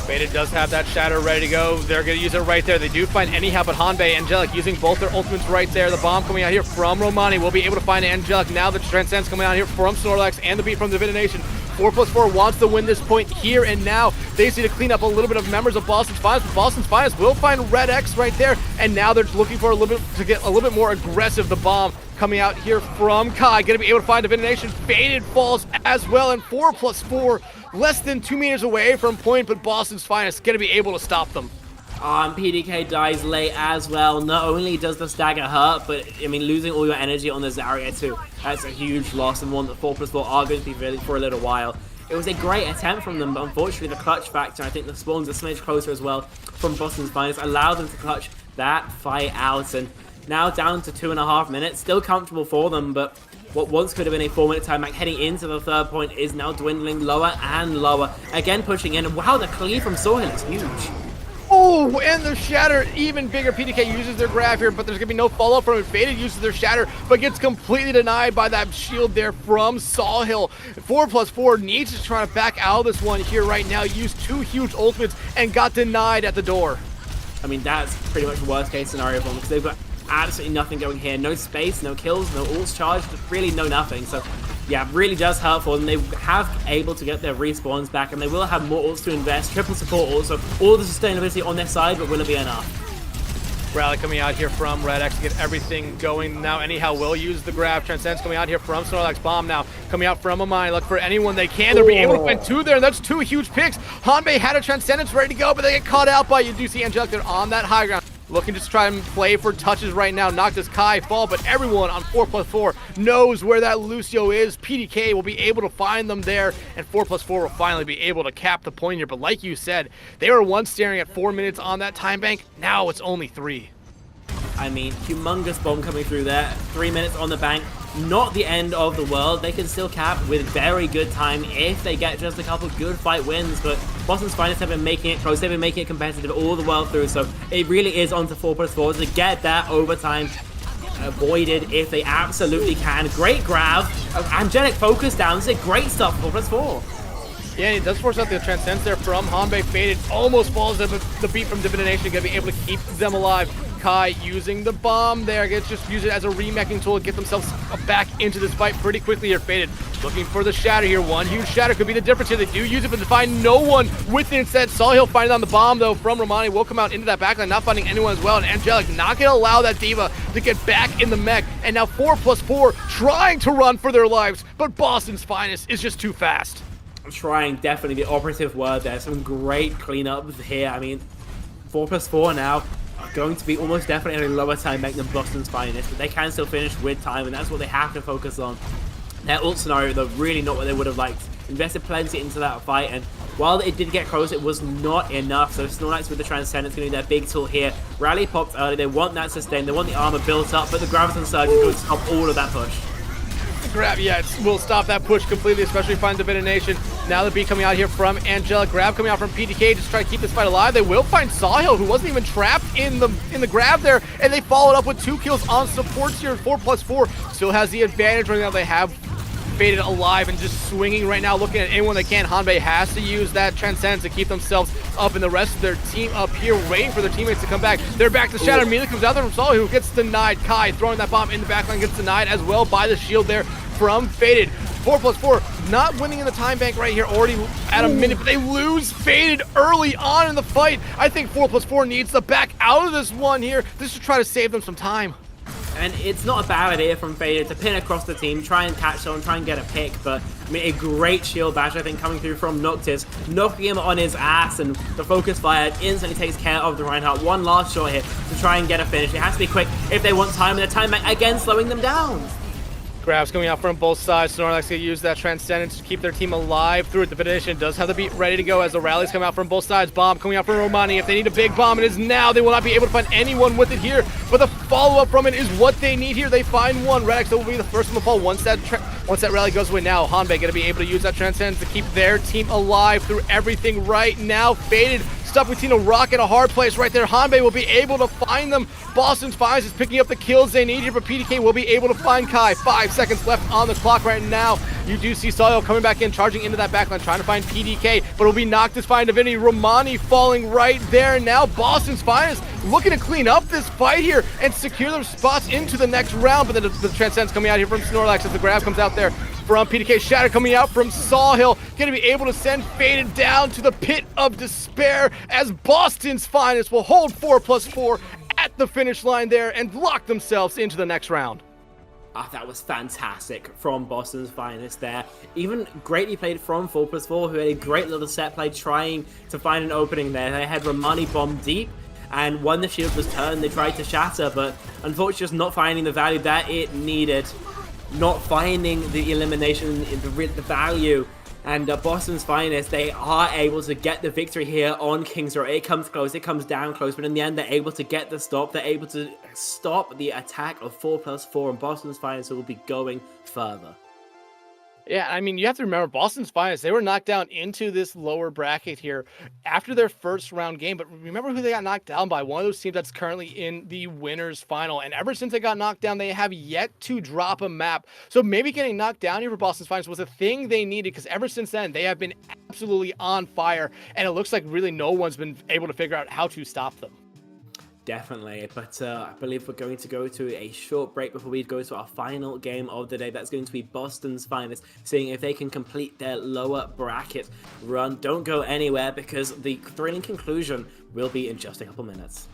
Speaker 7: Beta does have that shatter ready to go. They're going to use it right there. They do find anyhow, but Hanbei, Angelic using both their ultimates right there. The bomb coming out here from Romani will be able to find Angelic. Now the Transcendence coming out here from Snorlax and the beat from Divination. 4+4 wants to win this point here and now. They just need to clean up a little bit of members of Boston's Finest, but Boston's Finest will find Red X right there, and now they're looking for a little bit to get a little bit more aggressive. The bomb coming out here from Kai, gonna be able to find Divination. Faded falls as well, and 4+4 less than 2 meters away from point, but Boston's Finest gonna be able to stop them.
Speaker 8: PDK dies late as well. Not only does the stagger hurt, but I mean, losing all your energy on the Zarya too, that's a huge loss, and one that 4+4 are going to be really for a little while. It was a great attempt from them, but unfortunately the clutch factor, I think the spawn's a smidge closer as well from Boston's Finest, allowed them to clutch that fight out, and now down to 2.5 minutes, still comfortable for them, but what once could have been a 4-minute timeout heading into the third point is now dwindling lower and lower. Again pushing in, and wow, the cleave from Sawhill is huge.
Speaker 7: Oh, and the shatter, even bigger. PDK uses their grab here, but there's going to be no follow-up from it. Faded uses their shatter, but gets completely denied by that shield there from Sawhill. 4+4 needs to try to back out of this one here right now. Used 2 huge ultimates and got denied at the door.
Speaker 8: I mean, that's pretty much the worst-case scenario for them, because they've got absolutely nothing going here. No space, no kills, no ults charged, really no nothing. So yeah, really does hurt for them. They have able to get their respawns back, and they will have more ults to invest. Triple support ults, so all the sustainability on their side, but will it be enough?
Speaker 7: Rally coming out here from Red X to get everything going now. Anyhow, will use the grab. Transcendence coming out here from Snorlax. Bomb now coming out from Amani. Look for anyone they can. They'll be able to find two there, and that's two huge picks. Hanbei had a Transcendence ready to go, but they get caught out by, you do see Angelic there on that high ground. Looking to try and play for touches right now. Noctis, Kai, Fall, but everyone on 4+4 knows where that Lucio is. PDK will be able to find them there, and 4+4 will finally be able to cap the point here. But like you said, they were once staring at 4 minutes on that time bank. Now it's only 3.
Speaker 8: I mean, humongous bomb coming through there. 3 minutes on the bank. Not the end of the world. They can still cap with very good time if they get just a couple good fight wins. But Boston's Finest have been making it close. They've been making it competitive all the way through. So it really is on to 4+4 to get that overtime avoided if they absolutely can. Great grab. Angelic focus down. This is great stuff, 4+4.
Speaker 7: Yeah, he does force out the Transcendence there from Hanbei. Faded almost falls to the beat from Divination. Gonna be able to keep them alive. Kai using the bomb there. Gets just use it as a remeching tool to get themselves back into this fight pretty quickly here. Faded looking for the shatter here. One huge shatter could be the difference here. They do use it, but they find no one with it instead. Sawhill finding on the bomb though from Romani. Will come out into that backline, not finding anyone as well. And Angelic not gonna allow that Diva to get back in the mech. And now 4+4 trying to run for their lives, but Boston's Finest is just too fast.
Speaker 8: Trying, definitely the operative word there. Some great cleanups here. I mean, 4+4 now are going to be almost definitely a lower time bank than Boston's Finest, but they can still finish with time, and that's what they have to focus on. Their ult scenario, though, really not what they would have liked. Invested plenty into that fight, and while it did get close, it was not enough. So Snorlax with the Transcendence going to be their big tool here. Rally popped early. They want that sustain. They want the armor built up, but the Graviton Surge is going to stop all of that push.
Speaker 7: Grab, yeah, will stop that push completely, especially find Divination. Now the beat coming out here from Angelic. Grab coming out from PDK just try to keep this fight alive. They will find Sawhill, who wasn't even trapped in the grab there, and they followed up with 2 kills on supports here. 4+4 still has the advantage right now. They have Faded alive and just swinging right now, looking at anyone they can. Hanbei has to use that Transcendence to keep themselves up, and the rest of their team up here waiting for their teammates to come back. They're back to Shatter. Immediately comes out there from Saul, who gets denied. Kai throwing that bomb in the backline gets denied as well by the shield there from Faded. 4+4 not winning in the time bank right here, already at a minute, but they lose Faded early on in the fight. I think 4+4 needs to back out of this one here. This should try to save them some time.
Speaker 8: And it's not a bad idea from Faded to pin across the team, try and catch someone, try and get a pick, but I mean, a great shield bash, I think, coming through from Noctis, knocking him on his ass, and the focus fire instantly takes care of the Reinhardt. One last shot here to try and get a finish. It has to be quick if they want time, and the time back again slowing them down.
Speaker 7: Grabs coming out from both sides. Snorlax going to use that Transcendence to keep their team alive through it. Divination does have the beat ready to go as the rallies come out from both sides. Bomb coming out from Romani. If they need a big bomb, it is now. They will not be able to find anyone with it here, but the follow-up from it is what they need here. They find one. Red X will be the first one to fall once that rally goes away. Now Hanbei going to be able to use that Transcendence to keep their team alive through everything right now. Faded stuck between a rock and a hard place right there. Hanbei will be able to find them. Boston's Finest is picking up the kills they need here, but PDK will be able to find Kai. 5 seconds left on the clock right now. You do see Sawhill coming back in, charging into that backline, trying to find PDK, but will be knocked to find Divinity. Romani falling right there. Now Boston's Finest looking to clean up this fight here and secure their spots into the next round, but then the Transcendence coming out here from Snorlax as the grab comes out there from PDK. Shatter coming out from Sawhill, going to be able to send Faded down to the pit of despair as Boston's Finest will hold 4+4 at the finish line there and lock themselves into the next round.
Speaker 8: That was fantastic from Boston's Finest there. Even greatly played from 4+4, who had a great little set play trying to find an opening there. They had Romani bomb deep, and when the shield was turned, they tried to shatter, but unfortunately just not finding the value that it needed. Not finding the elimination, the value. And Boston's Finest, they are able to get the victory here on King's Row. It comes close, it comes down close, but in the end, they're able to get the stop. They're able to stop the attack of 4+4, and Boston's Finest will be going further.
Speaker 7: Yeah, I mean, you have to remember, Boston's Finest, they were knocked down into this lower bracket here after their first round game, but remember who they got knocked down by? One of those teams that's currently in the winners final, and ever since they got knocked down, they have yet to drop a map. So maybe getting knocked down here for Boston's Finest was a thing they needed, because ever since then, they have been absolutely on fire, and it looks like really no one's been able to figure out how to stop them.
Speaker 8: Definitely, but I believe we're going to go to a short break before we go to our final game of the day. That's going to be Boston's Finest, seeing if they can complete their lower bracket run. Don't go anywhere, because the thrilling conclusion will be in just a couple minutes.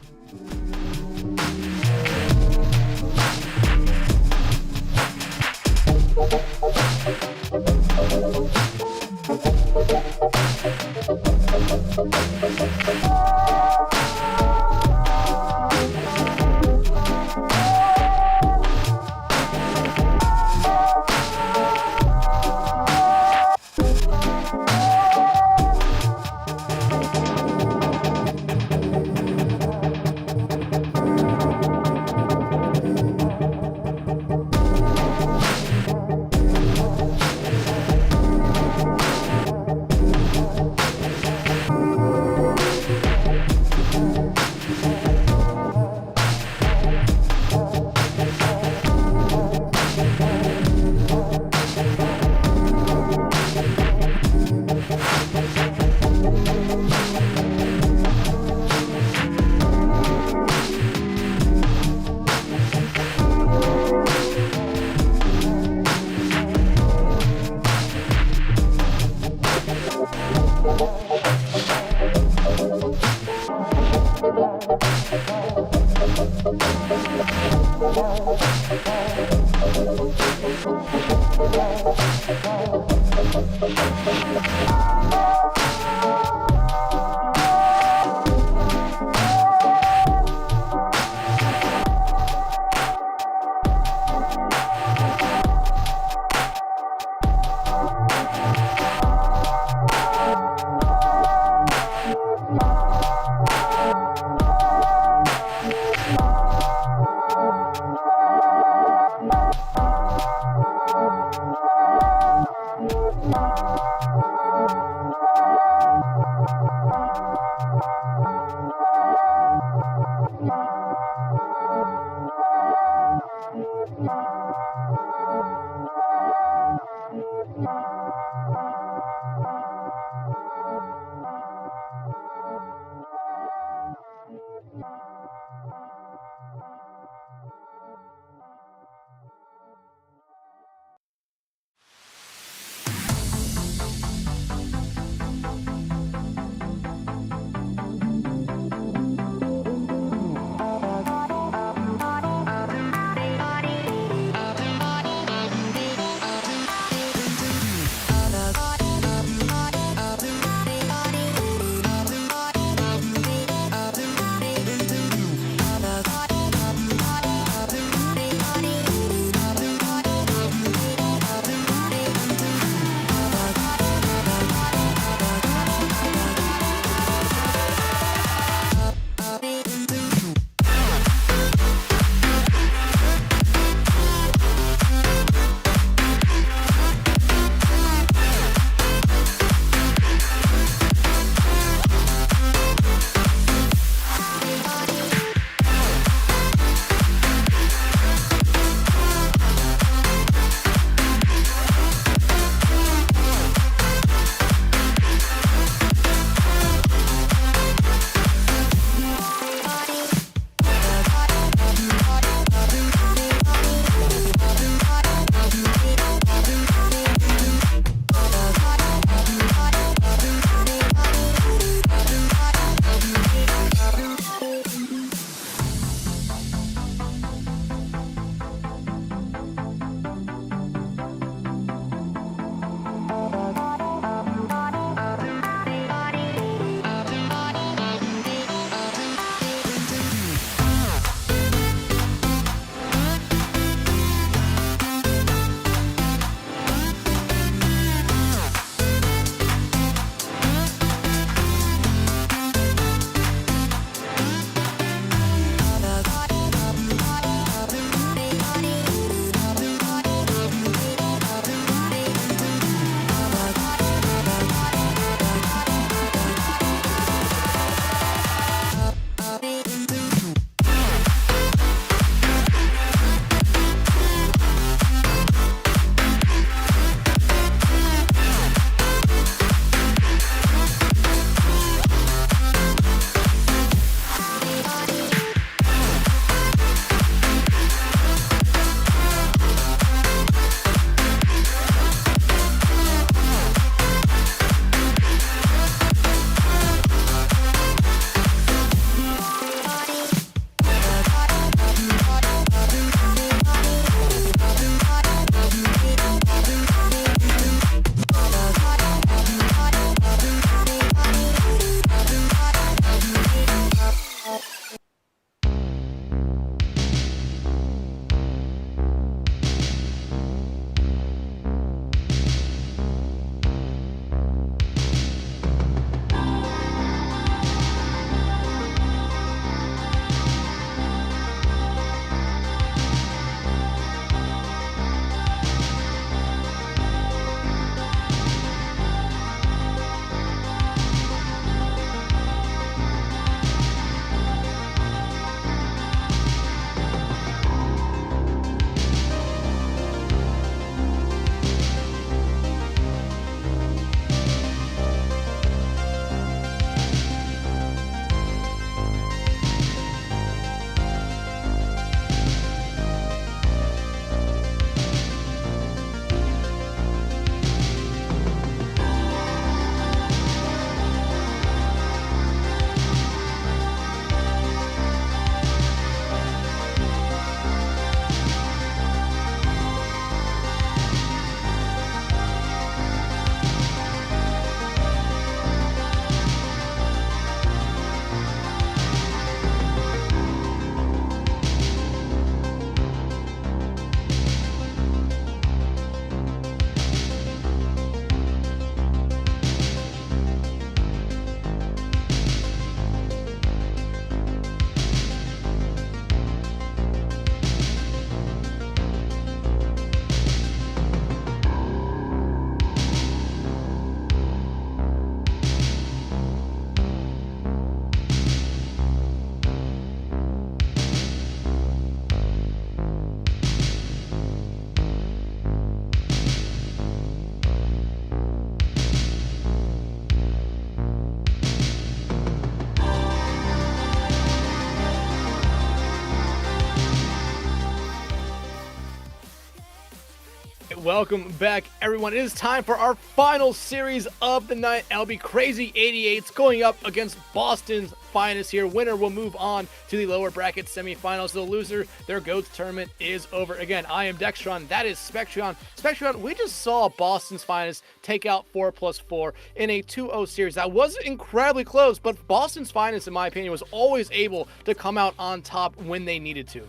Speaker 7: welcome back, everyone. It is time for our final series of the night. LB Crazy 88s going up against Boston's Finest here. Winner will move on to the lower bracket semifinals. The loser, their GOATS tournament is over. Again, I am Dextron. That is Spectron. Spectron, we just saw Boston's Finest take out 4+4 in a 2-0 series. That was incredibly close, but Boston's Finest, in my opinion, was always able to come out on top when they needed to.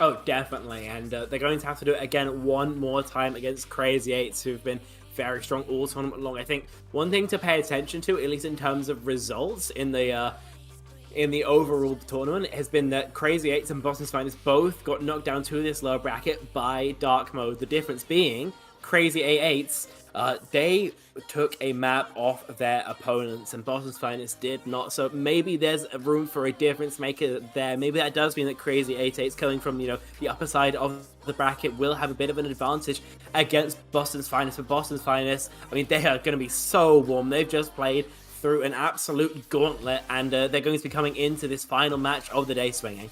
Speaker 8: Oh, definitely, and they're going to have to do it again one more time against Crazy Eights, who've been very strong all tournament long. I think one thing to pay attention to, at least in terms of results in the overall tournament, has been that Crazy Eights and Boston's Finest both got knocked down to this lower bracket by Dark Mode. The difference being, Crazy A8s, they took a map off their opponents, and Boston's Finest did not. So maybe there's a room for a difference maker there. Maybe that does mean that Crazy 88s coming from, the upper side of the bracket will have a bit of an advantage against Boston's Finest. But Boston's Finest, I mean, they are going to be so warm. They've just played through an absolute gauntlet, and they're going to be coming into this final match of the day swinging.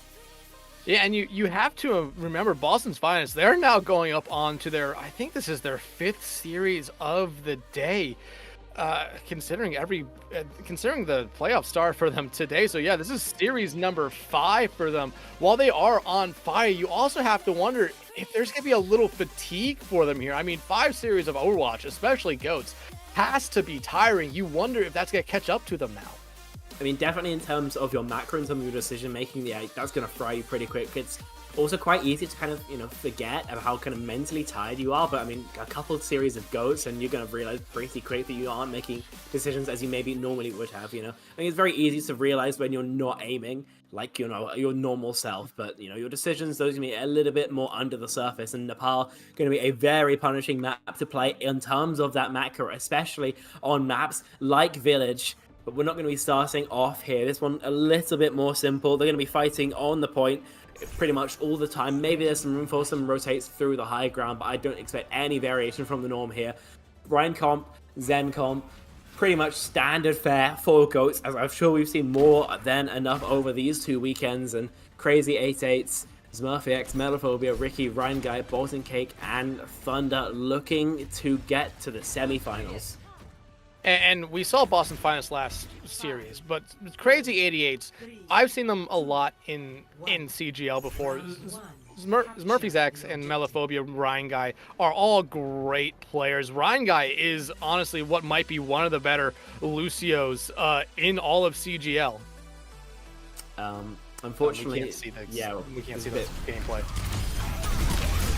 Speaker 7: Yeah, and you have to remember Boston's Finest, they're now going up on to their, I think this is their 5th series of the day, considering the playoff start for them today. So yeah, this is series number 5 for them. While they are on fire, you also have to wonder if there's going to be a little fatigue for them here. I mean, 5 series of Overwatch, especially GOATS, has to be tiring. You wonder if that's going to catch up to them now.
Speaker 8: I mean, definitely in terms of your macro, in terms of your decision making, yeah, that's going to fry you pretty quick. It's also quite easy to kind of, forget of how kind of mentally tired you are. But I mean, a couple of series of GOATs and you're going to realize pretty quick that you aren't making decisions as you maybe normally would have, I mean, it's very easy to realize when you're not aiming like, your normal self. But, your decisions, those are going to be a little bit more under the surface. And Nepal going to be a very punishing map to play in terms of that macro, especially on maps like Village. But we're not going to be starting off here. This one a little bit more simple. They're going to be fighting on the point pretty much all the time. Maybe there's some room for some rotates through the high ground, but I don't expect any variation from the norm here. Ryan comp, Zen comp, pretty much standard fare for GOATs, as I'm sure we've seen more than enough over these 2 weekends. And Crazy 88s, Smurfy Melophobia, Ricky, Ryan Guy, Bolton Cake, and Thunder looking to get to the semifinals.
Speaker 7: And we saw Boston Finest last series, but Crazy 88s, I've seen them a lot in CGL before. Smurfy's X and Melophobia, Ryan Guy are all great players. Ryan Guy is honestly what might be one of the better Lucios in all of CGL.
Speaker 8: Unfortunately,
Speaker 7: we can't see
Speaker 8: the
Speaker 7: gameplay.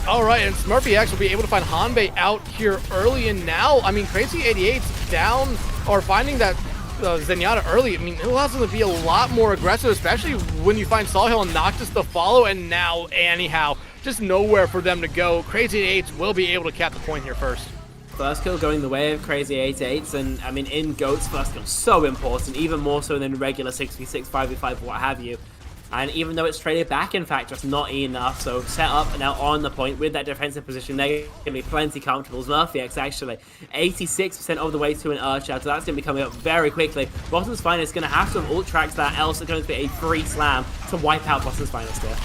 Speaker 7: All right, and Smurfy X will be able to find Hanbei out here early, and now, I mean, Crazy 88's down, or finding that Zenyatta early, I mean, it allows them to be a lot more aggressive, especially when you find Sawhill and Noctis to follow, and now, anyhow, just nowhere for them to go. Crazy 88s will be able to cap the point here first.
Speaker 8: First kill going the way of Crazy 88s, and I mean, in GOATs, first kill so important, even more so than regular 6v6, 5v5, what have you. And even though it's traded back, in fact, just not enough. So set up now on the point with that defensive position. They're going to be plenty comfortable. Smurfy X actually 86% of the way to an Earthshatter. So that's going to be coming up very quickly. Boston's Finest is going to have to ult track that, else it's going to be a free slam to wipe out Boston's Finest here.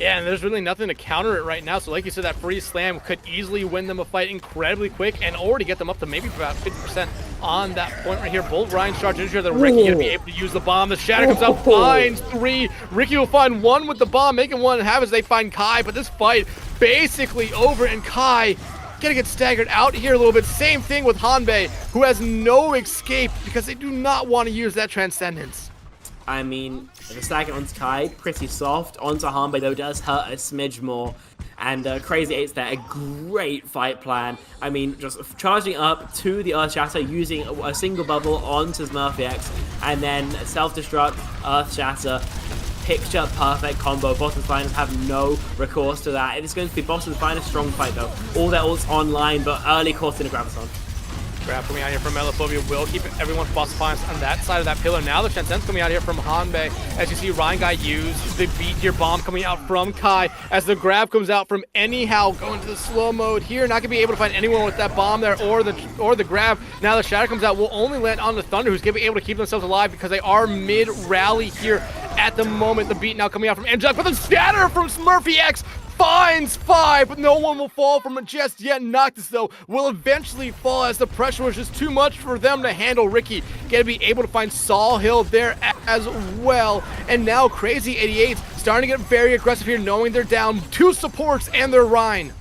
Speaker 7: Yeah, and there's really nothing to counter it right now. So like you said, that free slam could easily win them a fight incredibly quick and already get them up to maybe about 50% on that point right here. Bolt Ryan charges into here. The Ricky going to be able to use the bomb. The Shatter comes out, finds 3. Ricky will find 1 with the bomb, making 1 and half as they find Kai. But this fight basically over, and Kai gonna get staggered out here a little bit. Same thing with Hanbei, who has no escape because they do not want to use that Transcendence.
Speaker 8: I mean, the stagger onto Kai, pretty soft. Onto Hanbei, though, does hurt a smidge more. And Crazy 8's there, a great fight plan. I mean, just charging up to the Earthshatter, using a single bubble onto Smurfy X, and then self-destruct, Earthshatter, picture perfect combo. Boston's Finest have no recourse to that. It is going to be Boston's Finest strong fight, though. All their ults online, but early caught in a Graviton.
Speaker 7: Grab coming out here from Melophobia will keep everyone from Boston Finest on that side of that pillar. Now the Transcendence coming out here from Hanbei. As you see, Ryan Guy use the beat here bomb coming out from Kai. As the grab comes out from anyhow, going to the slow mode here. Not gonna be able to find anyone with that bomb there or the grab. Now the Shatter comes out, will only land on the Thunder, who's gonna be able to keep themselves alive because they are mid rally here at the moment. The beat now coming out from Angelic, but the Scatter from Smurfy X finds 5, but no one will fall from it just yet. Noctis, though, will eventually fall as the pressure was just too much for them to handle. Ricky gonna be able to find Saul Hill there as well. And now Crazy 88 starting to get very aggressive here, knowing they're down 2 supports and their Rhine.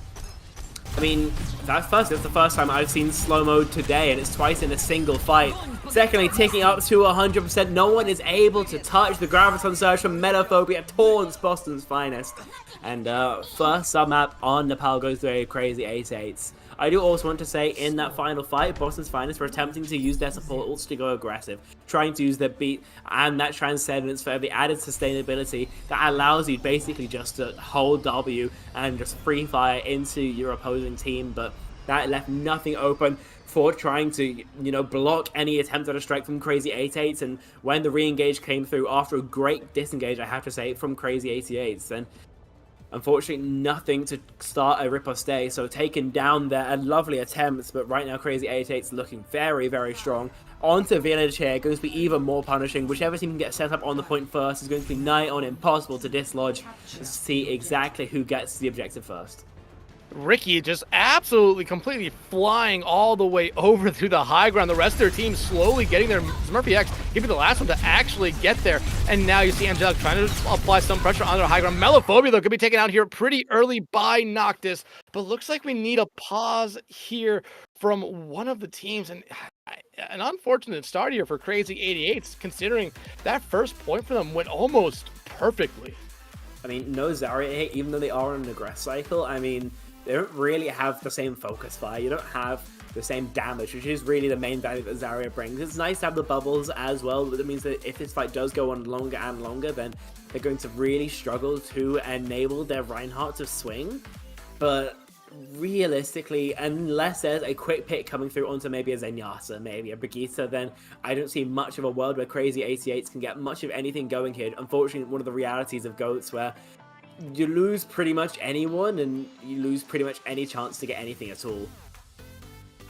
Speaker 8: I mean, that's the first time I've seen slow mode today, and it's twice in a single fight. Secondly, ticking up to 100%, no one is able to touch the Graviton Surge from Metaphobia, taunts Boston's Finest. And first sub-map on Nepal goes to a Crazy 88s. I do also want to say, in that final fight, Boston's Finest were attempting to use their support ults to go aggressive, trying to use their beat and that transcendence for the added sustainability that allows you basically just to hold W and just free fire into your opposing team, but that left nothing open for trying to, you know, block any attempt at a strike from Crazy 88s. And when the re-engage came through after a great disengage, I have to say, from Crazy 88s, then unfortunately, nothing to start a riposte, so taken down there, lovely attempts, but right now Crazy 88's looking very, very strong. Onto Village here, going to be even more punishing. Whichever team can get set up on the point first is going to be nigh on impossible to dislodge. Let's see exactly who gets the objective first.
Speaker 7: Ricky just absolutely completely flying all the way over through the high ground. The rest of their team slowly getting there. Smurfy X he'd be the last one to actually get there. And now you see Angelic trying to apply some pressure on their high ground. Melaphobia, though, could be taken out here pretty early by Noctis. But looks like we need a pause here from one of the teams. And an unfortunate start here for Crazy 88s, considering that first point for them went almost perfectly.
Speaker 8: I mean, no Zarya hit, even though they are on an aggress cycle. I mean, they don't really have the same focus fire. You don't have the same damage, which is really the main value that Zarya brings. It's nice to have the bubbles as well, but it means that if this fight does go on longer and longer, then they're going to really struggle to enable their Reinhardt to swing. But realistically, unless there's a quick pick coming through onto maybe a Zenyatta, maybe a Brigitte, then I don't see much of a world where Crazy 88s can get much of anything going here. Unfortunately, one of the realities of GOATs where you lose pretty much anyone and you lose pretty much any chance to get anything at all.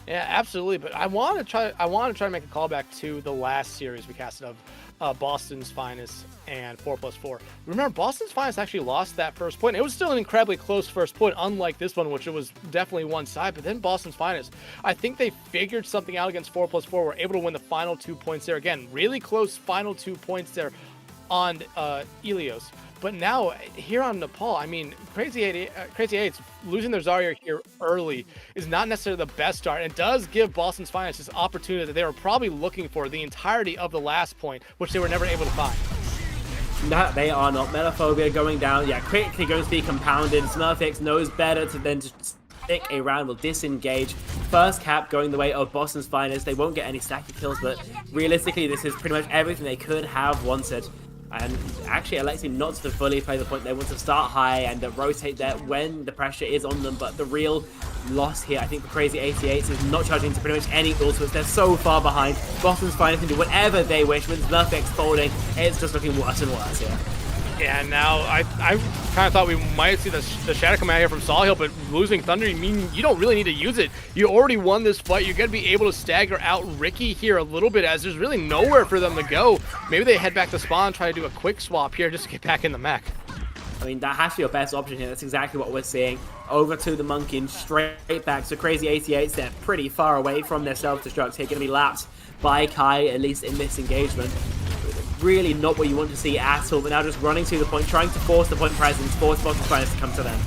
Speaker 7: Yeah, absolutely. But I want to try to make a callback to the last series we casted of Boston's Finest and 4+4. Remember, Boston's Finest actually lost that first point. It was still an incredibly close first point, unlike this one, which it was definitely one side. But then Boston's Finest, I think they figured something out against 4+4. Were able to win the final 2 points there. Again, really close final 2 points there on Ilios. But now, here on Nepal, I mean, Crazy 8's losing their Zarya here early is not necessarily the best start. And does give Boston's Finest this opportunity that they were probably looking for the entirety of the last point, which they were never able to find.
Speaker 8: No, they are not. Metaphobia going down. Yeah, quickly going to be compounded. Smurfix knows better than to stick a round, will disengage. First cap going the way of Boston's Finest. They won't get any stacky kills, but realistically, this is pretty much everything they could have wanted. And actually electing not to fully play the point. They want to start high and rotate there when the pressure is on them. But the real loss here, I think, for Crazy 88s is not charging to pretty much any ultimates. They're so far behind. Boston's Finest can do whatever they wish. With Smurfix folding, it's just looking worse and worse here.
Speaker 7: Yeah, now I kind of thought we might see the shadow come out here from Saul Hill, but losing Thunder, you mean you don't really need to use it. You already won this fight. You're going to be able to stagger out Ricky here a little bit, as there's really nowhere for them to go. Maybe they head back to spawn, try to do a quick swap here just to get back in the mech.
Speaker 8: I mean, that has to be your best option here. That's exactly what we're seeing. Over to the Monkey and straight back. So Crazy 88s, they're pretty far away from their self-destruct here. Going to be lapped by Kai, at least in this engagement. Really not what you want to see at all, but now just running to the point, trying to force the point presence, force Boston's Finest to come to them.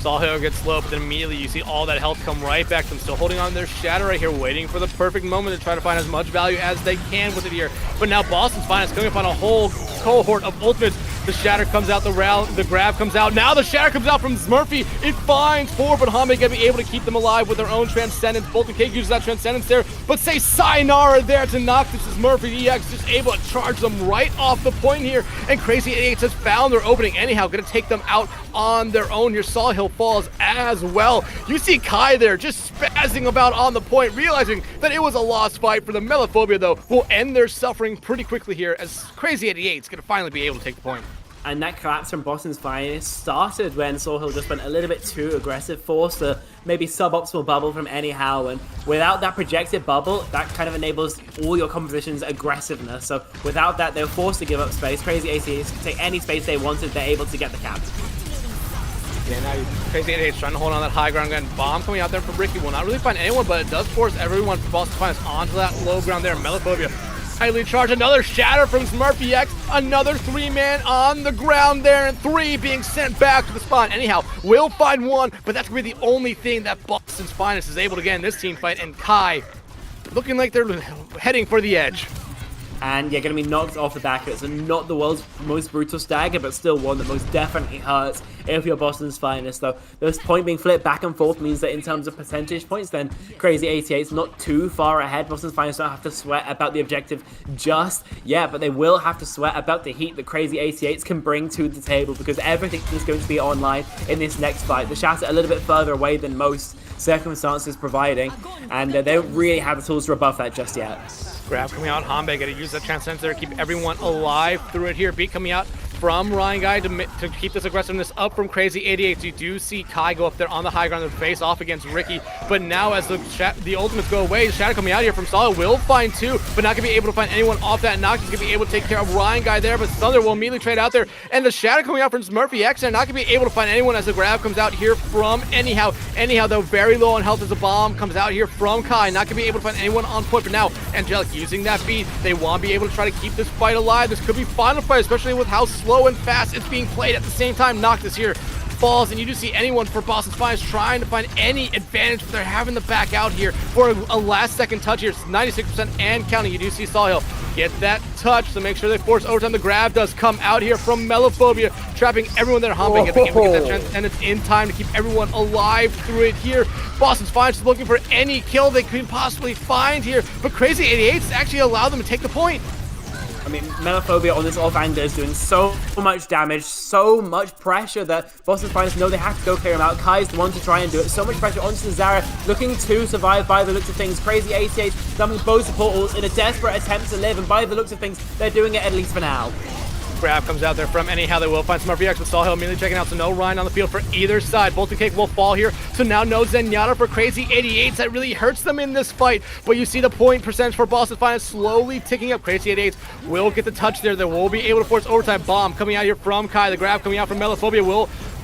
Speaker 7: Saul Hill gets low, but then immediately you see all that health come right back to them. Still holding on to their shadow right here, waiting for the perfect moment to try to find as much value as they can with it here. But now Boston's Finest coming up on a whole cohort of ultimates. The shatter comes out, the grab comes out. Now the shatter comes out from Smurfy. It finds 4, but Hame gonna be able to keep them alive with their own Transcendence. Bolton Cake uses that Transcendence there, but say Sayonara there to Noctis as Smurfy EX just able to charge them right off the point here. And Crazy 88 has found their opening anyhow, gonna take them out on their own here. Saw Hill falls as well. You see Kai there just spazzing about on the point, realizing that it was a lost fight for the Melaphobia, though, will end their suffering pretty quickly here as Crazy 88 is gonna finally be able to take the point.
Speaker 8: And that collapse from Boston's Finest started when Saul Hill just went a little bit too aggressive, forced a maybe suboptimal bubble from anyhow, and without that projected bubble, that kind of enables all your composition's aggressiveness. So without that, they were forced to give up space. Crazy 88s could take any space they wanted, they're able to get the cap.
Speaker 7: Yeah, now Crazy 88 trying to hold on that high ground again. Bomb coming out there from Ricky will not really find anyone, but it does force everyone from Boston Finest onto that low ground there. Melophobia highly charged. Another shatter from Smurfy X. Another 3-man on the ground there, and 3 being sent back to the spawn. Anyhow, will find 1, but that's going to be the only thing that Boston's Finest is able to get in this team fight, and Kai looking like they're heading for the edge.
Speaker 8: And you're going to be knocked off the back of it. So not the world's most brutal stagger, but still one that most definitely hurts if you're Boston's Finest. Though this point being flipped back and forth means that in terms of percentage points, then Crazy 88's not too far ahead. Boston's Finest don't have to sweat about the objective just yet, but they will have to sweat about the heat that Crazy 88's can bring to the table, because everything is going to be online in this next fight. The Shatter a little bit further away than most circumstances providing, and they don't really have the tools to rebuff that just yet.
Speaker 7: Grab coming out, Hanbei got to use that Transcendence there to keep everyone alive through it here. Beat coming out from Ryan Guy to keep this aggressiveness up from Crazy 88. So you do see Kai go up there on the high ground and face off against Ricky. But now as the ultimates go away, Shadow coming out here from Solid will find 2, but not going to be able to find anyone off that knock. He's going to be able to take care of Ryan Guy there, but Thunder will immediately trade out there. And the Shadow coming out from Smurfy X, they're not going to be able to find anyone as the grab comes out here from Anyhow. Anyhow, though, very low on health as a bomb comes out here from Kai. Not going to be able to find anyone on point, but now Angelic using that beat. They want to be able to try to keep this fight alive. This could be final fight, especially with how slow and fast it's being played at the same time. Noctis here falls, and you do see anyone for Boston's Finest trying to find any advantage, but they're having to back out here for a last second touch here. It's 96% and counting. You do see Sawhill get that touch to make sure they force overtime. The grab does come out here from Melophobia, trapping everyone there. Hanbei able to get that Transcendence in time to keep everyone alive through it here. Boston's Finest is looking for any kill they could possibly find here, but Crazy 88 actually allowed them to take the point.
Speaker 8: I mean, Melophobia on this off angle is doing so much damage, so much pressure that Boston's Finest know they have to go clear him out. Kai's the one to try and do it. So much pressure onto Zara, looking to survive by the looks of things. Crazy 88 dumping both support ults in a desperate attempt to live, and by the looks of things, they're doing it at least for now.
Speaker 7: Grab comes out there from Anyhow. They will find Smurfy X with Sawhill immediately checking out, so no Ryan on the field for either side. Bolton Cake will fall here, so now no Zenyatta for Crazy 88s. That really hurts them in this fight, but you see the point percentage for Boston Finest slowly ticking up. Crazy 88s will get the touch there. They will be able to force overtime. Bomb coming out here from Kai. The grab coming out from Melophobia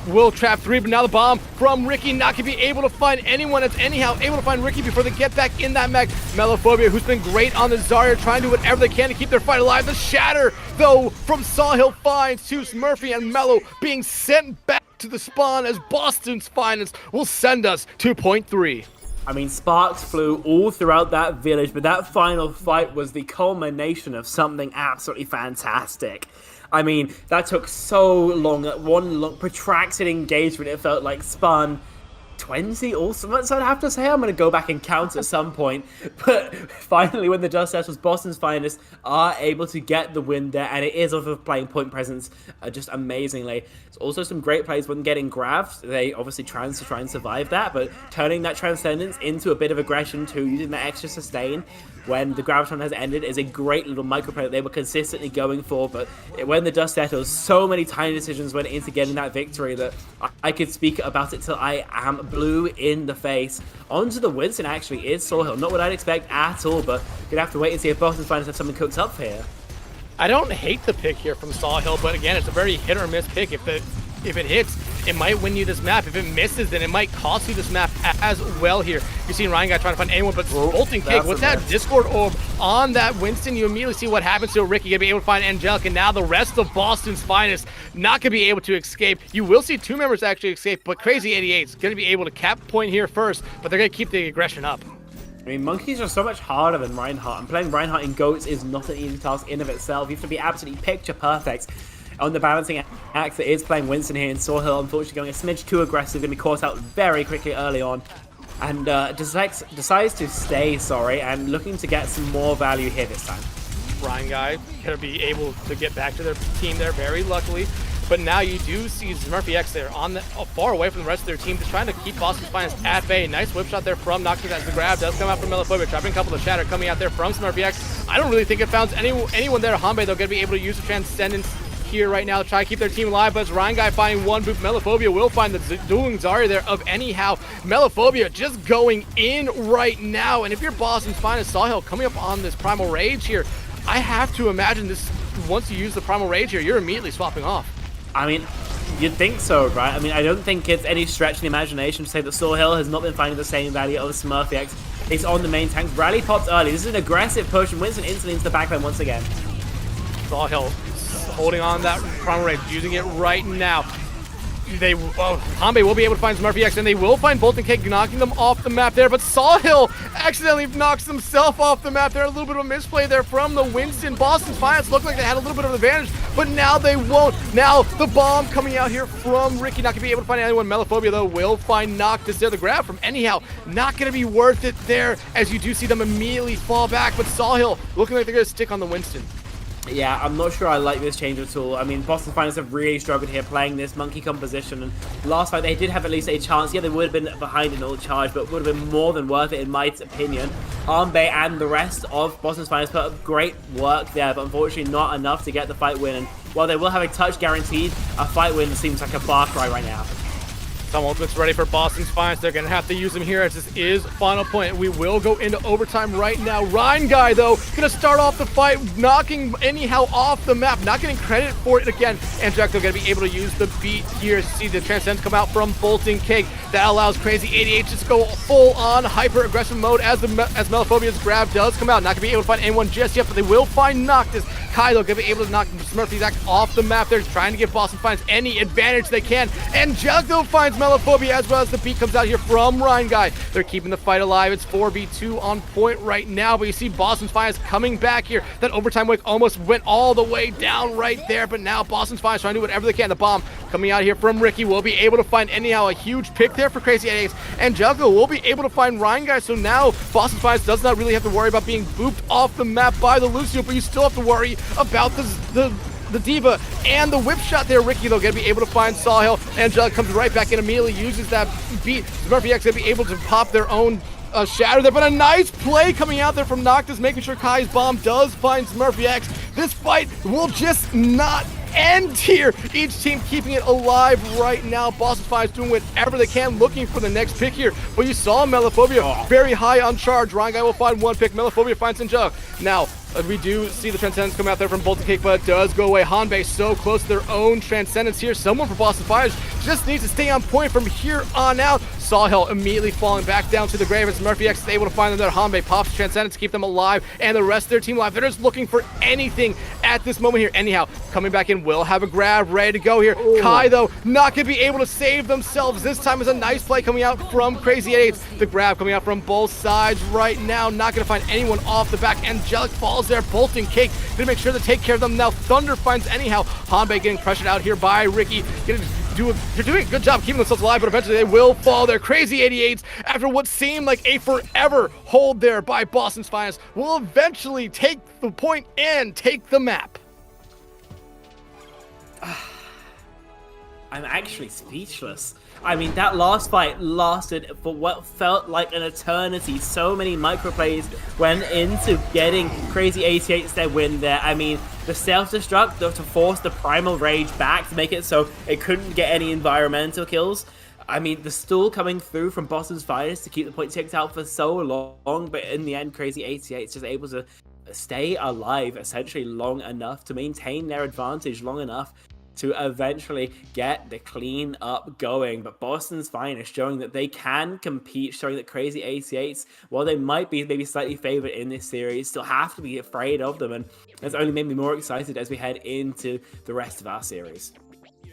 Speaker 7: will trap 3, but now the bomb from Ricky. Not going to be able to find anyone. It's Anyhow able to find Ricky before they get back in that mech. Melophobia, who's been great on the Zarya, trying to do whatever they can to keep their fight alive. The Shatter, though, from Sawhill finds 2. Smurfy and Melo being sent back to the spawn as Boston's Finest will send us to point 3.
Speaker 8: I mean, sparks flew all throughout that village, but that final fight was the culmination of something absolutely fantastic. I mean, that took so long. That one long, protracted engagement, it felt like spun 20 also. So I'd have to say I'm going to go back and count at some point. But finally, when the dust settles, Boston's Finest are able to get the win there, and it is off of playing point presence just amazingly. It's also some great plays when getting grabbed. They obviously try and survive that, but turning that Transcendence into a bit of aggression too, using that extra sustain when the Graviton has ended is a great little micro play that they were consistently going for. But when the dust settles, so many tiny decisions went into getting that victory that I could speak about it till I am blue in the face. Onto the Winston actually is Sawhill. Not what I'd expect at all, but gonna have to wait and see if Boston's Finest have something cooked up here.
Speaker 7: I don't hate the pick here from Sawhill, but again, it's a very hit or miss pick. If it hits, it might win you this map. If it misses, then it might cost you this map as well here. You're seeing Ryan Guy trying to find anyone, but Bolton Cake, with that Discord orb on that Winston, you immediately see what happens to Ricky. Gonna be able to find Angelic, and now the rest of Boston's Finest not gonna be able to escape. You will see 2 members actually escape, but Crazy 88's gonna be able to cap point here first, but they're gonna keep the aggression up.
Speaker 8: I mean, monkeys are so much harder than Reinhardt, and playing Reinhardt in goats is not an easy task in of itself. You have to be absolutely picture perfect on the balancing act that is playing Winston here, and Sawhill unfortunately going a smidge too aggressive, going to be caught out very quickly early on, and decides to stay, and looking to get some more value here this time.
Speaker 7: Ryan Guy gonna be able to get back to their team there very luckily. But now you do see Smurfy X there on the far away from the rest of their team, just trying to keep Boston's Finest at bay. Nice whip shot there from Noctis as the grab does come out from Melophobia, trapping a couple of Shatter coming out there from Smurfy X. I don't really think it found anyone there. Hanbei, though, going to be able to use the Transcendence here right now to try to keep their team alive, but it's Ryan Guy finding one boop. Melophobia will find the dueling Zarya there of Anyhow. Melophobia just going in right now, and if you're Boston's Finest, Sawhill coming up on this Primal Rage here, I have to imagine this, once you use the Primal Rage here, you're immediately swapping off.
Speaker 8: I mean, you'd think so, right? I mean, I don't think it's any stretch in the imagination to say that Sawhill has not been finding the same value of the Smurfy X. It's on the main tank. Rally popped early. This is an aggressive push, and Winston instantly into the backline once again.
Speaker 7: Sawhill holding on that primal range, using it right now. Hanbei will be able to find Smurfy X, and they will find Bolton Cake, knocking them off the map there, but Sawhill accidentally knocks himself off the map there. A little bit of a misplay there from the Winston. Boston's Finance looked like they had a little bit of an advantage, but now they won't. Now the bomb coming out here from Ricky, not going to be able to find anyone. Melophobia, though, will find Noctis there. The grab from Anyhow, not going to be worth it there, as you do see them immediately fall back, but Sawhill looking like they're going to stick on the Winston.
Speaker 8: Yeah, I'm not sure I like this change at all. I mean, Boston Finance have really struggled here playing this monkey composition, and last fight they did have at least a chance. Yeah, they would have been behind in all charge, but would have been more than worth it in my opinion. Hanbei and the rest of Boston Finance put up great work there, but unfortunately not enough to get the fight win. And while they will have a touch guaranteed, a fight win seems like a far cry right now.
Speaker 7: Some ultimates ready for Boston's Finest. They're going to have to use them here, as this is final point. We will go into overtime right now. Ryan Guy, though, going to start off the fight, knocking Anyhow off the map, not getting credit for it again. And Jack, they're going to be able to use the beat here. See the Transcends come out from Bolton Cake. That allows Crazy 88 to just go full on hyper aggressive mode as Melophobia's grab does come out. Not going to be able to find anyone just yet, but they will find Noctis. Kylo going to be able to knock Smurfy's Act off the map. They're trying to give Boston Finance any advantage they can. And Juggo finds Melophobia, as well as the beat comes out here from Ryan Guy. They're keeping the fight alive. It's 4v2 on point right now, but you see Boston's Finance coming back here. That overtime wake almost went all the way down right there, but now Boston's Finance trying to do whatever they can. The bomb coming out here from Ricky will be able to find Anyhow a huge pick there for Crazy 88, and Juggo will be able to find Ryan Guy. So now Boston's Finance does not really have to worry about being booped off the map by the Lucio, but you still have to worry about the Diva and the whip shot there. Ricky, though, going to be able to find Sawhill, and Jug comes right back in, immediately uses that beat. Smurfy X going to be able to pop their own shatter there, but a nice play coming out there from Noctis, making sure Kai's bomb does find Smurfy X. This fight will just not end here. Each team keeping it alive right now. Boston Finance doing whatever they can, looking for the next pick here. But you saw Melophobia very high on charge. Ryan Guy will find one pick. Melophobia finds Jug. Now, we do see the Transcendence come out there from Bolton Cake, but it does go away. Hanbei so close to their own Transcendence here. Someone for Boston Finance just needs to stay on point from here on out. Sawhill immediately falling back down to the grave. It's Smurfy X is able to find them there. Hanbei pops Transcendence to keep them alive, and the rest of their team alive. They're just looking for anything at this moment here. Anyhow, coming back in, will have a grab ready to go here. Kai, though, not going to be able to save themselves. This time is a nice play coming out from Crazy 88. The grab coming out from both sides right now. Not going to find anyone off the back. Angelic falls there. Bolton Cake going to make sure to take care of them. Now Thunder finds Anyhow. Hanbei getting pressured out here by Ricky. They're doing a good job keeping themselves alive, but eventually they will fall. Their Crazy 88s, after what seemed like a forever hold there by Boston's Finest, will eventually take the point and take the map.
Speaker 8: I'm actually speechless. I mean, that last fight lasted for what felt like an eternity. So many microplays went into getting Crazy 88's their win there. I mean, the self-destruct to force the Primal Rage back to make it so it couldn't get any environmental kills. I mean, the stall coming through from Boston's Finest to keep the point ticked out for so long, but in the end, Crazy 88 is just able to stay alive essentially long enough to maintain their advantage long enough to eventually get the clean up going. But Boston's Finest showing that they can compete, showing that Crazy 88s, while they might be maybe slightly favored in this series, still have to be afraid of them, and it's only made me more excited as we head into the rest of our series.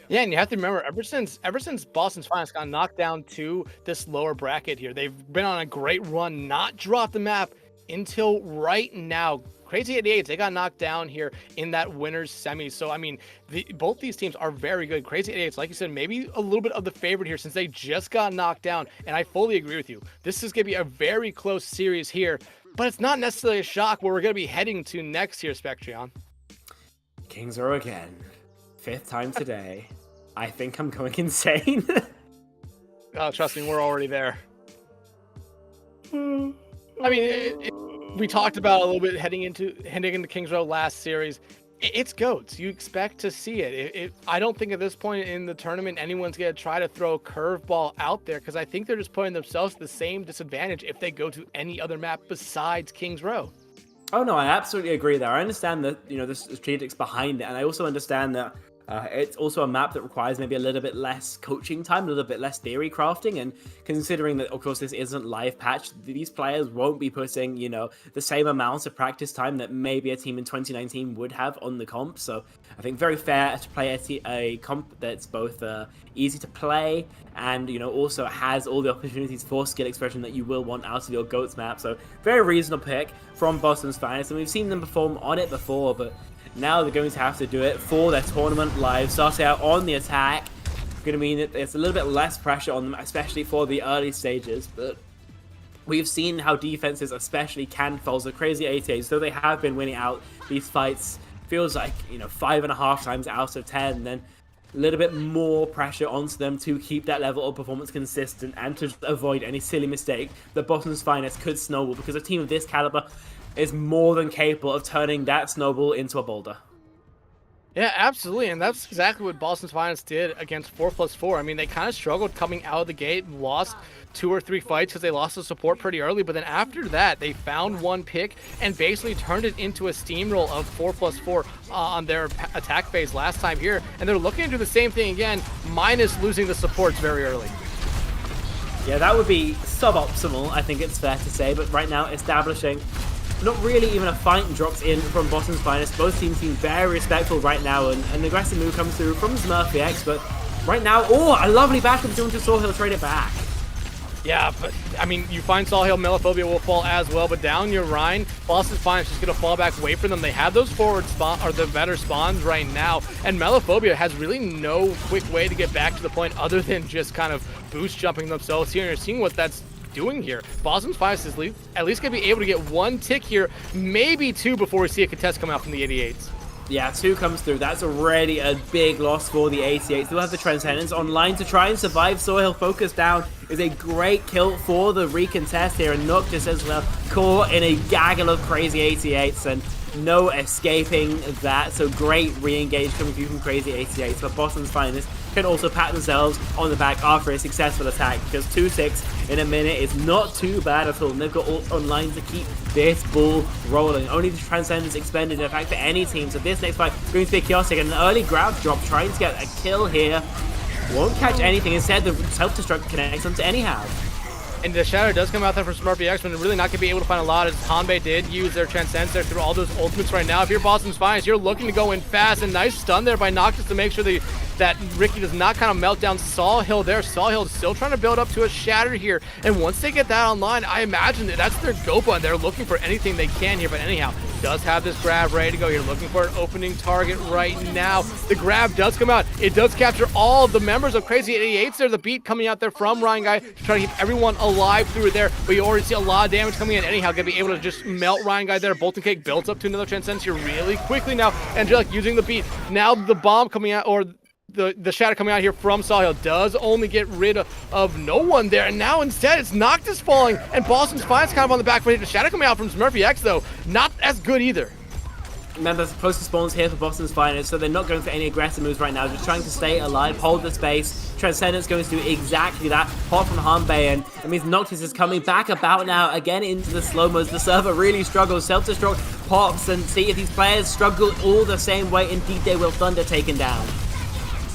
Speaker 7: Yeah, and you have to remember, ever since Boston's Finest got knocked down to this lower bracket here, they've been on a great run, not dropped the map until right now. Crazy 88, they got knocked down here in that winner's semis. So, I mean, both these teams are very good. Crazy 88, like you said, maybe a little bit of the favorite here since they just got knocked down. And I fully agree with you. This is going to be a very close series here, but it's not necessarily a shock where we're going to be heading to next year, Spectreon.
Speaker 8: Kings Row again. 5th time today. I think I'm going insane.
Speaker 7: Oh, trust me, we're already there. I mean, we talked about a little bit heading into Kings Row last series. It's GOATs. You expect to see it. I don't think at this point in the tournament anyone's going to try to throw a curveball out there, because I think they're just putting themselves at the same disadvantage if they go to any other map besides Kings Row.
Speaker 8: Oh no, I absolutely agree there. I understand that, the strategics behind it, and I also understand that It's also a map that requires maybe a little bit less coaching time, a little bit less theory crafting, and considering that, of course, this isn't live patch, these players won't be putting, you know, the same amount of practice time that maybe a team in 2019 would have on the comp. So I think very fair to play a comp that's both easy to play and, you know, also has all the opportunities for skill expression that you will want out of your GOATS map. So very reasonable pick from Boston's Finest, and we've seen them perform on it before, but now they're going to have to do it for their tournament live. Starting out on the attack, going to mean that there's a little bit less pressure on them, especially for the early stages. But we've seen how defenses especially can fall. So Crazy 88, so they have been winning out these fights, feels like, you know, 5.5 times out of 10. Then a little bit more pressure onto them to keep that level of performance consistent and to avoid any silly mistake that Boston's Finest could snowball, because a team of this caliber is more than capable of turning that snowball into a boulder.
Speaker 7: Yeah, absolutely, and that's exactly what Boston's Finest did against 4+4. I mean, they kind of struggled coming out of the gate and lost 2 or 3 fights because they lost the support pretty early, but then after that, they found one pick and basically turned it into a steamroll of 4+4 on their attack phase last time here, and they're looking to do the same thing again, minus losing the supports very early.
Speaker 8: Yeah, that would be suboptimal, I think it's fair to say, but right now establishing not really even a fight drops in from Boston's Finest. Both teams seem very respectful right now, and an aggressive move comes through from Smurfy, but right now, oh, a lovely back up to Saw. He'll trade it back.
Speaker 7: Yeah, but I mean, you find Sawhill, Melophobia will fall as well, but down your Rhine, Boston's Finest just gonna fall back away from them. They have those forward spawn or the better spawns right now, and Melophobia has really no quick way to get back to the point other than just kind of boost jumping themselves here. And you're seeing what that's doing here. Boston's Finest is at least gonna be able to get 1 tick here, maybe 2 before we see a contest come out from the 88s.
Speaker 8: Yeah, 2 comes through. That's already a big loss for the 88s. They'll have the Transcendence online to try and survive. Sawhill focus down is a great kill for the recontest here, and Noctis as well, caught in a gaggle of Crazy 88s, and no escaping that. So great re-engage coming through from Crazy 88s, but Boston's Finest can also pat themselves on the back after a successful attack, because 2-6 in a minute is not too bad at all, and they've got ult online to keep this ball rolling. Only the Transcendence expended, in fact, for any team, so this next fight is going to be chaotic, and an early grab drop trying to get a kill here. Won't catch anything, instead the self-destruct connects them to anyhow.
Speaker 7: And the Shadow does come out there from Smurfy X, but really not going to be able to find a lot, as Hanbei did use their Transcendence there through all those ultimates right now. If you're Boston's Finest, you're looking to go in fast, and nice stun there by Noctis to make sure that Ricky does not kind of melt down Sawhill there. Sawhill is still trying to build up to a Shatter here, and once they get that online, I imagine that's their Gopa, and they're looking for anything they can here. But anyhow, does have this grab ready to go. You're looking for an opening target right now. The grab does come out. It does capture all of the members of Crazy 88s there. The beat coming out there from Ryan Guy to try to keep everyone alive through it there, but you already see a lot of damage coming in. Anyhow, gonna be able to just melt Ryan Guy there. Bolton Cake builds up to another Transcendence here really quickly now. Angelic using the beat. Now the bomb coming out, or the Shadow coming out here from Sawhill does only get rid of no one there, and now instead it's Noctis falling, and Boston's Finest kind of on the back foot. The Shadow coming out from Smurfy X though, not as good either.
Speaker 8: Remember, close to spawns here for Boston's Finest, so they're not going for any aggressive moves right now, just trying to stay alive, hold the space. Transcendence going to do exactly that. Pop from Hanbei, and it means Noctis is coming back about now, again into the slow-mos. The server really struggles. Self-destruct pops, and see if these players struggle all the same way, indeed they will. Thunder taken down.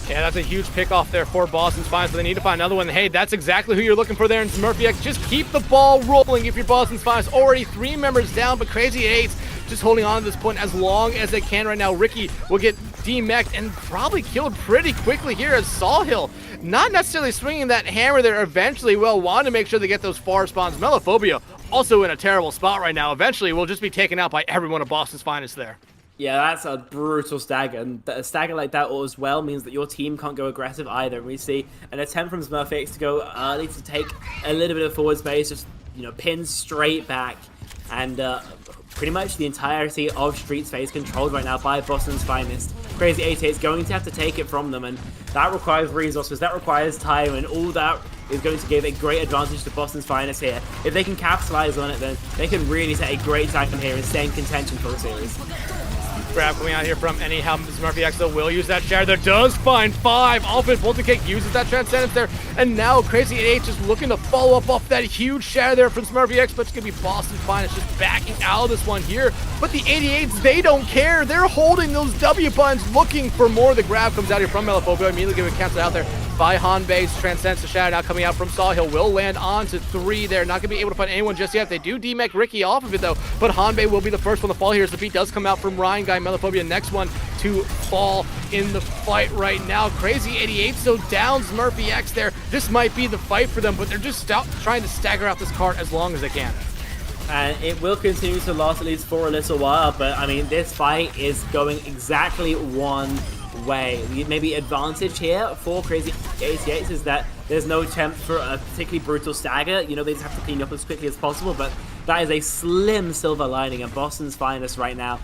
Speaker 7: Yeah, that's a huge pick off there for Boston's Finest, but they need to find another one. Hey, that's exactly who you're looking for there in Smurfy X. Just keep the ball rolling if you're Boston's Finest. Already 3 members down, but Crazy 8s just holding on to this point as long as they can right now. Ricky will get demeched and probably killed pretty quickly here, as Sawhill not necessarily swinging that hammer there eventually. Will want to make sure they get those far spawns. Melophobia also in a terrible spot right now. Eventually will just be taken out by everyone of Boston's Finest there.
Speaker 8: Yeah, that's a brutal stagger, and a stagger like that as well means that your team can't go aggressive either. We see an attempt from Smurfix to go early to take a little bit of forward space, just, you know, pin straight back, and pretty much the entirety of Street Space controlled right now by Boston's Finest. Crazy 88 is going to have to take it from them, and that requires resources, that requires time, and all that is going to give a great advantage to Boston's Finest here. If they can capitalize on it, then they can really take a great time here and stay in contention for the series.
Speaker 7: Grab coming out here from anyhow. Murphy X though will use that shatter. There does find 5. Ultimate Bolton Cake uses that Transcendence there. And now Crazy 88 just looking to follow up off that huge shatter there from Smurfy X, but it's going to be Boston's Finest just backing out of this one here. But the 88s, they don't care. They're holding those W buttons, looking for more. The grab comes out here from Meliphobia, immediately getting canceled out there by Hanbei's Transcendence. The shatter now coming out from Sawhill will land on to 3 there. Not going to be able to find anyone just yet. They do demech Ricky off of it though, but Hanbei will be the first one to fall here as the beat does come out from Ryan Guy. Meliphobia next one to fall in the fight right now. Crazy 88 so downs Murphy X there. This might be the fight for them, but they're just trying to stagger out this card as long as they can.
Speaker 8: And it will continue to last at least for a little while, but I mean, this fight is going exactly one way. The maybe advantage here for Crazy 88 is that there's no attempt for a particularly brutal stagger. You know, they just have to clean up as quickly as possible, but that is a slim silver lining, and Boston's Finest right now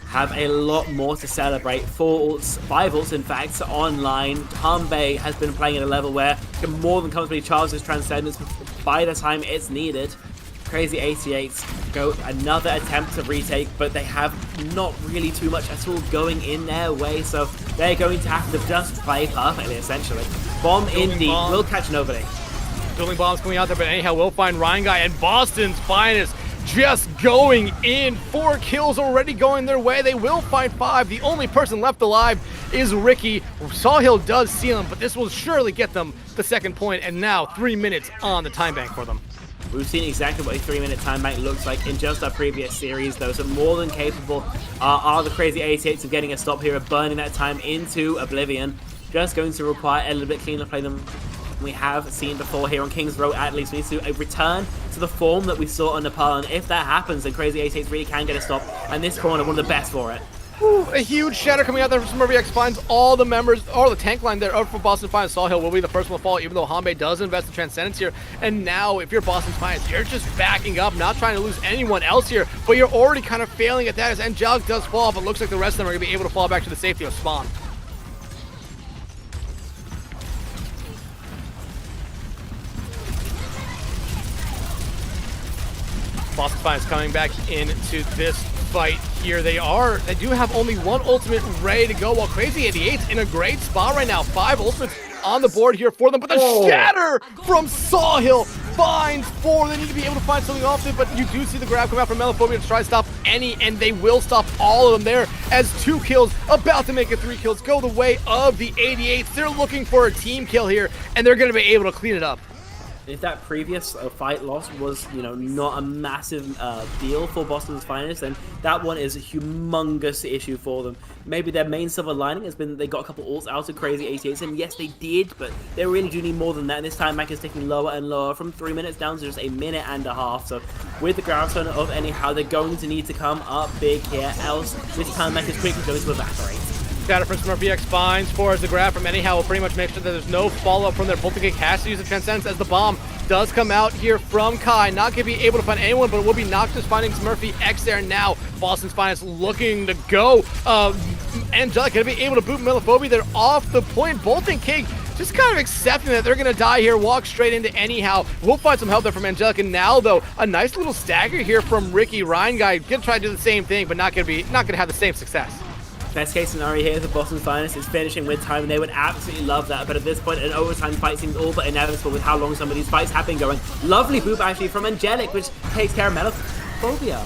Speaker 8: have a lot more to celebrate. 4 ults, 5 ults in fact, online. Hanbei has been playing at a level where he can more than comfortably charge his Transcendence by the time it's needed. Crazy 88s go another attempt to retake, but they have not really too much at all going in their way, so they're going to have to just play perfectly, essentially. Bomb in deep, will catch nobody.
Speaker 7: Dueling bombs coming out there, but anyhow, we'll find Ryan Guy and Boston's Finest just going in. 4 kills already going their way. They will find 5. The only person left alive is Ricky. Sawhill does seal him, but this will surely get them the second point, and now 3 minutes on the time bank for them.
Speaker 8: We've seen exactly what a 3-minute time bank looks like in just our previous series, though, so more than capable are the Crazy 88s of getting a stop here, of burning that time into oblivion. Just going to require a little bit cleaner play than we have seen before here on King's Row. At least we need to return to the form that we saw on Nepal, and if that happens, then Crazy 88s really can get a stop, and this corner, one of the best for it.
Speaker 7: A huge shatter coming out there from Smurfy X, finds all the members, or the tank line there for Boston Finest. Sawhill will be the first one to fall, even though Hanbei does invest in Transcendence here. And now, if you're Boston Finest, you're just backing up, not trying to lose anyone else here, but you're already kind of failing at that as Angelic does fall, but looks like the rest of them are going to be able to fall back to the safety of spawn. Boston Finest coming back into this fight here. They do have only 1 ultimate ready to go, while Crazy 88's in a great spot right now. 5 ultimates on the board here for them, but the shatter from Sawhill finds 4. They need to be able to find something off it, but you do see the grab come out from Meliphobia to try to stop any, and they will stop all of them there as 2 kills, about to make it 3 kills, go the way of the 88s. They're looking for a team kill here, and they're going to be able to clean it up.
Speaker 8: If that previous fight loss was, you know, not a massive deal for Boston's Finest, then that one is a humongous issue for them. Maybe their main silver lining has been that they got a couple ults out of Crazy 88s, and yes, they did, but they really do need more than that. And this time, Mac is taking lower and lower from 3 minutes down to just a minute and a half. So with the ground turn of anyhow, they're going to need to come up big here, else this time Mac is quickly going to evaporate.
Speaker 7: Shatter from Smurfy X finds 4 as the grab from anyhow will pretty much make sure that there's no follow-up from their Bolton Cake. Has to use the Transcendence as the bomb does come out here from Kai. Not going to be able to find anyone, but it will be Noctis finding Smurfy X there now. Boston's Finest looking to go. Angelic going to be able to boot Meliphobia. They're off the point. Bolton Cake just kind of accepting that they're going to die here, walk straight into anyhow. We'll find some help there from Angelic. And now, though, a nice little stagger here from Ricky. Ryan Guy going to try to do the same thing, but not going to have the same success.
Speaker 8: Best case scenario here for Boston's Finest is finishing with time, and they would absolutely love that. But at this point, an overtime fight seems all but inevitable with how long some of these fights have been going. Lovely boop actually from Angelic, which takes care of Meliphobia.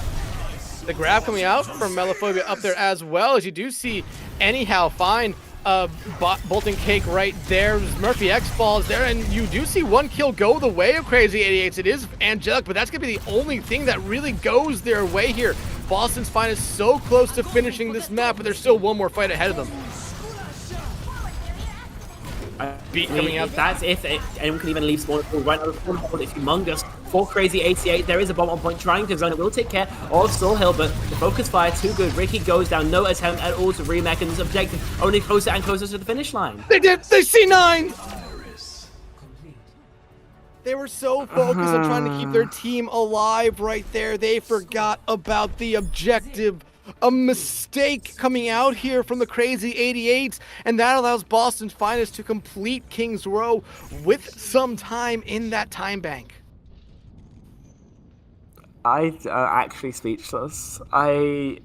Speaker 7: The grab coming out from Meliphobia up there as well, as you do see anyhow find Bolton Cake right there. Murphy X falls there, and you do see 1 kill go the way of Crazy 88s. It is Angelic, but that's going to be the only thing that really goes their way here. Boston's Finest so close to finishing this map, but there's still 1 more fight ahead of them. Beat coming out.
Speaker 8: That's if anyone can even leave spawn right now. The spawn hold is humongous for Crazy 88. There is a bomb on point trying to zone it. Will take care of Sawhill, but the focus fire too good. Ricky goes down. No attempt at all to remake, and this objective only closer and closer to the finish line.
Speaker 7: They did. They C9. They were so focused on trying to keep their team alive right there. They forgot about the objective. A mistake coming out here from the Crazy 88s, and that allows Boston's Finest to complete King's Row with some time in that time bank.
Speaker 9: I actually speechless. I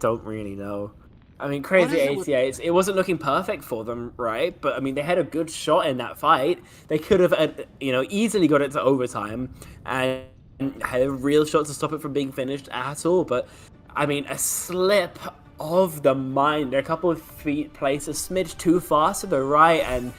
Speaker 9: don't really know.
Speaker 8: I mean, Crazy
Speaker 2: What is it with-
Speaker 8: 88s, it wasn't looking perfect for them, right? But I mean, they had a good shot in that fight. They could have, easily got it to overtime and had a real shot to stop it from being finished at all. But I mean, a slip of the mind, a couple of feet placed a smidge too fast to the right, and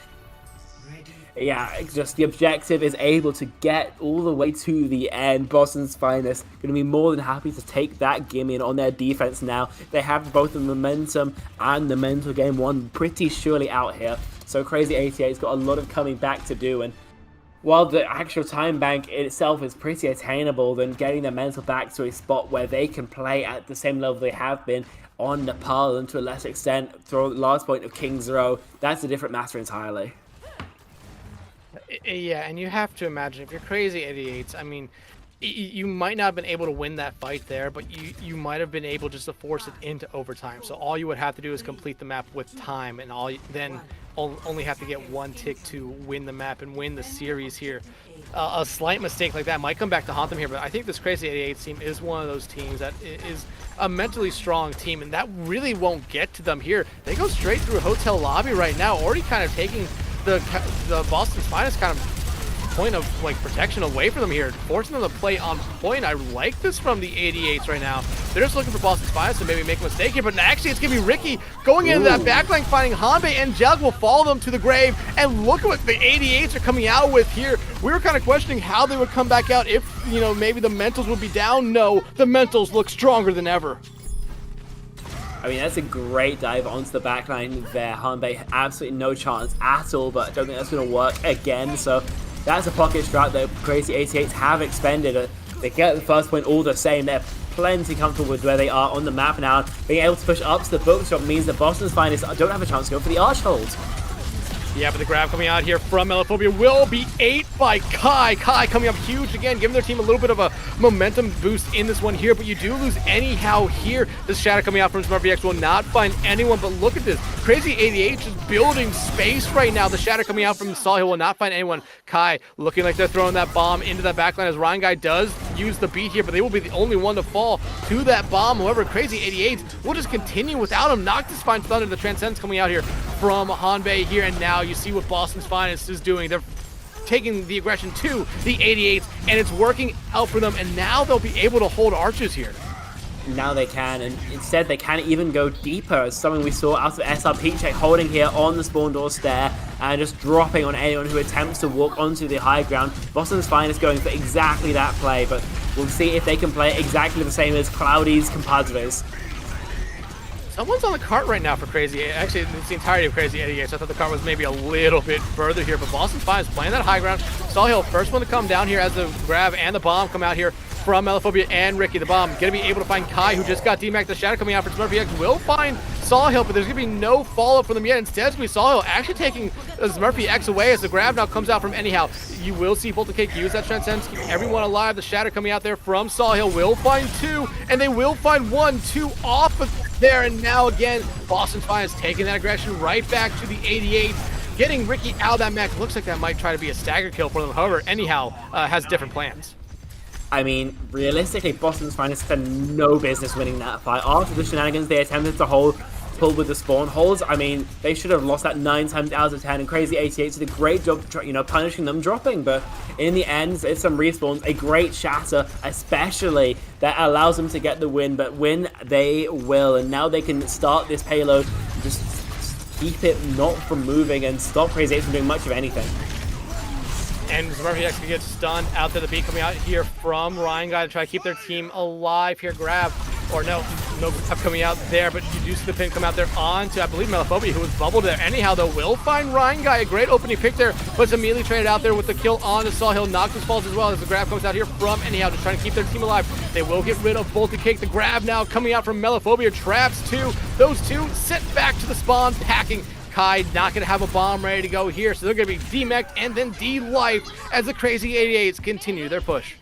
Speaker 8: yeah, just the objective is able to get all the way to the end. Boston's Finest going to be more than happy to take that gimme on their defense now. They have both the momentum and the mental game one pretty surely out here. So Crazy 88's got a lot of coming back to do, and while the actual time bank itself is pretty attainable, then getting their mental back to a spot where they can play at the same level they have been on Nepal, and to a lesser extent through the last point of King's Row, that's a different matter entirely.
Speaker 7: Yeah, and you have to imagine, if you're Crazy 88s, I mean, you might not have been able to win that fight there, but you might have been able just to force it into overtime. So all you would have to do is complete the map with time, and then only have to get one tick to win the map and win the series here. A slight mistake like that might come back to haunt them here, but I think this Crazy 88 team is one of those teams that is a mentally strong team, and that really won't get to them here. They go straight through a hotel lobby right now, already kind of taking the Boston's Finest kind of point of like protection away from them here, forcing them to play on point. I like this from the 88s right now. They're just looking for Boston's Finest to maybe make a mistake here, but actually it's gonna be Ricky going into that backline, finding Hanbei, and Jelg will follow them to the grave. And look at what the 88s are coming out with here. We were kind of questioning how they would come back out, if maybe the mentals would be down. No, the mentals look stronger than ever.
Speaker 8: I mean, that's a great dive onto the backline there. Hanbei, absolutely no chance at all, but I don't think that's going to work again. So that's a pocket strat that Crazy 88s have expended. They get the first point all the same. They're plenty comfortable with where they are on the map now. Being able to push up to the bookshop means that Boston's Finest don't have a chance to go for the arch hold.
Speaker 7: Yeah, but the grab coming out here from Melophobia will be 8 by Kai. Kai coming up huge again, giving their team a little bit of a momentum boost in this one here, but you do lose anyhow here. This shadow coming out from SmartVX will not find anyone, but look at this. Crazy 88 just building space right now. The shadow coming out from Sawhill will not find anyone. Kai looking like they're throwing that bomb into that backline as Ryan Guy does use the beat here, but they will be the only one to fall to that bomb. However, Crazy 88 will just continue without him. Noctis finds Thunder. The Transcendence coming out here from Hanbei here, and now you see what Boston's Finest is doing. They're taking the aggression to the 88s, and it's working out for them, and now they'll be able to hold arches here.
Speaker 8: Now they can, and instead they can't even go deeper. It's something we saw out of SRP check, holding here on the spawn door stair and just dropping on anyone who attempts to walk onto the high ground. Boston's Finest going for exactly that play, but we'll see if they can play exactly the same as Cloudy's compadres.
Speaker 7: Someone's on the cart right now for Crazy. Actually, it's the entirety of Crazy 88, so I thought the cart was maybe a little bit further here, but Boston Finest playing that high ground. Sawhill, first one to come down here as the grab and the bomb come out here from Melophobia and Ricky. The bomb gonna be able to find Kai, who just got DMAC. The shadow coming out for SmartVX will find Sawhill, but there's gonna be no follow-up from them yet. Instead, it's gonna be Sawhill actually taking SmartVX away as the grab now comes out from Anyhow. You will see Bolton Cake use that Transcendence, keep everyone alive. The shadow coming out there from Sawhill will find 2, and they will find 1, 2 off of there, and now again, Boston Finest taking that aggression right back to the 88, getting Ricky out of that mech. Looks like that might try to be a stagger kill for them. However, Anyhow has different plans.
Speaker 8: I mean, realistically, Boston's Finest had no business winning that fight. After the shenanigans they attempted to pull with the spawn holds, I mean, they should have lost that 9 times out of 10, and Crazy 88 did a great job, punishing them dropping, but in the end, it's some respawns, a great shatter, especially, that allows them to get the win, but win they will, and now they can start this payload, just keep it not from moving, and stop Crazy 88 from doing much of anything.
Speaker 7: And SmartVX can get stunned out there. The beat coming out here from Ryan Guy to try to keep their team alive here. Grab, or no grab coming out there, but you do see the pin come out there onto, I believe, Melophobia, who was bubbled there. Anyhow, though, will find Ryan Guy. A great opening pick there, but it's immediately traded out there with the kill on the Sawhill. Noctis falls as well as the grab comes out here from Anyhow, just trying to keep their team alive. They will get rid of Bolted Cake. The grab now coming out from Melophobia. Traps 2. Those 2 sit back to the spawn, packing. Kai not going to have a bomb ready to go here, so they're going to be D-mech'd and then D-lifed as the Crazy 88s continue their push.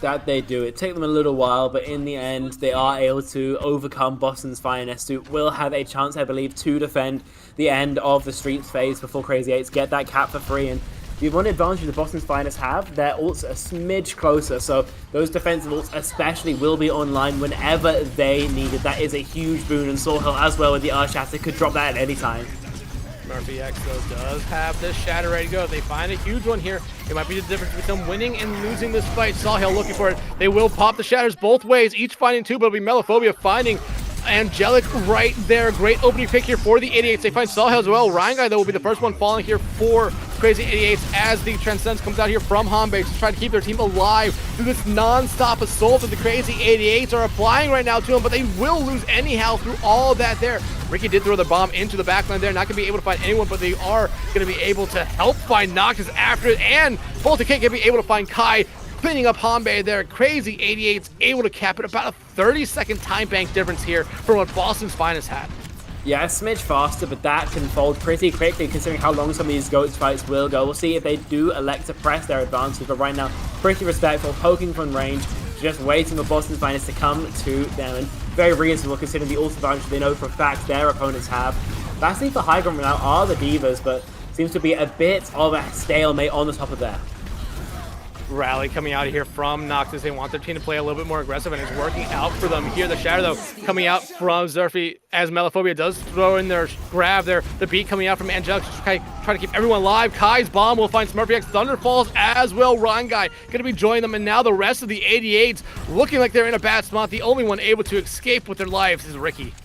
Speaker 8: That they do. It take them a little while, but in the end, they are able to overcome Boston's Finest, who will have a chance, I believe, to defend the end of the Streets phase before Crazy 8s get that cap for free. And The one advantage the Boston's Finest have, their ults a smidge closer, so those defensive ults especially will be online whenever they need it. That is a huge boon, and Soulhill as well with the Earthshatter could drop that at any time.
Speaker 7: Murphy X, though, does have the Shatter ready to go. They find a huge one here. It might be the difference between them winning and losing this fight. Sawhill looking for it. They will pop the Shatters both ways, each finding two, but it'll be Melophobia finding Angelic right there. Great opening pick here for the 88s. They find Sawhill as well. Ryan Guy, though, will be the first one falling here for Crazy 88s as the Transcendence comes out here from Hanbei to try to keep their team alive through this non-stop assault that the Crazy 88s are applying right now to them, but they will lose anyhow through all that there. Ricky did throw the bomb into the backline there, not going to be able to find anyone, but they are going to be able to help find Noctis after it, and Bolton Kick going to be able to find Kai, cleaning up Hanbei there. Crazy 88's able to cap it. About a 30-second time bank difference here from what Boston's Finest had.
Speaker 8: Yeah, a smidge faster, but that can fold pretty quickly considering how long some of these GOATS fights will go. We'll see if they do elect to press their advantage, but right now, pretty respectful, poking from range, just waiting for Boston's Finest to come to them, and very reasonable considering the ult advantage they know for a fact their opponents have. Lastly for high ground right now are the Divas, but seems to be a bit of a stalemate on the top of there.
Speaker 7: Rally coming out here from Noctis. They want their team to play a little bit more aggressive, and it's working out for them here. The Shatter, though, coming out from Zerfi as Melophobia does throw in their grab there. The beat coming out from Angelic to try to keep everyone alive. Kai's bomb will find Smurfy X. Thunder falls as well. Ryan Guy going to be joining them, and now the rest of the 88s looking like they're in a bad spot. The only one able to escape with their lives is Ricky.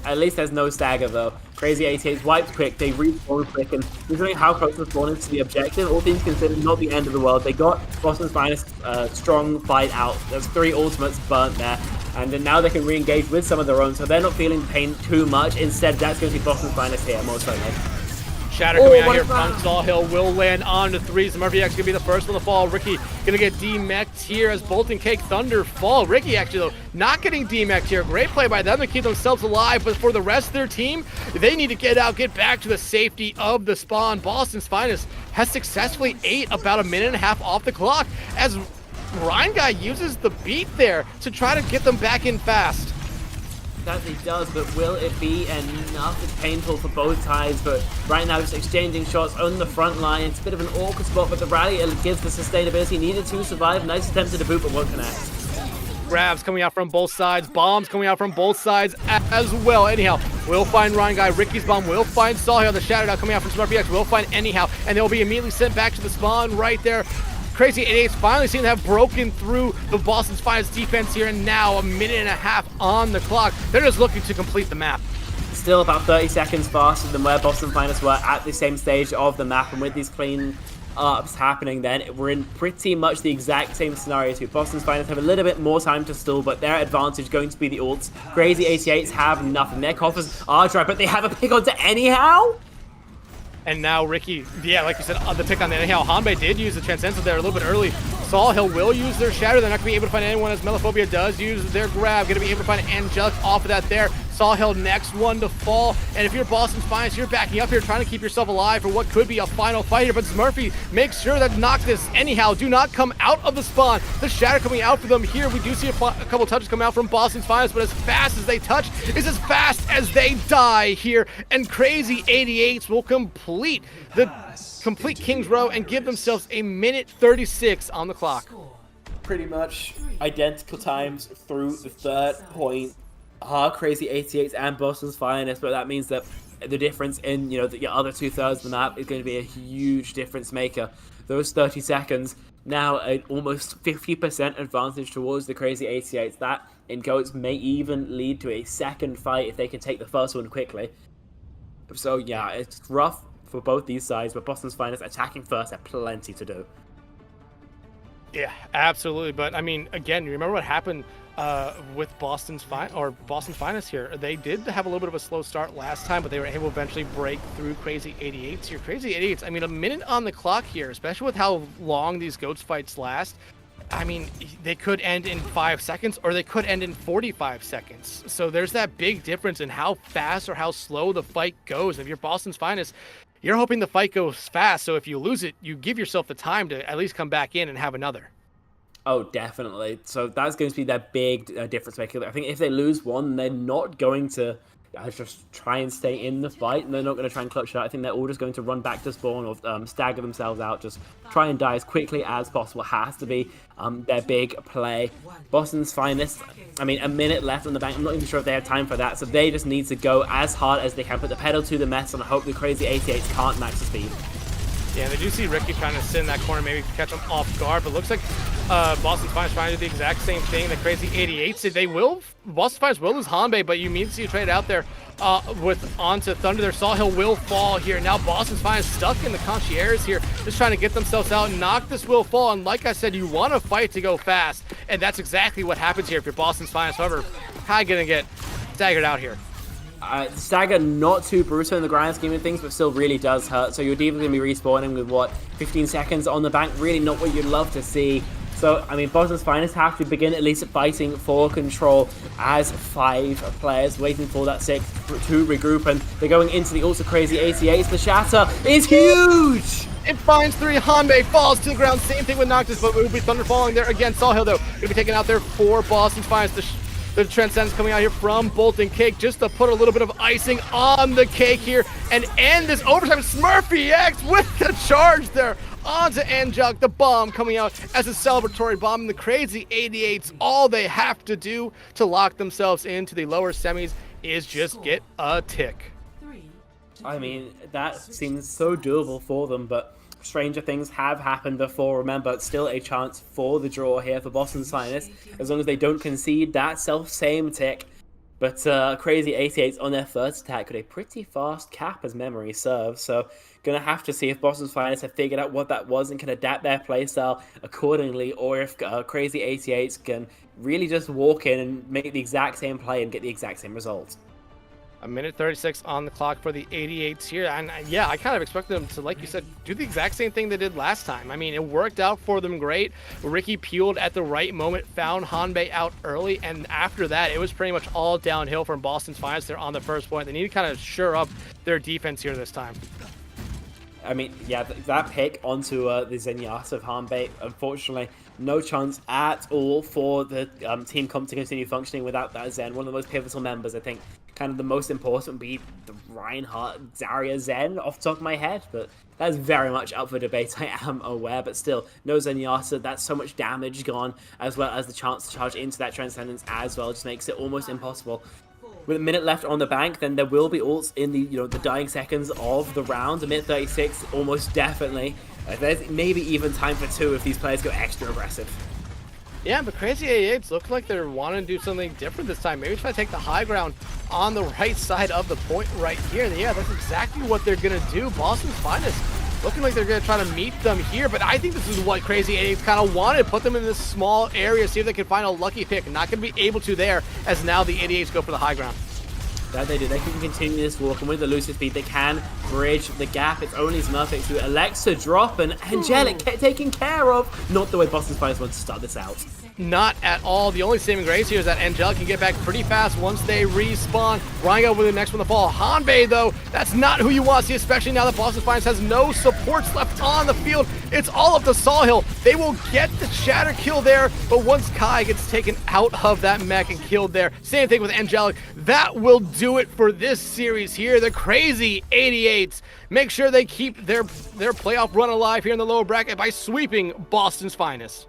Speaker 8: At least there's no stagger though. Crazy 88 wiped quick, they respawn quick, and considering how close the spawn is to the objective, all things considered, not the end of the world. They got Boston's Finest strong fight out. There's 3 ultimates burnt there, and then now they can re-engage with some of their own, so they're not feeling pain too much. Instead, that's going to be Boston's Finest here, most likely.
Speaker 7: Shatter coming out here from Sawhill will land on the 3s. Murphy X going to be the first one to fall. Ricky going to get demeched here as Bolton Cake Thunder fall. Ricky actually, though, not getting demeched here. Great play by them to keep themselves alive, but for the rest of their team, they need to get back to the safety of the spawn. Boston's Finest has successfully ate about a minute and a half off the clock as Ryan Guy uses the beat there to try to get them back in fast.
Speaker 8: That he does, but will it be enough? It's painful for both sides, but right now just exchanging shots on the front line. It's a bit of an awkward spot, but the rally gives the sustainability needed to survive. Nice attempt at a boot, but won't connect.
Speaker 7: Grabs coming out from both sides, bombs coming out from both sides as well. Anyhow, we'll find Ryan Guy. Ricky's bomb will find Sawhill. The Shatter now coming out from Smart BX will find Anyhow, and they'll be immediately sent back to the spawn right there. Crazy 88s finally seem to have broken through the Boston's Finest defense here, and now a minute and a half on the clock. They're just looking to complete the map.
Speaker 8: Still about 30 seconds faster than where Boston Finest were at the same stage of the map, and with these clean ups happening then, we're in pretty much the exact same scenario too. Boston's Finest have a little bit more time to stall, but their advantage going to be the ults. Crazy 88s have nothing. Their coffers are dry, but they have a pick onto Anyhow?
Speaker 7: And now Ricky, yeah, like you said, the pick on the Anyhow. Hanbei did use the Transcendence there a little bit early. Sawhill will use their Shatter. They're not going to be able to find anyone as Melophobia does use their grab. Going to be able to find Angelic off of that there. Sawhill next one to fall. And if you're Boston's Finest, you're backing up here trying to keep yourself alive for what could be a final fight here. But Smurfy makes sure that Noctis, Anyhow, do not come out of the spawn. The Shatter coming out for them here. We do see a couple touches come out from Boston's Finest, but as fast as they touch is as fast as they die here. And Crazy 88s will complete the complete King's Row and give themselves a minute 36 on the clock.
Speaker 9: Pretty much identical times through the third point are Crazy 88s and Boston's Finest, but that means that the difference in, the other 2/3 of the map is going to be a huge difference maker. Those 30 seconds, now an almost 50% advantage towards the Crazy 88s. That, in GOATs, may even lead to a second fight if they can take the first one quickly. So yeah, it's rough for both these sides, but Boston's Finest attacking first have plenty to do.
Speaker 7: Yeah, absolutely. But I mean, again, you remember what happened with Boston's Finest here? They did have a little bit of a slow start last time, but they were able to eventually break through Crazy 88s here. Crazy 88s, I mean, a minute on the clock here, especially with how long these GOATs fights last. I mean, they could end in 5 seconds or they could end in 45 seconds. So there's that big difference in how fast or how slow the fight goes. If you're Boston's Finest, you're hoping the fight goes fast. So if you lose it, you give yourself the time to at least come back in and have another.
Speaker 8: Oh, definitely. So that's going to be that big difference maker. I think if they lose one, they're not going to just try and stay in the fight, and they're not going to try and clutch it out. I think they're all just going to run back to spawn or stagger themselves out, just try and die as quickly as possible. Has to be their big play. Boston's Finest, I mean, a minute left on the bank. I'm not even sure if they have time for that, so they just need to go as hard as they can, put the pedal to the metal, and hope the crazy 88s can't max the speed.
Speaker 7: Yeah, they do see Ricky trying to sit in that corner, maybe catch him off guard, but looks like Boston's Finest trying to do the exact same thing that Crazy 88s did. Boston's Finest will lose Hanbei, but you immediately see a trade out there onto Thunder. Their Sawhill will fall here. Now Boston's Finest stuck in the concierge here, just trying to get themselves out, knock this will fall, and like I said, you want to fight to go fast, and that's exactly what happens here if you're Boston's Finest. However, Kai gonna get staggered out here.
Speaker 8: Stagger not too brutal in the grand scheme of things, but still really does hurt. So you're definitely going to be respawning with, 15 seconds on the bank. Really not what you'd love to see. So, I mean, Boston's Finest have to begin at least fighting for control as 5 players waiting for that 6 to regroup. And they're going into the also crazy 88s. The shatter is huge!
Speaker 7: It finds 3. Hanbei falls to the ground. Same thing with Noctis, but it will be Thunder falling there again. Sawhill, though, going to be taken out there for Boston's Finest. The Transcendence coming out here from Bolton Cake just to put a little bit of icing on the cake here and end this overtime. Smurfy X with the charge there onto Angelic. The bomb coming out as a celebratory bomb. And the crazy 88s, all they have to do to lock themselves into the lower semis is just get a tick.
Speaker 8: I mean, that seems so doable for them, but stranger things have happened before. Remember, it's still a chance for the draw here for Boston's Finest, as long as they don't concede that self-same tick. But crazy 88s on their first attack got a pretty fast cap as memory serves, so gonna have to see if Boston's Finest have figured out what that was and can adapt their playstyle accordingly, or if crazy 88s can really just walk in and make the exact same play and get the exact same result.
Speaker 7: A minute 36 on the clock for the 88s here. And yeah, I kind of expected them to, like you said, do the exact same thing they did last time. I mean, it worked out for them great. Ricky peeled at the right moment, found Hanbei out early, and after that, it was pretty much all downhill from Boston's Finest. They're on the first point. They need to kind of shore up their defense here this time.
Speaker 8: I mean, yeah, that pick onto the Zenyatta of Hanbei, unfortunately, no chance at all for the team comp to continue functioning without that Zen. One of the most pivotal members, I think. Kind of the most important would be the Reinhardt Zarya Zen off the top of my head, but that's very much up for debate, I am aware, but still, no Zenyatta, that's so much damage gone, as well as the chance to charge into that Transcendence as well, just makes it almost impossible. With a minute left on the bank, then there will be ults in the the dying seconds of the round. A minute 36, almost definitely. There's maybe even time for 2 if these players go extra aggressive.
Speaker 7: Yeah, but Crazy 88s look like they're wanting to do something different this time. Maybe try to take the high ground on the right side of the point right here. And yeah, that's exactly what they're going to do. Boston's Finest looking like they're going to try to meet them here, but I think this is what Crazy 88s kind of wanted. Put them in this small area, see if they can find a lucky pick. Not going to be able to there, as now the 88s go for the high ground.
Speaker 8: That they do. They can continue this walk, and with the looser speed, they can bridge the gap. It's only Smurfix who elects to drop, and Angelic taken care of. Not the way Boston's Finest wants to start this out.
Speaker 7: Not at all. The only saving grace here is that Angelic can get back pretty fast once they respawn. Ryan with the next one to fall. Hanbei, though, that's not who you want to see, especially now that Boston Finest has no supports left on the field. It's all up to Sawhill. They will get the shatter kill there, but once Kai gets taken out of that mech and killed there, same thing with Angelic. That will do it for this series here. The crazy 88s make sure they keep their playoff run alive here in the lower bracket by sweeping Boston's Finest.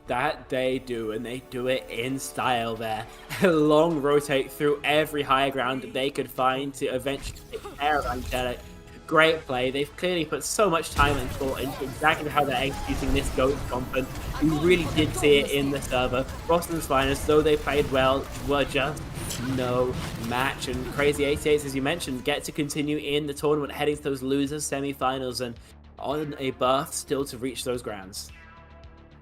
Speaker 8: That they do, and they do it in style there. Long rotate through every high ground that they could find to eventually take care of Angelic. Great play. They've clearly put so much time and thought into exactly how they're executing this GOAT comp, and we really did see it in the server. Boston's Finest, though they played well, were just no match, and Crazy 88s, as you mentioned, get to continue in the tournament, heading to those losers semi-finals, and on a berth still to reach those grounds.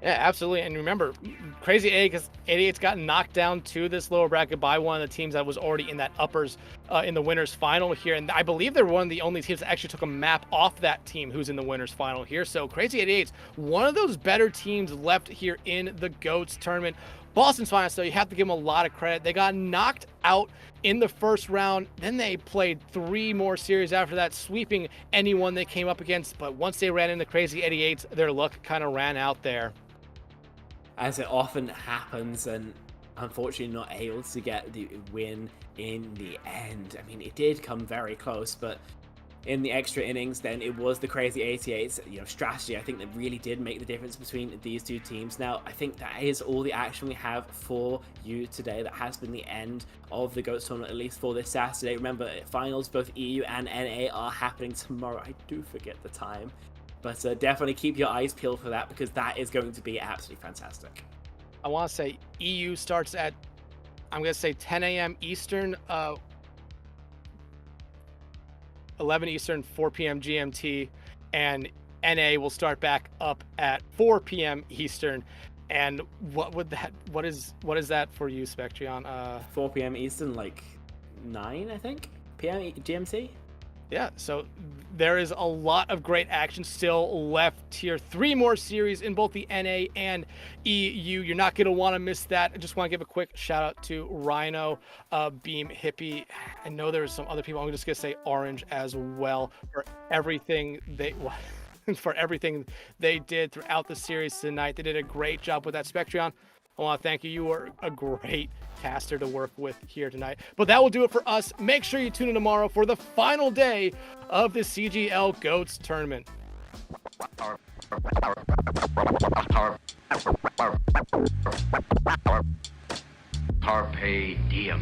Speaker 7: Yeah, absolutely. And remember, Crazy 88s got knocked down to this lower bracket by one of the teams that was already in that uppers in the winners final here. And I believe they're one of the only teams that actually took a map off that team who's in the winners final here. So Crazy 88s, one of those better teams left here in the GOATS tournament. Boston's Finest, though, you have to give them a lot of credit. They got knocked out in the first round. Then they played 3 more series after that, sweeping anyone they came up against. But once they ran into Crazy 88s, their luck kind of ran out there.
Speaker 8: As it often happens, and unfortunately not able to get the win in the end. I mean, it did come very close, but in the extra innings, then it was the crazy 88's strategy, I think, that really did make the difference between these two teams. Now, I think that is all the action we have for you today. That has been the end of the GOATS tournament, at least for this Saturday. Remember, finals, both EU and NA, are happening tomorrow. I do forget the time, but definitely keep your eyes peeled for that, because that is going to be absolutely fantastic.
Speaker 7: I want to say EU starts at, I'm going to say 10 a.m. Eastern, 11 Eastern, 4 p.m. GMT, and NA will start back up at 4 p.m. Eastern. And what is that for you, Spectrion?
Speaker 8: 4 p.m. Eastern, like 9, I think, p.m. GMT?
Speaker 7: Yeah, so there is a lot of great action still left here. 3 more series in both the NA and EU. You're not going to want to miss that. I just want to give a quick shout out to Rhino, Beam, Hippie. I know there's some other people. I'm just going to say Orange as well for everything they did throughout the series tonight. They did a great job with that. Spectrion, I want to thank you. You were a great caster to work with here tonight. But that will do it for us. Make sure you tune in tomorrow for the final day of the CGL GOATS tournament.
Speaker 10: Carpe diem.